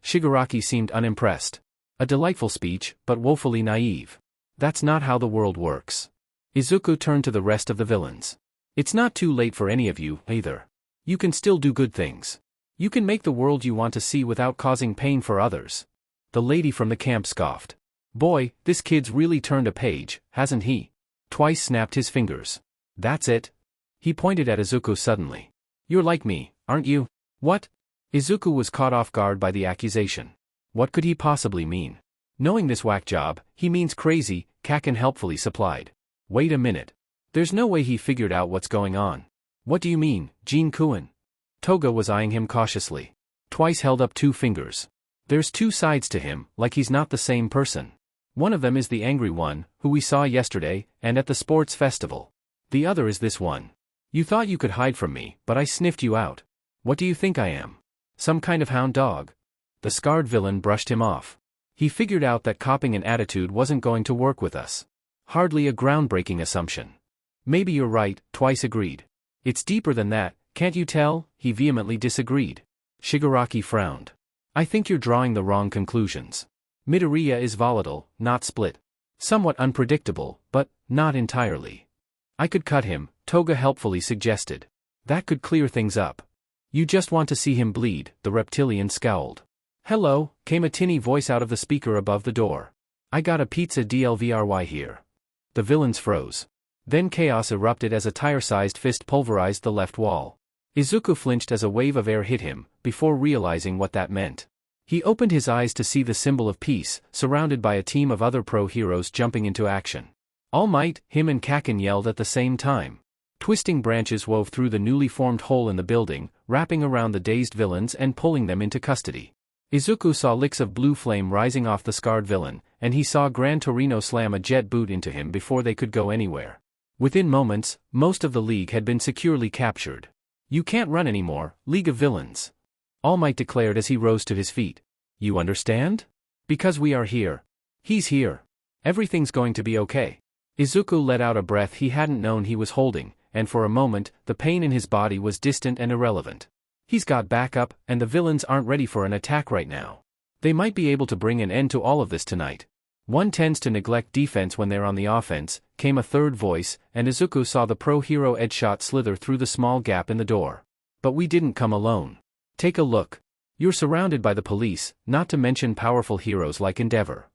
Shigaraki seemed unimpressed. A delightful speech, but woefully naive. That's not how the world works. Izuku turned to the rest of the villains. It's not too late for any of you, either. You can still do good things. You can make the world you want to see without causing pain for others. The lady from the camp scoffed. Boy, this kid's really turned a page, hasn't he? Twice snapped his fingers. That's it. He pointed at Izuku suddenly. You're like me, aren't you? What? Izuku was caught off guard by the accusation. What could he possibly mean? Knowing this whack job, he means crazy, Kaken helpfully supplied. Wait a minute. There's no way he figured out what's going on. What do you mean, Jin-kun? Toga was eyeing him cautiously. Twice held up 2 fingers. There's 2 sides to him, like he's not the same person. One of them is the angry one, who we saw yesterday, and at the sports festival. The other is this one. You thought you could hide from me, but I sniffed you out. What do you think I am? Some kind of hound dog? The scarred villain brushed him off. He figured out that copying an attitude wasn't going to work with us. Hardly a groundbreaking assumption. Maybe you're right, Twice agreed. It's deeper than that, can't you tell? He vehemently disagreed. Shigaraki frowned. I think you're drawing the wrong conclusions. Midoriya is volatile, not split. Somewhat unpredictable, but not entirely. I could cut him, Toga helpfully suggested. That could clear things up. You just want to see him bleed, the reptilian scowled. Hello, came a tinny voice out of the speaker above the door. I got a pizza delivery here. The villains froze. Then chaos erupted as a tire-sized fist pulverized the left wall. Izuku flinched as a wave of air hit him, before realizing what that meant. He opened his eyes to see the symbol of peace, surrounded by a team of other pro-heroes jumping into action. All Might, him and Kaken yelled at the same time. Twisting branches wove through the newly formed hole in the building, wrapping around the dazed villains and pulling them into custody. Izuku saw licks of blue flame rising off the scarred villain, and he saw Gran Torino slam a jet boot into him before they could go anywhere. Within moments, most of the League had been securely captured. "You can't run anymore, League of Villains," All Might declared as he rose to his feet. "You understand? Because we are here. He's here. Everything's going to be okay." Izuku let out a breath he hadn't known he was holding, and for a moment, the pain in his body was distant and irrelevant. He's got backup, and the villains aren't ready for an attack right now. They might be able to bring an end to all of this tonight. "One tends to neglect defense when they're on the offense," came a third voice, and Izuku saw the pro-hero edge shot slither through the small gap in the door. "But we didn't come alone. Take a look. You're surrounded by the police, not to mention powerful heroes like Endeavor."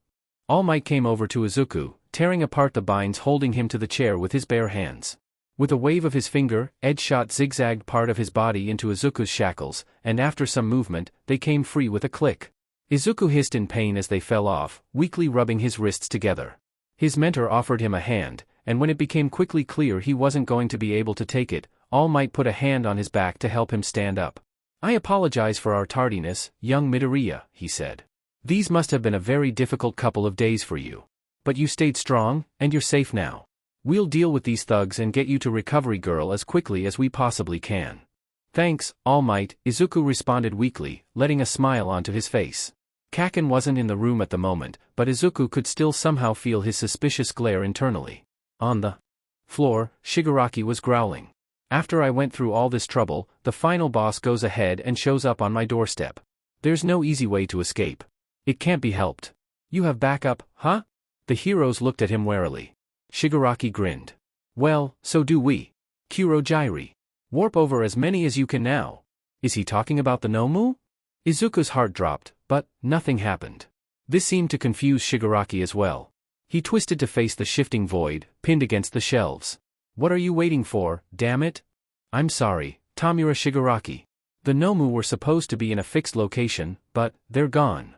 All Might came over to Izuku, tearing apart the binds holding him to the chair with his bare hands. With a wave of his finger, edge shot zigzagged part of his body into Izuku's shackles, and after some movement, they came free with a click. Izuku hissed in pain as they fell off, weakly rubbing his wrists together. His mentor offered him a hand, and when it became quickly clear he wasn't going to be able to take it, All Might put a hand on his back to help him stand up. "I apologize for our tardiness, young Midoriya," he said. "These must have been a very difficult couple of days for you. But you stayed strong, and you're safe now. We'll deal with these thugs and get you to Recovery Girl as quickly as we possibly can." "Thanks, All Might," Izuku responded weakly, letting a smile onto his face. Kaken wasn't in the room at the moment, but Izuku could still somehow feel his suspicious glare internally. On the floor, Shigaraki was growling. "After I went through all this trouble, the final boss goes ahead and shows up on my doorstep. There's no easy way to escape. It can't be helped." "You have backup, huh?" The heroes looked at him warily. Shigaraki grinned. "Well, so do we. Kurogyri. Warp over as many as you can now." Is he talking about the Nomu? Izuku's heart dropped, but nothing happened. This seemed to confuse Shigaraki as well. He twisted to face the shifting void, pinned against the shelves. "What are you waiting for, damn it?" "I'm sorry, Tamura Shigaraki. The Nomu were supposed to be in a fixed location, but they're gone."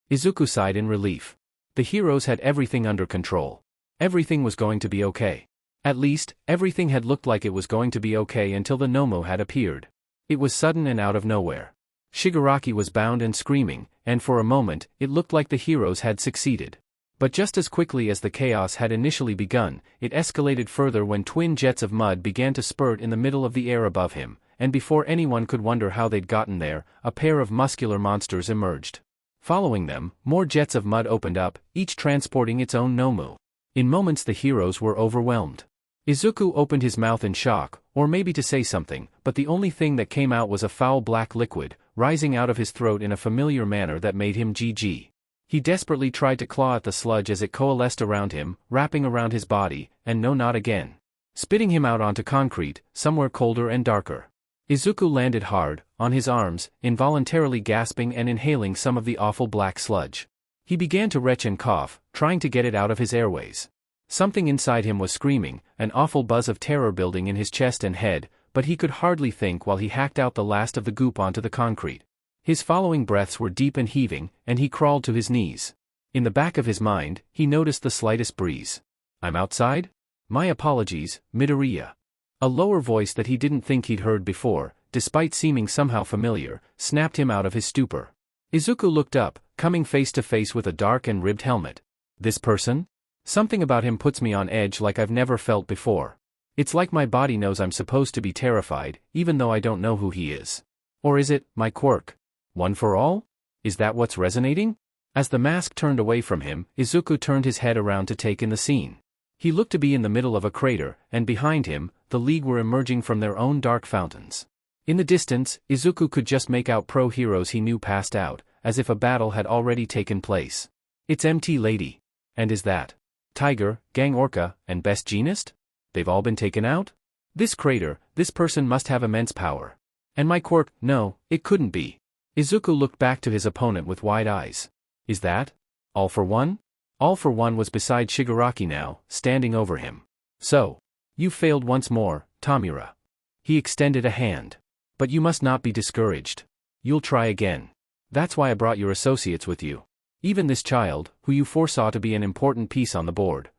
Izuku sighed in relief. The heroes had everything under control. Everything was going to be okay. At least, everything had looked like it was going to be okay until the Nomu had appeared. It was sudden and out of nowhere. Shigaraki was bound and screaming, and for a moment, it looked like the heroes had succeeded. But just as quickly as the chaos had initially begun, it escalated further when twin jets of mud began to spurt in the middle of the air above him, and before anyone could wonder how they'd gotten there, a pair of muscular monsters emerged. Following them, more jets of mud opened up, each transporting its own Nomu. In moments the heroes were overwhelmed. Izuku opened his mouth in shock, or maybe to say something, but the only thing that came out was a foul black liquid, rising out of his throat in a familiar manner that made him GG. He desperately tried to claw at the sludge as it coalesced around him, wrapping around his body, and no, not again. Spitting him out onto concrete, somewhere colder and darker. Izuku landed hard, on his arms, involuntarily gasping and inhaling some of the awful black sludge. He began to retch and cough, trying to get it out of his airways. Something inside him was screaming, an awful buzz of terror building in his chest and head, but he could hardly think while he hacked out the last of the goop onto the concrete. His following breaths were deep and heaving, and he crawled to his knees. In the back of his mind, he noticed the slightest breeze. "I'm outside? My apologies, Midoriya." A lower voice that he didn't think he'd heard before, despite seeming somehow familiar, snapped him out of his stupor. Izuku looked up, coming face to face with a dark and ribbed helmet. "This person? Something about him puts me on edge like I've never felt before. It's like my body knows I'm supposed to be terrified, even though I don't know who he is. Or is it, my quirk? One for all? Is that what's resonating?" As the mask turned away from him, Izuku turned his head around to take in the scene. He looked to be in the middle of a crater, and behind him, the League were emerging from their own dark fountains. In the distance, Izuku could just make out pro-heroes he knew passed out, as if a battle had already taken place. "It's MT Lady. And is that Tiger, Gang Orca, and Best Jeanist? They've all been taken out? This crater, this person must have immense power. And my quirk, no, it couldn't be." Izuku looked back to his opponent with wide eyes. "Is that All for One?" All for One was beside Shigaraki now, standing over him. "So, you failed once more, Tamura." He extended a hand. "But you must not be discouraged. You'll try again. That's why I brought your associates with you. Even this child, who you foresaw to be an important piece on the board."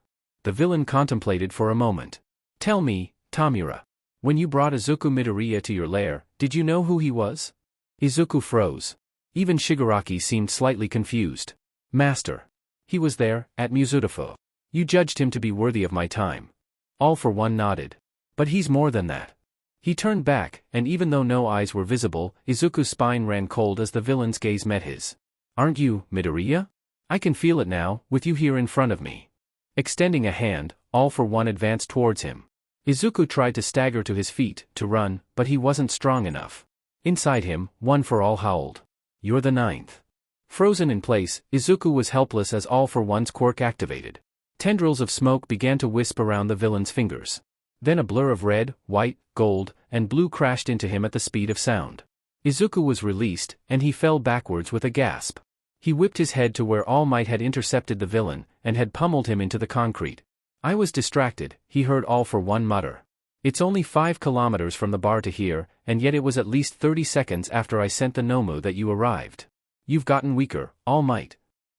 The villain contemplated for a moment. "Tell me, Tamura. When you brought Izuku Midoriya to your lair, did you know who he was?" Izuku froze. Even Shigaraki seemed slightly confused. Master. He was there, at Mizutofu. You judged him to be worthy of my time. All for one nodded. But he's more than that. He turned back, and even though no eyes were visible, Izuku's spine ran cold as the villain's gaze met his. Aren't you, Midoriya? I can feel it now, with you here in front of me. Extending a hand, All for One advanced towards him. Izuku tried to stagger to his feet, to run, but he wasn't strong enough. Inside him, One for All howled. You're the ninth. Frozen in place, Izuku was helpless as All for One's quirk activated. Tendrils of smoke began to wisp around the villain's fingers. Then a blur of red, white, gold, and blue crashed into him at the speed of sound. Izuku was released, and he fell backwards with a gasp. He whipped his head to where All Might had intercepted the villain, and had pummeled him into the concrete. I was distracted, he heard All for One mutter. It's only 5 kilometers from the bar to here, and yet it was at least 30 seconds after I sent the Nomu that you arrived. You've gotten weaker, All Might.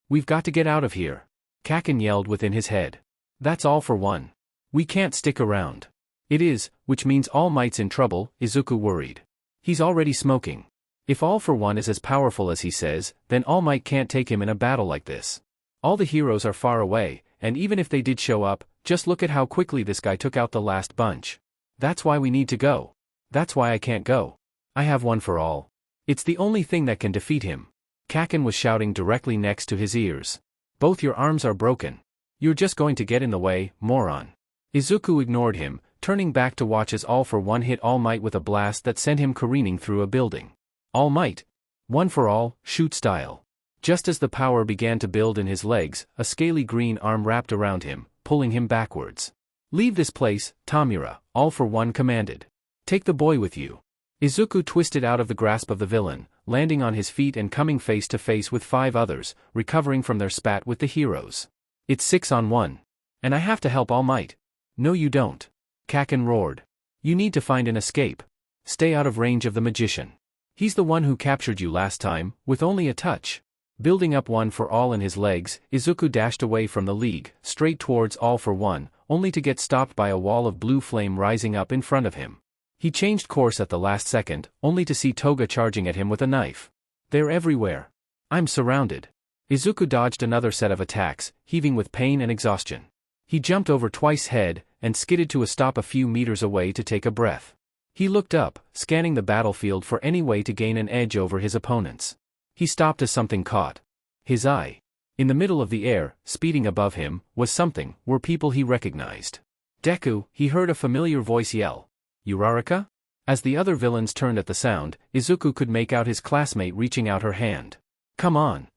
We've got to get out of here. Kaken yelled within his head. That's All for One. We can't stick around. It is, which means All Might's in trouble, Izuku worried. He's already smoking. If All for One is as powerful as he says, then All Might can't take him in a battle like this. All the heroes are far away, and even if they did show up, just look at how quickly this guy took out the last bunch. That's why we need to go. That's why I can't go. I have One for All. It's the only thing that can defeat him. Kaken was shouting directly next to his ears. Both your arms are broken. You're just going to get in the way, moron. Izuku ignored him, turning back to watch as All for One hit All Might with a blast that sent him careening through a building. All Might. One for All, shoot style. Just as the power began to build in his legs, a scaly green arm wrapped around him, pulling him backwards. Leave this place, Tamura, All for One commanded. Take the boy with you. Izuku twisted out of the grasp of the villain, landing on his feet and coming face to face with 5 others, recovering from their spat with the heroes. It's 6-on-1. And I have to help All Might. No you don't. Kaken roared. You need to find an escape. Stay out of range of the magician. He's the one who captured you last time, with only a touch. Building up One for All in his legs, Izuku dashed away from the league, straight towards All for One, only to get stopped by a wall of blue flame rising up in front of him. He changed course at the last second, only to see Toga charging at him with a knife. They're everywhere. I'm surrounded. Izuku dodged another set of attacks, heaving with pain and exhaustion. He jumped over Twice's head, and skidded to a stop a few meters away to take a breath. He looked up, scanning the battlefield for any way to gain an edge over his opponents. He stopped as something caught his eye. In the middle of the air, speeding above him, were people he recognized. Deku, he heard a familiar voice yell. Uraraka? As the other villains turned at the sound, Izuku could make out his classmate reaching out her hand. Come on.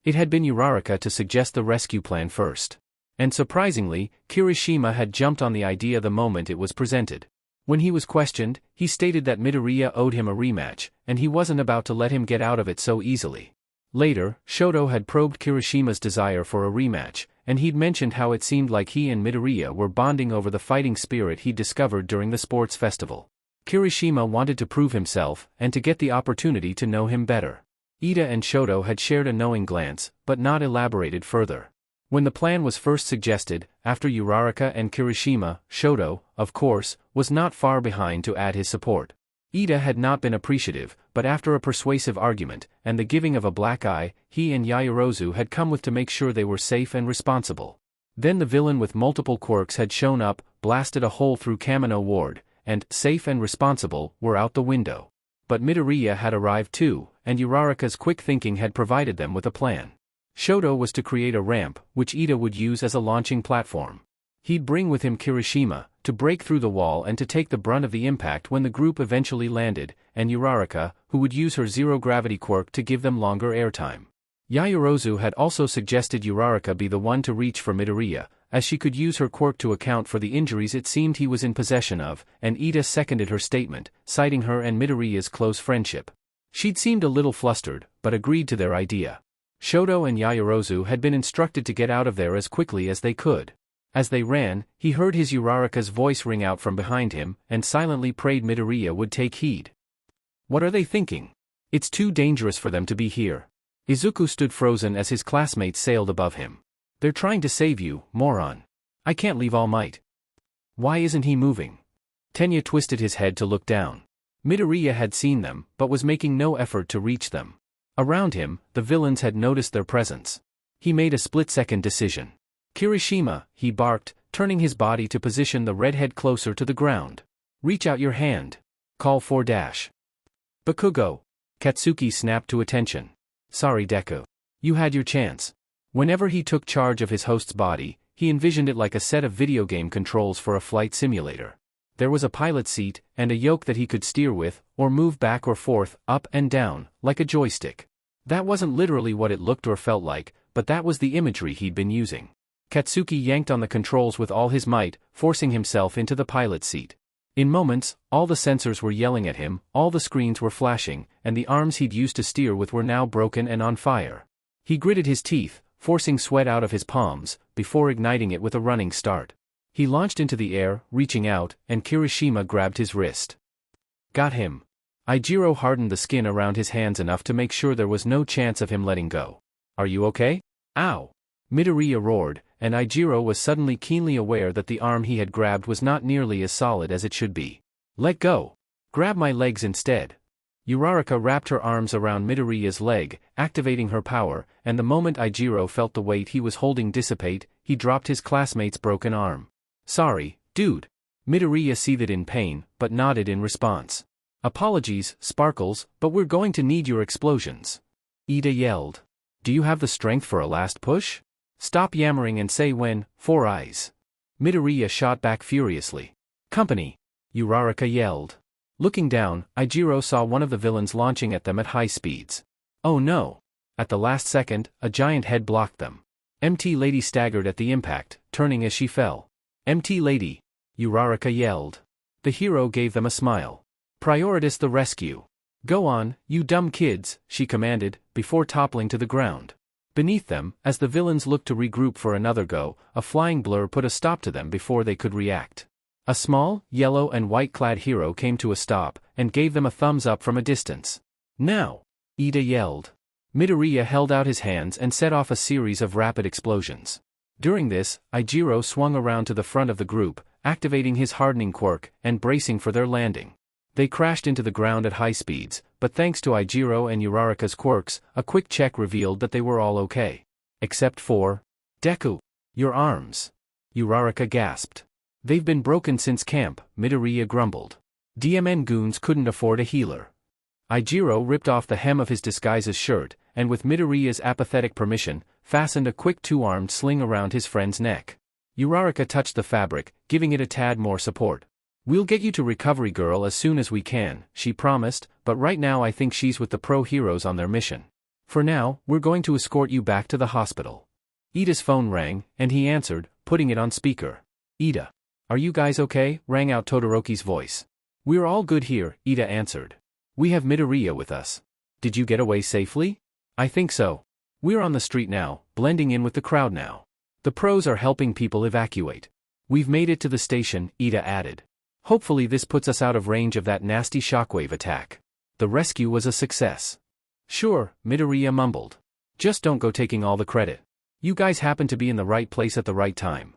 It had been Uraraka to suggest the rescue plan first. And surprisingly, Kirishima had jumped on the idea the moment it was presented. When he was questioned, he stated that Midoriya owed him a rematch, and he wasn't about to let him get out of it so easily. Later, Shoto had probed Kirishima's desire for a rematch, and he'd mentioned how it seemed like he and Midoriya were bonding over the fighting spirit he'd discovered during the sports festival. Kirishima wanted to prove himself, and to get the opportunity to know him better. Ida and Shoto had shared a knowing glance, but not elaborated further. When the plan was first suggested, after Uraraka and Kirishima, Shoto, of course, was not far behind to add his support. Ida had not been appreciative, but after a persuasive argument, and the giving of a black eye, he and Yaoyorozu had come with to make sure they were safe and responsible. Then the villain with multiple quirks had shown up, blasted a hole through Kamino Ward, and, safe and responsible, were out the window. But Midoriya had arrived too, and Uraraka's quick thinking had provided them with a plan. Shoto was to create a ramp, which Ida would use as a launching platform. He'd bring with him Kirishima, to break through the wall and to take the brunt of the impact when the group eventually landed, and Uraraka, who would use her zero-gravity quirk to give them longer airtime. Yaoyorozu had also suggested Uraraka be the one to reach for Midoriya, as she could use her quirk to account for the injuries it seemed he was in possession of, and Ida seconded her statement, citing her and Midoriya's close friendship. She'd seemed a little flustered, but agreed to their idea. Shoto and Yaoyorozu had been instructed to get out of there as quickly as they could. As they ran, he heard his Uraraka's voice ring out from behind him, and silently prayed Midoriya would take heed. What are they thinking? It's too dangerous for them to be here. Izuku stood frozen as his classmates sailed above him. They're trying to save you, moron. I can't leave All Might. Why isn't he moving? Tenya twisted his head to look down. Midoriya had seen them, but was making no effort to reach them. Around him, the villains had noticed their presence. He made a split-second decision. "Kirishima," he barked, turning his body to position the redhead closer to the ground. "Reach out your hand. Call for dash." "Bakugo." Katsuki snapped to attention. "Sorry, Deku. You had your chance." Whenever he took charge of his host's body, he envisioned it like a set of video game controls for a flight simulator. There was a pilot seat, and a yoke that he could steer with, or move back or forth, up and down, like a joystick. That wasn't literally what it looked or felt like, but that was the imagery he'd been using. Katsuki yanked on the controls with all his might, forcing himself into the pilot seat. In moments, all the sensors were yelling at him, all the screens were flashing, and the arms he'd used to steer with were now broken and on fire. He gritted his teeth, forcing sweat out of his palms, before igniting it with a running start. He launched into the air, reaching out, and Kirishima grabbed his wrist. "Got him." Aijiro hardened the skin around his hands enough to make sure there was no chance of him letting go. "Are you okay?" "Ow!" Midoriya roared, and Aijiro was suddenly keenly aware that the arm he had grabbed was not nearly as solid as it should be. "Let go. Grab my legs instead." Uraraka wrapped her arms around Midoriya's leg, activating her power, and the moment Aijiro felt the weight he was holding dissipate, he dropped his classmate's broken arm. "Sorry, dude." Midoriya seethed in pain, but nodded in response. "Apologies, Sparkles, but we're going to need your explosions." Ida yelled. "Do you have the strength for a last push? Stop yammering and say when, Four Eyes." Midoriya shot back furiously. "Company!" Uraraka yelled. Looking down, Aijiro saw one of the villains launching at them at high speeds. Oh no! At the last second, a giant head blocked them. MT Lady staggered at the impact, turning as she fell. "MT Lady!" Uraraka yelled. The hero gave them a smile. "Prioritas the rescue. Go on, you dumb kids," she commanded, before toppling to the ground. Beneath them, as the villains looked to regroup for another go, a flying blur put a stop to them before they could react. A small, yellow and white-clad hero came to a stop, and gave them a thumbs up from a distance. "Now!" Ida yelled. Midoriya held out his hands and set off a series of rapid explosions. During this, Aijiro swung around to the front of the group, activating his hardening quirk, and bracing for their landing. They crashed into the ground at high speeds, but thanks to Aijiro and Uraraka's quirks, a quick check revealed that they were all okay. Except for... "Deku! Your arms!" Uraraka gasped. "They've been broken since camp," Midoriya grumbled. "DMN goons couldn't afford a healer." Aijiro ripped off the hem of his disguise's shirt, and with Midoriya's apathetic permission, fastened a quick two-armed sling around his friend's neck. Uraraka touched the fabric, giving it a tad more support. "We'll get you to Recovery Girl as soon as we can," she promised, "but right now I think she's with the pro heroes on their mission. For now, we're going to escort you back to the hospital." Ida's phone rang, and he answered, putting it on speaker. "Ida. Are you guys okay?" rang out Todoroki's voice. "We're all good here," Ida answered. "We have Midoriya with us. Did you get away safely?" "I think so. We're on the street now, blending in with the crowd now. The pros are helping people evacuate. We've made it to the station," Ida added. "Hopefully this puts us out of range of that nasty shockwave attack. The rescue was a success." "Sure," Midoriya mumbled. "Just don't go taking all the credit. You guys happen to be in the right place at the right time."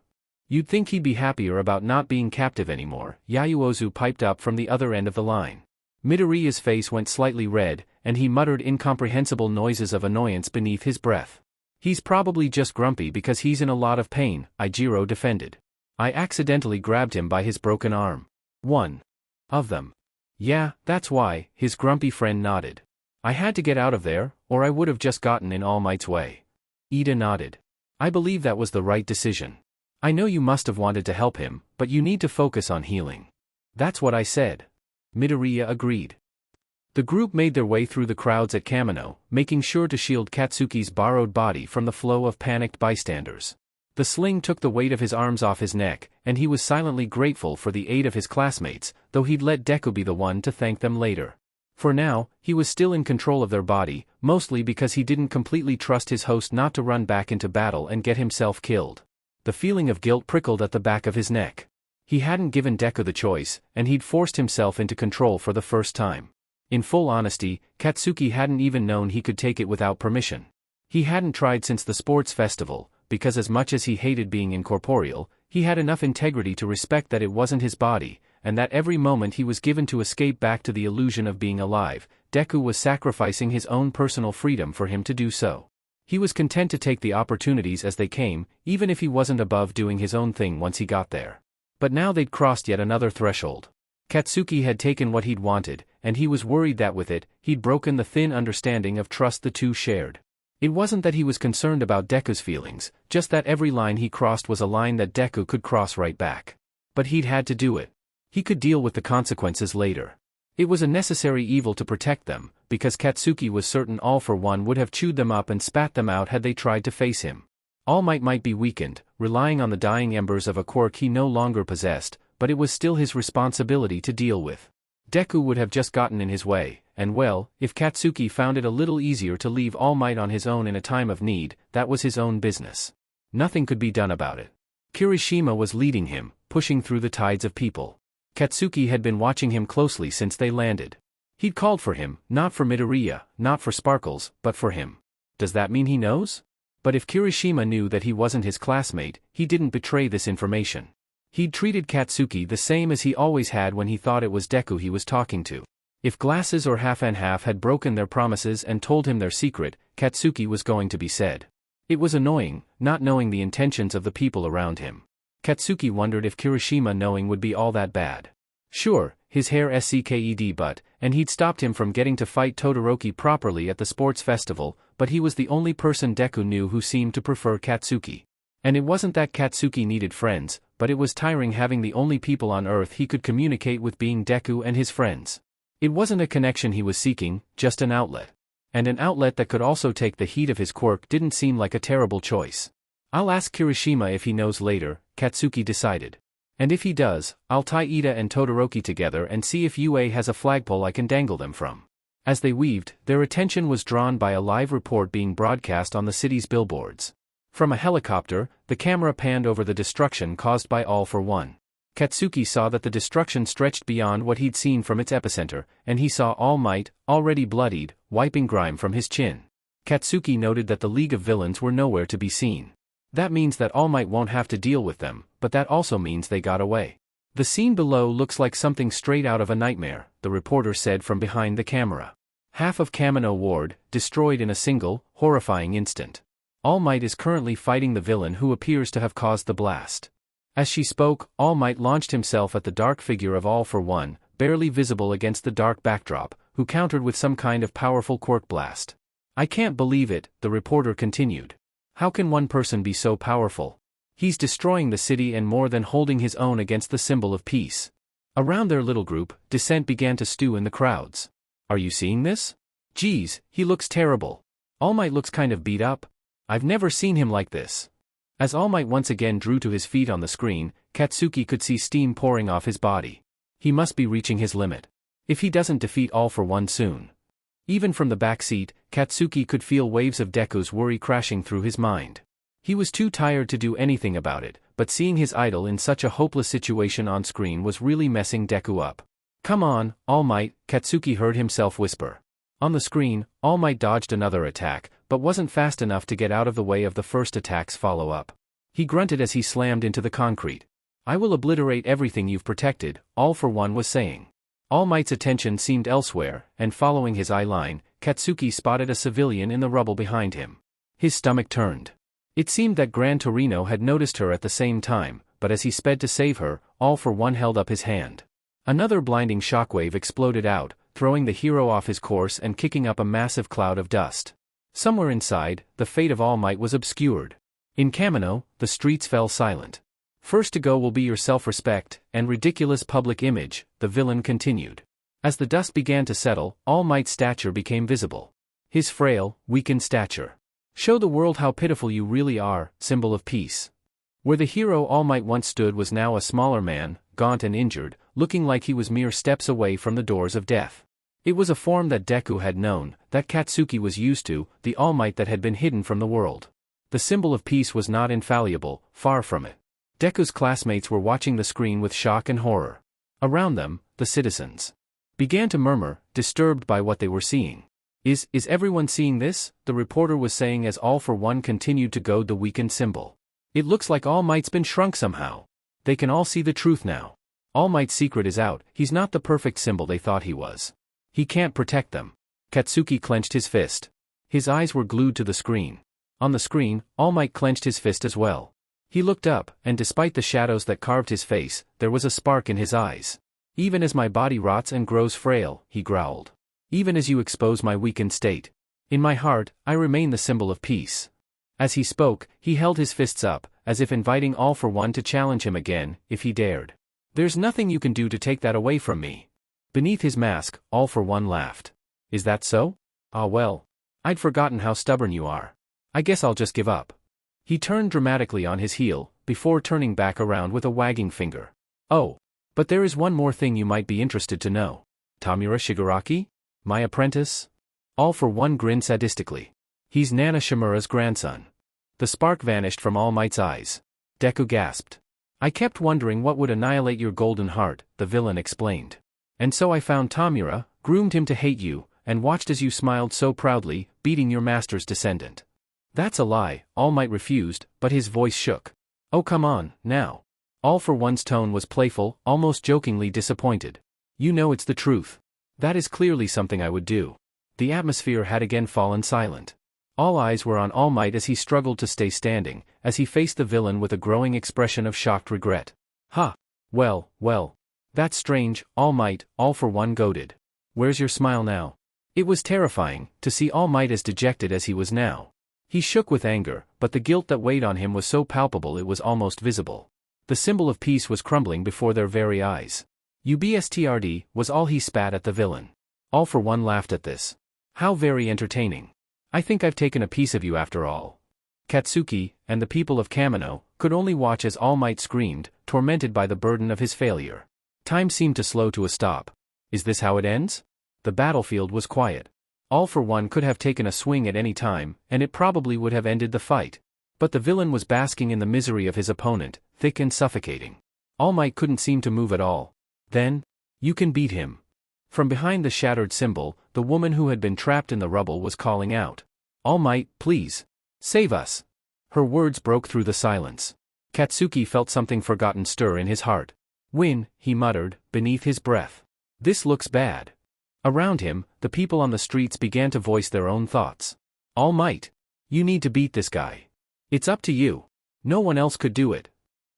"You'd think he'd be happier about not being captive anymore," Yayuozu piped up from the other end of the line. Midoriya's face went slightly red, and he muttered incomprehensible noises of annoyance beneath his breath. "He's probably just grumpy because he's in a lot of pain," Aijiro defended. "I accidentally grabbed him by his broken arm." "One of them." "Yeah, that's why," his grumpy friend nodded. "I had to get out of there, or I would have just gotten in All Might's way." Ida nodded. "I believe that was the right decision. I know you must have wanted to help him, but you need to focus on healing." "That's what I said." Midoriya agreed. The group made their way through the crowds at Kamino, making sure to shield Katsuki's borrowed body from the flow of panicked bystanders. The sling took the weight of his arms off his neck, and he was silently grateful for the aid of his classmates, though he'd let Deku be the one to thank them later. For now, he was still in control of their body, mostly because he didn't completely trust his host not to run back into battle and get himself killed. The feeling of guilt prickled at the back of his neck. He hadn't given Deku the choice, and he'd forced himself into control for the first time. In full honesty, Katsuki hadn't even known he could take it without permission. He hadn't tried since the sports festival, because as much as he hated being incorporeal, he had enough integrity to respect that it wasn't his body, and that every moment he was given to escape back to the illusion of being alive, Deku was sacrificing his own personal freedom for him to do so. He was content to take the opportunities as they came, even if he wasn't above doing his own thing once he got there. But now they'd crossed yet another threshold. Katsuki had taken what he'd wanted, and he was worried that with it, he'd broken the thin understanding of trust the two shared. It wasn't that he was concerned about Deku's feelings, just that every line he crossed was a line that Deku could cross right back. But he'd had to do it. He could deal with the consequences later. It was a necessary evil to protect them, because Katsuki was certain All for One would have chewed them up and spat them out had they tried to face him. All Might be weakened, relying on the dying embers of a quirk he no longer possessed, but it was still his responsibility to deal with. Deku would have just gotten in his way, and well, if Katsuki found it a little easier to leave All Might on his own in a time of need, that was his own business. Nothing could be done about it. Kirishima was leading him, pushing through the tides of people. Katsuki had been watching him closely since they landed. He'd called for him, not for Midoriya, not for Sparkles, but for him. Does that mean he knows? But if Kirishima knew that he wasn't his classmate, he didn't betray this information. He'd treated Katsuki the same as he always had when he thought it was Deku he was talking to. If Glasses or Half and Half had broken their promises and told him their secret, Katsuki was going to be sad. It was annoying, not knowing the intentions of the people around him. Katsuki wondered if Kirishima knowing would be all that bad. Sure, his hair sked but, and he'd stopped him from getting to fight Todoroki properly at the sports festival, but he was the only person Deku knew who seemed to prefer Katsuki. And it wasn't that Katsuki needed friends, but it was tiring having the only people on Earth he could communicate with being Deku and his friends. It wasn't a connection he was seeking, just an outlet. And an outlet that could also take the heat of his quirk didn't seem like a terrible choice. I'll ask Kirishima if he knows later, Katsuki decided. And if he does, I'll tie Ida and Todoroki together and see if UA has a flagpole I can dangle them from. As they weaved, their attention was drawn by a live report being broadcast on the city's billboards. From a helicopter, the camera panned over the destruction caused by All for One. Katsuki saw that the destruction stretched beyond what he'd seen from its epicenter, and he saw All Might, already bloodied, wiping grime from his chin. Katsuki noted that the League of Villains were nowhere to be seen. That means that All Might won't have to deal with them, but that also means they got away. The scene below looks like something straight out of a nightmare, the reporter said from behind the camera. Half of Kamino Ward, destroyed in a single, horrifying instant. All Might is currently fighting the villain who appears to have caused the blast. As she spoke, All Might launched himself at the dark figure of All for One, barely visible against the dark backdrop, who countered with some kind of powerful quirk blast. I can't believe it, the reporter continued. How can one person be so powerful? He's destroying the city and more than holding his own against the symbol of peace. Around their little group, dissent began to stew in the crowds. Are you seeing this? Geez, he looks terrible. All Might looks kind of beat up. I've never seen him like this. As All Might once again drew to his feet on the screen, Katsuki could see steam pouring off his body. He must be reaching his limit. If he doesn't defeat All for One soon. Even from the back seat, Katsuki could feel waves of Deku's worry crashing through his mind. He was too tired to do anything about it, but seeing his idol in such a hopeless situation on screen was really messing Deku up. Come on, All Might, Katsuki heard himself whisper. On the screen, All Might dodged another attack, but wasn't fast enough to get out of the way of the first attack's follow-up. He grunted as he slammed into the concrete. I will obliterate everything you've protected, All for One was saying. All Might's attention seemed elsewhere, and following his eye line, Katsuki spotted a civilian in the rubble behind him. His stomach turned. It seemed that Gran Torino had noticed her at the same time, but as he sped to save her, All for One held up his hand. Another blinding shockwave exploded out, throwing the hero off his course and kicking up a massive cloud of dust. Somewhere inside, the fate of All Might was obscured. In Kamino, the streets fell silent. First to go will be your self-respect and ridiculous public image, the villain continued. As the dust began to settle, All Might's stature became visible. His frail, weakened stature. Show the world how pitiful you really are, symbol of peace. Where the hero All Might once stood was now a smaller man, gaunt and injured, looking like he was mere steps away from the doors of death. It was a form that Deku had known, that Katsuki was used to, the All Might that had been hidden from the world. The symbol of peace was not infallible, far from it. Deku's classmates were watching the screen with shock and horror. Around them, the citizens began to murmur, disturbed by what they were seeing. Is everyone seeing this? The reporter was saying as All for One continued to goad the weakened symbol. It looks like All Might's been shrunk somehow. They can all see the truth now. All Might's secret is out, he's not the perfect symbol they thought he was. He can't protect them. Katsuki clenched his fist. His eyes were glued to the screen. On the screen, All Might clenched his fist as well. He looked up, and despite the shadows that carved his face, there was a spark in his eyes. Even as my body rots and grows frail, he growled. Even as you expose my weakened state. In my heart, I remain the symbol of peace. As he spoke, he held his fists up, as if inviting All for One to challenge him again, if he dared. There's nothing you can do to take that away from me. Beneath his mask, All for One laughed. Is that so? Ah well. I'd forgotten how stubborn you are. I guess I'll just give up. He turned dramatically on his heel, before turning back around with a wagging finger. Oh. But there is one more thing you might be interested to know. Tamura Shigaraki? My apprentice? All for One grinned sadistically. He's Nana Shimura's grandson. The spark vanished from All Might's eyes. Deku gasped. I kept wondering what would annihilate your golden heart, the villain explained. And so I found Tamura, groomed him to hate you, and watched as you smiled so proudly, beating your master's descendant. That's a lie, All Might refused, but his voice shook. Oh come on, now. All for One's tone was playful, almost jokingly disappointed. You know it's the truth. That is clearly something I would do. The atmosphere had again fallen silent. All eyes were on All Might as he struggled to stay standing, as he faced the villain with a growing expression of shocked regret. Ha! Well, that's strange, All Might, All for One goaded. Where's your smile now? It was terrifying, to see All Might as dejected as he was now. He shook with anger, but the guilt that weighed on him was so palpable it was almost visible. The symbol of peace was crumbling before their very eyes. UBSTRD, was all he spat at the villain. All for One laughed at this. How very entertaining. I think I've taken a piece of you after all. Katsuki, and the people of Kamino, could only watch as All Might screamed, tormented by the burden of his failure. Time seemed to slow to a stop. Is this how it ends? The battlefield was quiet. All for One could have taken a swing at any time, and it probably would have ended the fight. But the villain was basking in the misery of his opponent, thick and suffocating. All Might couldn't seem to move at all. Then, you can beat him. From behind the shattered symbol, the woman who had been trapped in the rubble was calling out. All Might, please. Save us. Her words broke through the silence. Katsuki felt something forgotten stir in his heart. Win, he muttered, beneath his breath. This looks bad. Around him, the people on the streets began to voice their own thoughts. All Might. You need to beat this guy. It's up to you. No one else could do it.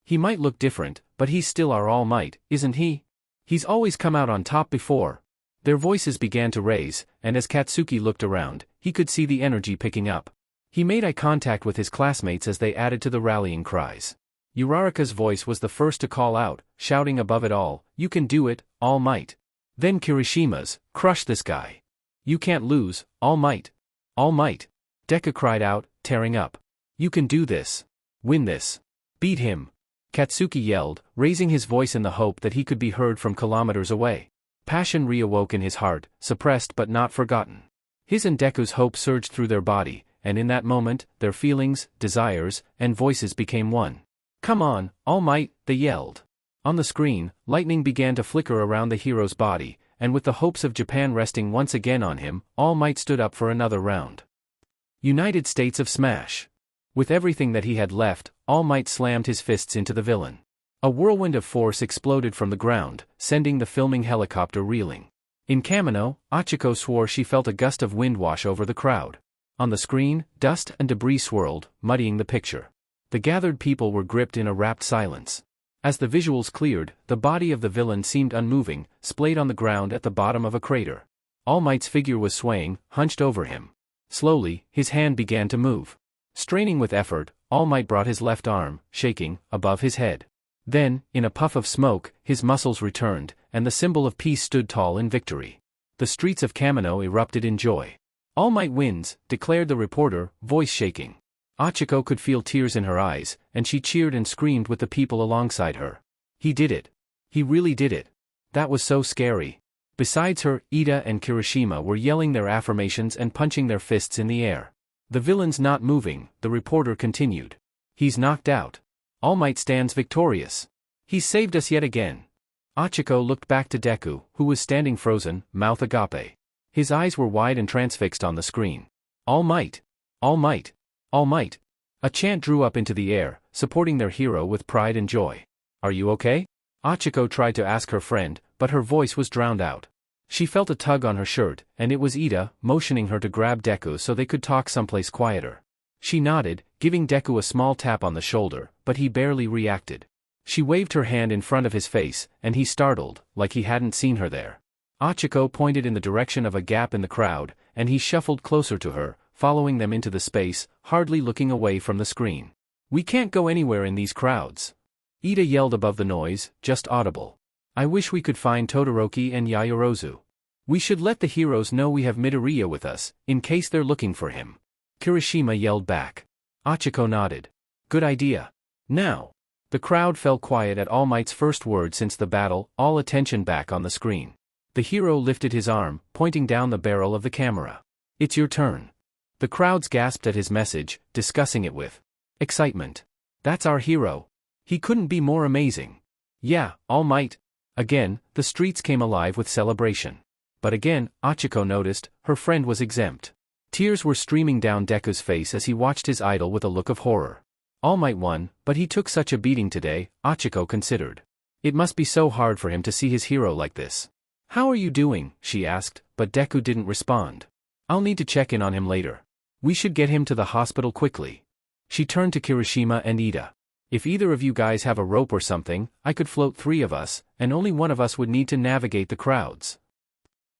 He might look different, but he's still our All Might, isn't he? He's always come out on top before. Their voices began to raise, and as Katsuki looked around, he could see the energy picking up. He made eye contact with his classmates as they added to the rallying cries. Uraraka's voice was the first to call out, shouting above it all, you can do it, All Might. Then Kirishima's, crush this guy. You can't lose, All Might. All Might. Deku cried out, tearing up. You can do this. Win this. Beat him. Katsuki yelled, raising his voice in the hope that he could be heard from kilometers away. Passion reawoke in his heart, suppressed but not forgotten. His and Deku's hope surged through their body, and in that moment, their feelings, desires, and voices became one. Come on, All Might, they yelled. On the screen, lightning began to flicker around the hero's body, and with the hopes of Japan resting once again on him, All Might stood up for another round. United States of Smash. With everything that he had left, All Might slammed his fists into the villain. A whirlwind of force exploded from the ground, sending the filming helicopter reeling. In Kamino, Achiko swore she felt a gust of wind wash over the crowd. On the screen, dust and debris swirled, muddying the picture. The gathered people were gripped in a rapt silence. As the visuals cleared, the body of the villain seemed unmoving, splayed on the ground at the bottom of a crater. All Might's figure was swaying, hunched over him. Slowly, his hand began to move. Straining with effort, All Might brought his left arm, shaking, above his head. Then, in a puff of smoke, his muscles returned, and the symbol of peace stood tall in victory. The streets of Kamino erupted in joy. All Might wins, declared the reporter, voice shaking. Achiko could feel tears in her eyes, and she cheered and screamed with the people alongside her. He did it. He really did it. That was so scary. Besides her, Ida and Kirishima were yelling their affirmations and punching their fists in the air. The villain's not moving, the reporter continued. He's knocked out. All Might stands victorious. He's saved us yet again. Achiko looked back to Deku, who was standing frozen, mouth agape. His eyes were wide and transfixed on the screen. All Might! All Might! All Might! A chant drew up into the air, supporting their hero with pride and joy. Are you okay? Achiko tried to ask her friend, but her voice was drowned out. She felt a tug on her shirt, and it was Ida, motioning her to grab Deku so they could talk someplace quieter. She nodded, giving Deku a small tap on the shoulder, but he barely reacted. She waved her hand in front of his face, and he startled, like he hadn't seen her there. Ochako pointed in the direction of a gap in the crowd, and he shuffled closer to her, following them into the space, hardly looking away from the screen. "We can't go anywhere in these crowds." Ida yelled above the noise, just audible. "I wish we could find Todoroki and Yaoyorozu. We should let the heroes know we have Midoriya with us, in case they're looking for him." Kirishima yelled back. Ochako nodded. "Good idea. Now." The crowd fell quiet at All Might's first word since the battle, all attention back on the screen. The hero lifted his arm, pointing down the barrel of the camera. "It's your turn." The crowds gasped at his message, discussing it with excitement. "That's our hero. He couldn't be more amazing." "Yeah, All Might." Again, the streets came alive with celebration. But again, Ochako noticed, her friend was exempt. Tears were streaming down Deku's face as he watched his idol with a look of horror. All Might won, but he took such a beating today, Ochako considered. It must be so hard for him to see his hero like this. "How are you doing?" she asked, but Deku didn't respond. "I'll need to check in on him later. We should get him to the hospital quickly." She turned to Kirishima and Ida. "If either of you guys have a rope or something, I could float 3 of us, and only one of us would need to navigate the crowds."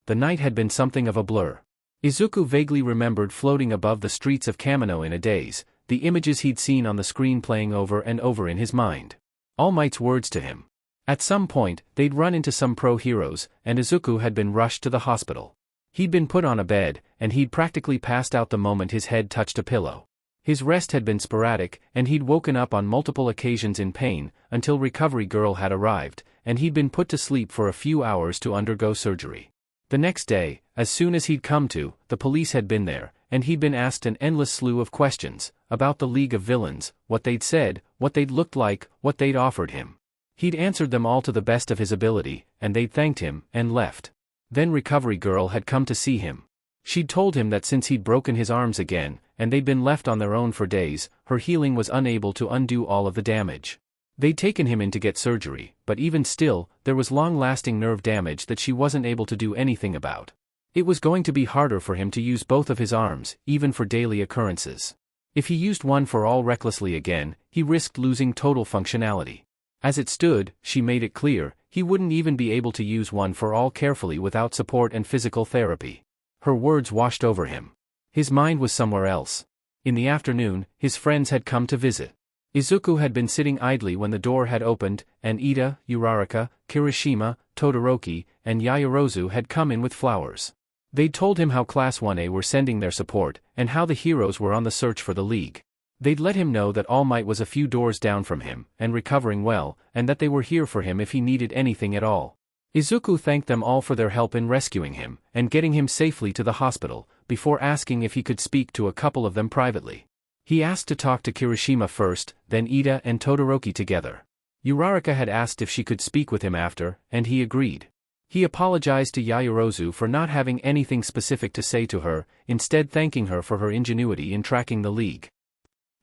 The night had been something of a blur. Izuku vaguely remembered floating above the streets of Kamino in a daze, the images he'd seen on the screen playing over and over in his mind. All Might's words to him. At some point, they'd run into some pro-heroes, and Izuku had been rushed to the hospital. He'd been put on a bed, and he'd practically passed out the moment his head touched a pillow. His rest had been sporadic, and he'd woken up on multiple occasions in pain, until Recovery Girl had arrived, and he'd been put to sleep for a few hours to undergo surgery. The next day, as soon as he'd come to, the police had been there, and he'd been asked an endless slew of questions, about the League of Villains, what they'd said, what they'd looked like, what they'd offered him. He'd answered them all to the best of his ability, and they'd thanked him, and left. Then Recovery Girl had come to see him. She'd told him that since he'd broken his arms again, and they'd been left on their own for days, her healing was unable to undo all of the damage. They'd taken him in to get surgery, but even still, there was long-lasting nerve damage that she wasn't able to do anything about. It was going to be harder for him to use both of his arms, even for daily occurrences. If he used one for all recklessly again, he risked losing total functionality. As it stood, she made it clear, he wouldn't even be able to use one for all carefully without support and physical therapy. Her words washed over him. His mind was somewhere else. In the afternoon, his friends had come to visit. Izuku had been sitting idly when the door had opened, and Ida, Uraraka, Kirishima, Todoroki, and Yaoyorozu had come in with flowers. They'd told him how Class 1A were sending their support, and how the heroes were on the search for the League. They'd let him know that All Might was a few doors down from him, and recovering well, and that they were here for him if he needed anything at all. Izuku thanked them all for their help in rescuing him, and getting him safely to the hospital, before asking if he could speak to a couple of them privately. He asked to talk to Kirishima first, then Ida and Todoroki together. Uraraka had asked if she could speak with him after, and he agreed. He apologized to Yaoyorozu for not having anything specific to say to her, instead thanking her for her ingenuity in tracking the League.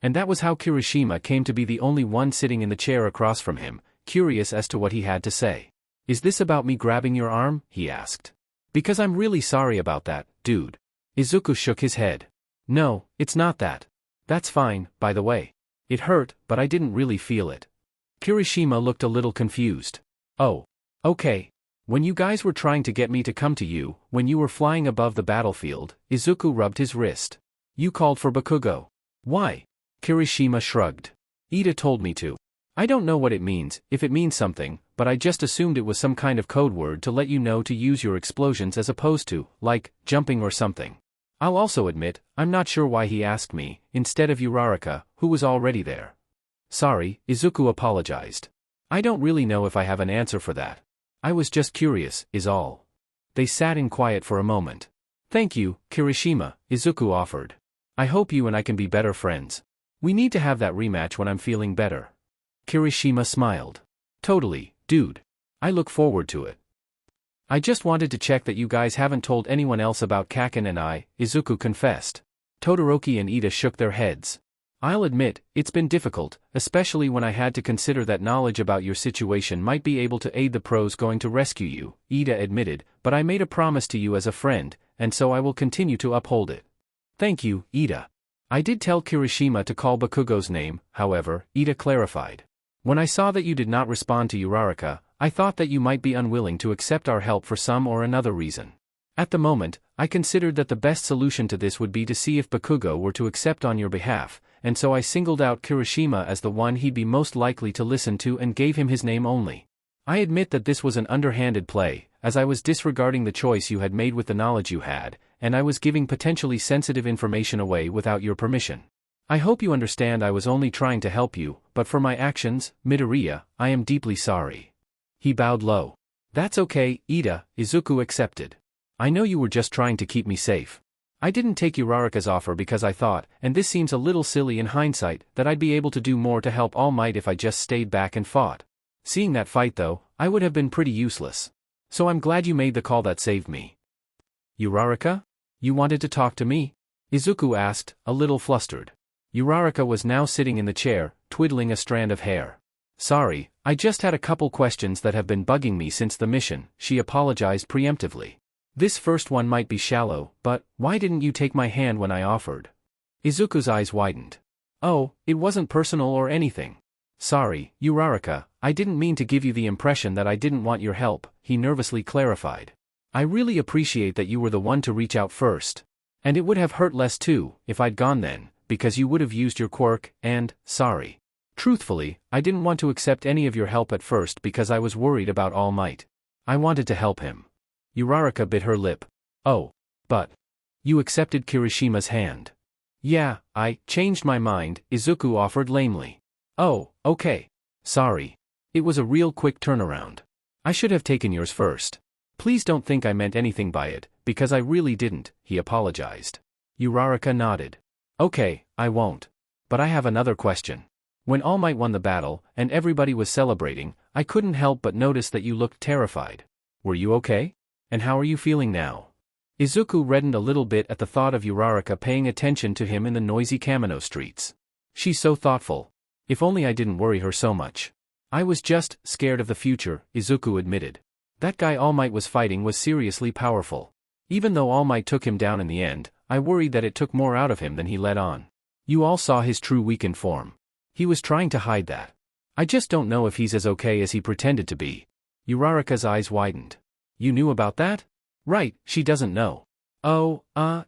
And that was how Kirishima came to be the only one sitting in the chair across from him, curious as to what he had to say. "Is this about me grabbing your arm?" he asked. "Because I'm really sorry about that, dude." Izuku shook his head. "No, it's not that. That's fine, by the way. It hurt, but I didn't really feel it." Kirishima looked a little confused. "Oh. Okay. When you guys were trying to get me to come to you, when you were flying above the battlefield," Izuku rubbed his wrist. "You called for Bakugo. Why?" Kirishima shrugged. "Ida told me to. I don't know what it means, if it means something, but I just assumed it was some kind of code word to let you know to use your explosions as opposed to, like, jumping or something. I'll also admit, I'm not sure why he asked me, instead of Uraraka, who was already there." "Sorry," Izuku apologized. "I don't really know if I have an answer for that. I was just curious, is all." They sat in quiet for a moment. "Thank you, Kirishima," Izuku offered. "I hope you and I can be better friends. We need to have that rematch when I'm feeling better." Kirishima smiled. "Totally, dude. I look forward to it." "I just wanted to check that you guys haven't told anyone else about Kaken and I," Izuku confessed. Todoroki and Ida shook their heads. I'll admit, it's been difficult, especially when I had to consider that knowledge about your situation might be able to aid the pros going to rescue you, Ida admitted, but I made a promise to you as a friend, and so I will continue to uphold it. Thank you, Ida. I did tell Kirishima to call Bakugo's name, however, Ida clarified. When I saw that you did not respond to Uraraka, I thought that you might be unwilling to accept our help for some or another reason. At the moment, I considered that the best solution to this would be to see if Bakugo were to accept on your behalf, and so I singled out Kirishima as the one he'd be most likely to listen to and gave him his name only. I admit that this was an underhanded play, as I was disregarding the choice you had made with the knowledge you had, and I was giving potentially sensitive information away without your permission. I hope you understand I was only trying to help you, but for my actions, Midoriya, I am deeply sorry. He bowed low. That's okay, Ida, Izuku accepted. I know you were just trying to keep me safe. I didn't take Uraraka's offer because I thought, and this seems a little silly in hindsight, that I'd be able to do more to help All Might if I just stayed back and fought. Seeing that fight though, I would have been pretty useless. So I'm glad you made the call that saved me. Uraraka? You wanted to talk to me? Izuku asked, a little flustered. Uraraka was now sitting in the chair, twiddling a strand of hair. Sorry, I just had a couple questions that have been bugging me since the mission, she apologized preemptively. This first one might be shallow, but why didn't you take my hand when I offered? Izuku's eyes widened. Oh, it wasn't personal or anything. Sorry, Uraraka, I didn't mean to give you the impression that I didn't want your help, he nervously clarified. I really appreciate that you were the one to reach out first. And it would have hurt less too, if I'd gone then, because you would have used your quirk, and, sorry. Truthfully, I didn't want to accept any of your help at first because I was worried about All Might. I wanted to help him. Uraraka bit her lip. Oh. But. You accepted Kirishima's hand. Yeah, I changed my mind, Izuku offered lamely. Oh, okay. Sorry. It was a real quick turnaround. I should have taken yours first. Please don't think I meant anything by it, because I really didn't, he apologized. Uraraka nodded. Okay, I won't. But I have another question. When All Might won the battle, and everybody was celebrating, I couldn't help but notice that you looked terrified. Were you okay? And how are you feeling now? Izuku reddened a little bit at the thought of Uraraka paying attention to him in the noisy Kamino streets. She's so thoughtful. If only I didn't worry her so much. I was just scared of the future, Izuku admitted. That guy All Might was fighting was seriously powerful. Even though All Might took him down in the end, I worried that it took more out of him than he let on. You all saw his true weakened form. He was trying to hide that. I just don't know if he's as okay as he pretended to be. Uraraka's eyes widened. You knew about that? Right, she doesn't know. Oh,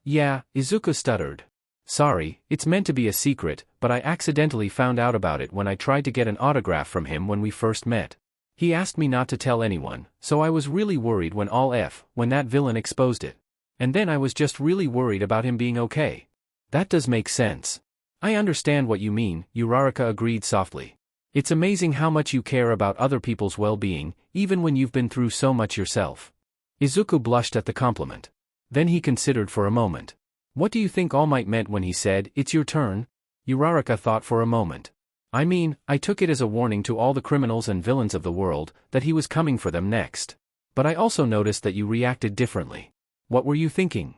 yeah, Izuku stuttered. Sorry, it's meant to be a secret, but I accidentally found out about it when I tried to get an autograph from him when we first met. He asked me not to tell anyone, so I was really worried when when that villain exposed it. And then I was just really worried about him being okay. That does make sense. I understand what you mean, Uraraka agreed softly. It's amazing how much you care about other people's well-being, even when you've been through so much yourself. Izuku blushed at the compliment. Then he considered for a moment. What do you think All Might meant when he said, "It's your turn"? Uraraka thought for a moment. I mean, I took it as a warning to all the criminals and villains of the world, that he was coming for them next. But I also noticed that you reacted differently. What were you thinking?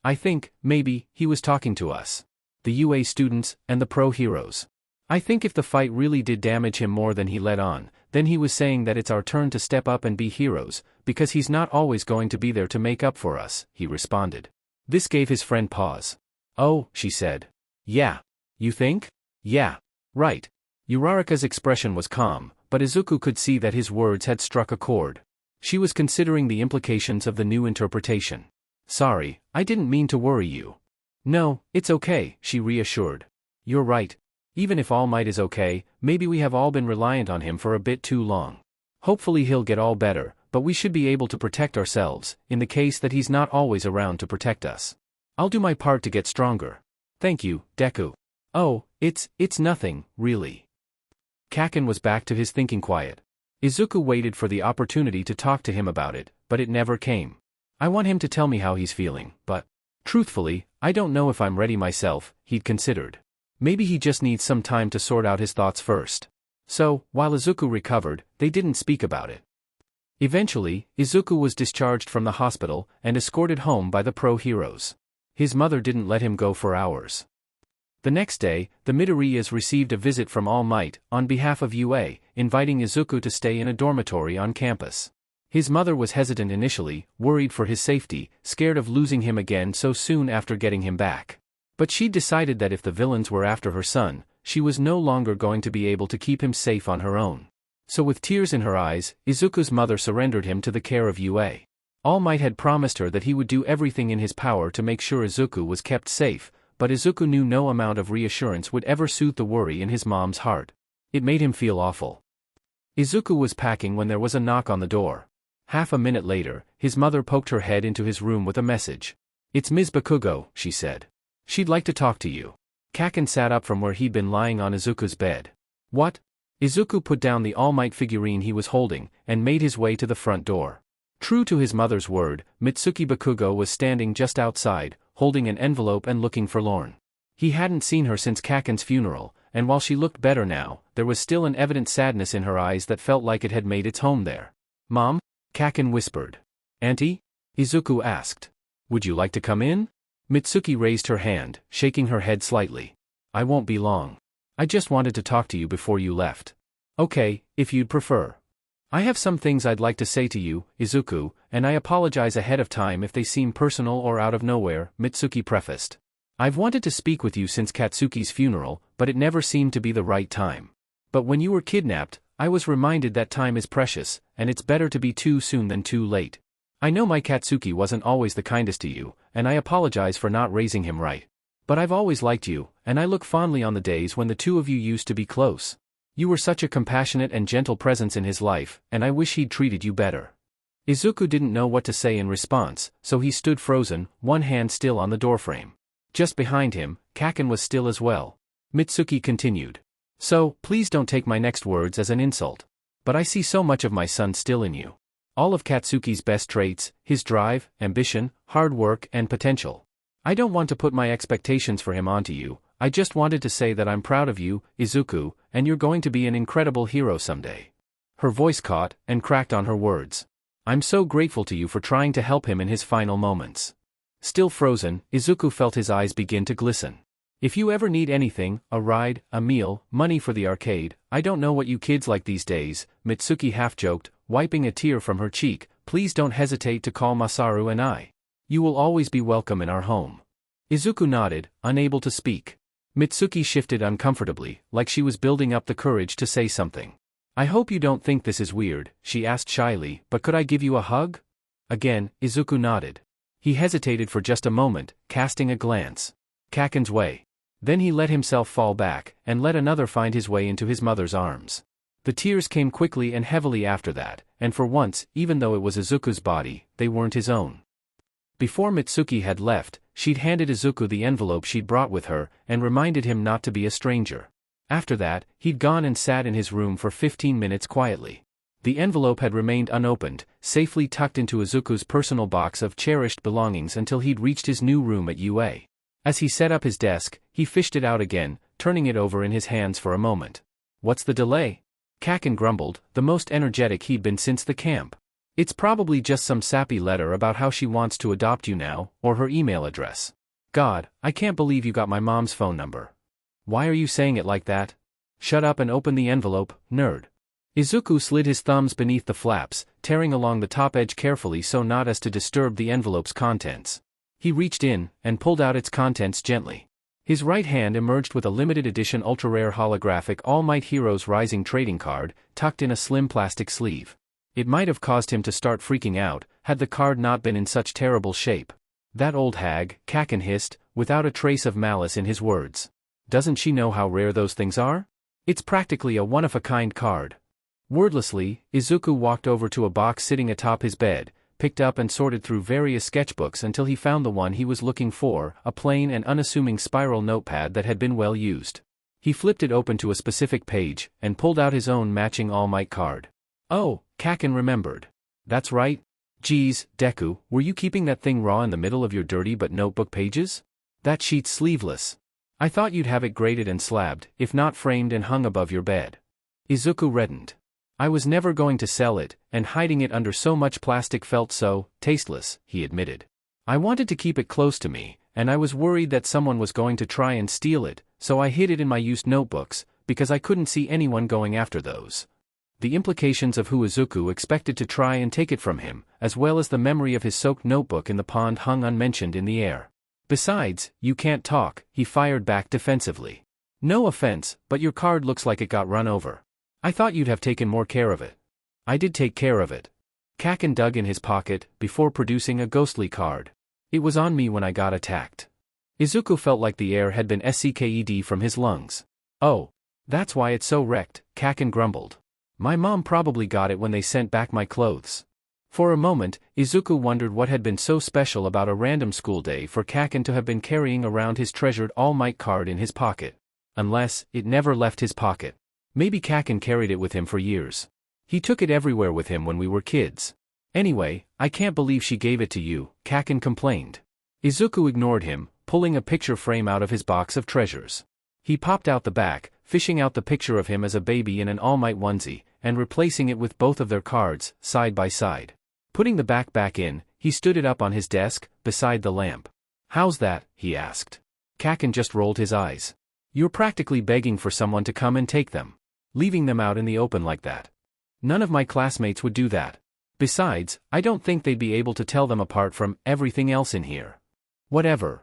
I think, maybe, he was talking to us. The UA students, and the pro heroes. I think if the fight really did damage him more than he let on, then he was saying that it's our turn to step up and be heroes, because he's not always going to be there to make up for us, he responded. This gave his friend pause. Oh, she said. Yeah. You think? Yeah. Right. Uraraka's expression was calm, but Izuku could see that his words had struck a chord. She was considering the implications of the new interpretation. Sorry, I didn't mean to worry you. No, it's okay, she reassured. You're right. Even if All Might is okay, maybe we have all been reliant on him for a bit too long. Hopefully he'll get all better, but we should be able to protect ourselves, in the case that he's not always around to protect us. I'll do my part to get stronger. Thank you, Deku. Oh, it's nothing, really. Kaken was back to his thinking quiet. Izuku waited for the opportunity to talk to him about it, but it never came. I want him to tell me how he's feeling, but, truthfully, I don't know if I'm ready myself, he'd considered. Maybe he just needs some time to sort out his thoughts first. So, while Izuku recovered, they didn't speak about it. Eventually, Izuku was discharged from the hospital and escorted home by the pro heroes. His mother didn't let him go for hours. The next day, the Midoriyas received a visit from All Might, on behalf of UA, inviting Izuku to stay in a dormitory on campus. His mother was hesitant initially, worried for his safety, scared of losing him again so soon after getting him back. But she decided that if the villains were after her son, she was no longer going to be able to keep him safe on her own. So with tears in her eyes, Izuku's mother surrendered him to the care of UA. All Might had promised her that he would do everything in his power to make sure Izuku was kept safe, but Izuku knew no amount of reassurance would ever soothe the worry in his mom's heart. It made him feel awful. Izuku was packing when there was a knock on the door. Half a minute later, his mother poked her head into his room with a message. "It's Ms. Bakugo," she said. "She'd like to talk to you." Kaken sat up from where he'd been lying on Izuku's bed. "What?" Izuku put down the All Might figurine he was holding, and made his way to the front door. True to his mother's word, Mitsuki Bakugo was standing just outside, holding an envelope and looking forlorn. He hadn't seen her since Kaken's funeral, and while she looked better now, there was still an evident sadness in her eyes that felt like it had made its home there. "Mom?" Kaken whispered. "Auntie?" Izuku asked. "Would you like to come in?" Mitsuki raised her hand, shaking her head slightly. "I won't be long. I just wanted to talk to you before you left." "Okay, if you'd prefer." "I have some things I'd like to say to you, Izuku, and I apologize ahead of time if they seem personal or out of nowhere," Mitsuki prefaced. "I've wanted to speak with you since Katsuki's funeral, but it never seemed to be the right time. But when you were kidnapped, I was reminded that time is precious, and it's better to be too soon than too late. I know my Katsuki wasn't always the kindest to you, and I apologize for not raising him right. But I've always liked you, and I look fondly on the days when the two of you used to be close. You were such a compassionate and gentle presence in his life, and I wish he'd treated you better." Izuku didn't know what to say in response, so he stood frozen, one hand still on the doorframe. Just behind him, Kaken was still as well. Mitsuki continued. "So, please don't take my next words as an insult. But I see so much of my son still in you. All of Katsuki's best traits, his drive, ambition, hard work, and potential. I don't want to put my expectations for him onto you. I just wanted to say that I'm proud of you, Izuku, and you're going to be an incredible hero someday." Her voice caught, and cracked on her words. "I'm so grateful to you for trying to help him in his final moments." Still frozen, Izuku felt his eyes begin to glisten. "If you ever need anything, a ride, a meal, money for the arcade, I don't know what you kids like these days," Mitsuki half-joked, wiping a tear from her cheek, "please don't hesitate to call Masaru and I. You will always be welcome in our home." Izuku nodded, unable to speak. Mitsuki shifted uncomfortably, like she was building up the courage to say something. "I hope you don't think this is weird," she asked shyly, "but could I give you a hug?" Again, Izuku nodded. He hesitated for just a moment, casting a glance Kaken's way. Then he let himself fall back, and let another find his way into his mother's arms. The tears came quickly and heavily after that, and for once, even though it was Izuku's body, they weren't his own. Before Mitsuki had left, she'd handed Izuku the envelope she'd brought with her, and reminded him not to be a stranger. After that, he'd gone and sat in his room for 15 minutes quietly. The envelope had remained unopened, safely tucked into Izuku's personal box of cherished belongings until he'd reached his new room at UA. As he set up his desk, he fished it out again, turning it over in his hands for a moment. "What's the delay?" Kaken grumbled, the most energetic he'd been since the camp. "It's probably just some sappy letter about how she wants to adopt you now, or her email address. God, I can't believe you got my mom's phone number. Why are you saying it like that? Shut up and open the envelope, nerd." Izuku slid his thumbs beneath the flaps, tearing along the top edge carefully so not as to disturb the envelope's contents. He reached in, and pulled out its contents gently. His right hand emerged with a limited edition ultra-rare holographic All Might Heroes Rising trading card, tucked in a slim plastic sleeve. It might have caused him to start freaking out, had the card not been in such terrible shape. "That old hag," Kaken hissed, without a trace of malice in his words. "Doesn't she know how rare those things are? It's practically a one-of-a-kind card." Wordlessly, Izuku walked over to a box sitting atop his bed, picked up and sorted through various sketchbooks until he found the one he was looking for, a plain and unassuming spiral notepad that had been well used. He flipped it open to a specific page, and pulled out his own matching All Might card. "Oh," Kaken remembered. "That's right. Geez, Deku, were you keeping that thing raw in the middle of your dirty but notebook pages? That sheet's sleeveless. I thought you'd have it graded and slabbed, if not framed and hung above your bed." Izuku reddened. "I was never going to sell it, and hiding it under so much plastic felt so tasteless," he admitted. "I wanted to keep it close to me, and I was worried that someone was going to try and steal it, so I hid it in my used notebooks, because I couldn't see anyone going after those. The implications of who Izuku expected to try and take it from him, as well as the memory of his soaked notebook in the pond hung unmentioned in the air. Besides, you can't talk, he fired back defensively. No offense, but your card looks like it got run over. I thought you'd have taken more care of it. I did take care of it. Kaken dug in his pocket, before producing a ghostly card. It was on me when I got attacked. Izuku felt like the air had been sucked from his lungs. Oh. That's why it's so wrecked, Kaken grumbled. My mom probably got it when they sent back my clothes. For a moment, Izuku wondered what had been so special about a random school day for Kaken to have been carrying around his treasured All Might card in his pocket. Unless, it never left his pocket. Maybe Kaken carried it with him for years. He took it everywhere with him when we were kids. Anyway, I can't believe she gave it to you, Kaken complained. Izuku ignored him, pulling a picture frame out of his box of treasures. He popped out the back, fishing out the picture of him as a baby in an All Might onesie, and replacing it with both of their cards, side by side. Putting the back in, he stood it up on his desk, beside the lamp. How's that? He asked. Kaken just rolled his eyes. You're practically begging for someone to come and take them. Leaving them out in the open like that. None of my classmates would do that. Besides, I don't think they'd be able to tell them apart from everything else in here. Whatever.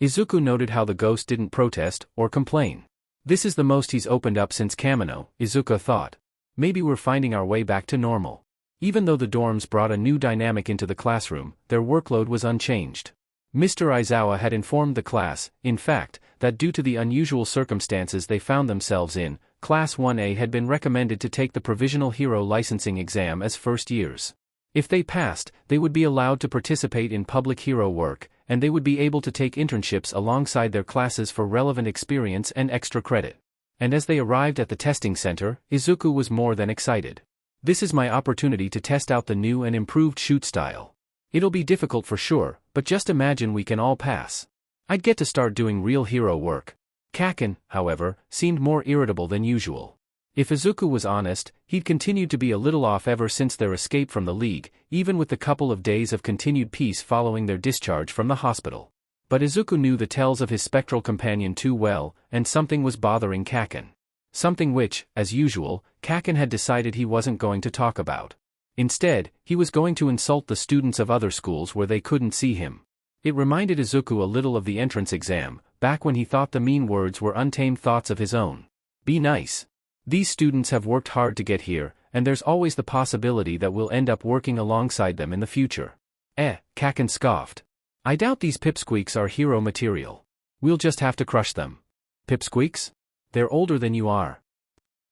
Izuku noted how the ghost didn't protest or complain. This is the most he's opened up since Kamino, Izuku thought. Maybe we're finding our way back to normal. Even though the dorms brought a new dynamic into the classroom, their workload was unchanged. Mr. Aizawa had informed the class, in fact, that due to the unusual circumstances they found themselves in, Class 1A had been recommended to take the Provisional Hero Licensing exam as first years. If they passed, they would be allowed to participate in public hero work, and they would be able to take internships alongside their classes for relevant experience and extra credit. And as they arrived at the testing center, Izuku was more than excited. This is my opportunity to test out the new and improved shoot style. It'll be difficult for sure, but just imagine we can all pass. I'd get to start doing real hero work. Kaken, however, seemed more irritable than usual. If Izuku was honest, he'd continued to be a little off ever since their escape from the League, even with the couple of days of continued peace following their discharge from the hospital. But Izuku knew the tells of his spectral companion too well, and something was bothering Kaken. Something which, as usual, Kaken had decided he wasn't going to talk about. Instead, he was going to insult the students of other schools where they couldn't see him. It reminded Izuku a little of the entrance exam, back when he thought the mean words were untamed thoughts of his own. Be nice. These students have worked hard to get here, and there's always the possibility that we'll end up working alongside them in the future. Kaken scoffed. I doubt these pipsqueaks are hero material. We'll just have to crush them. Pipsqueaks? They're older than you are.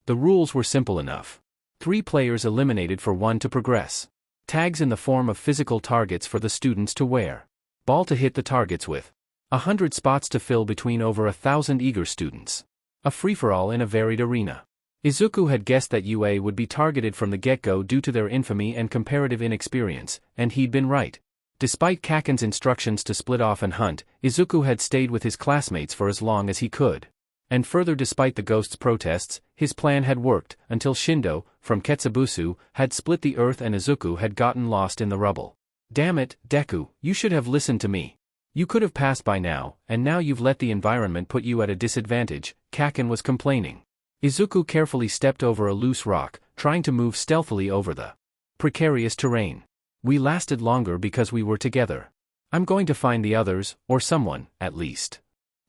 The rules were simple enough. 3 players eliminated for 1 to progress. Tags in the form of physical targets for the students to wear. Ball to hit the targets with. 100 spots to fill between over 1,000 eager students. A free-for-all in a varied arena. Izuku had guessed that UA would be targeted from the get-go due to their infamy and comparative inexperience, and he'd been right. Despite Kaken's instructions to split off and hunt, Izuku had stayed with his classmates for as long as he could. And further, despite the ghost's protests, his plan had worked, until Shindo, from Ketsubusu, had split the earth and Izuku had gotten lost in the rubble. Damn it, Deku, you should have listened to me. You could have passed by now, and now you've let the environment put you at a disadvantage, Kaken was complaining. Izuku carefully stepped over a loose rock, trying to move stealthily over the precarious terrain. We lasted longer because we were together. I'm going to find the others, or someone, at least.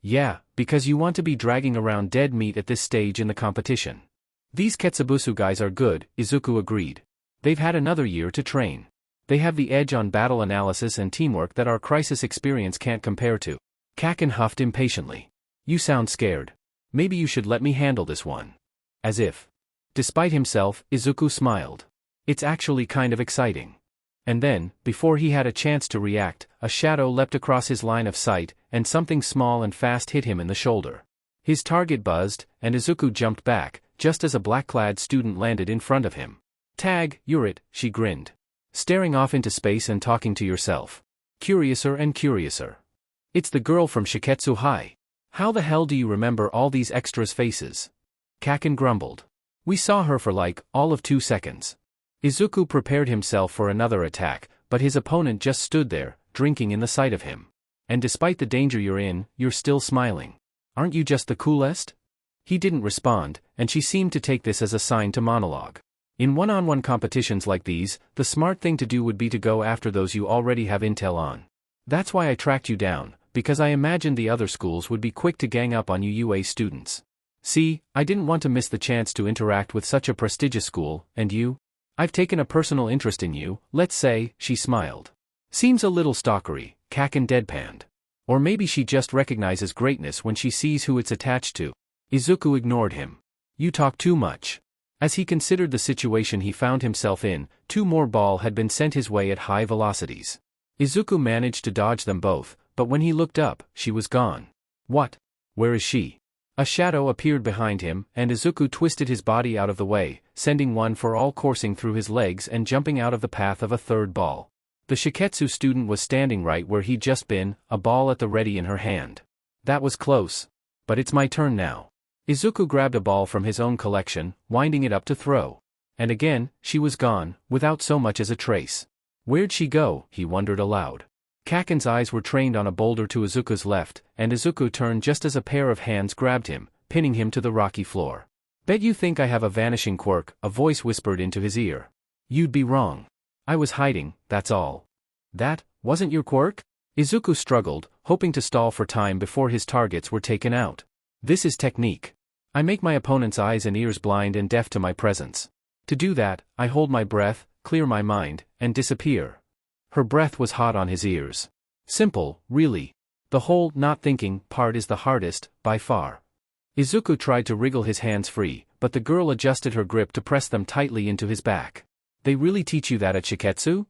Yeah, because you want to be dragging around dead meat at this stage in the competition. These Ketsubusu guys are good, Izuku agreed. They've had another year to train. They have the edge on battle analysis and teamwork that our crisis experience can't compare to. Kaken huffed impatiently. You sound scared. Maybe you should let me handle this one. As if. Despite himself, Izuku smiled. It's actually kind of exciting. And then, before he had a chance to react, a shadow leapt across his line of sight, and something small and fast hit him in the shoulder. His target buzzed, and Izuku jumped back, just as a black-clad student landed in front of him. Tag, you're it, she grinned. Staring off into space and talking to yourself. Curiouser and curiouser. It's the girl from Shiketsu High. How the hell do you remember all these extras' faces? Kaken grumbled. We saw her for all of 2 seconds. Izuku prepared himself for another attack, but his opponent just stood there, drinking in the sight of him. And despite the danger you're in, you're still smiling. Aren't you just the coolest? He didn't respond, and she seemed to take this as a sign to monologue. In one-on-one competitions like these, the smart thing to do would be to go after those you already have intel on. That's why I tracked you down, because I imagined the other schools would be quick to gang up on you UA students. See, I didn't want to miss the chance to interact with such a prestigious school, and you? I've taken a personal interest in you, let's say, she smiled. Seems a little stalkery, Kaken deadpanned. Or maybe she just recognizes greatness when she sees who it's attached to. Izuku ignored him. You talk too much. As he considered the situation he found himself in, 2 more balls had been sent his way at high velocities. Izuku managed to dodge them both, but when he looked up, she was gone. What? Where is she? A shadow appeared behind him, and Izuku twisted his body out of the way, sending one for all coursing through his legs and jumping out of the path of a third ball. The Shiketsu student was standing right where he'd just been, a ball at the ready in her hand. That was close. But it's my turn now. Izuku grabbed a ball from his own collection, winding it up to throw. And again, she was gone, without so much as a trace. Where'd she go? He wondered aloud. Kaken's eyes were trained on a boulder to Izuku's left, and Izuku turned just as a pair of hands grabbed him, pinning him to the rocky floor. Bet you think I have a vanishing quirk, a voice whispered into his ear. You'd be wrong. I was hiding, that's all. That wasn't your quirk? Izuku struggled, hoping to stall for time before his targets were taken out. This is technique. I make my opponent's eyes and ears blind and deaf to my presence. To do that, I hold my breath, clear my mind, and disappear. Her breath was hot on his ears. Simple, really. The whole not thinking part is the hardest, by far. Izuku tried to wriggle his hands free, but the girl adjusted her grip to press them tightly into his back. They really teach you that at Shiketsu?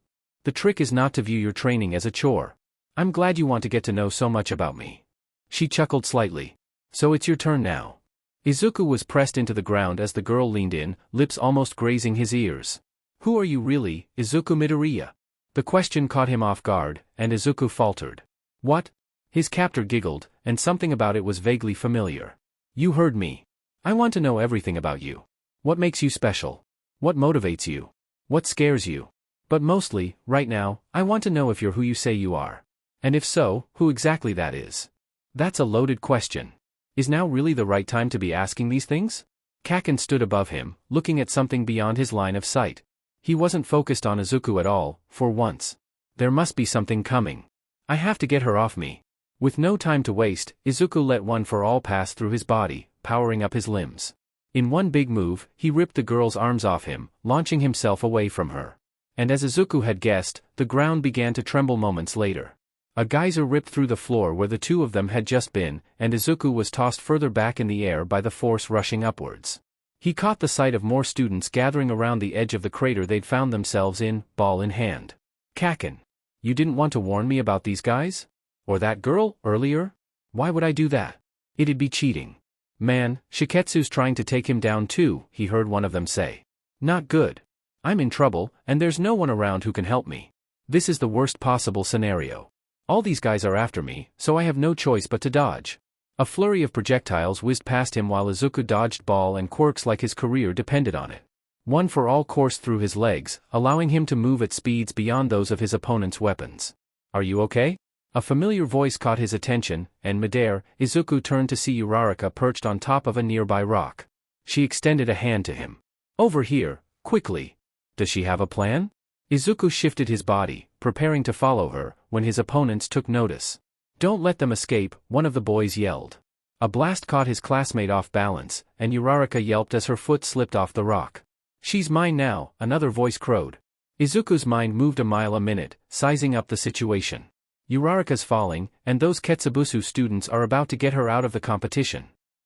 The trick is not to view your training as a chore. I'm glad you want to get to know so much about me. She chuckled slightly. So it's your turn now. Izuku was pressed into the ground as the girl leaned in, lips almost grazing his ears. Who are you really, Izuku Midoriya? The question caught him off guard, and Izuku faltered. What? His captor giggled, and something about it was vaguely familiar. You heard me. I want to know everything about you. What makes you special? What motivates you? What scares you? But mostly, right now, I want to know if you're who you say you are. And if so, who exactly that is. That's a loaded question. Is now really the right time to be asking these things? Kaken stood above him, looking at something beyond his line of sight. He wasn't focused on Izuku at all, for once. There must be something coming. I have to get her off me. With no time to waste, Izuku let one for all pass through his body, powering up his limbs. In one big move, he ripped the girl's arms off him, launching himself away from her. And as Izuku had guessed, the ground began to tremble moments later. A geyser ripped through the floor where the 2 of them had just been, and Izuku was tossed further back in the air by the force rushing upwards. He caught the sight of more students gathering around the edge of the crater they'd found themselves in, ball in hand. Kaken. You didn't want to warn me about these guys? Or that girl, earlier? Why would I do that? It'd be cheating. Man, Shiketsu's trying to take him down too, he heard one of them say. Not good. I'm in trouble, and there's no one around who can help me. This is the worst possible scenario. All these guys are after me, so I have no choice but to dodge. A flurry of projectiles whizzed past him while Izuku dodged ball and quirks like his career depended on it. One for all coursed through his legs, allowing him to move at speeds beyond those of his opponent's weapons. Are you okay? A familiar voice caught his attention, and midair, Izuku turned to see Uraraka perched on top of a nearby rock. She extended a hand to him. Over here, quickly. Does she have a plan? Izuku shifted his body, preparing to follow her, when his opponents took notice. Don't let them escape, one of the boys yelled. A blast caught his classmate off balance, and Uraraka yelped as her foot slipped off the rock. She's mine now, another voice crowed. Izuku's mind moved a mile a minute, sizing up the situation. Uraraka's falling, and those Ketsubusu students are about to get her out of the competition.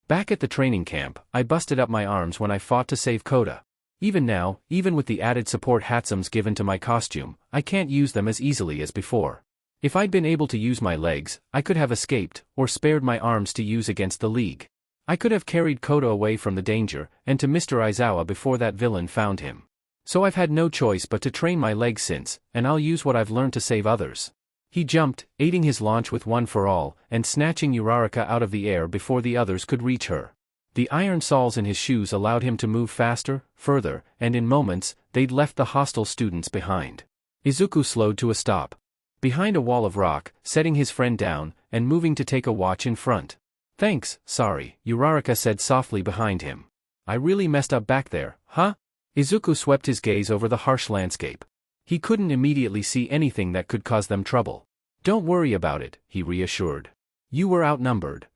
Back at the training camp, I busted up my arms when I fought to save Kota. Even now, even with the added support Hatsums given to my costume, I can't use them as easily as before. If I'd been able to use my legs, I could have escaped, or spared my arms to use against the League. I could have carried Kota away from the danger, and to Mr. Aizawa before that villain found him. So I've had no choice but to train my legs since, and I'll use what I've learned to save others. He jumped, aiding his launch with one for all, and snatching Uraraka out of the air before the others could reach her. The iron soles in his shoes allowed him to move faster, further, and in moments, they'd left the hostile students behind. Izuku slowed to a stop. Behind a wall of rock, setting his friend down, and moving to take a watch in front. Thanks, sorry, Uraraka said softly behind him. I really messed up back there, huh? Izuku swept his gaze over the harsh landscape. He couldn't immediately see anything that could cause them trouble. Don't worry about it, he reassured. You were outnumbered.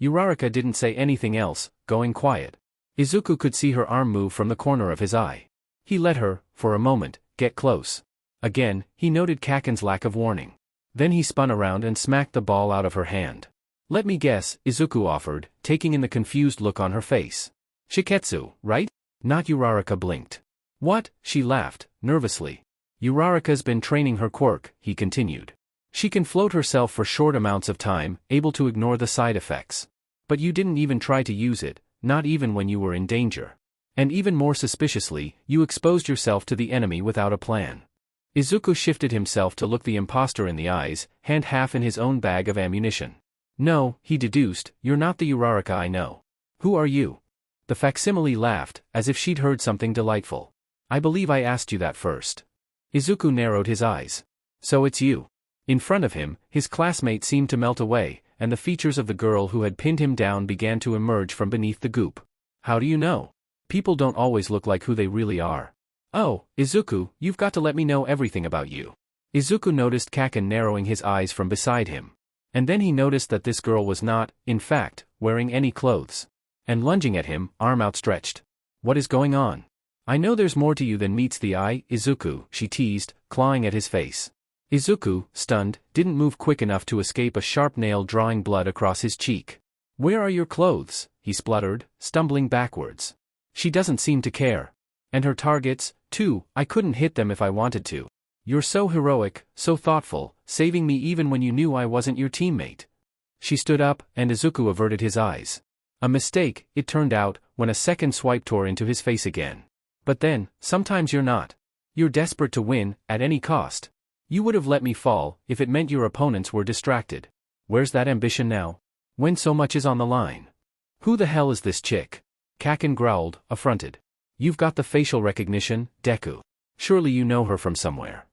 Uraraka didn't say anything else, going quiet. Izuku could see her arm move from the corner of his eye. He let her, for a moment, get close. Again, he noted Kaken's lack of warning. Then he spun around and smacked the ball out of her hand. Let me guess, Izuku offered, taking in the confused look on her face. Shiketsu, right? Not Uraraka blinked. What? She laughed, nervously. Uraraka's been training her quirk, he continued. She can float herself for short amounts of time, able to ignore the side effects. But you didn't even try to use it, not even when you were in danger. And even more suspiciously, you exposed yourself to the enemy without a plan. Izuku shifted himself to look the impostor in the eyes, hand half in his own bag of ammunition. No, he deduced, you're not the Uraraka I know. Who are you? The facsimile laughed, as if she'd heard something delightful. I believe I asked you that first. Izuku narrowed his eyes. So it's you. In front of him, his classmate seemed to melt away, and the features of the girl who had pinned him down began to emerge from beneath the goop. How do you know? People don't always look like who they really are. Oh, Izuku, you've got to let me know everything about you. Izuku noticed Kaken narrowing his eyes from beside him. And then he noticed that this girl was not, in fact, wearing any clothes. And lunging at him, arm outstretched. What is going on? I know there's more to you than meets the eye, Izuku, she teased, clawing at his face. Izuku, stunned, didn't move quick enough to escape a sharp nail drawing blood across his cheek. Where are your clothes? He spluttered, stumbling backwards. She doesn't seem to care. And her targets, too, I couldn't hit them if I wanted to. You're so heroic, so thoughtful, saving me even when you knew I wasn't your teammate. She stood up, and Izuku averted his eyes. A mistake, it turned out, when a second swipe tore into his face again. But then, sometimes you're not. You're desperate to win, at any cost. You would have let me fall, if it meant your opponents were distracted. Where's that ambition now? When so much is on the line? Who the hell is this chick? Kaken growled, affronted. You've got the facial recognition, Deku. Surely you know her from somewhere.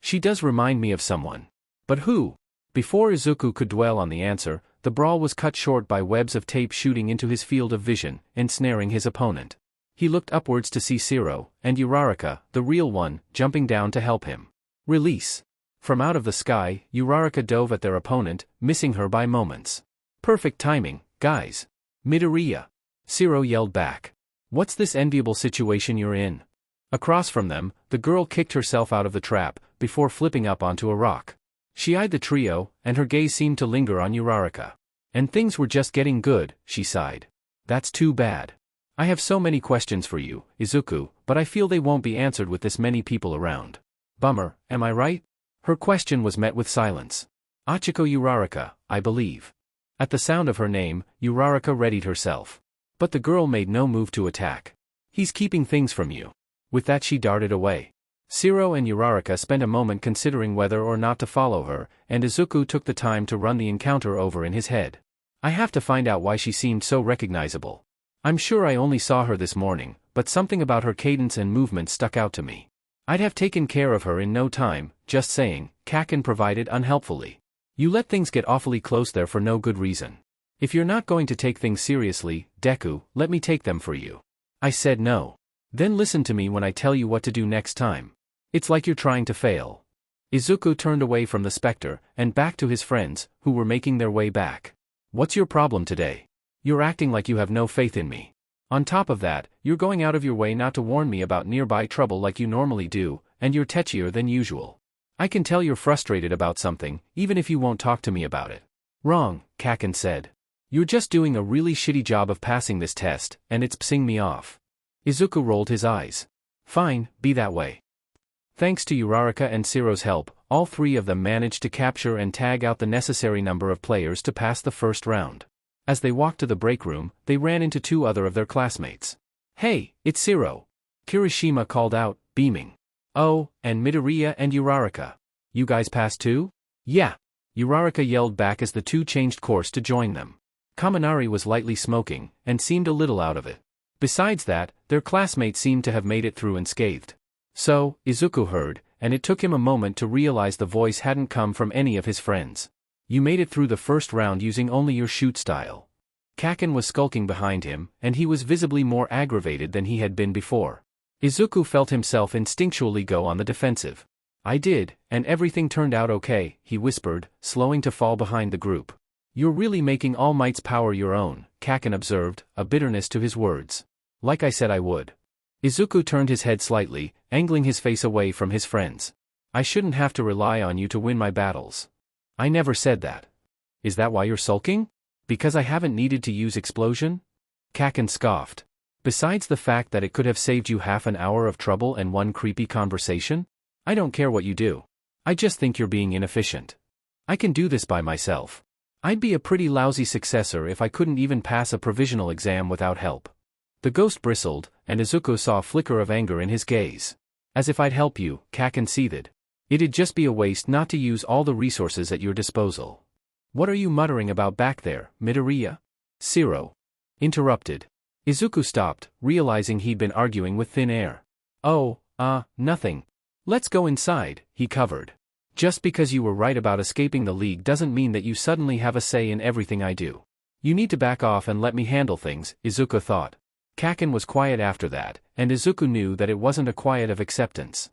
She does remind me of someone. But who? Before Izuku could dwell on the answer, the brawl was cut short by webs of tape shooting into his field of vision, ensnaring his opponent. He looked upwards to see Zero, and Uraraka, the real one, jumping down to help him. Release. From out of the sky, Uraraka dove at their opponent, missing her by moments. Perfect timing, guys. Midoriya. Zero yelled back. What's this enviable situation you're in? Across from them, the girl kicked herself out of the trap, before flipping up onto a rock. She eyed the trio, and her gaze seemed to linger on Uraraka. And things were just getting good, she sighed. That's too bad. I have so many questions for you, Izuku, but I feel they won't be answered with this many people around. Bummer, am I right? Her question was met with silence. Achiko Uraraka, I believe. At the sound of her name, Uraraka readied herself. But the girl made no move to attack. He's keeping things from you. With that she darted away. Zero and Uraraka spent a moment considering whether or not to follow her, and Izuku took the time to run the encounter over in his head. I have to find out why she seemed so recognizable. I'm sure I only saw her this morning, but something about her cadence and movement stuck out to me. I'd have taken care of her in no time, just saying, Kaken provided unhelpfully. You let things get awfully close there for no good reason. If you're not going to take things seriously, Deku, let me take them for you. I said no. Then listen to me when I tell you what to do next time. It's like you're trying to fail. Izuku turned away from the specter, and back to his friends, who were making their way back. What's your problem today? You're acting like you have no faith in me. On top of that, you're going out of your way not to warn me about nearby trouble like you normally do, and you're tetchier than usual. I can tell you're frustrated about something, even if you won't talk to me about it. Wrong, Kaken said. You're just doing a really shitty job of passing this test, and it's pissing me off. Izuku rolled his eyes. Fine, be that way. Thanks to Uraraka and Zero's help, all three of them managed to capture and tag out the necessary number of players to pass the first round. As they walked to the break room, they ran into two other of their classmates. Hey, it's Zero. Kirishima called out, beaming. Oh, and Midoriya and Uraraka. You guys passed too? Yeah. Uraraka yelled back as the two changed course to join them. Kaminari was lightly smoking, and seemed a little out of it. Besides that, their classmate seemed to have made it through unscathed. So, Izuku heard, and it took him a moment to realize the voice hadn't come from any of his friends. You made it through the first round using only your shoot style. Kaken was skulking behind him, and he was visibly more aggravated than he had been before. Izuku felt himself instinctually go on the defensive. I did, and everything turned out okay, he whispered, slowing to fall behind the group. You're really making All Might's power your own, Kaken observed, a bitterness to his words. Like I said I would. Izuku turned his head slightly, angling his face away from his friends. I shouldn't have to rely on you to win my battles. I never said that. Is that why you're sulking? Because I haven't needed to use explosion? Kaken scoffed. Besides the fact that it could have saved you half an hour of trouble and one creepy conversation? I don't care what you do. I just think you're being inefficient. I can do this by myself. I'd be a pretty lousy successor if I couldn't even pass a provisional exam without help. The ghost bristled, and Izuku saw a flicker of anger in his gaze. As if I'd help you, Kaken seethed. It'd just be a waste not to use all the resources at your disposal. What are you muttering about back there, Midoriya? Zero. Interrupted. Izuku stopped, realizing he'd been arguing with thin air. Oh, nothing. Let's go inside, he covered. Just because you were right about escaping the league doesn't mean that you suddenly have a say in everything I do. You need to back off and let me handle things, Izuku thought. Kaken was quiet after that, and Izuku knew that it wasn't a quiet of acceptance.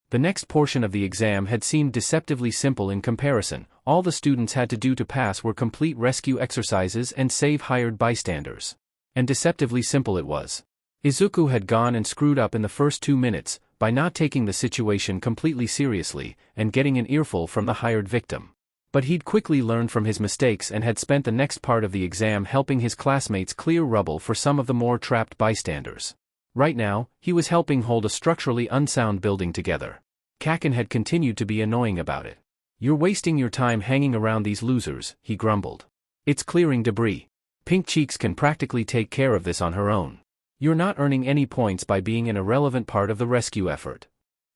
The next portion of the exam had seemed deceptively simple in comparison. All the students had to do to pass were complete rescue exercises and save hired bystanders. And deceptively simple it was. Izuku had gone and screwed up in the first 2 minutes, by not taking the situation completely seriously, and getting an earful from the hired victim. But he'd quickly learned from his mistakes and had spent the next part of the exam helping his classmates clear rubble for some of the more trapped bystanders. Right now, he was helping hold a structurally unsound building together. Kaken had continued to be annoying about it. You're wasting your time hanging around these losers, he grumbled. It's clearing debris. Pink Cheeks can practically take care of this on her own. You're not earning any points by being an irrelevant part of the rescue effort.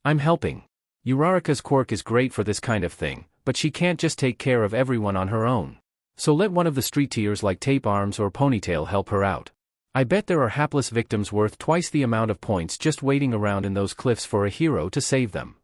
I'm helping. Uraraka's quirk is great for this kind of thing, but she can't just take care of everyone on her own. So let one of the street tiers like Tape Arms or Ponytail help her out. I bet there are hapless victims worth twice the amount of points just waiting around in those cliffs for a hero to save them.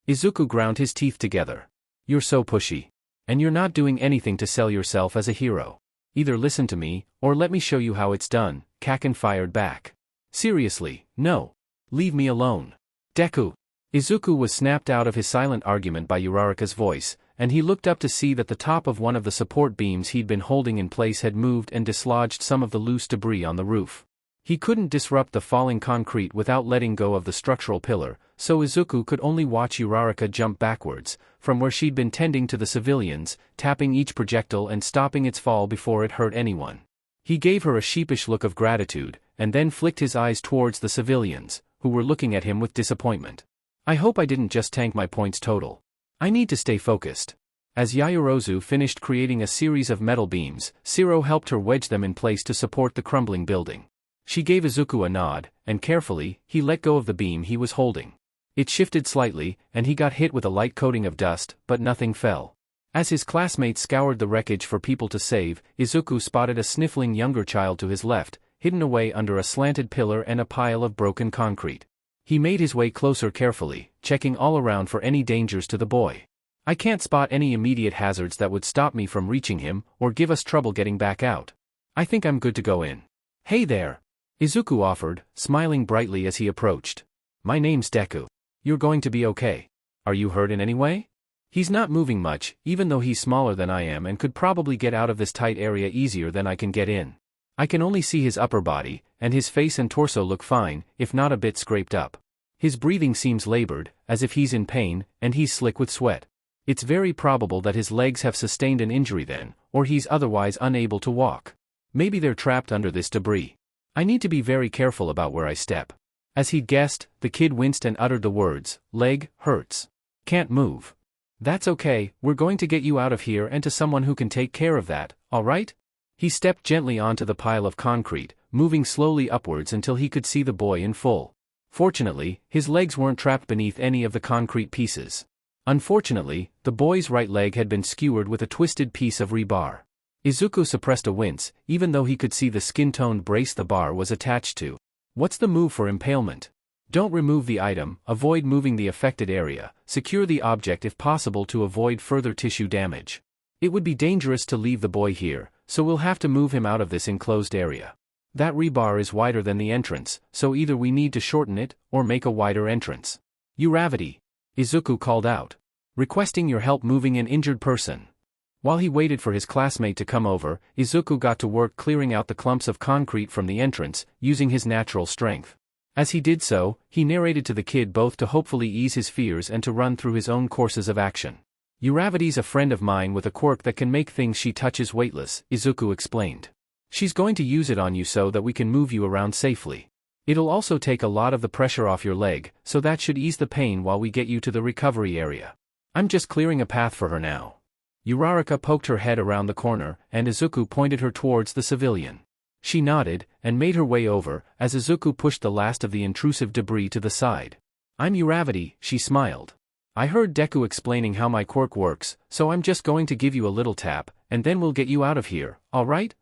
Izuku ground his teeth together. You're so pushy. And you're not doing anything to sell yourself as a hero. Either listen to me, or let me show you how it's done, Kaken fired back. Seriously, no. Leave me alone. Deku. Izuku was snapped out of his silent argument by Uraraka's voice, and he looked up to see that the top of one of the support beams he'd been holding in place had moved and dislodged some of the loose debris on the roof. He couldn't disrupt the falling concrete without letting go of the structural pillar, so Izuku could only watch Uraraka jump backwards, from where she'd been tending to the civilians, tapping each projectile and stopping its fall before it hurt anyone. He gave her a sheepish look of gratitude, and then flicked his eyes towards the civilians, who were looking at him with disappointment. I hope I didn't just tank my points total. I need to stay focused. As Yaoyorozu finished creating a series of metal beams, Zero helped her wedge them in place to support the crumbling building. She gave Izuku a nod, and carefully, he let go of the beam he was holding. It shifted slightly, and he got hit with a light coating of dust, but nothing fell. As his classmates scoured the wreckage for people to save, Izuku spotted a sniffling younger child to his left, hidden away under a slanted pillar and a pile of broken concrete. He made his way closer carefully, checking all around for any dangers to the boy. I can't spot any immediate hazards that would stop me from reaching him, or give us trouble getting back out. I think I'm good to go in. Hey there! Izuku offered, smiling brightly as he approached. My name's Deku. You're going to be okay. Are you hurt in any way? He's not moving much, even though he's smaller than I am and could probably get out of this tight area easier than I can get in. I can only see his upper body, and his face and torso look fine, if not a bit scraped up. His breathing seems labored, as if he's in pain, and he's slick with sweat. It's very probable that his legs have sustained an injury then, or he's otherwise unable to walk. Maybe they're trapped under this debris. I need to be very careful about where I step. As he'd guessed, the kid winced and uttered the words, leg, hurts. Can't move. That's okay, we're going to get you out of here and to someone who can take care of that, alright? He stepped gently onto the pile of concrete, moving slowly upwards until he could see the boy in full. Fortunately, his legs weren't trapped beneath any of the concrete pieces. Unfortunately, the boy's right leg had been skewered with a twisted piece of rebar. Izuku suppressed a wince, even though he could see the skin-toned brace the bar was attached to. What's the move for impalement? Don't remove the item, avoid moving the affected area, secure the object if possible to avoid further tissue damage. It would be dangerous to leave the boy here, so we'll have to move him out of this enclosed area. That rebar is wider than the entrance, so either we need to shorten it, or make a wider entrance. Uravity! Izuku called out. Requesting your help moving an injured person. While he waited for his classmate to come over, Izuku got to work clearing out the clumps of concrete from the entrance, using his natural strength. As he did so, he narrated to the kid both to hopefully ease his fears and to run through his own courses of action. Uravity's a friend of mine with a quirk that can make things she touches weightless, Izuku explained. She's going to use it on you so that we can move you around safely. It'll also take a lot of the pressure off your leg, so that should ease the pain while we get you to the recovery area. I'm just clearing a path for her now. Uraraka poked her head around the corner, and Izuku pointed her towards the civilian. She nodded, and made her way over, as Izuku pushed the last of the intrusive debris to the side. I'm Uravity, she smiled. I heard Deku explaining how my quirk works, so I'm just going to give you a little tap, and then we'll get you out of here, alright?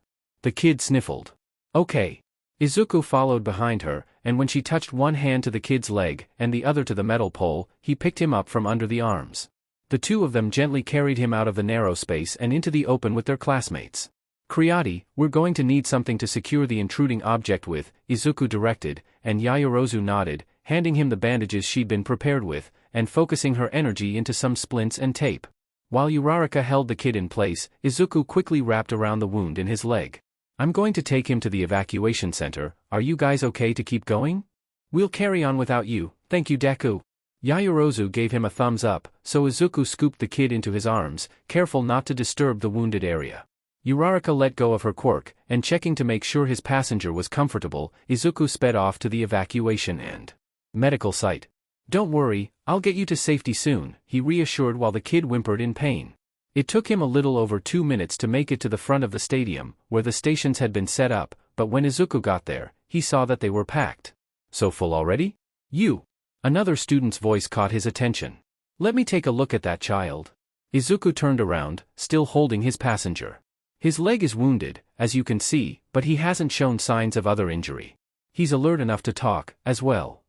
The kid sniffled. Okay. Izuku followed behind her, and when she touched one hand to the kid's leg, and the other to the metal pole, he picked him up from under the arms. The two of them gently carried him out of the narrow space and into the open with their classmates. Kriati, we're going to need something to secure the intruding object with, Izuku directed, and Yaoyorozu nodded, handing him the bandages she'd been prepared with, and focusing her energy into some splints and tape. While Uraraka held the kid in place, Izuku quickly wrapped around the wound in his leg. I'm going to take him to the evacuation center, are you guys okay to keep going? We'll carry on without you, thank you Deku. Yaoyorozu gave him a thumbs up, so Izuku scooped the kid into his arms, careful not to disturb the wounded area. Uraraka let go of her quirk, and checking to make sure his passenger was comfortable, Izuku sped off to the evacuation and medical site. Don't worry, I'll get you to safety soon, he reassured while the kid whimpered in pain. It took him a little over 2 minutes to make it to the front of the stadium, where the stations had been set up, but when Izuku got there, he saw that they were packed. So full already? You! Another student's voice caught his attention. Let me take a look at that child. Izuku turned around, still holding his passenger. His leg is wounded, as you can see, but he hasn't shown signs of other injury. He's alert enough to talk, as well.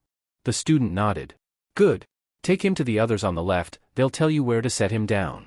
The student nodded. Good. Take him to the others on the left, they'll tell you where to set him down.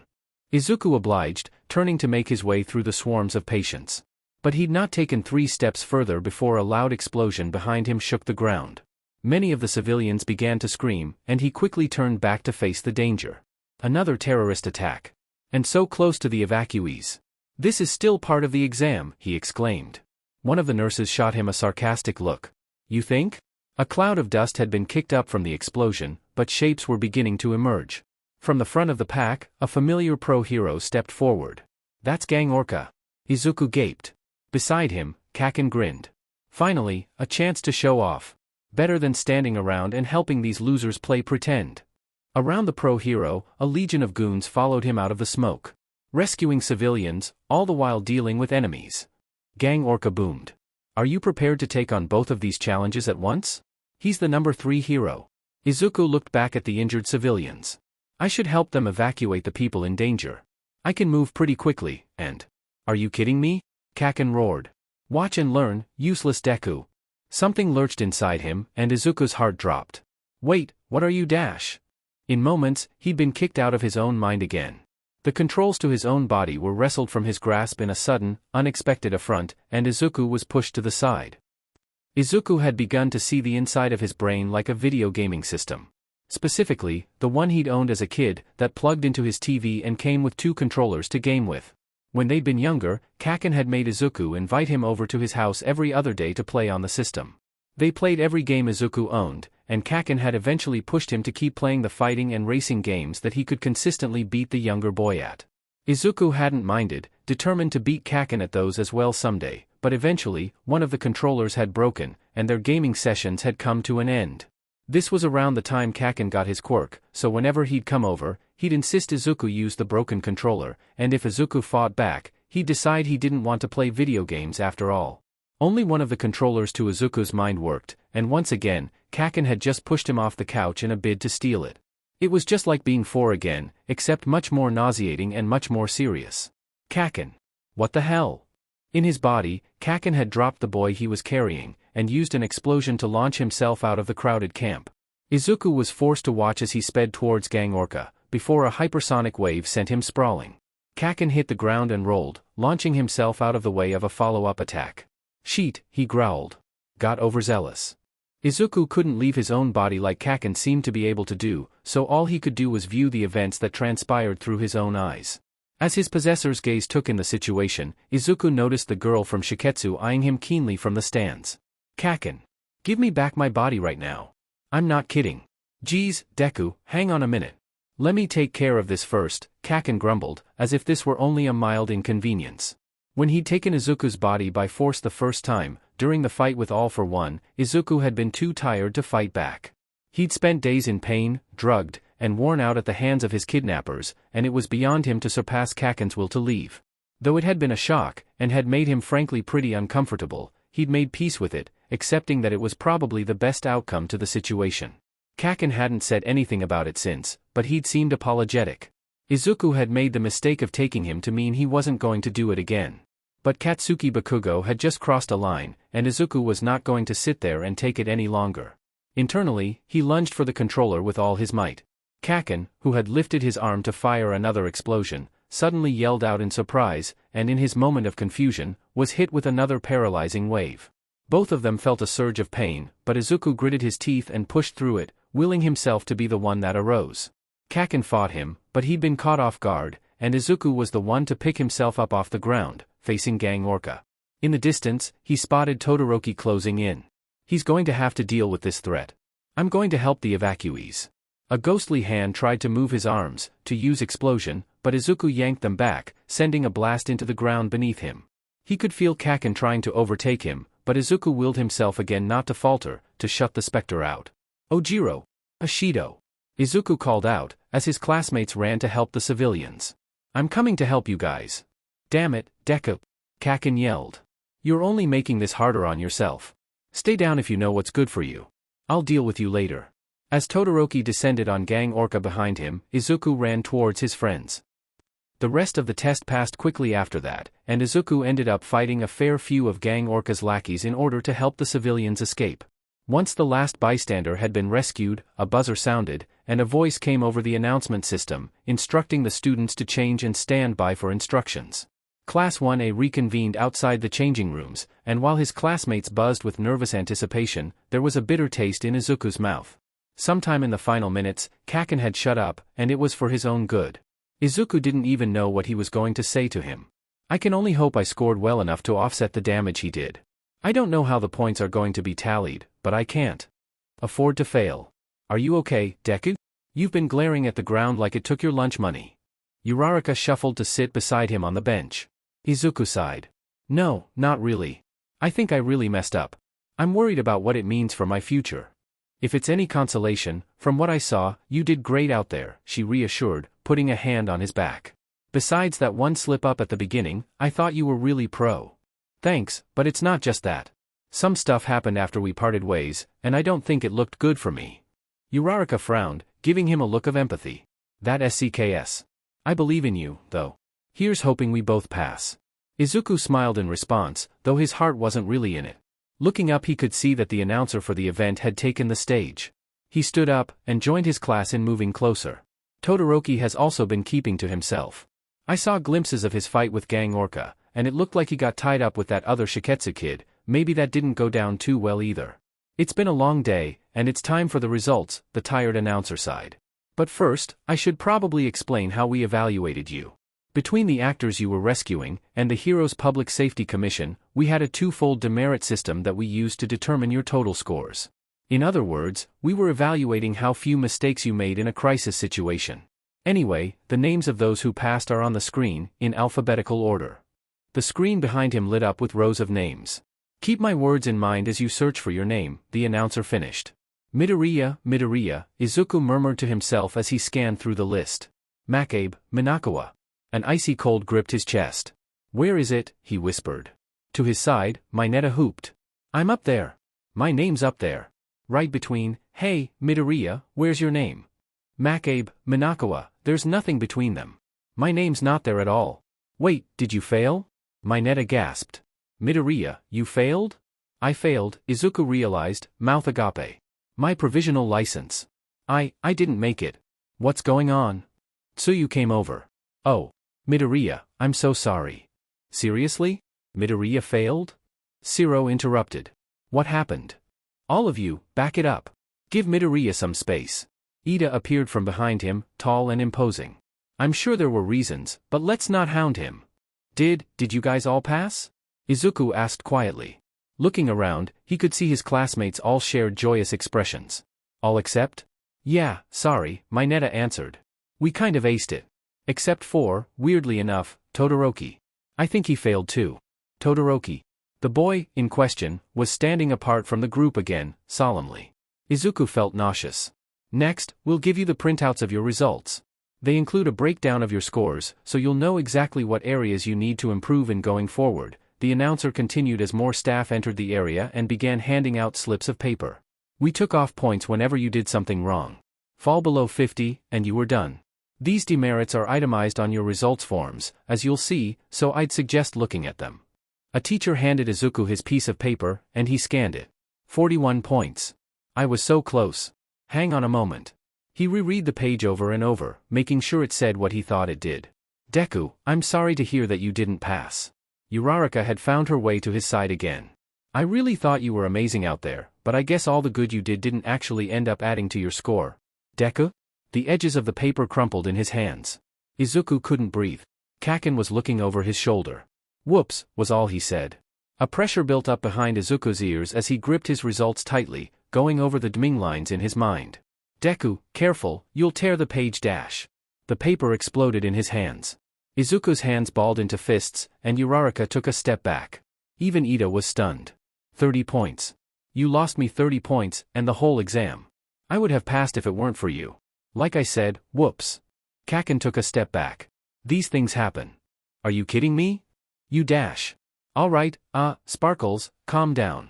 Izuku obliged, turning to make his way through the swarms of patients. But he'd not taken 3 steps further before a loud explosion behind him shook the ground. Many of the civilians began to scream, and he quickly turned back to face the danger. Another terrorist attack. And so close to the evacuees. This is still part of the exam, he exclaimed. One of the nurses shot him a sarcastic look. You think? A cloud of dust had been kicked up from the explosion, but shapes were beginning to emerge. From the front of the pack, a familiar pro-hero stepped forward. That's Gang Orca. Izuku gaped. Beside him, Kaken grinned. Finally, a chance to show off. Better than standing around and helping these losers play pretend. Around the pro-hero, a legion of goons followed him out of the smoke. Rescuing civilians, all the while dealing with enemies. Gang Orca boomed. Are you prepared to take on both of these challenges at once? He's the number 3 hero. Izuku looked back at the injured civilians. I should help them evacuate the people in danger. I can move pretty quickly, and... Are you kidding me? Kaken roared. Watch and learn, useless Deku. Something lurched inside him, and Izuku's heart dropped. Wait, what are you dash? In moments, he'd been kicked out of his own mind again. The controls to his own body were wrestled from his grasp in a sudden, unexpected affront, and Izuku was pushed to the side. Izuku had begun to see the inside of his brain like a video gaming system. Specifically, the one he'd owned as a kid, that plugged into his TV and came with 2 controllers to game with. When they'd been younger, Kaken had made Izuku invite him over to his house every other day to play on the system. They played every game Izuku owned, and Kaken had eventually pushed him to keep playing the fighting and racing games that he could consistently beat the younger boy at. Izuku hadn't minded, determined to beat Kaken at those as well someday, but eventually, one of the controllers had broken, and their gaming sessions had come to an end. This was around the time Kaken got his quirk, so whenever he'd come over, he'd insist Izuku use the broken controller, and if Izuku fought back, he'd decide he didn't want to play video games after all. Only one of the controllers to Izuku's mind worked, and once again, Kaken had just pushed him off the couch in a bid to steal it. It was just like being 4 again, except much more nauseating and much more serious. Kaken. What the hell? In his body, Kaken had dropped the boy he was carrying, and used an explosion to launch himself out of the crowded camp. Izuku was forced to watch as he sped towards Gang Orca, before a hypersonic wave sent him sprawling. Kaken hit the ground and rolled, launching himself out of the way of a follow-up attack. Sheet, he growled. Got overzealous. Izuku couldn't leave his own body like Kaken seemed to be able to do, so all he could do was view the events that transpired through his own eyes. As his possessor's gaze took in the situation, Izuku noticed the girl from Shiketsu eyeing him keenly from the stands. Kaken. Give me back my body right now. I'm not kidding. Geez, Deku, hang on a minute. Let me take care of this first, Kaken grumbled, as if this were only a mild inconvenience. When he'd taken Izuku's body by force the first time, during the fight with All for One, Izuku had been too tired to fight back. He'd spent days in pain, drugged, and worn out at the hands of his kidnappers, and it was beyond him to surpass Kaken's will to leave. Though it had been a shock, and had made him frankly pretty uncomfortable, he'd made peace with it, accepting that it was probably the best outcome to the situation. Kaken hadn't said anything about it since, but he'd seemed apologetic. Izuku had made the mistake of taking him to mean he wasn't going to do it again. But Katsuki Bakugo had just crossed a line, and Izuku was not going to sit there and take it any longer. Internally, he lunged for the controller with all his might. Kaken, who had lifted his arm to fire another explosion, suddenly yelled out in surprise, and in his moment of confusion, was hit with another paralyzing wave. Both of them felt a surge of pain, but Izuku gritted his teeth and pushed through it, willing himself to be the one that arose. Kaken fought him, but he'd been caught off guard, and Izuku was the one to pick himself up off the ground, facing Gang Orca. In the distance, he spotted Todoroki closing in. He's going to have to deal with this threat. I'm going to help the evacuees. A ghostly hand tried to move his arms, to use explosion, but Izuku yanked them back, sending a blast into the ground beneath him. He could feel Kaken trying to overtake him, but Izuku willed himself again not to falter, to shut the specter out. Ojiro! Ashido! Izuku called out, as his classmates ran to help the civilians. I'm coming to help you guys. Damn it, Deku! Kaken yelled. You're only making this harder on yourself. Stay down if you know what's good for you. I'll deal with you later. As Todoroki descended on Gang Orca behind him, Izuku ran towards his friends. The rest of the test passed quickly after that, and Izuku ended up fighting a fair few of Gang Orca's lackeys in order to help the civilians escape. Once the last bystander had been rescued, a buzzer sounded, and a voice came over the announcement system, instructing the students to change and stand by for instructions. Class 1A reconvened outside the changing rooms, and while his classmates buzzed with nervous anticipation, there was a bitter taste in Izuku's mouth. Sometime in the final minutes, Kaken had shut up, and it was for his own good. Izuku didn't even know what he was going to say to him. I can only hope I scored well enough to offset the damage he did. I don't know how the points are going to be tallied, but I can't afford to fail. Are you okay, Deku? You've been glaring at the ground like it took your lunch money. Uraraka shuffled to sit beside him on the bench. Izuku sighed. No, not really. I think I really messed up. I'm worried about what it means for my future. If it's any consolation, from what I saw, you did great out there, she reassured, putting a hand on his back. Besides that one slip-up at the beginning, I thought you were really pro. Thanks, but it's not just that. Some stuff happened after we parted ways, and I don't think it looked good for me. Uraraka frowned, giving him a look of empathy. That SCKS. I believe in you, though. Here's hoping we both pass. Izuku smiled in response, though his heart wasn't really in it. Looking up, he could see that the announcer for the event had taken the stage. He stood up, and joined his class in moving closer. Todoroki has also been keeping to himself. I saw glimpses of his fight with Gang Orca, and it looked like he got tied up with that other Shiketsu kid. Maybe that didn't go down too well either. It's been a long day, and it's time for the results, the tired announcer sighed. But first, I should probably explain how we evaluated you. Between the actors you were rescuing, and the Heroes Public Safety Commission, we had a twofold demerit system that we used to determine your total scores. In other words, we were evaluating how few mistakes you made in a crisis situation. Anyway, the names of those who passed are on the screen, in alphabetical order. The screen behind him lit up with rows of names. Keep my words in mind as you search for your name, the announcer finished. Midoriya, Midoriya, Izuku murmured to himself as he scanned through the list. Makabe, Minakawa. An icy cold gripped his chest. Where is it? He whispered. To his side, Mineta whooped. I'm up there. My name's up there. Right between, hey, Midoriya, where's your name? Makabe, Minakawa, there's nothing between them. My name's not there at all. Wait, did you fail? Mineta gasped. Midoriya, you failed? I failed, Izuku realized, mouth agape. My provisional license. I didn't make it. What's going on? Tsuyu came over. Oh. Midoriya, I'm so sorry. Seriously? Midoriya failed? Zero interrupted. What happened? All of you, back it up. Give Midoriya some space. Ida appeared from behind him, tall and imposing. I'm sure there were reasons, but let's not hound him. Did you guys all pass? Izuku asked quietly. Looking around, he could see his classmates all shared joyous expressions. All except? Yeah, sorry, Mineta answered. We kind of aced it. Except for, weirdly enough, Todoroki. I think he failed too. Todoroki. The boy, in question, was standing apart from the group again, solemnly. Izuku felt nauseous. Next, we'll give you the printouts of your results. They include a breakdown of your scores, so you'll know exactly what areas you need to improve in going forward, the announcer continued as more staff entered the area and began handing out slips of paper. We took off points whenever you did something wrong. Fall below 50, and you were done. These demerits are itemized on your results forms, as you'll see, so I'd suggest looking at them. A teacher handed Izuku his piece of paper, and he scanned it. 41 points. I was so close. Hang on a moment. He reread the page over and over, making sure it said what he thought it did. Deku, I'm sorry to hear that you didn't pass. Uraraka had found her way to his side again. I really thought you were amazing out there, but I guess all the good you did didn't actually end up adding to your score. Deku? The edges of the paper crumpled in his hands. Izuku couldn't breathe. Kaken was looking over his shoulder. Whoops, was all he said. A pressure built up behind Izuku's ears as he gripped his results tightly, going over the Dming lines in his mind. Deku, careful, you'll tear the page dash. The paper exploded in his hands. Izuku's hands balled into fists, and Uraraka took a step back. Even Ida was stunned. 30 points. You lost me 30 points, and the whole exam. I would have passed if it weren't for you. Like I said, whoops. Kaken took a step back. These things happen. Are you kidding me? You dash. Alright, Sparkles, calm down.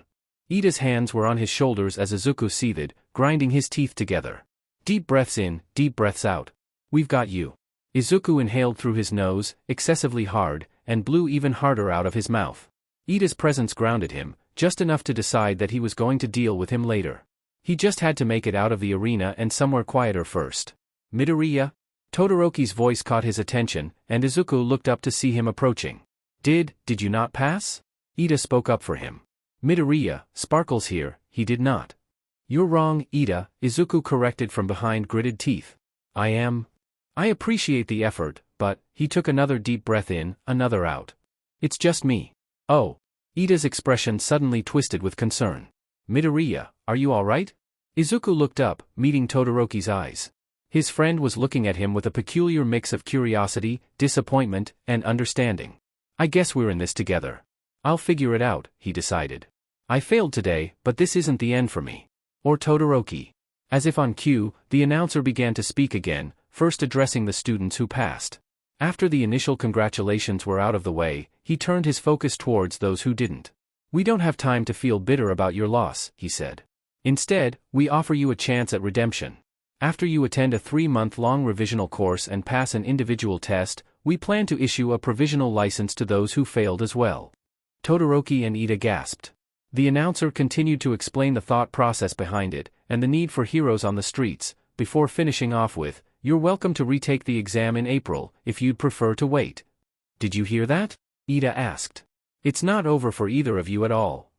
Ida's hands were on his shoulders as Izuku seethed, grinding his teeth together. Deep breaths in, deep breaths out. We've got you. Izuku inhaled through his nose, excessively hard, and blew even harder out of his mouth. Ida's presence grounded him, just enough to decide that he was going to deal with him later. He just had to make it out of the arena and somewhere quieter first. Midoriya? Todoroki's voice caught his attention, and Izuku looked up to see him approaching. Did you not pass? Ida spoke up for him. Midoriya, Sparkles here, he did not. You're wrong, Ida, Izuku corrected from behind gritted teeth. I appreciate the effort, but, he took another deep breath in, another out. It's just me. Oh. Ida's expression suddenly twisted with concern. Midoriya, are you alright? Izuku looked up, meeting Todoroki's eyes. His friend was looking at him with a peculiar mix of curiosity, disappointment, and understanding. I guess we're in this together. I'll figure it out, he decided. I failed today, but this isn't the end for me. Or Todoroki. As if on cue, the announcer began to speak again, first addressing the students who passed. After the initial congratulations were out of the way, he turned his focus towards those who didn't. We don't have time to feel bitter about your loss, he said. Instead, we offer you a chance at redemption. After you attend a 3-month-long revisional course and pass an individual test, we plan to issue a provisional license to those who failed as well. Todoroki and Ida gasped. The announcer continued to explain the thought process behind it, and the need for heroes on the streets, before finishing off with, you're welcome to retake the exam in April, if you'd prefer to wait. Did you hear that? Ida asked. It's not over for either of you at all.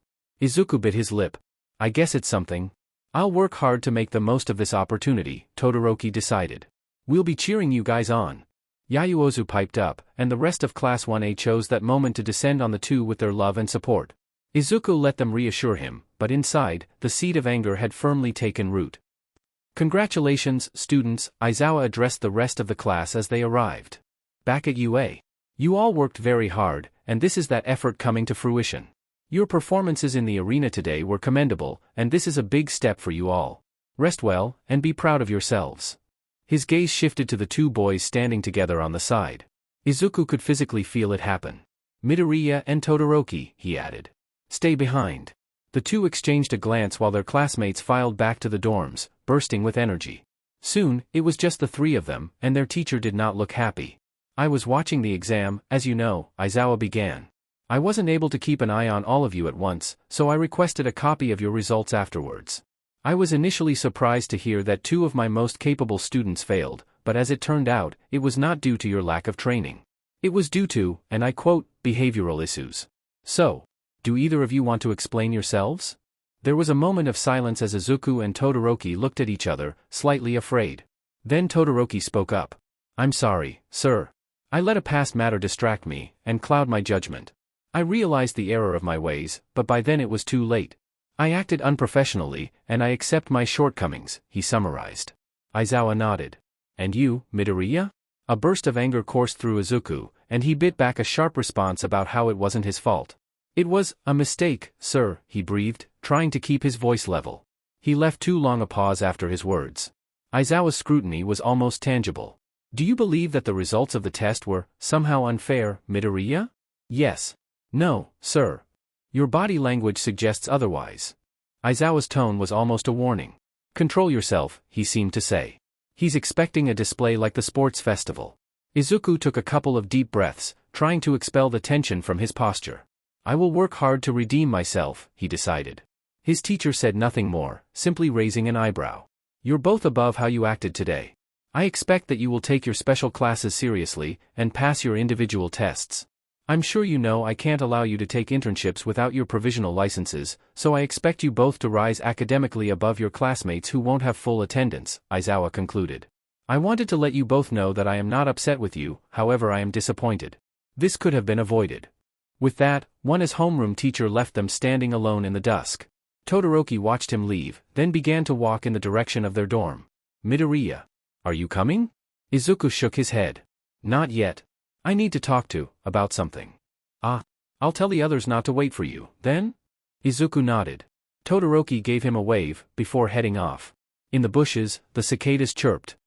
Izuku bit his lip. I guess it's something. I'll work hard to make the most of this opportunity, Todoroki decided. We'll be cheering you guys on. Yayuozu piped up, and the rest of Class 1A chose that moment to descend on the two with their love and support. Izuku let them reassure him, but inside, the seed of anger had firmly taken root. Congratulations, students, Aizawa addressed the rest of the class as they arrived. Back at UA. You all worked very hard, and this is that effort coming to fruition. Your performances in the arena today were commendable, and this is a big step for you all. Rest well, and be proud of yourselves. His gaze shifted to the two boys standing together on the side. Izuku could physically feel it happen. Midoriya and Todoroki, he added. Stay behind. The two exchanged a glance while their classmates filed back to the dorms, bursting with energy. Soon, it was just the three of them, and their teacher did not look happy. I was watching the exam, as you know, Aizawa began. I wasn't able to keep an eye on all of you at once, so I requested a copy of your results afterwards. I was initially surprised to hear that 2 of my most capable students failed, but as it turned out, it was not due to your lack of training. It was due to, and I quote, behavioral issues. So, do either of you want to explain yourselves? There was a moment of silence as Izuku and Todoroki looked at each other, slightly afraid. Then Todoroki spoke up. I'm sorry, sir. I let a past matter distract me, and cloud my judgment. I realized the error of my ways, but by then it was too late. I acted unprofessionally, and I accept my shortcomings, he summarized. Aizawa nodded. And you, Midoriya? A burst of anger coursed through Izuku, and he bit back a sharp response about how it wasn't his fault. It was a mistake, sir, he breathed, trying to keep his voice level. He left too long a pause after his words. Aizawa's scrutiny was almost tangible. Do you believe that the results of the test were somehow unfair, Midoriya? Yes. No, sir. Your body language suggests otherwise. Aizawa's tone was almost a warning. Control yourself, he seemed to say. He's expecting a display like the sports festival. Izuku took a couple of deep breaths, trying to expel the tension from his posture. I will work hard to redeem myself, he decided. His teacher said nothing more, simply raising an eyebrow. You're both above how you acted today. I expect that you will take your special classes seriously, and pass your individual tests. I'm sure you know I can't allow you to take internships without your provisional licenses, so I expect you both to rise academically above your classmates who won't have full attendance, Aizawa concluded. I wanted to let you both know that I am not upset with you, however I am disappointed. This could have been avoided. With that, his homeroom teacher left them standing alone in the dusk. Todoroki watched him leave, then began to walk in the direction of their dorm. Midoriya. Are you coming? Izuku shook his head. Not yet. I need to talk about something. Ah. I'll tell the others not to wait for you, then? Izuku nodded. Todoroki gave him a wave, before heading off. In the bushes, the cicadas chirped.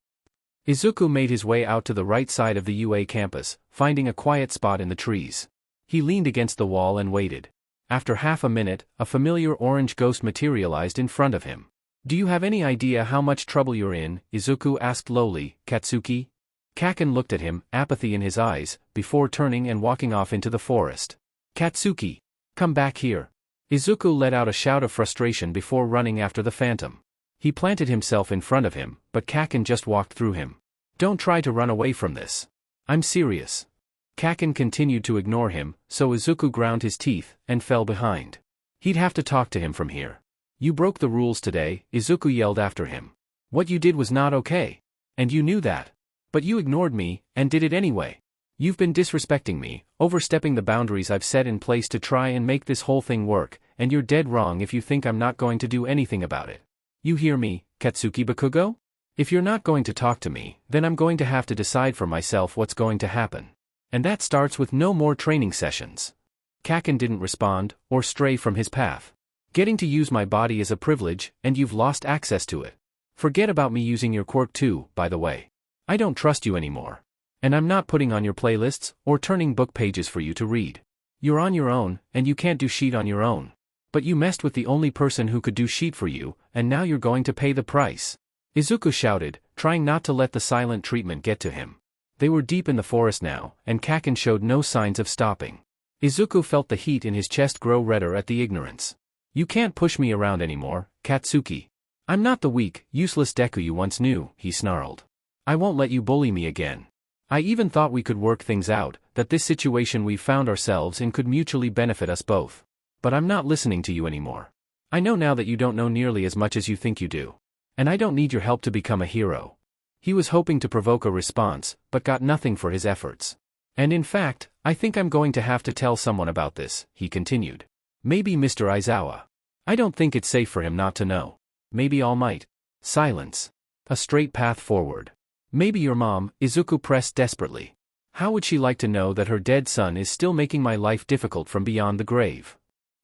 Izuku made his way out to the right side of the UA campus, finding a quiet spot in the trees. He leaned against the wall and waited. After half a minute, a familiar orange ghost materialized in front of him. Do you have any idea how much trouble you're in? Izuku asked lowly, Katsuki? Kaken looked at him, apathy in his eyes, before turning and walking off into the forest. Katsuki! Come back here! Izuku let out a shout of frustration before running after the phantom. He planted himself in front of him, but Kaken just walked through him. Don't try to run away from this. I'm serious. Kaken continued to ignore him, so Izuku ground his teeth, and fell behind. He'd have to talk to him from here. You broke the rules today, Izuku yelled after him. What you did was not okay. And you knew that. But you ignored me, and did it anyway. You've been disrespecting me, overstepping the boundaries I've set in place to try and make this whole thing work, and you're dead wrong if you think I'm not going to do anything about it. You hear me, Katsuki Bakugo? If you're not going to talk to me, then I'm going to have to decide for myself what's going to happen. And that starts with no more training sessions. Kaken didn't respond, or stray from his path. Getting to use my body is a privilege, and you've lost access to it. Forget about me using your quirk too, by the way. I don't trust you anymore. And I'm not putting on your playlists, or turning book pages for you to read. You're on your own, and you can't do shit on your own. But you messed with the only person who could do shit for you, and now you're going to pay the price. Izuku shouted, trying not to let the silent treatment get to him. They were deep in the forest now, and Kaken showed no signs of stopping. Izuku felt the heat in his chest grow redder at the ignorance. You can't push me around anymore, Katsuki. I'm not the weak, useless Deku you once knew, he snarled. I won't let you bully me again. I even thought we could work things out, that this situation we've found ourselves in could mutually benefit us both. But I'm not listening to you anymore. I know now that you don't know nearly as much as you think you do. And I don't need your help to become a hero. He was hoping to provoke a response, but got nothing for his efforts. And in fact, I think I'm going to have to tell someone about this, he continued. Maybe Mr. Aizawa. I don't think it's safe for him not to know. Maybe All Might. Silence. A straight path forward. Maybe your mom, Izuku pressed desperately. How would she like to know that her dead son is still making my life difficult from beyond the grave?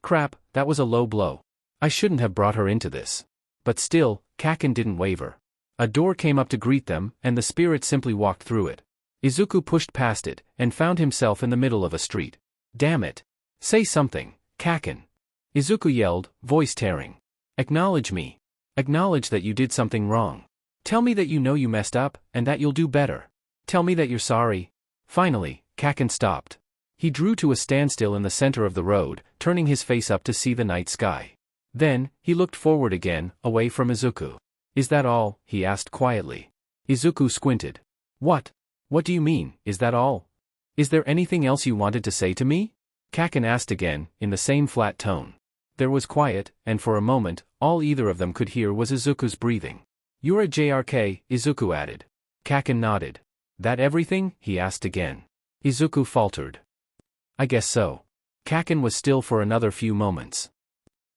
Crap, that was a low blow. I shouldn't have brought her into this. But still, Kaken didn't waver. A door came up to greet them, and the spirit simply walked through it. Izuku pushed past it, and found himself in the middle of a street. Damn it. Say something, Kaken. Izuku yelled, voice tearing. Acknowledge me. Acknowledge that you did something wrong. Tell me that you know you messed up, and that you'll do better. Tell me that you're sorry. Finally, Kaken stopped. He drew to a standstill in the center of the road, turning his face up to see the night sky. Then, he looked forward again, away from Izuku. Is that all? He asked quietly. Izuku squinted. What? What do you mean, is that all? Is there anything else you wanted to say to me? Kaken asked again, in the same flat tone. There was quiet, and for a moment, all either of them could hear was Izuku's breathing. You're a JRK, Izuku added. Kaken nodded. That everything? He asked again. Izuku faltered. I guess so. Kaken was still for another few moments.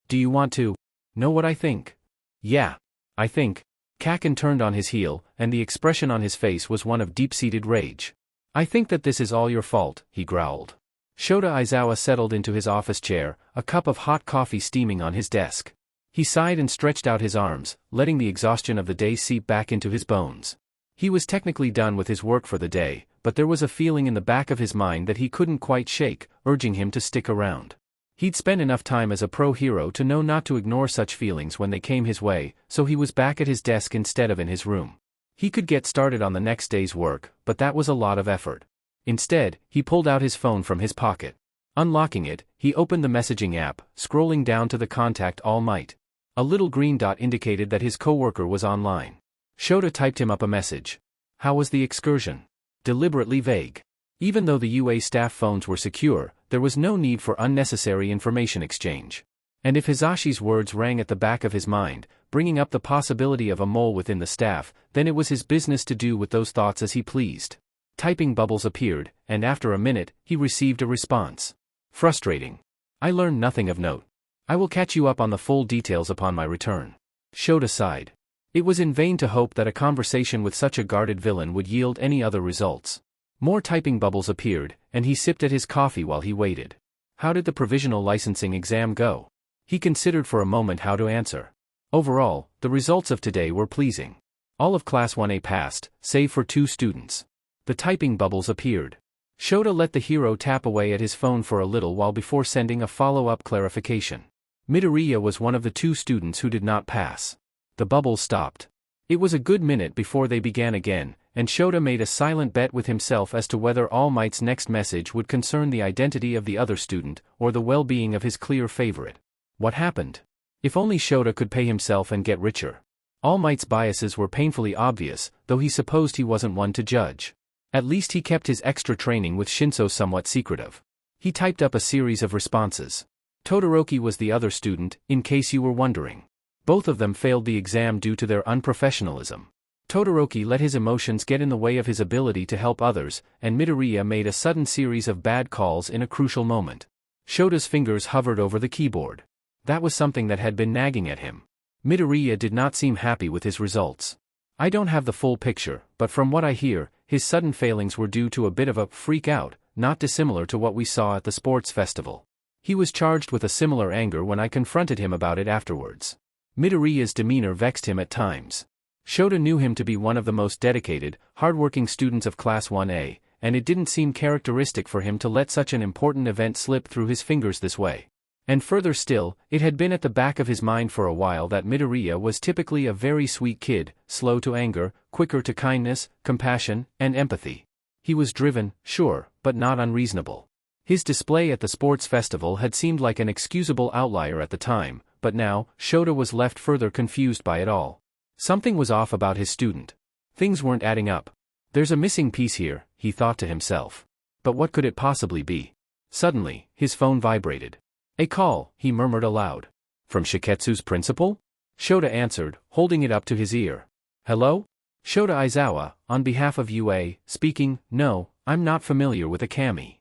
Do you want to know what I think? Yeah. I think. Kaken turned on his heel, and the expression on his face was one of deep-seated rage. I think that this is all your fault, he growled. Shota Aizawa settled into his office chair, a cup of hot coffee steaming on his desk. He sighed and stretched out his arms, letting the exhaustion of the day seep back into his bones. He was technically done with his work for the day, but there was a feeling in the back of his mind that he couldn't quite shake, urging him to stick around. He'd spent enough time as a pro hero to know not to ignore such feelings when they came his way, so he was back at his desk instead of in his room. He could get started on the next day's work, but that was a lot of effort. Instead, he pulled out his phone from his pocket. Unlocking it, he opened the messaging app, scrolling down to the contact All Might. A little green dot indicated that his coworker was online. Shota typed him up a message. How was the excursion? Deliberately vague. Even though the UA staff phones were secure, there was no need for unnecessary information exchange. And if Hisashi's words rang at the back of his mind, bringing up the possibility of a mole within the staff, then it was his business to do with those thoughts as he pleased. Typing bubbles appeared, and after a minute, he received a response. Frustrating. I learned nothing of note. I will catch you up on the full details upon my return. Shota sighed. It was in vain to hope that a conversation with such a guarded villain would yield any other results. More typing bubbles appeared, and he sipped at his coffee while he waited. How did the provisional licensing exam go? He considered for a moment how to answer. Overall, the results of today were pleasing. All of Class 1A passed, save for 2 students. The typing bubbles appeared. Shota let the hero tap away at his phone for a little while before sending a follow-up clarification. Midoriya was one of the 2 students who did not pass. The bubbles stopped. It was a good minute before they began again, and Shota made a silent bet with himself as to whether All Might's next message would concern the identity of the other student, or the well-being of his clear favorite. What happened? If only Shota could pay himself and get richer. All Might's biases were painfully obvious, though he supposed he wasn't one to judge. At least he kept his extra training with Shinso somewhat secretive. He typed up a series of responses. Todoroki was the other student, in case you were wondering. Both of them failed the exam due to their unprofessionalism. Todoroki let his emotions get in the way of his ability to help others, and Midoriya made a sudden series of bad calls in a crucial moment. Shota's fingers hovered over the keyboard. That was something that had been nagging at him. Midoriya did not seem happy with his results. I don't have the full picture, but from what I hear, his sudden failings were due to a bit of a freak out, not dissimilar to what we saw at the sports festival. He was charged with a similar anger when I confronted him about it afterwards. Midoriya's demeanor vexed him at times. Shota knew him to be one of the most dedicated, hardworking students of Class 1A, and it didn't seem characteristic for him to let such an important event slip through his fingers this way. And further still, it had been at the back of his mind for a while that Midoriya was typically a very sweet kid, slow to anger, quicker to kindness, compassion, and empathy. He was driven, sure, but not unreasonable. His display at the sports festival had seemed like an excusable outlier at the time, but now, Shota was left further confused by it all. Something was off about his student. Things weren't adding up. There's a missing piece here, he thought to himself. But what could it possibly be? Suddenly, his phone vibrated. A call, he murmured aloud. From Shiketsu's principal? Shota answered, holding it up to his ear. Hello? Shota Aizawa, on behalf of UA, speaking. No, I'm not familiar with Akami.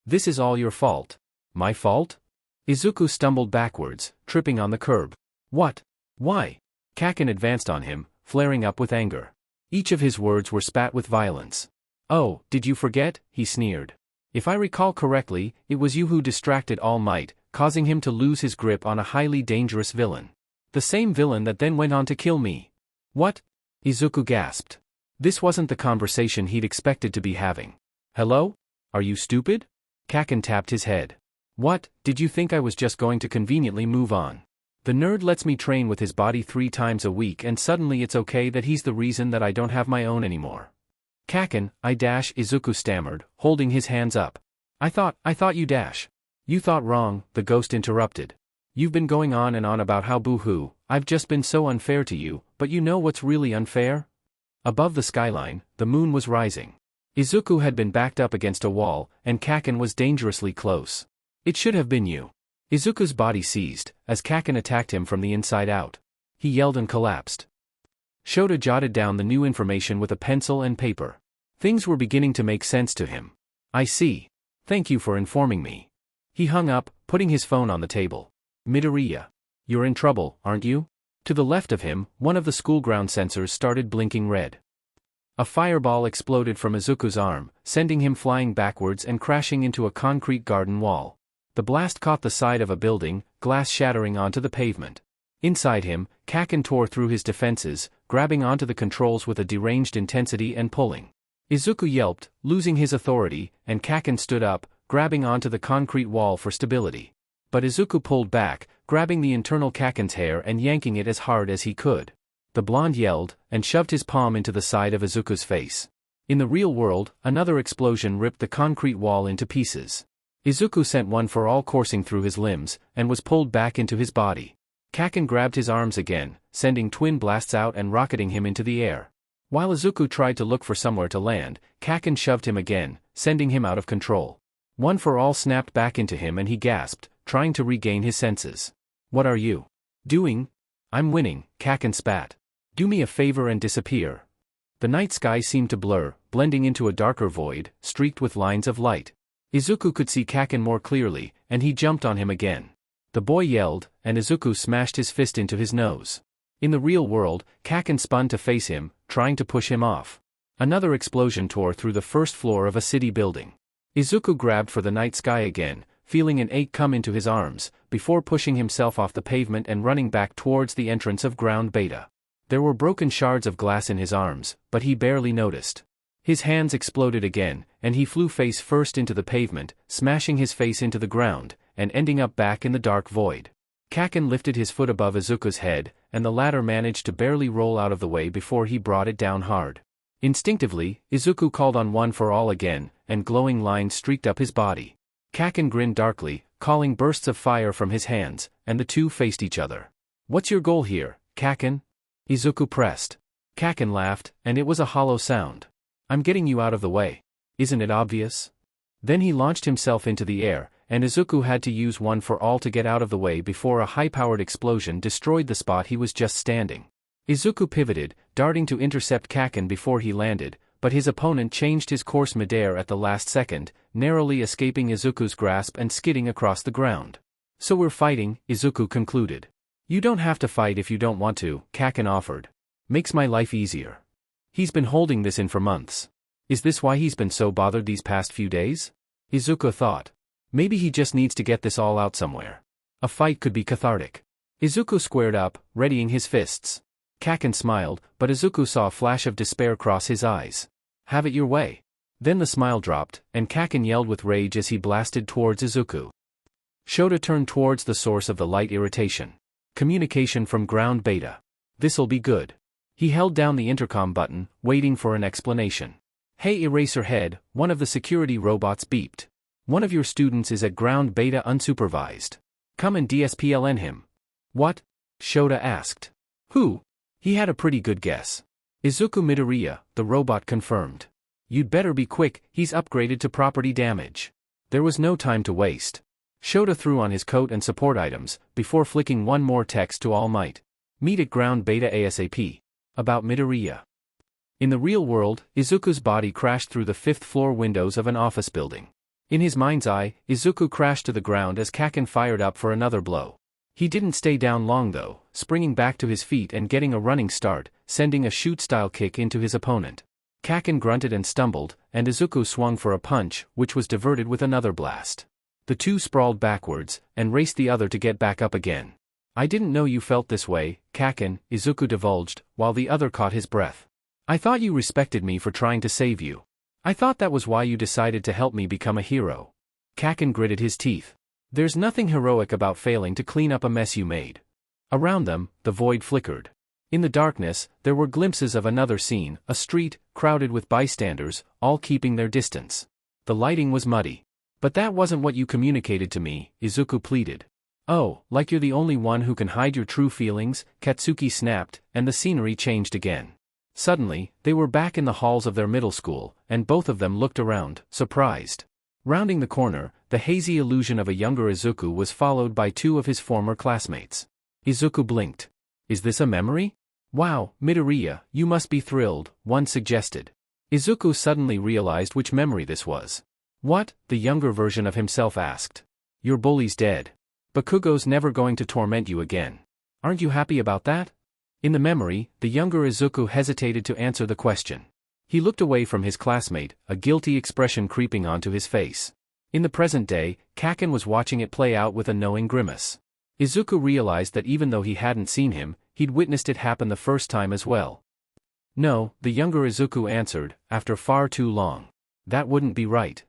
This is all your fault. My fault? Izuku stumbled backwards, tripping on the curb. What? Why? Kaken advanced on him, flaring up with anger. Each of his words were spat with violence. Oh, did you forget? He sneered. If I recall correctly, it was you who distracted All Might, causing him to lose his grip on a highly dangerous villain. The same villain that then went on to kill me. What? Izuku gasped. This wasn't the conversation he'd expected to be having. Hello? Are you stupid? Kaken tapped his head. What, did you think I was just going to conveniently move on? The nerd lets me train with his body 3 times a week and suddenly it's okay that he's the reason that I don't have my own anymore. Kaken, Izuku stammered, holding his hands up. I thought you . You thought wrong, the ghost interrupted. You've been going on and on about how boo-hoo, I've just been so unfair to you, but you know what's really unfair? Above the skyline, the moon was rising. Izuku had been backed up against a wall, and Kaken was dangerously close. It should have been you. Izuku's body seized, as Kaken attacked him from the inside out. He yelled and collapsed. Shota jotted down the new information with a pencil and paper. Things were beginning to make sense to him. I see. Thank you for informing me. He hung up, putting his phone on the table. Midoriya. You're in trouble, aren't you? To the left of him, one of the school ground sensors started blinking red. A fireball exploded from Izuku's arm, sending him flying backwards and crashing into a concrete garden wall. The blast caught the side of a building, glass shattering onto the pavement. Inside him, Kaken tore through his defenses, grabbing onto the controls with a deranged intensity and pulling. Izuku yelped, losing his authority, and Kaken stood up, grabbing onto the concrete wall for stability. But Izuku pulled back, grabbing the internal Kaken's hair and yanking it as hard as he could. The blonde yelled, and shoved his palm into the side of Izuku's face. In the real world, another explosion ripped the concrete wall into pieces. Izuku sent one for all coursing through his limbs, and was pulled back into his body. Kaken grabbed his arms again, sending twin blasts out and rocketing him into the air. While Izuku tried to look for somewhere to land, Kaken shoved him again, sending him out of control. One for all snapped back into him and he gasped, trying to regain his senses. What are you doing? I'm winning, Kaken spat. Do me a favor and disappear. The night sky seemed to blur, blending into a darker void, streaked with lines of light. Izuku could see Kaken more clearly, and he jumped on him again. The boy yelled, and Izuku smashed his fist into his nose. In the real world, Kaken spun to face him, trying to push him off. Another explosion tore through the first floor of a city building. Izuku grabbed for the night sky again, feeling an ache come into his arms, before pushing himself off the pavement and running back towards the entrance of ground beta. There were broken shards of glass in his arms, but he barely noticed. His hands exploded again, and he flew face first into the pavement, smashing his face into the ground, and ending up back in the dark void. Kaken lifted his foot above Izuku's head, and the latter managed to barely roll out of the way before he brought it down hard. Instinctively, Izuku called on one for all again, and glowing lines streaked up his body. Kaken grinned darkly, calling bursts of fire from his hands, and the two faced each other. What's your goal here, Kaken? Izuku pressed. Kaken laughed, and it was a hollow sound. I'm getting you out of the way. Isn't it obvious? Then he launched himself into the air, and Izuku had to use one for all to get out of the way before a high-powered explosion destroyed the spot he was just standing. Izuku pivoted, darting to intercept Kaken before he landed, but his opponent changed his course midair at the last second, narrowly escaping Izuku's grasp and skidding across the ground. So we're fighting, Izuku concluded. You don't have to fight if you don't want to, Kaken offered. Makes my life easier. He's been holding this in for months. Is this why he's been so bothered these past few days? Izuku thought. Maybe he just needs to get this all out somewhere. A fight could be cathartic. Izuku squared up, readying his fists. Kaken smiled, but Izuku saw a flash of despair cross his eyes. Have it your way. Then the smile dropped, and Kaken yelled with rage as he blasted towards Izuku. Shota turned towards the source of the light irritation. Communication from ground beta. This'll be good. He held down the intercom button, waiting for an explanation. Hey Eraserhead, one of the security robots beeped. One of your students is at ground beta unsupervised. Come and DSPLN him. What? Shota asked. Who? He had a pretty good guess. Izuku Midoriya, the robot confirmed. You'd better be quick, he's upgraded to property damage. There was no time to waste. Shota threw on his coat and support items, before flicking one more text to All Might. Meet at ground beta ASAP. About Midoriya. In the real world, Izuku's body crashed through the 5th-floor windows of an office building. In his mind's eye, Izuku crashed to the ground as Kaken fired up for another blow. He didn't stay down long though, springing back to his feet and getting a running start, sending a shoot-style kick into his opponent. Kaken grunted and stumbled, and Izuku swung for a punch, which was diverted with another blast. The two sprawled backwards, and raced the other to get back up again. I didn't know you felt this way, Kaken, Izuku divulged, while the other caught his breath. I thought you respected me for trying to save you. I thought that was why you decided to help me become a hero. Kaken gritted his teeth. There's nothing heroic about failing to clean up a mess you made. Around them, the void flickered. In the darkness, there were glimpses of another scene, a street, crowded with bystanders, all keeping their distance. The lighting was muddy. But that wasn't what you communicated to me, Izuku pleaded. Oh, like you're the only one who can hide your true feelings, Katsuki snapped, and the scenery changed again. Suddenly, they were back in the halls of their middle school, and both of them looked around, surprised. Rounding the corner, the hazy illusion of a younger Izuku was followed by two of his former classmates. Izuku blinked. Is this a memory? Wow, Midoriya, you must be thrilled, one suggested. Izuku suddenly realized which memory this was. What? The younger version of himself asked. Your bully's dead. Bakugo's never going to torment you again. Aren't you happy about that? In the memory, the younger Izuku hesitated to answer the question. He looked away from his classmate, a guilty expression creeping onto his face. In the present day, Kaken was watching it play out with a knowing grimace. Izuku realized that even though he hadn't seen him, he'd witnessed it happen the first time as well. No, the younger Izuku answered, after far too long. That wouldn't be right.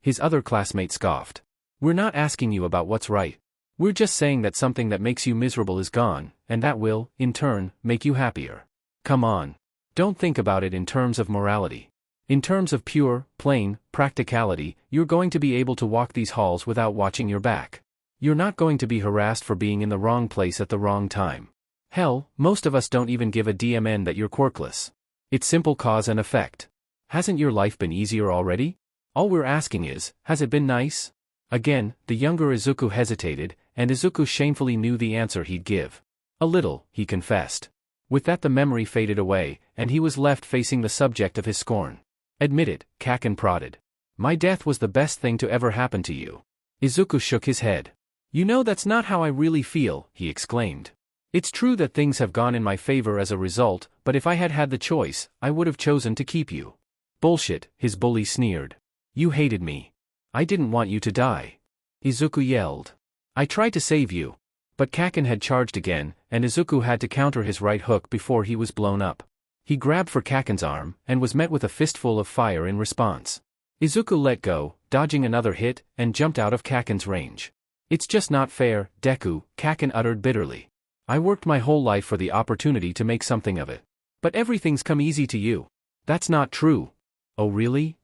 His other classmate scoffed. We're not asking you about what's right. We're just saying that something that makes you miserable is gone, and that will, in turn, make you happier. Come on. Don't think about it in terms of morality. In terms of pure, plain, practicality, you're going to be able to walk these halls without watching your back. You're not going to be harassed for being in the wrong place at the wrong time. Hell, most of us don't even give a DMN that you're quirkless. It's simple cause and effect. Hasn't your life been easier already? All we're asking is, has it been nice? Again, the younger Izuku hesitated, and Izuku shamefully knew the answer he'd give. A little, he confessed. With that the memory faded away, and he was left facing the subject of his scorn. Admit it, Kaken prodded. My death was the best thing to ever happen to you. Izuku shook his head. You know that's not how I really feel, he exclaimed. It's true that things have gone in my favor as a result, but if I had had the choice, I would have chosen to keep you. Bullshit, his bully sneered. You hated me. I didn't want you to die. Izuku yelled. I tried to save you. But Kaken had charged again, and Izuku had to counter his right hook before he was blown up. He grabbed for Kaken's arm, and was met with a fistful of fire in response. Izuku let go, dodging another hit, and jumped out of Kaken's range. It's just not fair, Deku, Kaken uttered bitterly. I worked my whole life for the opportunity to make something of it. But everything's come easy to you. That's not true. Oh really?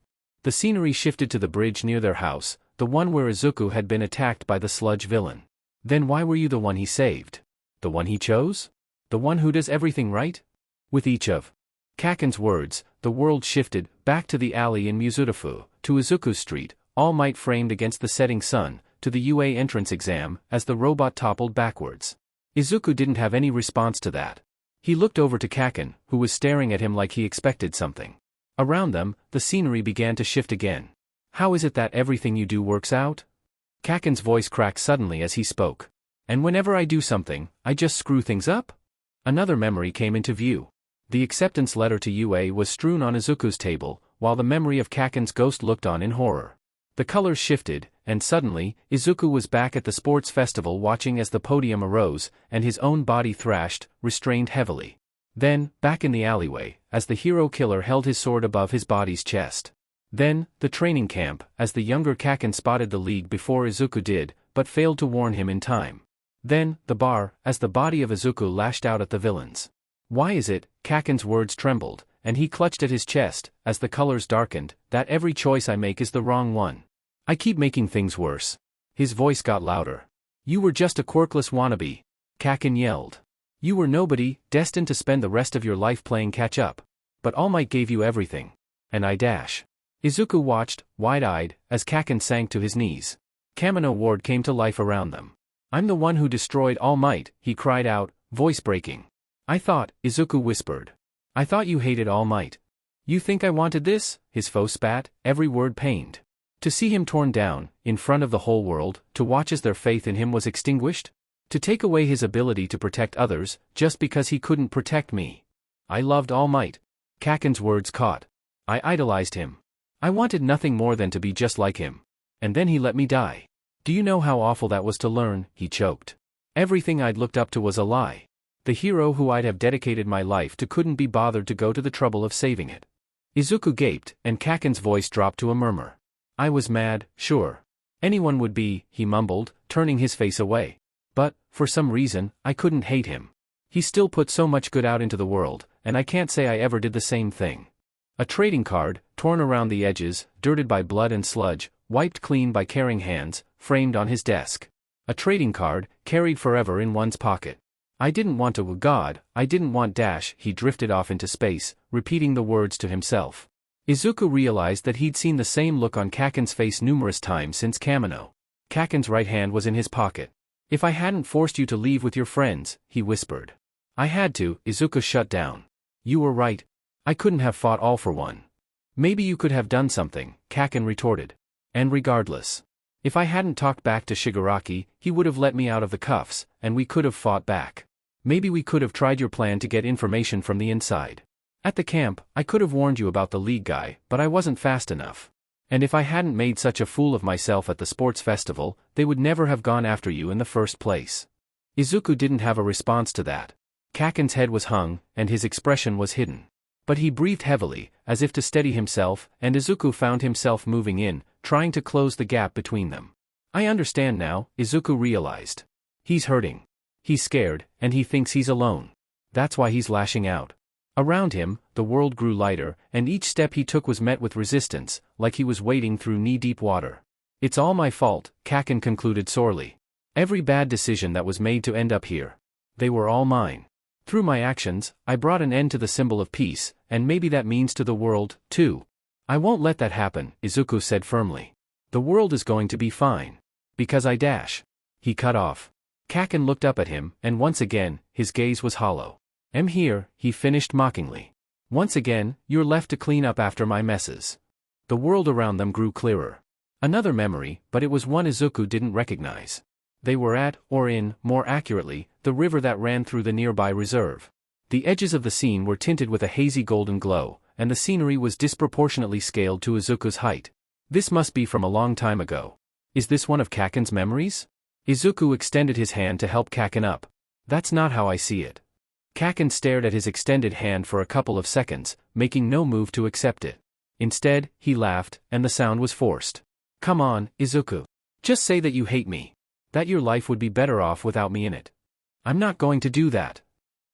The scenery shifted to the bridge near their house, the one where Izuku had been attacked by the sludge villain. Then why were you the one he saved? The one he chose? The one who does everything right? With each of Kaken's words, the world shifted, back to the alley in Mizutafu, to Izuku's street, All Might framed against the setting sun, to the UA entrance exam, as the robot toppled backwards. Izuku didn't have any response to that. He looked over to Kaken, who was staring at him like he expected something. Around them, the scenery began to shift again. How is it that everything you do works out? Kaken's voice cracked suddenly as he spoke. And whenever I do something, I just screw things up? Another memory came into view. The acceptance letter to UA was strewn on Izuku's table, while the memory of Kaken's ghost looked on in horror. The colors shifted, and suddenly, Izuku was back at the sports festival watching as the podium arose, and his own body thrashed, restrained heavily. Then, back in the alleyway, as the hero killer held his sword above his body's chest. Then, the training camp, as the younger Kaken spotted the league before Izuku did, but failed to warn him in time. Then, the bar, as the body of Izuku lashed out at the villains. Why is it, Kaken's words trembled, and he clutched at his chest, as the colors darkened, that every choice I make is the wrong one? I keep making things worse. His voice got louder. You were just a quirkless wannabe. Kaken yelled. You were nobody, destined to spend the rest of your life playing catch-up. But All Might gave you everything. And I dash. Izuku watched, wide-eyed, as Kaken sank to his knees. Kamino Ward came to life around them. I'm the one who destroyed All Might, he cried out, voice breaking. I thought, Izuku whispered. I thought you hated All Might. You think I wanted this? His foe spat, every word pained. To see him torn down, in front of the whole world, to watch as their faith in him was extinguished? To take away his ability to protect others, just because he couldn't protect me. I loved All Might. Kaken's words caught. I idolized him. I wanted nothing more than to be just like him. And then he let me die. Do you know how awful that was to learn? He choked. Everything I'd looked up to was a lie. The hero who I'd have dedicated my life to couldn't be bothered to go to the trouble of saving it. Izuku gaped, and Kaken's voice dropped to a murmur. I was mad, sure. Anyone would be, he mumbled, turning his face away. But, for some reason, I couldn't hate him. He still put so much good out into the world, and I can't say I ever did the same thing. A trading card, torn around the edges, dirted by blood and sludge, wiped clean by caring hands, framed on his desk. A trading card, carried forever in one's pocket. I didn't want to, God, I didn't want dash. He drifted off into space, repeating the words to himself. Izuku realized that he'd seen the same look on Kaken's face numerous times since Kamino. Kaken's right hand was in his pocket. If I hadn't forced you to leave with your friends, he whispered. I had to, Izuku shut down. You were right. I couldn't have fought all for one. Maybe you could have done something, Kaken retorted. And regardless. If I hadn't talked back to Shigaraki, he would have let me out of the cuffs, and we could have fought back. Maybe we could have tried your plan to get information from the inside. At the camp, I could have warned you about the league guy, but I wasn't fast enough. And if I hadn't made such a fool of myself at the sports festival, they would never have gone after you in the first place. Izuku didn't have a response to that. Kaken's head was hung, and his expression was hidden. But he breathed heavily, as if to steady himself, and Izuku found himself moving in, trying to close the gap between them. I understand now, Izuku realized. He's hurting. He's scared, and he thinks he's alone. That's why he's lashing out. Around him, the world grew lighter, and each step he took was met with resistance, like he was wading through knee-deep water. It's all my fault, Kaken concluded sorely. Every bad decision that was made to end up here. They were all mine. Through my actions, I brought an end to the symbol of peace, and maybe that means to the world, too. I won't let that happen, Izuku said firmly. The world is going to be fine. Because I dash. He cut off. Kaken looked up at him, and once again, his gaze was hollow. I'm here, he finished mockingly. Once again, you're left to clean up after my messes. The world around them grew clearer. Another memory, but it was one Izuku didn't recognize. They were at, or in, more accurately, the river that ran through the nearby reserve. The edges of the scene were tinted with a hazy golden glow, and the scenery was disproportionately scaled to Izuku's height. This must be from a long time ago. Is this one of Kaken's memories? Izuku extended his hand to help Kaken up. That's not how I see it. Kaken stared at his extended hand for a couple of seconds, making no move to accept it. Instead, he laughed, and the sound was forced. Come on, Izuku. Just say that you hate me. That your life would be better off without me in it. I'm not going to do that.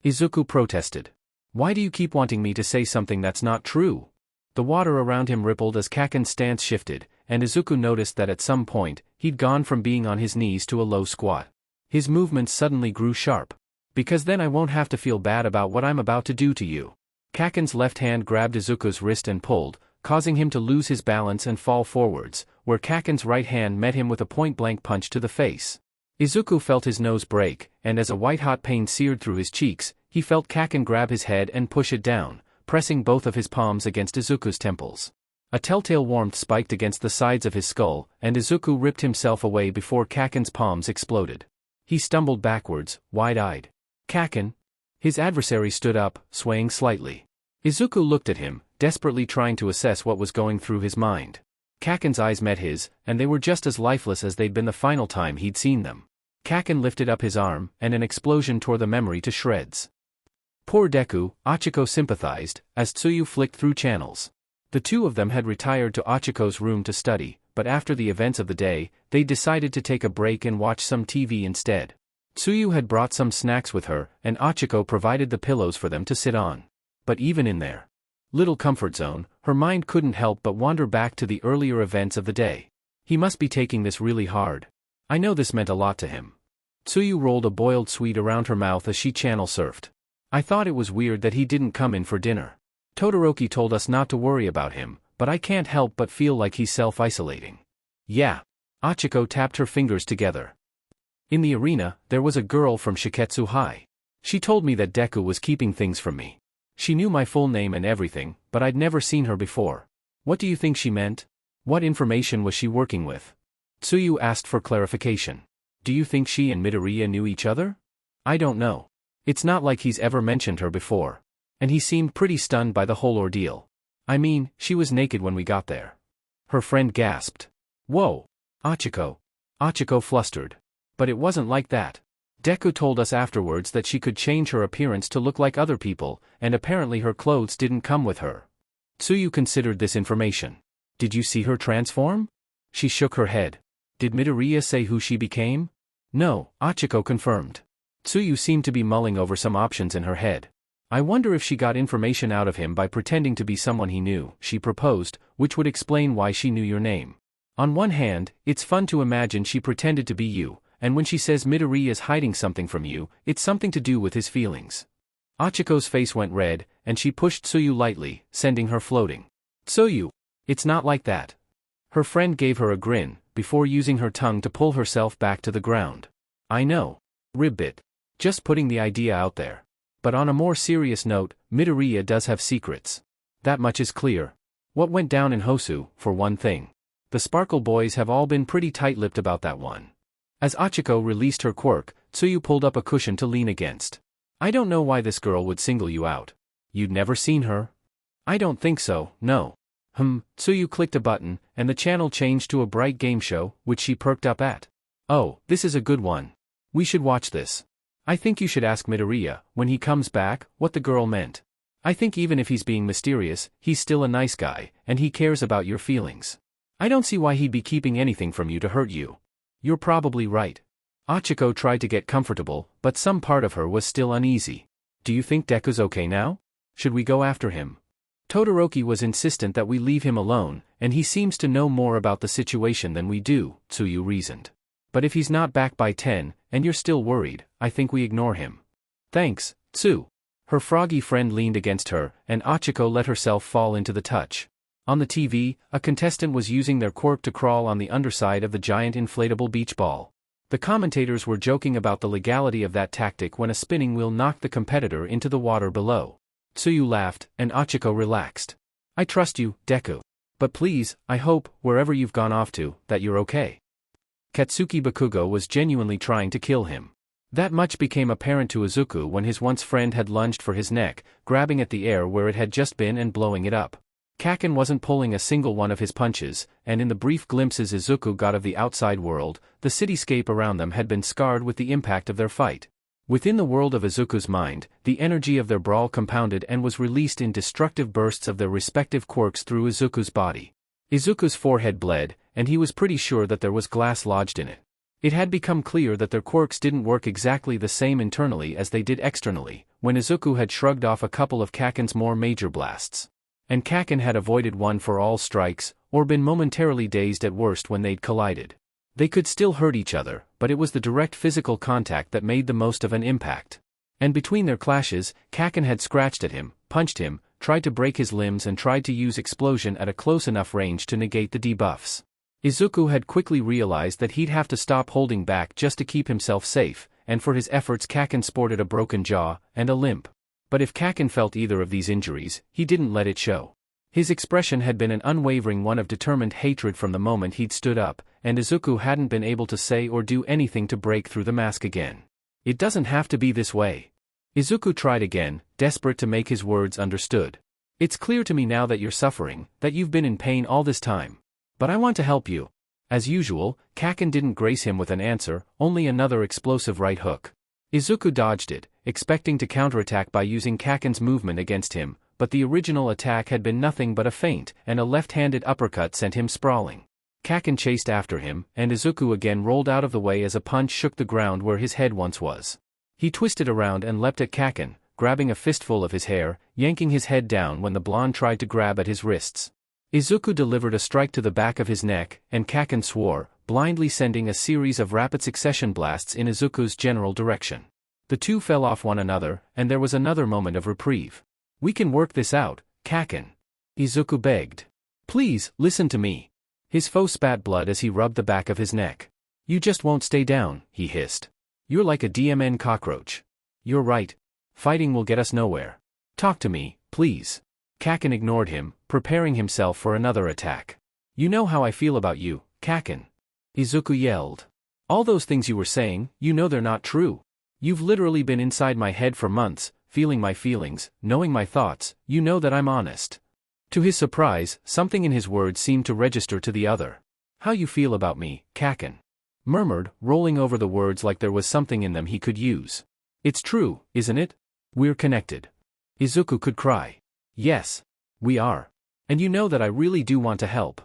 Izuku protested. Why do you keep wanting me to say something that's not true? The water around him rippled as Kaken's stance shifted, and Izuku noticed that at some point, he'd gone from being on his knees to a low squat. His movements suddenly grew sharp. Because then I won't have to feel bad about what I'm about to do to you. Kaken's left hand grabbed Izuku's wrist and pulled, causing him to lose his balance and fall forwards, where Kaken's right hand met him with a point-blank punch to the face. Izuku felt his nose break, and as a white-hot pain seared through his cheeks, he felt Kaken grab his head and push it down, pressing both of his palms against Izuku's temples. A telltale warmth spiked against the sides of his skull, and Izuku ripped himself away before Kaken's palms exploded. He stumbled backwards, wide-eyed. Kaken? His adversary stood up, swaying slightly. Izuku looked at him, desperately trying to assess what was going through his mind. Kaken's eyes met his, and they were just as lifeless as they'd been the final time he'd seen them. Kaken lifted up his arm, and an explosion tore the memory to shreds. Poor Deku, Ochiko sympathized, as Tsuyu flicked through channels. The two of them had retired to Ochiko's room to study, but after the events of the day, they decided to take a break and watch some TV instead. Tsuyu had brought some snacks with her, and Ochiko provided the pillows for them to sit on. But even in their little comfort zone, her mind couldn't help but wander back to the earlier events of the day. He must be taking this really hard. I know this meant a lot to him. Tsuyu rolled a boiled sweet around her mouth as she channel surfed. I thought it was weird that he didn't come in for dinner. Todoroki told us not to worry about him, but I can't help but feel like he's self-isolating. Yeah. Ochiko tapped her fingers together. In the arena, there was a girl from Shiketsu High. She told me that Deku was keeping things from me. She knew my full name and everything, but I'd never seen her before. What do you think she meant? What information was she working with? Tsuyu asked for clarification. Do you think she and Midoriya knew each other? I don't know. It's not like he's ever mentioned her before. And he seemed pretty stunned by the whole ordeal. I mean, she was naked when we got there. Her friend gasped. Whoa! Ochiko. Ochiko flustered. But it wasn't like that. Deku told us afterwards that she could change her appearance to look like other people, and apparently her clothes didn't come with her. Tsuyu considered this information. Did you see her transform? She shook her head. Did Midoriya say who she became? No, Ochiko confirmed. Tsuyu seemed to be mulling over some options in her head. I wonder if she got information out of him by pretending to be someone he knew, she proposed, which would explain why she knew your name. On one hand, it's fun to imagine she pretended to be you, and when she says Midoriya is hiding something from you, it's something to do with his feelings. Achiko's face went red, and she pushed Tsuyu lightly, sending her floating. Tsuyu! It's not like that. Her friend gave her a grin, before using her tongue to pull herself back to the ground. I know. Ribbit. Just putting the idea out there. But on a more serious note, Midoriya does have secrets. That much is clear. What went down in Hosu, for one thing. The Sparkle boys have all been pretty tight-lipped about that one. As Achiko released her quirk, Tsuyu pulled up a cushion to lean against. I don't know why this girl would single you out. You'd never seen her? I don't think so, no. Tsuyu clicked a button, and the channel changed to a bright game show, which she perked up at. Oh, this is a good one. We should watch this. I think you should ask Midoriya, when he comes back, what the girl meant. I think even if he's being mysterious, he's still a nice guy, and he cares about your feelings. I don't see why he'd be keeping anything from you to hurt you. You're probably right. Achiko tried to get comfortable, but some part of her was still uneasy. Do you think Deku's okay now? Should we go after him? Todoroki was insistent that we leave him alone, and he seems to know more about the situation than we do, Tsuyu reasoned. But if he's not back by 10, and you're still worried, I think we ignore him. Thanks, Tsu. Her froggy friend leaned against her, and Achiko let herself fall into the touch. On the TV, a contestant was using their quirk to crawl on the underside of the giant inflatable beach ball. The commentators were joking about the legality of that tactic when a spinning wheel knocked the competitor into the water below. Tsuyu laughed, and Achiko relaxed. I trust you, Deku. But please, I hope, wherever you've gone off to, that you're okay. Katsuki Bakugo was genuinely trying to kill him. That much became apparent to Izuku when his once friend had lunged for his neck, grabbing at the air where it had just been and blowing it up. Kaken wasn't pulling a single one of his punches, and in the brief glimpses Izuku got of the outside world, the cityscape around them had been scarred with the impact of their fight. Within the world of Izuku's mind, the energy of their brawl compounded and was released in destructive bursts of their respective quirks through Izuku's body. Izuku's forehead bled, and he was pretty sure that there was glass lodged in it. It had become clear that their quirks didn't work exactly the same internally as they did externally, when Izuku had shrugged off a couple of Kaken's more major blasts. And Kaken had avoided one for all strikes, or been momentarily dazed at worst when they'd collided. They could still hurt each other, but it was the direct physical contact that made the most of an impact. And between their clashes, Kaken had scratched at him, punched him, tried to break his limbs and tried to use explosion at a close enough range to negate the debuffs. Izuku had quickly realized that he'd have to stop holding back just to keep himself safe, and for his efforts Kaken sported a broken jaw and a limp. But if Kaken felt either of these injuries, he didn't let it show. His expression had been an unwavering one of determined hatred from the moment he'd stood up, and Izuku hadn't been able to say or do anything to break through the mask again. It doesn't have to be this way. Izuku tried again, desperate to make his words understood. It's clear to me now that you're suffering, that you've been in pain all this time. But I want to help you. As usual, Kaken didn't grace him with an answer, only another explosive right hook. Izuku dodged it, expecting to counterattack by using Kaken's movement against him, but the original attack had been nothing but a feint, and a left-handed uppercut sent him sprawling. Kaken chased after him, and Izuku again rolled out of the way as a punch shook the ground where his head once was. He twisted around and leapt at Kaken, grabbing a fistful of his hair, yanking his head down when the blonde tried to grab at his wrists. Izuku delivered a strike to the back of his neck, and Kaken swore, blindly sending a series of rapid succession blasts in Izuku's general direction. The two fell off one another, and there was another moment of reprieve. We can work this out, Kaken. Izuku begged. Please, listen to me. His foe spat blood as he rubbed the back of his neck. You just won't stay down, he hissed. You're like a DMN cockroach. You're right. Fighting will get us nowhere. Talk to me, please. Kaken ignored him, preparing himself for another attack. You know how I feel about you, Kaken. Izuku yelled. All those things you were saying, you know they're not true. You've literally been inside my head for months, feeling my feelings, knowing my thoughts, you know that I'm honest. To his surprise, something in his words seemed to register to the other. How you feel about me, Kaken? Murmured, rolling over the words like there was something in them he could use. It's true, isn't it? We're connected. Izuku could cry. Yes. We are. And you know that I really do want to help.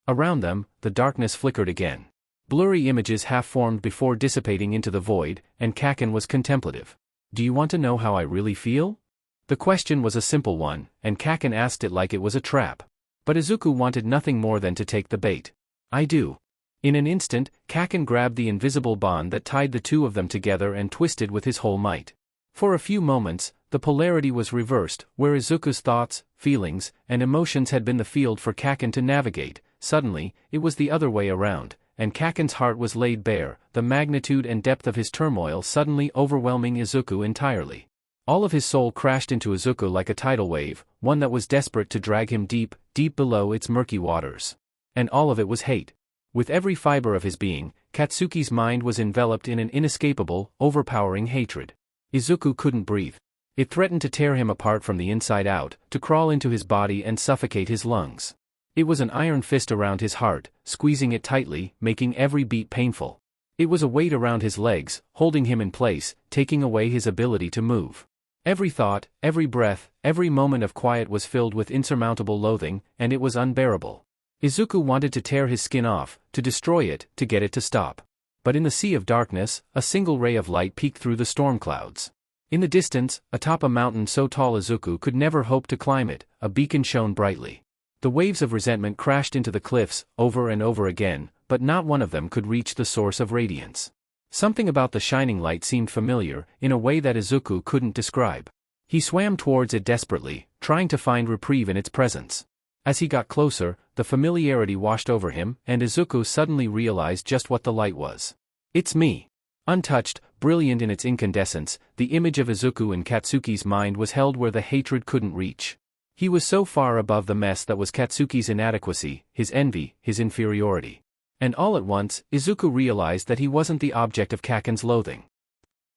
Around them, the darkness flickered again. Blurry images half-formed before dissipating into the void, and Kaken was contemplative. Do you want to know how I really feel? The question was a simple one, and Kaken asked it like it was a trap. But Izuku wanted nothing more than to take the bait. I do. In an instant, Kaken grabbed the invisible bond that tied the two of them together and twisted with his whole might. For a few moments, the polarity was reversed, where Izuku's thoughts, feelings, and emotions had been the field for Kaken to navigate. Suddenly, it was the other way around, and Kaken's heart was laid bare, the magnitude and depth of his turmoil suddenly overwhelming Izuku entirely. All of his soul crashed into Izuku like a tidal wave, one that was desperate to drag him deep, deep below its murky waters. And all of it was hate. With every fiber of his being, Katsuki's mind was enveloped in an inescapable, overpowering hatred. Izuku couldn't breathe. It threatened to tear him apart from the inside out, to crawl into his body and suffocate his lungs. It was an iron fist around his heart, squeezing it tightly, making every beat painful. It was a weight around his legs, holding him in place, taking away his ability to move. Every thought, every breath, every moment of quiet was filled with insurmountable loathing, and it was unbearable. Izuku wanted to tear his skin off, to destroy it, to get it to stop. But in the sea of darkness, a single ray of light peeked through the storm clouds. In the distance, atop a mountain so tall Izuku could never hope to climb it, a beacon shone brightly. The waves of resentment crashed into the cliffs, over and over again, but not one of them could reach the source of radiance. Something about the shining light seemed familiar, in a way that Izuku couldn't describe. He swam towards it desperately, trying to find reprieve in its presence. As he got closer, the familiarity washed over him, and Izuku suddenly realized just what the light was. It's me. Untouched, brilliant in its incandescence, the image of Izuku in Katsuki's mind was held where the hatred couldn't reach. He was so far above the mess that was Katsuki's inadequacy, his envy, his inferiority. And all at once, Izuku realized that he wasn't the object of Kaken's loathing.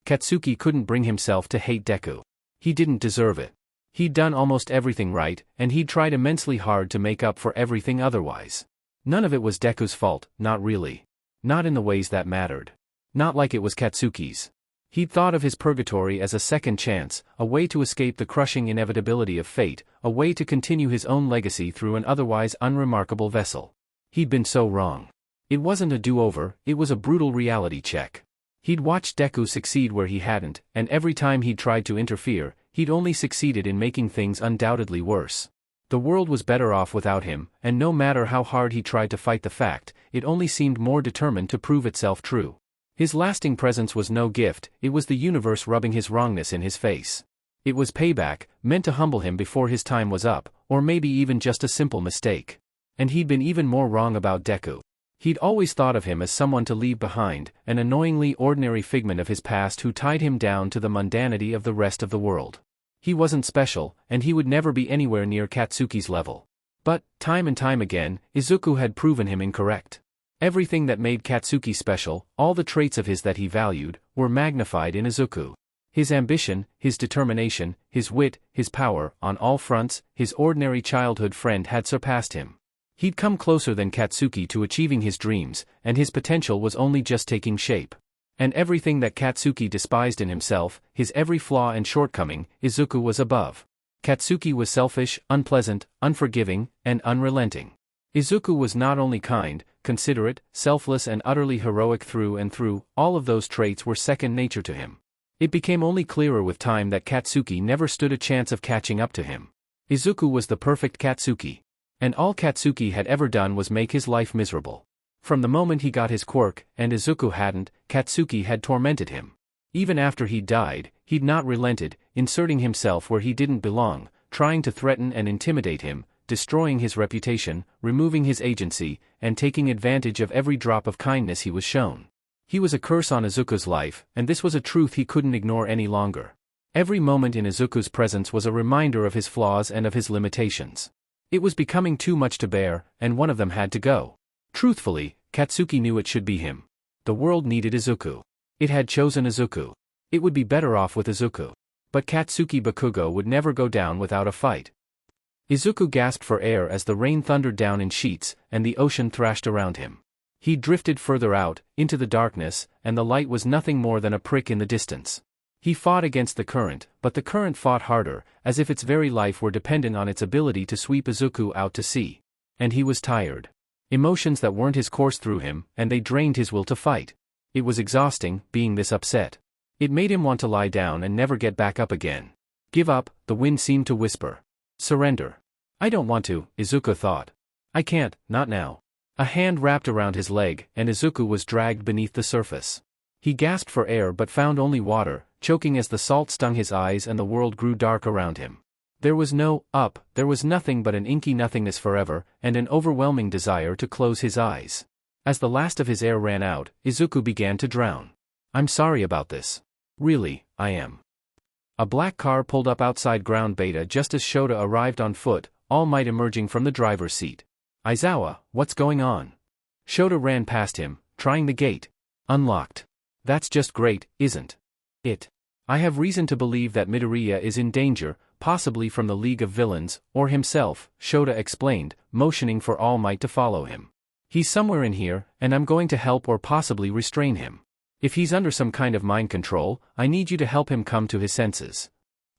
Katsuki couldn't bring himself to hate Deku. He didn't deserve it. He'd done almost everything right, and he'd tried immensely hard to make up for everything otherwise. None of it was Deku's fault, not really. Not in the ways that mattered. Not like it was Katsuki's. He'd thought of his purgatory as a second chance, a way to escape the crushing inevitability of fate, a way to continue his own legacy through an otherwise unremarkable vessel. He'd been so wrong. It wasn't a do-over, it was a brutal reality check. He'd watched Deku succeed where he hadn't, and every time he'd tried to interfere, he'd only succeeded in making things undoubtedly worse. The world was better off without him, and no matter how hard he tried to fight the fact, it only seemed more determined to prove itself true. His lasting presence was no gift, it was the universe rubbing his wrongness in his face. It was payback, meant to humble him before his time was up, or maybe even just a simple mistake. And he'd been even more wrong about Deku. He'd always thought of him as someone to leave behind, an annoyingly ordinary figment of his past who tied him down to the mundanity of the rest of the world. He wasn't special, and he would never be anywhere near Katsuki's level. But, time and time again, Izuku had proven him incorrect. Everything that made Katsuki special, all the traits of his that he valued, were magnified in Izuku. His ambition, his determination, his wit, his power, on all fronts, his ordinary childhood friend had surpassed him. He'd come closer than Katsuki to achieving his dreams, and his potential was only just taking shape. And everything that Katsuki despised in himself, his every flaw and shortcoming, Izuku was above. Katsuki was selfish, unpleasant, unforgiving, and unrelenting. Izuku was not only kind, considerate, selfless and utterly heroic through and through, all of those traits were second nature to him. It became only clearer with time that Katsuki never stood a chance of catching up to him. Izuku was the perfect Katsuki. And all Katsuki had ever done was make his life miserable. From the moment he got his quirk, and Izuku hadn't, Katsuki had tormented him. Even after he'd died, he'd not relented, inserting himself where he didn't belong, trying to threaten and intimidate him, destroying his reputation, removing his agency, and taking advantage of every drop of kindness he was shown. He was a curse on Izuku's life, and this was a truth he couldn't ignore any longer. Every moment in Izuku's presence was a reminder of his flaws and of his limitations. It was becoming too much to bear, and one of them had to go. Truthfully, Katsuki knew it should be him. The world needed Izuku. It had chosen Izuku. It would be better off with Izuku. But Katsuki Bakugo would never go down without a fight. Izuku gasped for air as the rain thundered down in sheets, and the ocean thrashed around him. He drifted further out, into the darkness, and the light was nothing more than a prick in the distance. He fought against the current, but the current fought harder, as if its very life were dependent on its ability to sweep Izuku out to sea. And he was tired. Emotions that weren't his course through him, and they drained his will to fight. It was exhausting, being this upset. It made him want to lie down and never get back up again. Give up, the wind seemed to whisper. Surrender. I don't want to, Izuku thought. I can't, not now. A hand wrapped around his leg, and Izuku was dragged beneath the surface. He gasped for air but found only water, choking as the salt stung his eyes and the world grew dark around him. There was no up, there was nothing but an inky nothingness forever, and an overwhelming desire to close his eyes. As the last of his air ran out, Izuku began to drown. I'm sorry about this. Really, I am. A black car pulled up outside Ground Beta just as Shota arrived on foot, All Might emerging from the driver's seat. Aizawa, what's going on? Shota ran past him, trying the gate. Unlocked. That's just great, isn't it? I have reason to believe that Midoriya is in danger, possibly from the League of Villains, or himself, Shota explained, motioning for All Might to follow him. He's somewhere in here, and I'm going to help or possibly restrain him. If he's under some kind of mind control, I need you to help him come to his senses.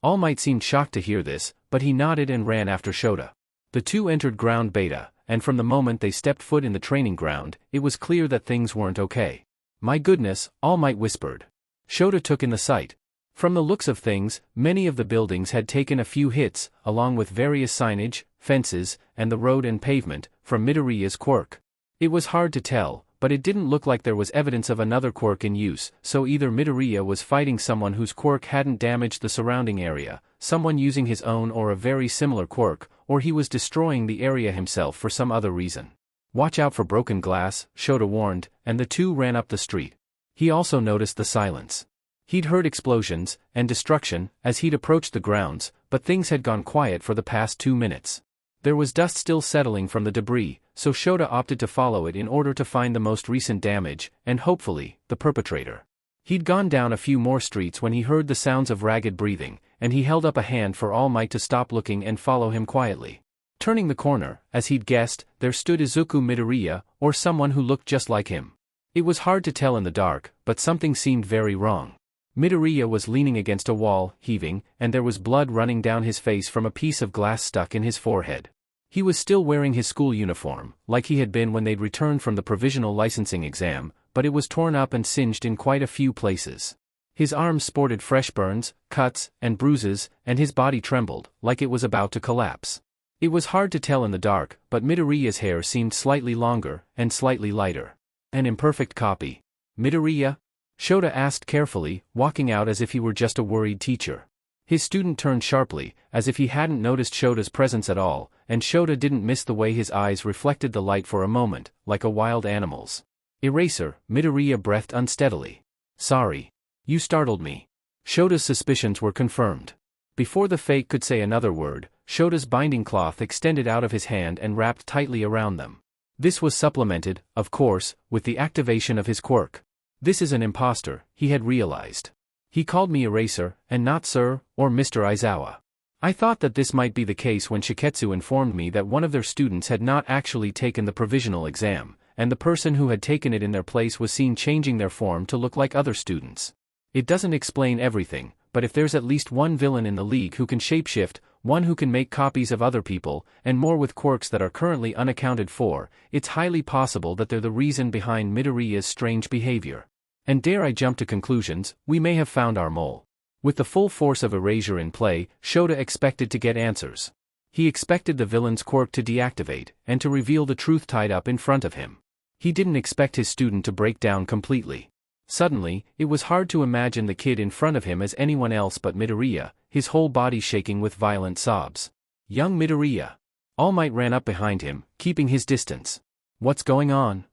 All Might seemed shocked to hear this, but he nodded and ran after Shota. The two entered Ground Beta, and from the moment they stepped foot in the training ground, it was clear that things weren't okay. My goodness, All Might whispered. Shota took in the sight. From the looks of things, many of the buildings had taken a few hits, along with various signage, fences, and the road and pavement, from Midoriya's quirk. It was hard to tell, but it didn't look like there was evidence of another quirk in use, so either Midoriya was fighting someone whose quirk hadn't damaged the surrounding area, someone using his own or a very similar quirk, or he was destroying the area himself for some other reason. Watch out for broken glass, Shota warned, and the two ran up the street. He also noticed the silence. He'd heard explosions and destruction as he'd approached the grounds, but things had gone quiet for the past 2 minutes. There was dust still settling from the debris, so Shota opted to follow it in order to find the most recent damage, and hopefully, the perpetrator. He'd gone down a few more streets when he heard the sounds of ragged breathing, and he held up a hand for All Might to stop looking and follow him quietly. Turning the corner, as he'd guessed, there stood Izuku Midoriya, or someone who looked just like him. It was hard to tell in the dark, but something seemed very wrong. Midoriya was leaning against a wall, heaving, and there was blood running down his face from a piece of glass stuck in his forehead. He was still wearing his school uniform, like he had been when they'd returned from the provisional licensing exam, but it was torn up and singed in quite a few places. His arms sported fresh burns, cuts, and bruises, and his body trembled, like it was about to collapse. It was hard to tell in the dark, but Midoriya's hair seemed slightly longer, and slightly lighter. An imperfect copy. Midoriya? Shota asked carefully, walking out as if he were just a worried teacher. His student turned sharply, as if he hadn't noticed Shota's presence at all, and Shota didn't miss the way his eyes reflected the light for a moment, like a wild animal's. Eraser, Midoriya breathed unsteadily. Sorry. You startled me. Shota's suspicions were confirmed. Before the fake could say another word, Shota's binding cloth extended out of his hand and wrapped tightly around them. This was supplemented, of course, with the activation of his quirk. This is an imposter, he had realized. He called me Eraser, and not Sir, or Mr. Aizawa. I thought that this might be the case when Shiketsu informed me that one of their students had not actually taken the provisional exam, and the person who had taken it in their place was seen changing their form to look like other students. It doesn't explain everything, but if there's at least one villain in the league who can shapeshift, one who can make copies of other people, and more with quirks that are currently unaccounted for, it's highly possible that they're the reason behind Midoriya's strange behavior. And dare I jump to conclusions, we may have found our mole. With the full force of erasure in play, Shota expected to get answers. He expected the villain's quirk to deactivate, and to reveal the truth tied up in front of him. He didn't expect his student to break down completely. Suddenly, it was hard to imagine the kid in front of him as anyone else but Midoriya, his whole body shaking with violent sobs. Young Midoriya. All Might ran up behind him, keeping his distance. What's going on?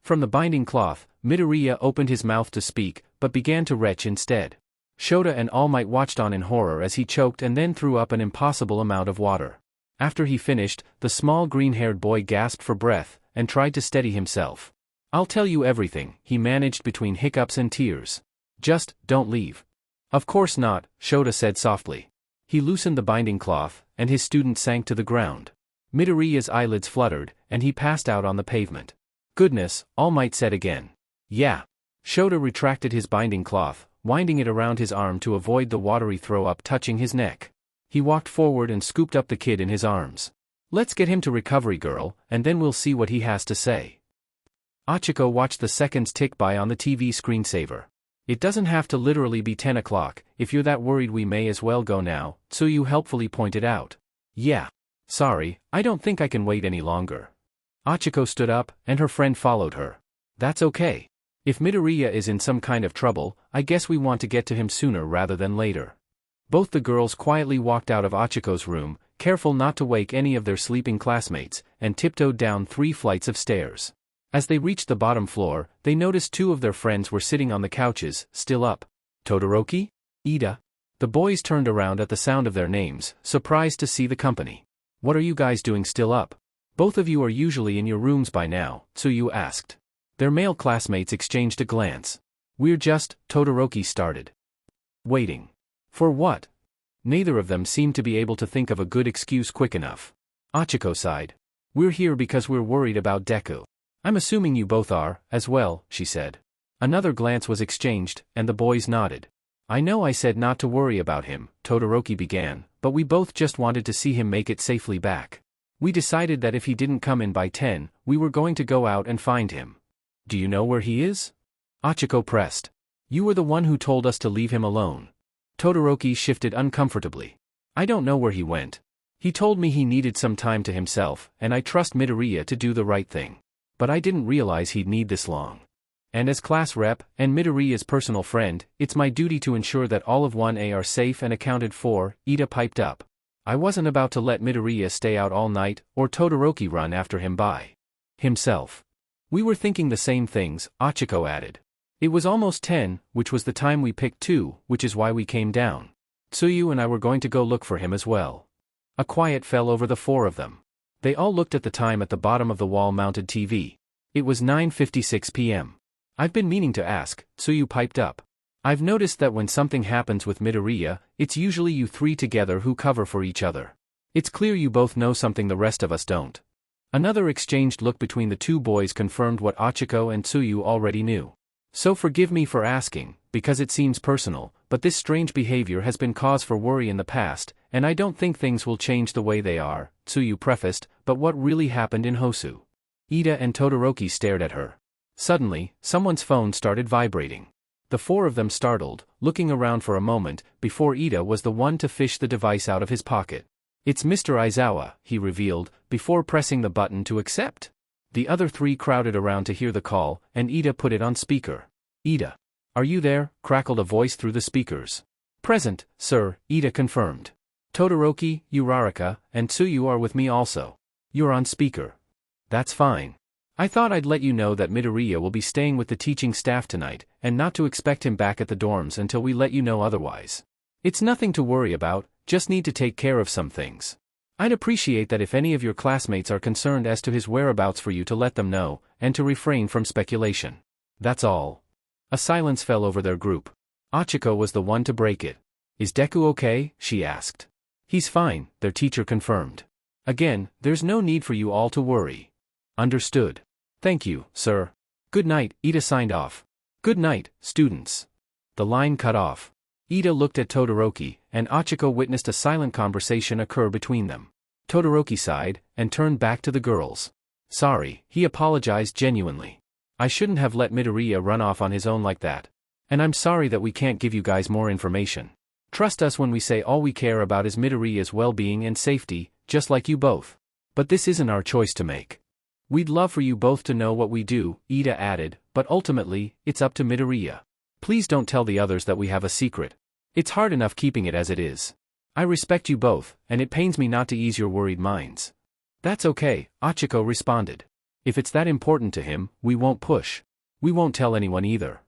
From the binding cloth, Midoriya opened his mouth to speak, but began to retch instead. Shota and All Might watched on in horror as he choked and then threw up an impossible amount of water. After he finished, the small green-haired boy gasped for breath, and tried to steady himself. I'll tell you everything, he managed between hiccups and tears. Just, don't leave. Of course not, Shota said softly. He loosened the binding cloth, and his student sank to the ground. Midoriya's eyelids fluttered, and he passed out on the pavement. Goodness, All Might said again. Yeah. Shota retracted his binding cloth, winding it around his arm to avoid the watery throw-up touching his neck. He walked forward and scooped up the kid in his arms. Let's get him to recovery, girl, and then we'll see what he has to say. Achiko watched the seconds tick by on the TV screensaver. It doesn't have to literally be 10 o'clock, if you're that worried we may as well go now, Tsuyu helpfully pointed out. Yeah. Sorry, I don't think I can wait any longer. Achiko stood up, and her friend followed her. That's okay. If Midoriya is in some kind of trouble, I guess we want to get to him sooner rather than later. Both the girls quietly walked out of Achiko's room, careful not to wake any of their sleeping classmates, and tiptoed down 3 flights of stairs. As they reached the bottom floor, they noticed 2 of their friends were sitting on the couches, still up. Todoroki? Ida? The boys turned around at the sound of their names, surprised to see the company. What are you guys doing still up? Both of you are usually in your rooms by now, Tsuyu asked. Their male classmates exchanged a glance. We're just, Todoroki started. Waiting. For what? Neither of them seemed to be able to think of a good excuse quick enough. Achiko sighed. We're here because we're worried about Deku. I'm assuming you both are, as well, she said. Another glance was exchanged, and the boys nodded. I know I said not to worry about him, Todoroki began, but we both just wanted to see him make it safely back. We decided that if he didn't come in by 10, we were going to go out and find him. Do you know where he is? Achiko pressed. You were the one who told us to leave him alone. Todoroki shifted uncomfortably. I don't know where he went. He told me he needed some time to himself, and I trust Midoriya to do the right thing. But I didn't realize he'd need this long. And as class rep, and Midoriya's personal friend, it's my duty to ensure that all of 1A are safe and accounted for, Ida piped up. I wasn't about to let Midoriya stay out all night, or Todoroki run after him by himself. We were thinking the same things, Achiko added. It was almost 10, which was the time we picked too, which is why we came down. Tsuyu and I were going to go look for him as well. A quiet fell over the 4 of them. They all looked at the time at the bottom of the wall-mounted TV. It was 9:56 p.m. I've been meaning to ask, Tsuyu piped up. I've noticed that when something happens with Midoriya, it's usually you 3 together who cover for each other. It's clear you both know something the rest of us don't. Another exchanged look between the 2 boys confirmed what Achiko and Tsuyu already knew. So forgive me for asking, because it seems personal, but this strange behavior has been cause for worry in the past, and I don't think things will change the way they are, Tsuyu prefaced, but what really happened in Hosu? Ida and Todoroki stared at her. Suddenly, someone's phone started vibrating. The 4 of them startled, looking around for a moment, before Ida was the one to fish the device out of his pocket. It's Mr. Aizawa, he revealed, before pressing the button to accept. The other 3 crowded around to hear the call, and Ida put it on speaker. Ida. Are you there? Crackled a voice through the speakers. Present, sir, Ida confirmed. Todoroki, Uraraka, and Tsuyu are with me also. You're on speaker. That's fine. I thought I'd let you know that Midoriya will be staying with the teaching staff tonight, and not to expect him back at the dorms until we let you know otherwise. It's nothing to worry about, just need to take care of some things. I'd appreciate that if any of your classmates are concerned as to his whereabouts for you to let them know, and to refrain from speculation. That's all. A silence fell over their group. Achiko was the one to break it. Is Deku okay? She asked. He's fine, their teacher confirmed. Again, there's no need for you all to worry. Understood. Thank you, sir. Good night, Ida signed off. Good night, students. The line cut off. Ida looked at Todoroki, and Achiko witnessed a silent conversation occur between them. Todoroki sighed, and turned back to the girls. Sorry, he apologized genuinely. I shouldn't have let Midoriya run off on his own like that. And I'm sorry that we can't give you guys more information. Trust us when we say all we care about is Midoriya's well-being and safety, just like you both. But this isn't our choice to make. We'd love for you both to know what we do, Ida added, but ultimately, it's up to Midoriya. Please don't tell the others that we have a secret. It's hard enough keeping it as it is. I respect you both, and it pains me not to ease your worried minds. That's okay, Achiko responded. If it's that important to him, we won't push. We won't tell anyone either.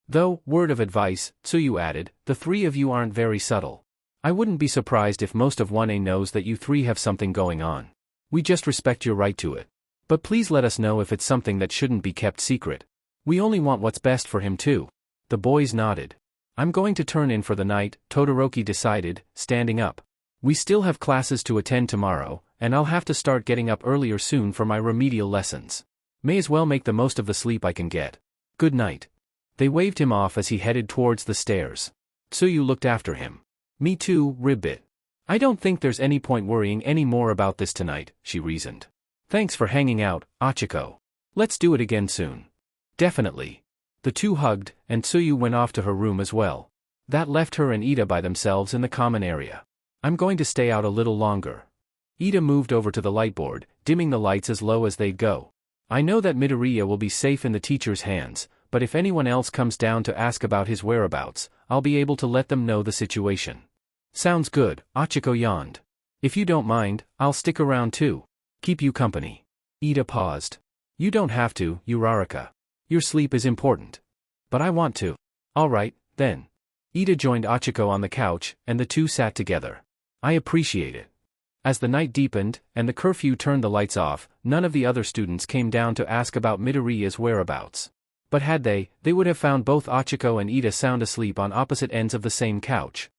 Though, word of advice, Tsuyu added, the 3 of you aren't very subtle. I wouldn't be surprised if most of 1A knows that you 3 have something going on. We just respect your right to it. But please let us know if it's something that shouldn't be kept secret. We only want what's best for him too. The boys nodded. I'm going to turn in for the night, Todoroki decided, standing up. We still have classes to attend tomorrow, and I'll have to start getting up earlier soon for my remedial lessons. May as well make the most of the sleep I can get. Good night. They waved him off as he headed towards the stairs. Tsuyu looked after him. Me too, Ribbit. I don't think there's any point worrying any more about this tonight, she reasoned. Thanks for hanging out, Achiko. Let's do it again soon. Definitely. The 2 hugged, and Tsuyu went off to her room as well. That left her and Ida by themselves in the common area. I'm going to stay out a little longer. Ida moved over to the lightboard, dimming the lights as low as they'd go. I know that Midoriya will be safe in the teacher's hands, but if anyone else comes down to ask about his whereabouts, I'll be able to let them know the situation. Sounds good, Ochiko yawned. If you don't mind, I'll stick around too. Keep you company. Ida paused. You don't have to, Uraraka. Your sleep is important. But I want to. Alright, then. Ida joined Ochiko on the couch, and the two sat together. I appreciate it. As the night deepened, and the curfew turned the lights off, none of the other students came down to ask about Midoriya's whereabouts. But had they would have found both Ochiko and Ida sound asleep on opposite ends of the same couch.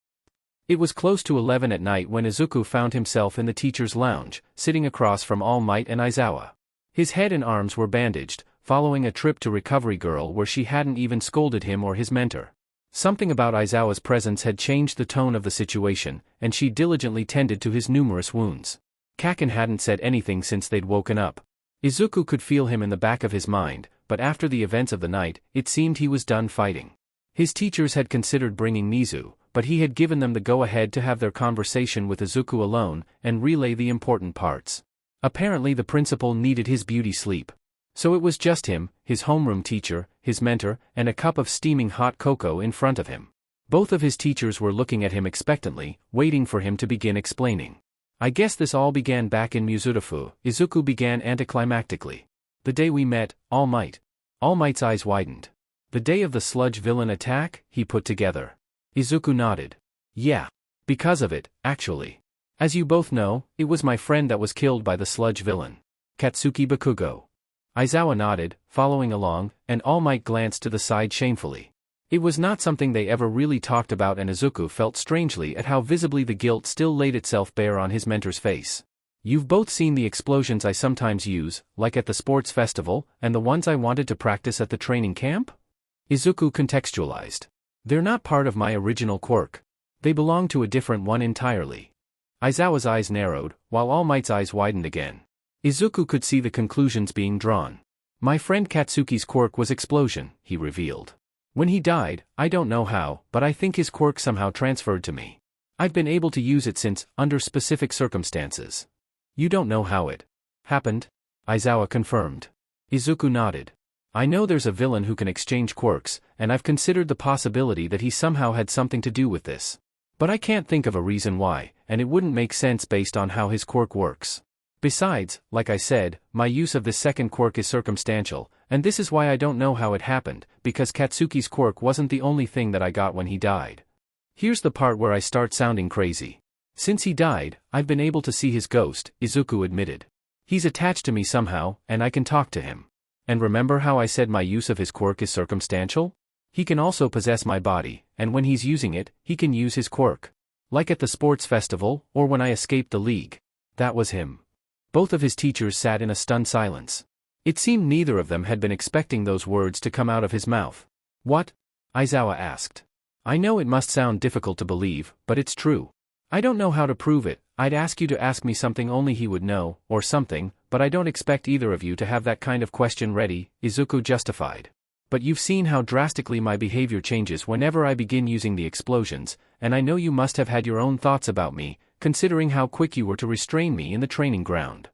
It was close to 11 at night when Izuku found himself in the teacher's lounge, sitting across from All Might and Aizawa. His head and arms were bandaged, following a trip to Recovery Girl where she hadn't even scolded him or his mentor. Something about Aizawa's presence had changed the tone of the situation, and she diligently tended to his numerous wounds. Kaken hadn't said anything since they'd woken up. Izuku could feel him in the back of his mind, but after the events of the night, it seemed he was done fighting. His teachers had considered bringing Mizu, but he had given them the go-ahead to have their conversation with Izuku alone, and relay the important parts. Apparently the principal needed his beauty sleep. So it was just him, his homeroom teacher, his mentor, and a cup of steaming hot cocoa in front of him. Both of his teachers were looking at him expectantly, waiting for him to begin explaining. I guess this all began back in Muzurafu, Izuku began anticlimactically. The day we met, All Might. All Might's eyes widened. The day of the sludge villain attack, he put together. Izuku nodded. Yeah. Because of it, actually. As you both know, it was my friend that was killed by the sludge villain. Katsuki Bakugo. Aizawa nodded, following along, and All Might glanced to the side shamefully. It was not something they ever really talked about, and Izuku felt strangely at how visibly the guilt still laid itself bare on his mentor's face. You've both seen the explosions I sometimes use, like at the sports festival, and the ones I wanted to practice at the training camp? Izuku contextualized. They're not part of my original quirk. They belong to a different one entirely. Aizawa's eyes narrowed, while All Might's eyes widened again. Izuku could see the conclusions being drawn. My friend Katsuki's quirk was explosion, he revealed. When he died, I don't know how, but I think his quirk somehow transferred to me. I've been able to use it since, under specific circumstances. You don't know how it happened? Aizawa confirmed. Izuku nodded. I know there's a villain who can exchange quirks, and I've considered the possibility that he somehow had something to do with this. But I can't think of a reason why, and it wouldn't make sense based on how his quirk works. Besides, like I said, my use of this second quirk is circumstantial, and this is why I don't know how it happened, because Katsuki's quirk wasn't the only thing that I got when he died. Here's the part where I start sounding crazy. Since he died, I've been able to see his ghost, Izuku admitted. He's attached to me somehow, and I can talk to him. And remember how I said my use of his quirk is circumstantial? He can also possess my body, and when he's using it, he can use his quirk. Like at the sports festival, or when I escaped the league. That was him. Both of his teachers sat in a stunned silence. It seemed neither of them had been expecting those words to come out of his mouth. What? Aizawa asked. I know it must sound difficult to believe, but it's true. I don't know how to prove it. I'd ask you to ask me something only he would know, or something, but I don't expect either of you to have that kind of question ready, Izuku justified. But you've seen how drastically my behavior changes whenever I begin using the explosions, and I know you must have had your own thoughts about me, considering how quick you were to restrain me in the training ground.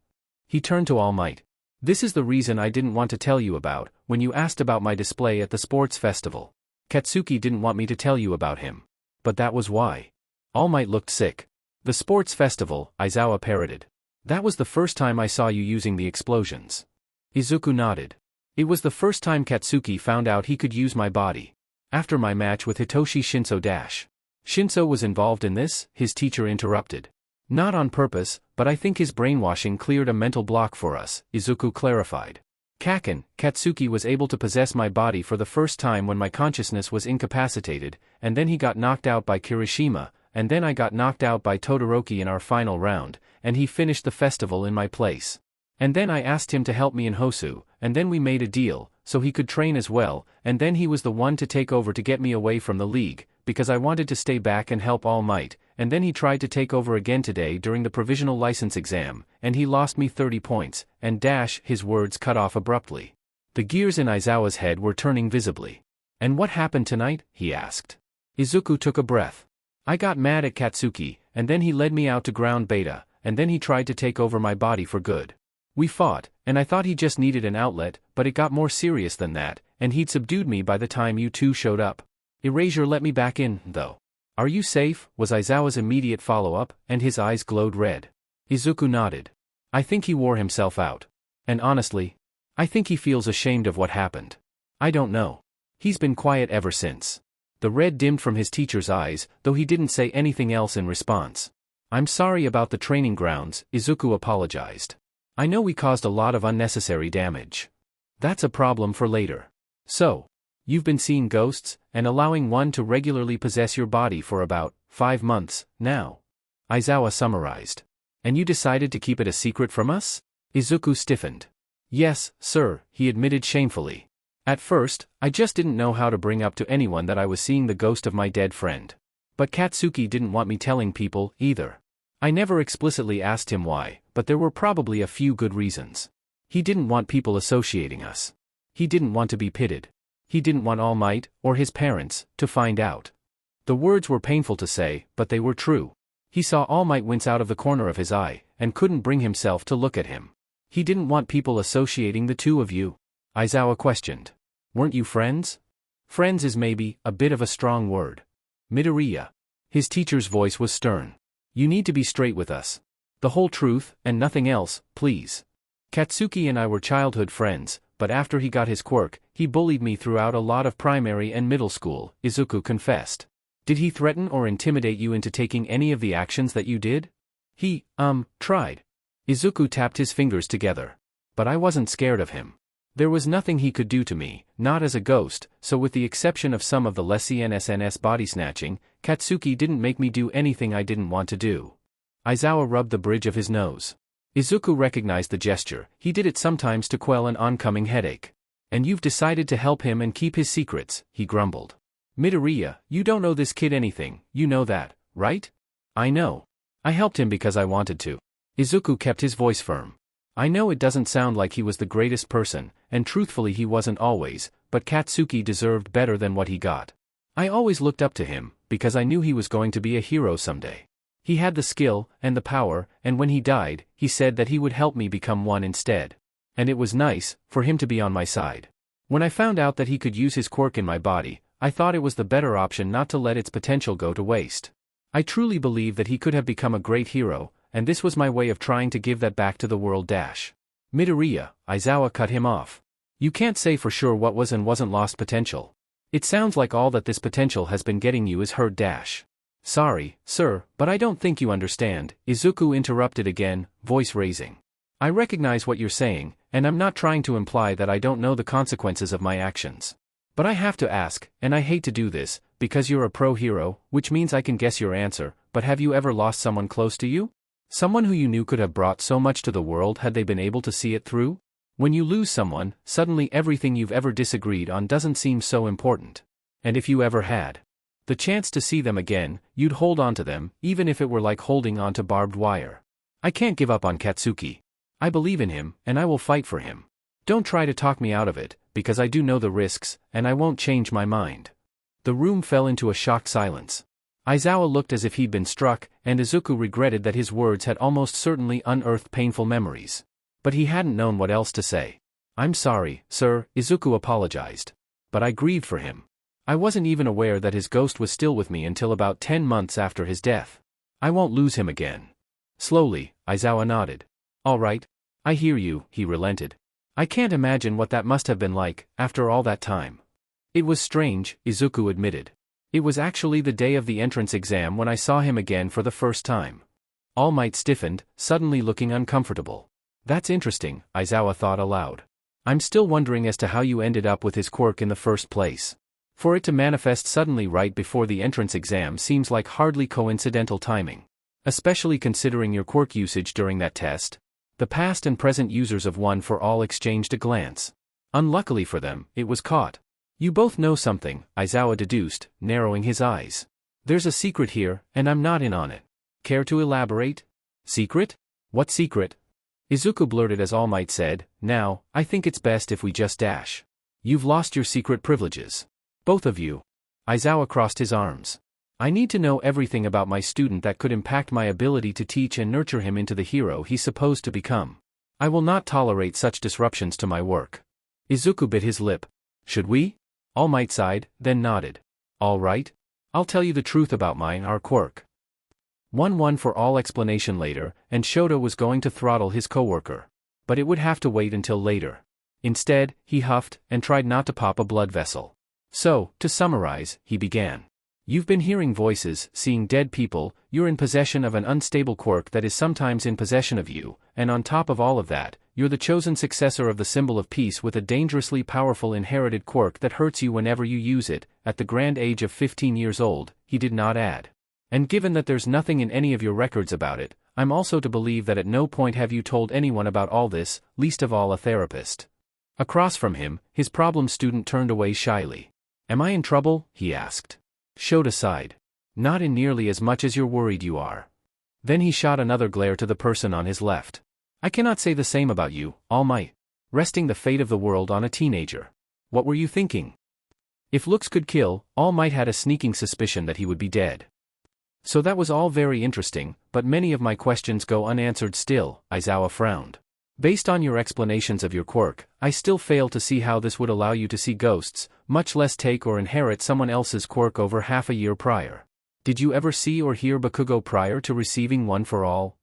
He turned to All Might. This is the reason I didn't want to tell you about, when you asked about my display at the sports festival. Katsuki didn't want me to tell you about him. But that was why. All Might looked sick. The sports festival, Aizawa parroted. That was the first time I saw you using the explosions. Izuku nodded. It was the first time Katsuki found out he could use my body. After my match with Hitoshi Shinso Dash. Shinso was involved in this, his teacher interrupted. Not on purpose, but I think his brainwashing cleared a mental block for us, Izuku clarified. Kaken, Katsuki was able to possess my body for the first time when my consciousness was incapacitated, and then he got knocked out by Kirishima, and then I got knocked out by Todoroki in our final round, and he finished the festival in my place. And then I asked him to help me in Hosu, and then we made a deal, so he could train as well, and then he was the one to take over to get me away from the league, because I wanted to stay back and help All Might, and then he tried to take over again today during the provisional license exam, and he lost me 30 points, and his words cut off abruptly. The gears in Aizawa's head were turning visibly. And what happened tonight? He asked. Izuku took a breath. I got mad at Katsuki, and then he led me out to ground beta, and then he tried to take over my body for good. We fought, and I thought he just needed an outlet, but it got more serious than that, and he'd subdued me by the time you two showed up. Erasure let me back in, though. Are you safe? Was Aizawa's immediate follow-up, and his eyes glowed red. Izuku nodded. I think he wore himself out. And honestly, I think he feels ashamed of what happened. I don't know. He's been quiet ever since. The red dimmed from his teacher's eyes, though he didn't say anything else in response. I'm sorry about the training grounds, Izuku apologized. I know we caused a lot of unnecessary damage. That's a problem for later. So, you've been seeing ghosts, and allowing one to regularly possess your body for about 5 months, now. Aizawa summarized. And you decided to keep it a secret from us? Izuku stiffened. Yes, sir, he admitted shamefully. At first, I just didn't know how to bring up to anyone that I was seeing the ghost of my dead friend. But Katsuki didn't want me telling people, either. I never explicitly asked him why, but there were probably a few good reasons. He didn't want people associating us. He didn't want to be pitted. He didn't want All Might, or his parents, to find out. The words were painful to say, but they were true. He saw All Might wince out of the corner of his eye, and couldn't bring himself to look at him. He didn't want people associating the two of you. Aizawa questioned. Weren't you friends? Friends is maybe a bit of a strong word. Midoriya. His teacher's voice was stern. You need to be straight with us. The whole truth, and nothing else, please. Katsuki and I were childhood friends, but after he got his quirk, he bullied me throughout a lot of primary and middle school, Izuku confessed. Did he threaten or intimidate you into taking any of the actions that you did? He, tried. Izuku tapped his fingers together. But I wasn't scared of him. There was nothing he could do to me, not as a ghost, so with the exception of some of the less SNS body snatching, Katsuki didn't make me do anything I didn't want to do. Aizawa rubbed the bridge of his nose. Izuku recognized the gesture. He did it sometimes to quell an oncoming headache. And you've decided to help him and keep his secrets, he grumbled. Midoriya, you don't know this kid anything, you know that, right? I know. I helped him because I wanted to. Izuku kept his voice firm. I know it doesn't sound like he was the greatest person, and truthfully he wasn't always, but Katsuki deserved better than what he got. I always looked up to him, because I knew he was going to be a hero someday. He had the skill, and the power, and when he died, he said that he would help me become one instead. And it was nice, for him to be on my side. When I found out that he could use his quirk in my body, I thought it was the better option not to let its potential go to waste. I truly believe that he could have become a great hero, and this was my way of trying to give that back to the world. Midoriya, Aizawa cut him off. You can't say for sure what was and wasn't lost potential. It sounds like all that this potential has been getting you is hurt. Sorry, sir, but I don't think you understand, Izuku interrupted again, voice raising. I recognize what you're saying, and I'm not trying to imply that I don't know the consequences of my actions. But I have to ask, and I hate to do this, because you're a pro-hero, which means I can guess your answer, but have you ever lost someone close to you? Someone who you knew could have brought so much to the world had they been able to see it through? When you lose someone, suddenly everything you've ever disagreed on doesn't seem so important. And if you ever had the chance to see them again, you'd hold on to them, even if it were like holding on to barbed wire. I can't give up on Katsuki. I believe in him, and I will fight for him. Don't try to talk me out of it, because I do know the risks, and I won't change my mind. The room fell into a shocked silence. Aizawa looked as if he'd been struck, and Izuku regretted that his words had almost certainly unearthed painful memories. But he hadn't known what else to say. I'm sorry, sir, Izuku apologized. But I grieved for him. I wasn't even aware that his ghost was still with me until about 10 months after his death. I won't lose him again. Slowly, Aizawa nodded. All right. I hear you, he relented. I can't imagine what that must have been like, after all that time. It was strange, Izuku admitted. It was actually the day of the entrance exam when I saw him again for the first time. All Might stiffened, suddenly looking uncomfortable. That's interesting, Aizawa thought aloud. I'm still wondering as to how you ended up with his quirk in the first place. For it to manifest suddenly right before the entrance exam seems like hardly coincidental timing. Especially considering your quirk usage during that test. The past and present users of One for All exchanged a glance. Unluckily for them, it was caught. You both know something, Aizawa deduced, narrowing his eyes. There's a secret here, and I'm not in on it. Care to elaborate? Secret? What secret? Izuku blurted as All Might said, now, I think it's best if we just dash. You've lost your secret privileges. Both of you. Aizawa crossed his arms. I need to know everything about my student that could impact my ability to teach and nurture him into the hero he's supposed to become. I will not tolerate such disruptions to my work. Izuku bit his lip. Should we? All Might sighed, then nodded. All right. I'll tell you the truth about our Quirk. 1-1 for all explanation later, and Shoto was going to throttle his coworker. But it would have to wait until later. Instead, he huffed, and tried not to pop a blood vessel. So, to summarize, he began. You've been hearing voices, seeing dead people, you're in possession of an unstable quirk that is sometimes in possession of you, and on top of all of that, you're the chosen successor of the symbol of peace with a dangerously powerful inherited quirk that hurts you whenever you use it. At the grand age of 15 years old, he did not add. And given that there's nothing in any of your records about it, I'm also to believe that at no point have you told anyone about all this, least of all a therapist. Across from him, his problem student turned away shyly. Am I in trouble? He asked. Shota sighed. Not in nearly as much as you're worried you are. Then he shot another glare to the person on his left. I cannot say the same about you, All Might. Resting the fate of the world on a teenager. What were you thinking? If looks could kill, All Might had a sneaking suspicion that he would be dead. So that was all very interesting, but many of my questions go unanswered still, Aizawa frowned. Based on your explanations of your quirk, I still fail to see how this would allow you to see ghosts, much less take or inherit someone else's quirk over half a year prior. Did you ever see or hear Bakugo prior to receiving One for All?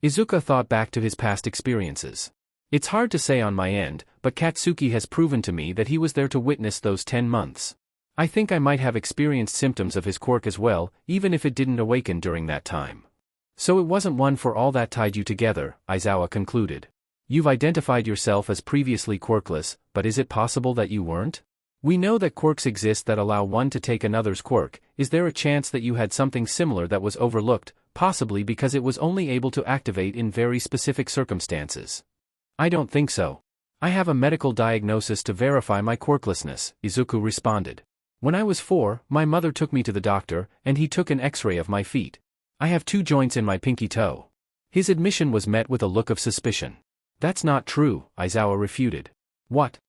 Izuku thought back to his past experiences. It's hard to say on my end, but Katsuki has proven to me that he was there to witness those 10 months. I think I might have experienced symptoms of his quirk as well, even if it didn't awaken during that time. So it wasn't One for All that tied you together, Aizawa concluded. You've identified yourself as previously quirkless, but is it possible that you weren't? We know that quirks exist that allow one to take another's quirk. Is there a chance that you had something similar that was overlooked, possibly because it was only able to activate in very specific circumstances? I don't think so. I have a medical diagnosis to verify my quirklessness, Izuku responded. When I was 4, my mother took me to the doctor, and he took an X-ray of my feet. I have 2 joints in my pinky toe. His admission was met with a look of suspicion. That's not true, Aizawa refuted. What?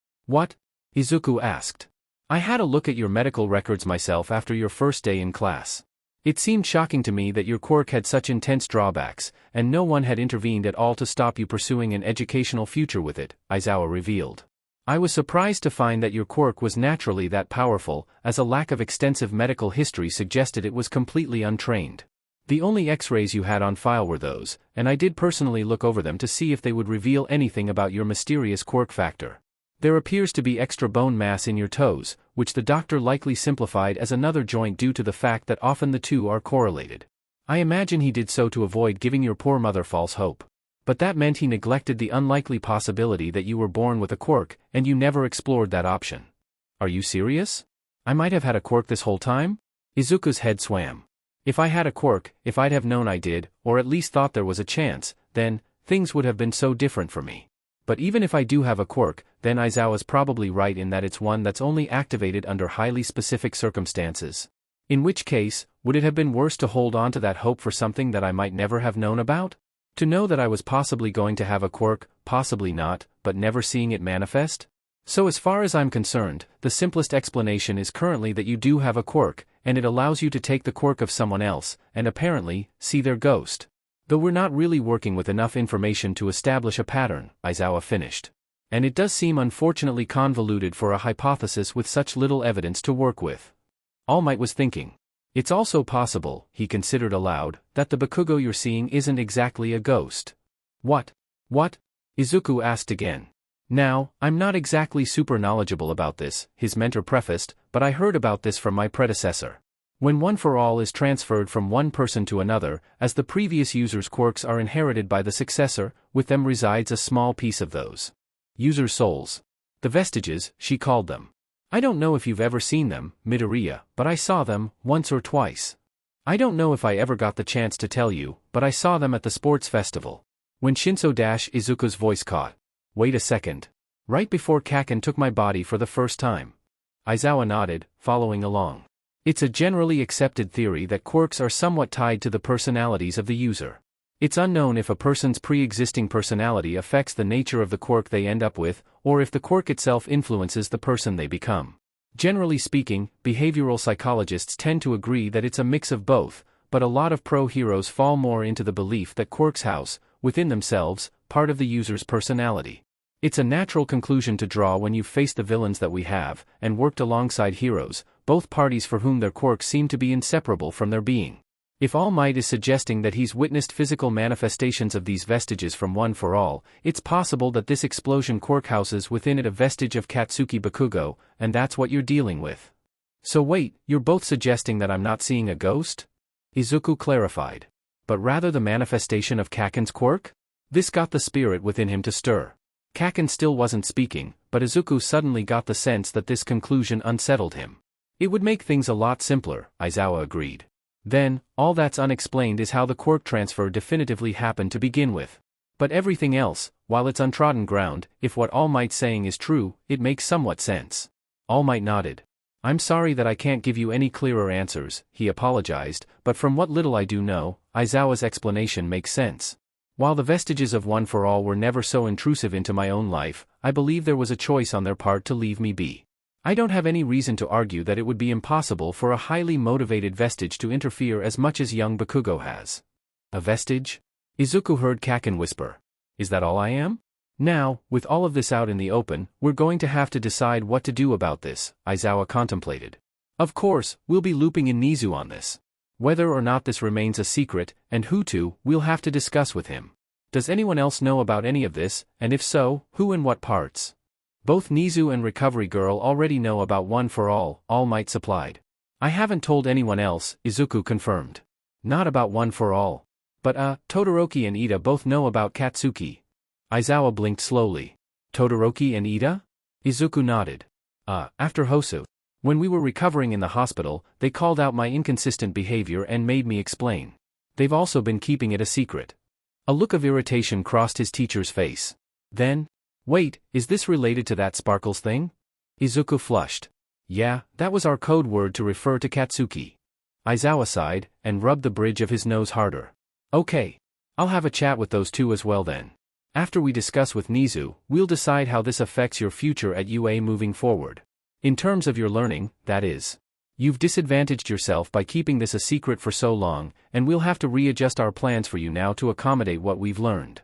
Izuku asked. I had a look at your medical records myself after your first day in class. It seemed shocking to me that your quirk had such intense drawbacks, and no one had intervened at all to stop you pursuing an educational future with it, Aizawa revealed. I was surprised to find that your quirk was naturally that powerful, as a lack of extensive medical history suggested it was completely untrained. The only X-rays you had on file were those, and I did personally look over them to see if they would reveal anything about your mysterious quirk factor. There appears to be extra bone mass in your toes, which the doctor likely simplified as another joint due to the fact that often the two are correlated. I imagine he did so to avoid giving your poor mother false hope. But that meant he neglected the unlikely possibility that you were born with a quirk, and you never explored that option. Are you serious? I might have had a quirk this whole time? Izuku's head swam. If I had a quirk, if I'd have known I did, or at least thought there was a chance, then, things would have been so different for me. But even if I do have a quirk, then Aizawa's probably right in that it's one that's only activated under highly specific circumstances. In which case, would it have been worse to hold on to that hope for something that I might never have known about? To know that I was possibly going to have a quirk, possibly not, but never seeing it manifest? So as far as I'm concerned, the simplest explanation is currently that you do have a quirk, and it allows you to take the quirk of someone else, and apparently, see their ghost. Though we're not really working with enough information to establish a pattern, Aizawa finished. And it does seem unfortunately convoluted for a hypothesis with such little evidence to work with. All Might was thinking. It's also possible, he considered aloud, that the Bakugo you're seeing isn't exactly a ghost. What? Izuku asked again. Now, I'm not exactly super knowledgeable about this, his mentor prefaced, but I heard about this from my predecessor. When One for All is transferred from one person to another, as the previous user's quirks are inherited by the successor, with them resides a small piece of those user's souls. The vestiges, she called them. I don't know if you've ever seen them, Midoriya, but I saw them, once or twice. I don't know if I ever got the chance to tell you, but I saw them at the sports festival. When Izuku's voice caught. Wait a second. Right before Kaken took my body for the first time. Aizawa nodded, following along. It's a generally accepted theory that quirks are somewhat tied to the personalities of the user. It's unknown if a person's pre-existing personality affects the nature of the quirk they end up with, or if the quirk itself influences the person they become. Generally speaking, behavioral psychologists tend to agree that it's a mix of both, but a lot of pro-heroes fall more into the belief that quirks house, within themselves, part of the user's personality. It's a natural conclusion to draw when you've faced the villains that we have, and worked alongside heroes, both parties for whom their quirks seem to be inseparable from their being. If All Might is suggesting that he's witnessed physical manifestations of these vestiges from One for All, it's possible that this explosion quirk houses within it a vestige of Katsuki Bakugo, and that's what you're dealing with. So wait, you're both suggesting that I'm not seeing a ghost? Izuku clarified. But rather the manifestation of Kaken's quirk? This got the spirit within him to stir. Kaken still wasn't speaking, but Izuku suddenly got the sense that this conclusion unsettled him. It would make things a lot simpler, Aizawa agreed. Then, all that's unexplained is how the quirk transfer definitively happened to begin with. But everything else, while it's untrodden ground, if what All Might's saying is true, it makes somewhat sense. All Might nodded. I'm sorry that I can't give you any clearer answers, he apologized, but from what little I do know, Aizawa's explanation makes sense. While the vestiges of One for All were never so intrusive into my own life, I believe there was a choice on their part to leave me be. I don't have any reason to argue that it would be impossible for a highly motivated vestige to interfere as much as young Bakugo has. A vestige? Izuku heard Kaken whisper. Is that all I am? Now, with all of this out in the open, we're going to have to decide what to do about this, Aizawa contemplated. Of course, we'll be looping in Nizu on this. Whether or not this remains a secret, and who to, we'll have to discuss with him. Does anyone else know about any of this, and if so, who and what parts? Both Nizu and Recovery Girl already know about One for All, All Might supplied. I haven't told anyone else, Izuku confirmed. Not about One for All. But Todoroki and Ida both know about Katsuki. Aizawa blinked slowly. Todoroki and Ida? Izuku nodded. After Hosu. When we were recovering in the hospital, they called out my inconsistent behavior and made me explain. They've also been keeping it a secret. A look of irritation crossed his teacher's face. Then, wait, is this related to that Sparkles thing? Izuku flushed. Yeah, that was our code word to refer to Katsuki. Aizawa sighed, and rubbed the bridge of his nose harder. Okay. I'll have a chat with those two as well then. After we discuss with Nizu, we'll decide how this affects your future at UA moving forward. In terms of your learning, that is. You've disadvantaged yourself by keeping this a secret for so long, and we'll have to readjust our plans for you now to accommodate what we've learned.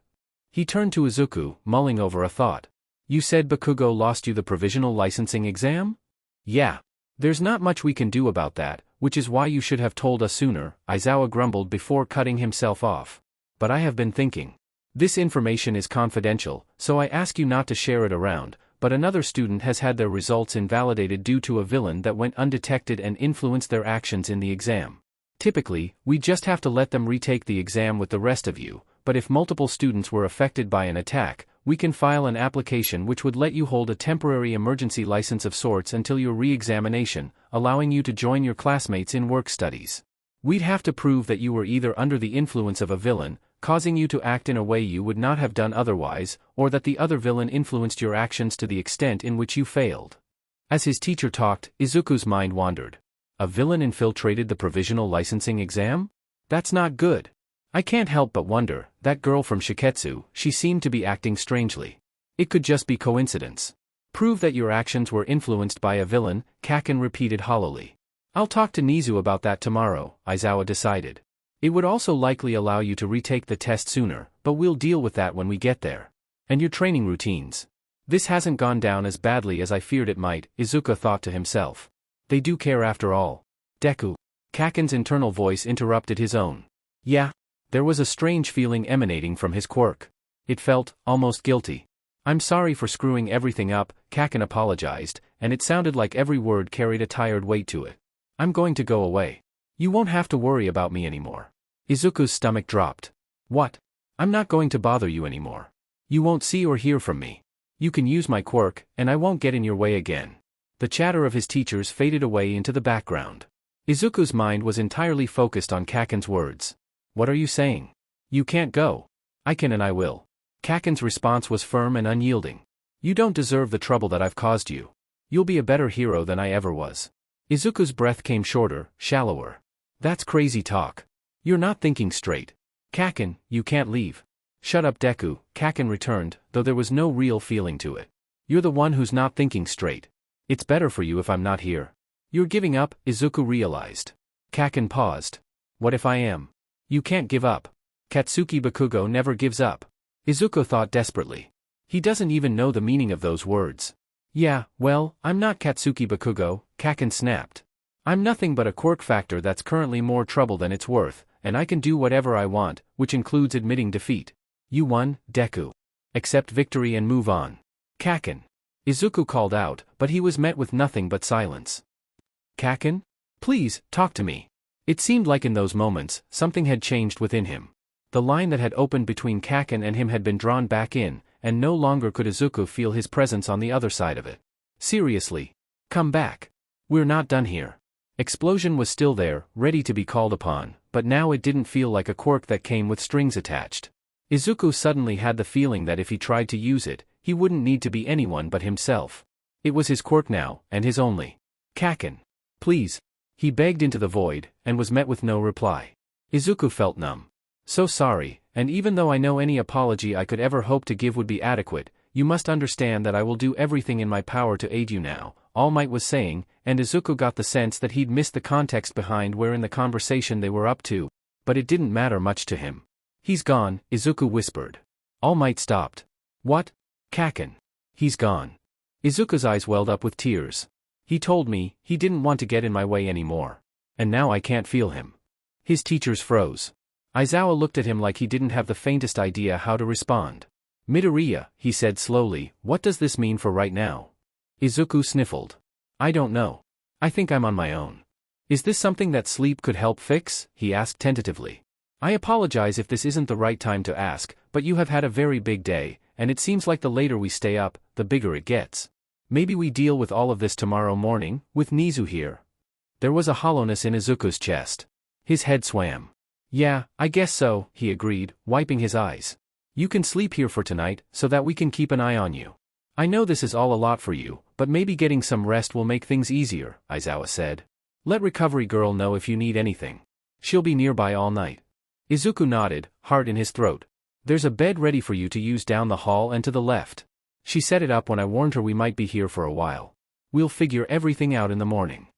He turned to Izuku, mulling over a thought. You said Bakugo lost you the provisional licensing exam? Yeah. There's not much we can do about that, which is why you should have told us sooner, Aizawa grumbled before cutting himself off. But I have been thinking. This information is confidential, so I ask you not to share it around. But another student has had their results invalidated due to a villain that went undetected and influenced their actions in the exam. Typically, we just have to let them retake the exam with the rest of you, but if multiple students were affected by an attack, we can file an application which would let you hold a temporary emergency license of sorts until your re-examination, allowing you to join your classmates in work studies. We'd have to prove that you were either under the influence of a villain, causing you to act in a way you would not have done otherwise, or that the other villain influenced your actions to the extent in which you failed. As his teacher talked, Izuku's mind wandered. A villain infiltrated the provisional licensing exam? That's not good. I can't help but wonder, that girl from Shiketsu, she seemed to be acting strangely. It could just be coincidence. Prove that your actions were influenced by a villain, Kaken repeated hollowly. I'll talk to Nizu about that tomorrow, Aizawa decided. It would also likely allow you to retake the test sooner, but we'll deal with that when we get there. And your training routines. This hasn't gone down as badly as I feared it might, Izuku thought to himself. They do care after all. Deku. Kaken's internal voice interrupted his own. Yeah. There was a strange feeling emanating from his quirk. It felt, almost guilty. I'm sorry for screwing everything up, Kaken apologized, and it sounded like every word carried a tired weight to it. I'm going to go away. You won't have to worry about me anymore. Izuku's stomach dropped. What? I'm not going to bother you anymore. You won't see or hear from me. You can use my quirk, and I won't get in your way again. The chatter of his teachers faded away into the background. Izuku's mind was entirely focused on Kaken's words. What are you saying? You can't go. I can and I will. Kaken's response was firm and unyielding. You don't deserve the trouble that I've caused you. You'll be a better hero than I ever was. Izuku's breath came shorter, shallower. That's crazy talk. You're not thinking straight. Kaken, you can't leave. Shut up, Deku, Kaken returned, though there was no real feeling to it. You're the one who's not thinking straight. It's better for you if I'm not here. You're giving up, Izuku realized. Kaken paused. What if I am? You can't give up. Katsuki Bakugo never gives up. Izuku thought desperately. He doesn't even know the meaning of those words. Yeah, well, I'm not Katsuki Bakugo, Kaken snapped. I'm nothing but a quirk factor that's currently more trouble than it's worth, and I can do whatever I want, which includes admitting defeat. You won, Deku. Accept victory and move on. Kaken. Izuku called out, but he was met with nothing but silence. Kaken? Please, talk to me. It seemed like in those moments, something had changed within him. The line that had opened between Kaken and him had been drawn back in, and no longer could Izuku feel his presence on the other side of it. Seriously. Come back. We're not done here. Explosion was still there, ready to be called upon, but now it didn't feel like a quirk that came with strings attached. Izuku suddenly had the feeling that if he tried to use it, he wouldn't need to be anyone but himself. It was his quirk now, and his only. Kaken. Please. He begged into the void, and was met with no reply. Izuku felt numb. So sorry, and even though I know any apology I could ever hope to give would be adequate, you must understand that I will do everything in my power to aid you now, All Might was saying, and Izuku got the sense that he'd missed the context behind where in the conversation they were up to, but it didn't matter much to him. He's gone, Izuku whispered. All Might stopped. What? Kaken. He's gone. Izuku's eyes welled up with tears. He told me, he didn't want to get in my way anymore. And now I can't feel him. His teachers froze. Aizawa looked at him like he didn't have the faintest idea how to respond. Midoriya, he said slowly, what does this mean for right now? Izuku sniffled. I don't know. I think I'm on my own. Is this something that sleep could help fix? He asked tentatively. I apologize if this isn't the right time to ask, but you have had a very big day, and it seems like the later we stay up, the bigger it gets. Maybe we deal with all of this tomorrow morning, with Nizu here. There was a hollowness in Izuku's chest. His head swam. Yeah, I guess so, he agreed, wiping his eyes. You can sleep here for tonight, so that we can keep an eye on you. I know this is all a lot for you, but maybe getting some rest will make things easier, Aizawa said. Let Recovery Girl know if you need anything. She'll be nearby all night. Izuku nodded, heart in his throat. There's a bed ready for you to use down the hall and to the left. She set it up when I warned her we might be here for a while. We'll figure everything out in the morning.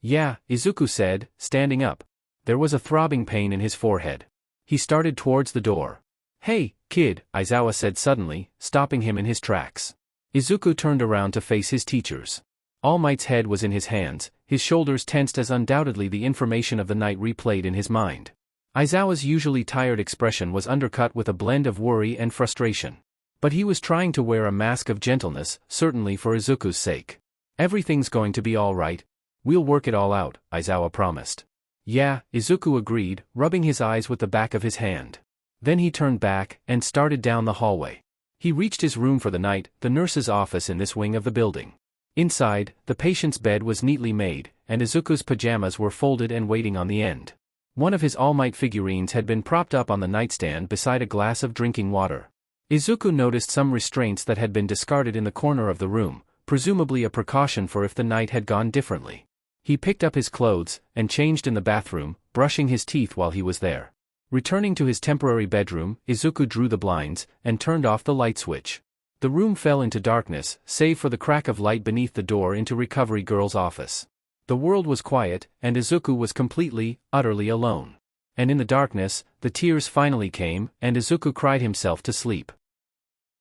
Yeah, Izuku said, standing up. There was a throbbing pain in his forehead. He started towards the door. Hey, kid, Aizawa said suddenly, stopping him in his tracks. Izuku turned around to face his teachers. All Might's head was in his hands, his shoulders tensed as undoubtedly the information of the night replayed in his mind. Aizawa's usually tired expression was undercut with a blend of worry and frustration. But he was trying to wear a mask of gentleness, certainly for Izuku's sake. Everything's going to be all right. We'll work it all out, Aizawa promised. Yeah, Izuku agreed, rubbing his eyes with the back of his hand. Then he turned back, and started down the hallway. He reached his room for the night, the nurse's office in this wing of the building. Inside, the patient's bed was neatly made, and Izuku's pajamas were folded and waiting on the end. One of his All Might figurines had been propped up on the nightstand beside a glass of drinking water. Izuku noticed some restraints that had been discarded in the corner of the room, presumably a precaution for if the night had gone differently. He picked up his clothes, and changed in the bathroom, brushing his teeth while he was there. Returning to his temporary bedroom, Izuku drew the blinds, and turned off the light switch. The room fell into darkness, save for the crack of light beneath the door into Recovery Girl's office. The world was quiet, and Izuku was completely, utterly alone. And in the darkness, the tears finally came, and Izuku cried himself to sleep.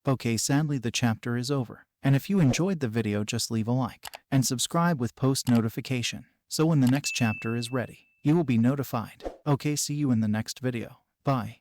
Okay, sadly the chapter is over. And if you enjoyed the video, just leave a like, and subscribe with post notification, so when the next chapter is ready, you will be notified. Okay, see you in the next video. Bye.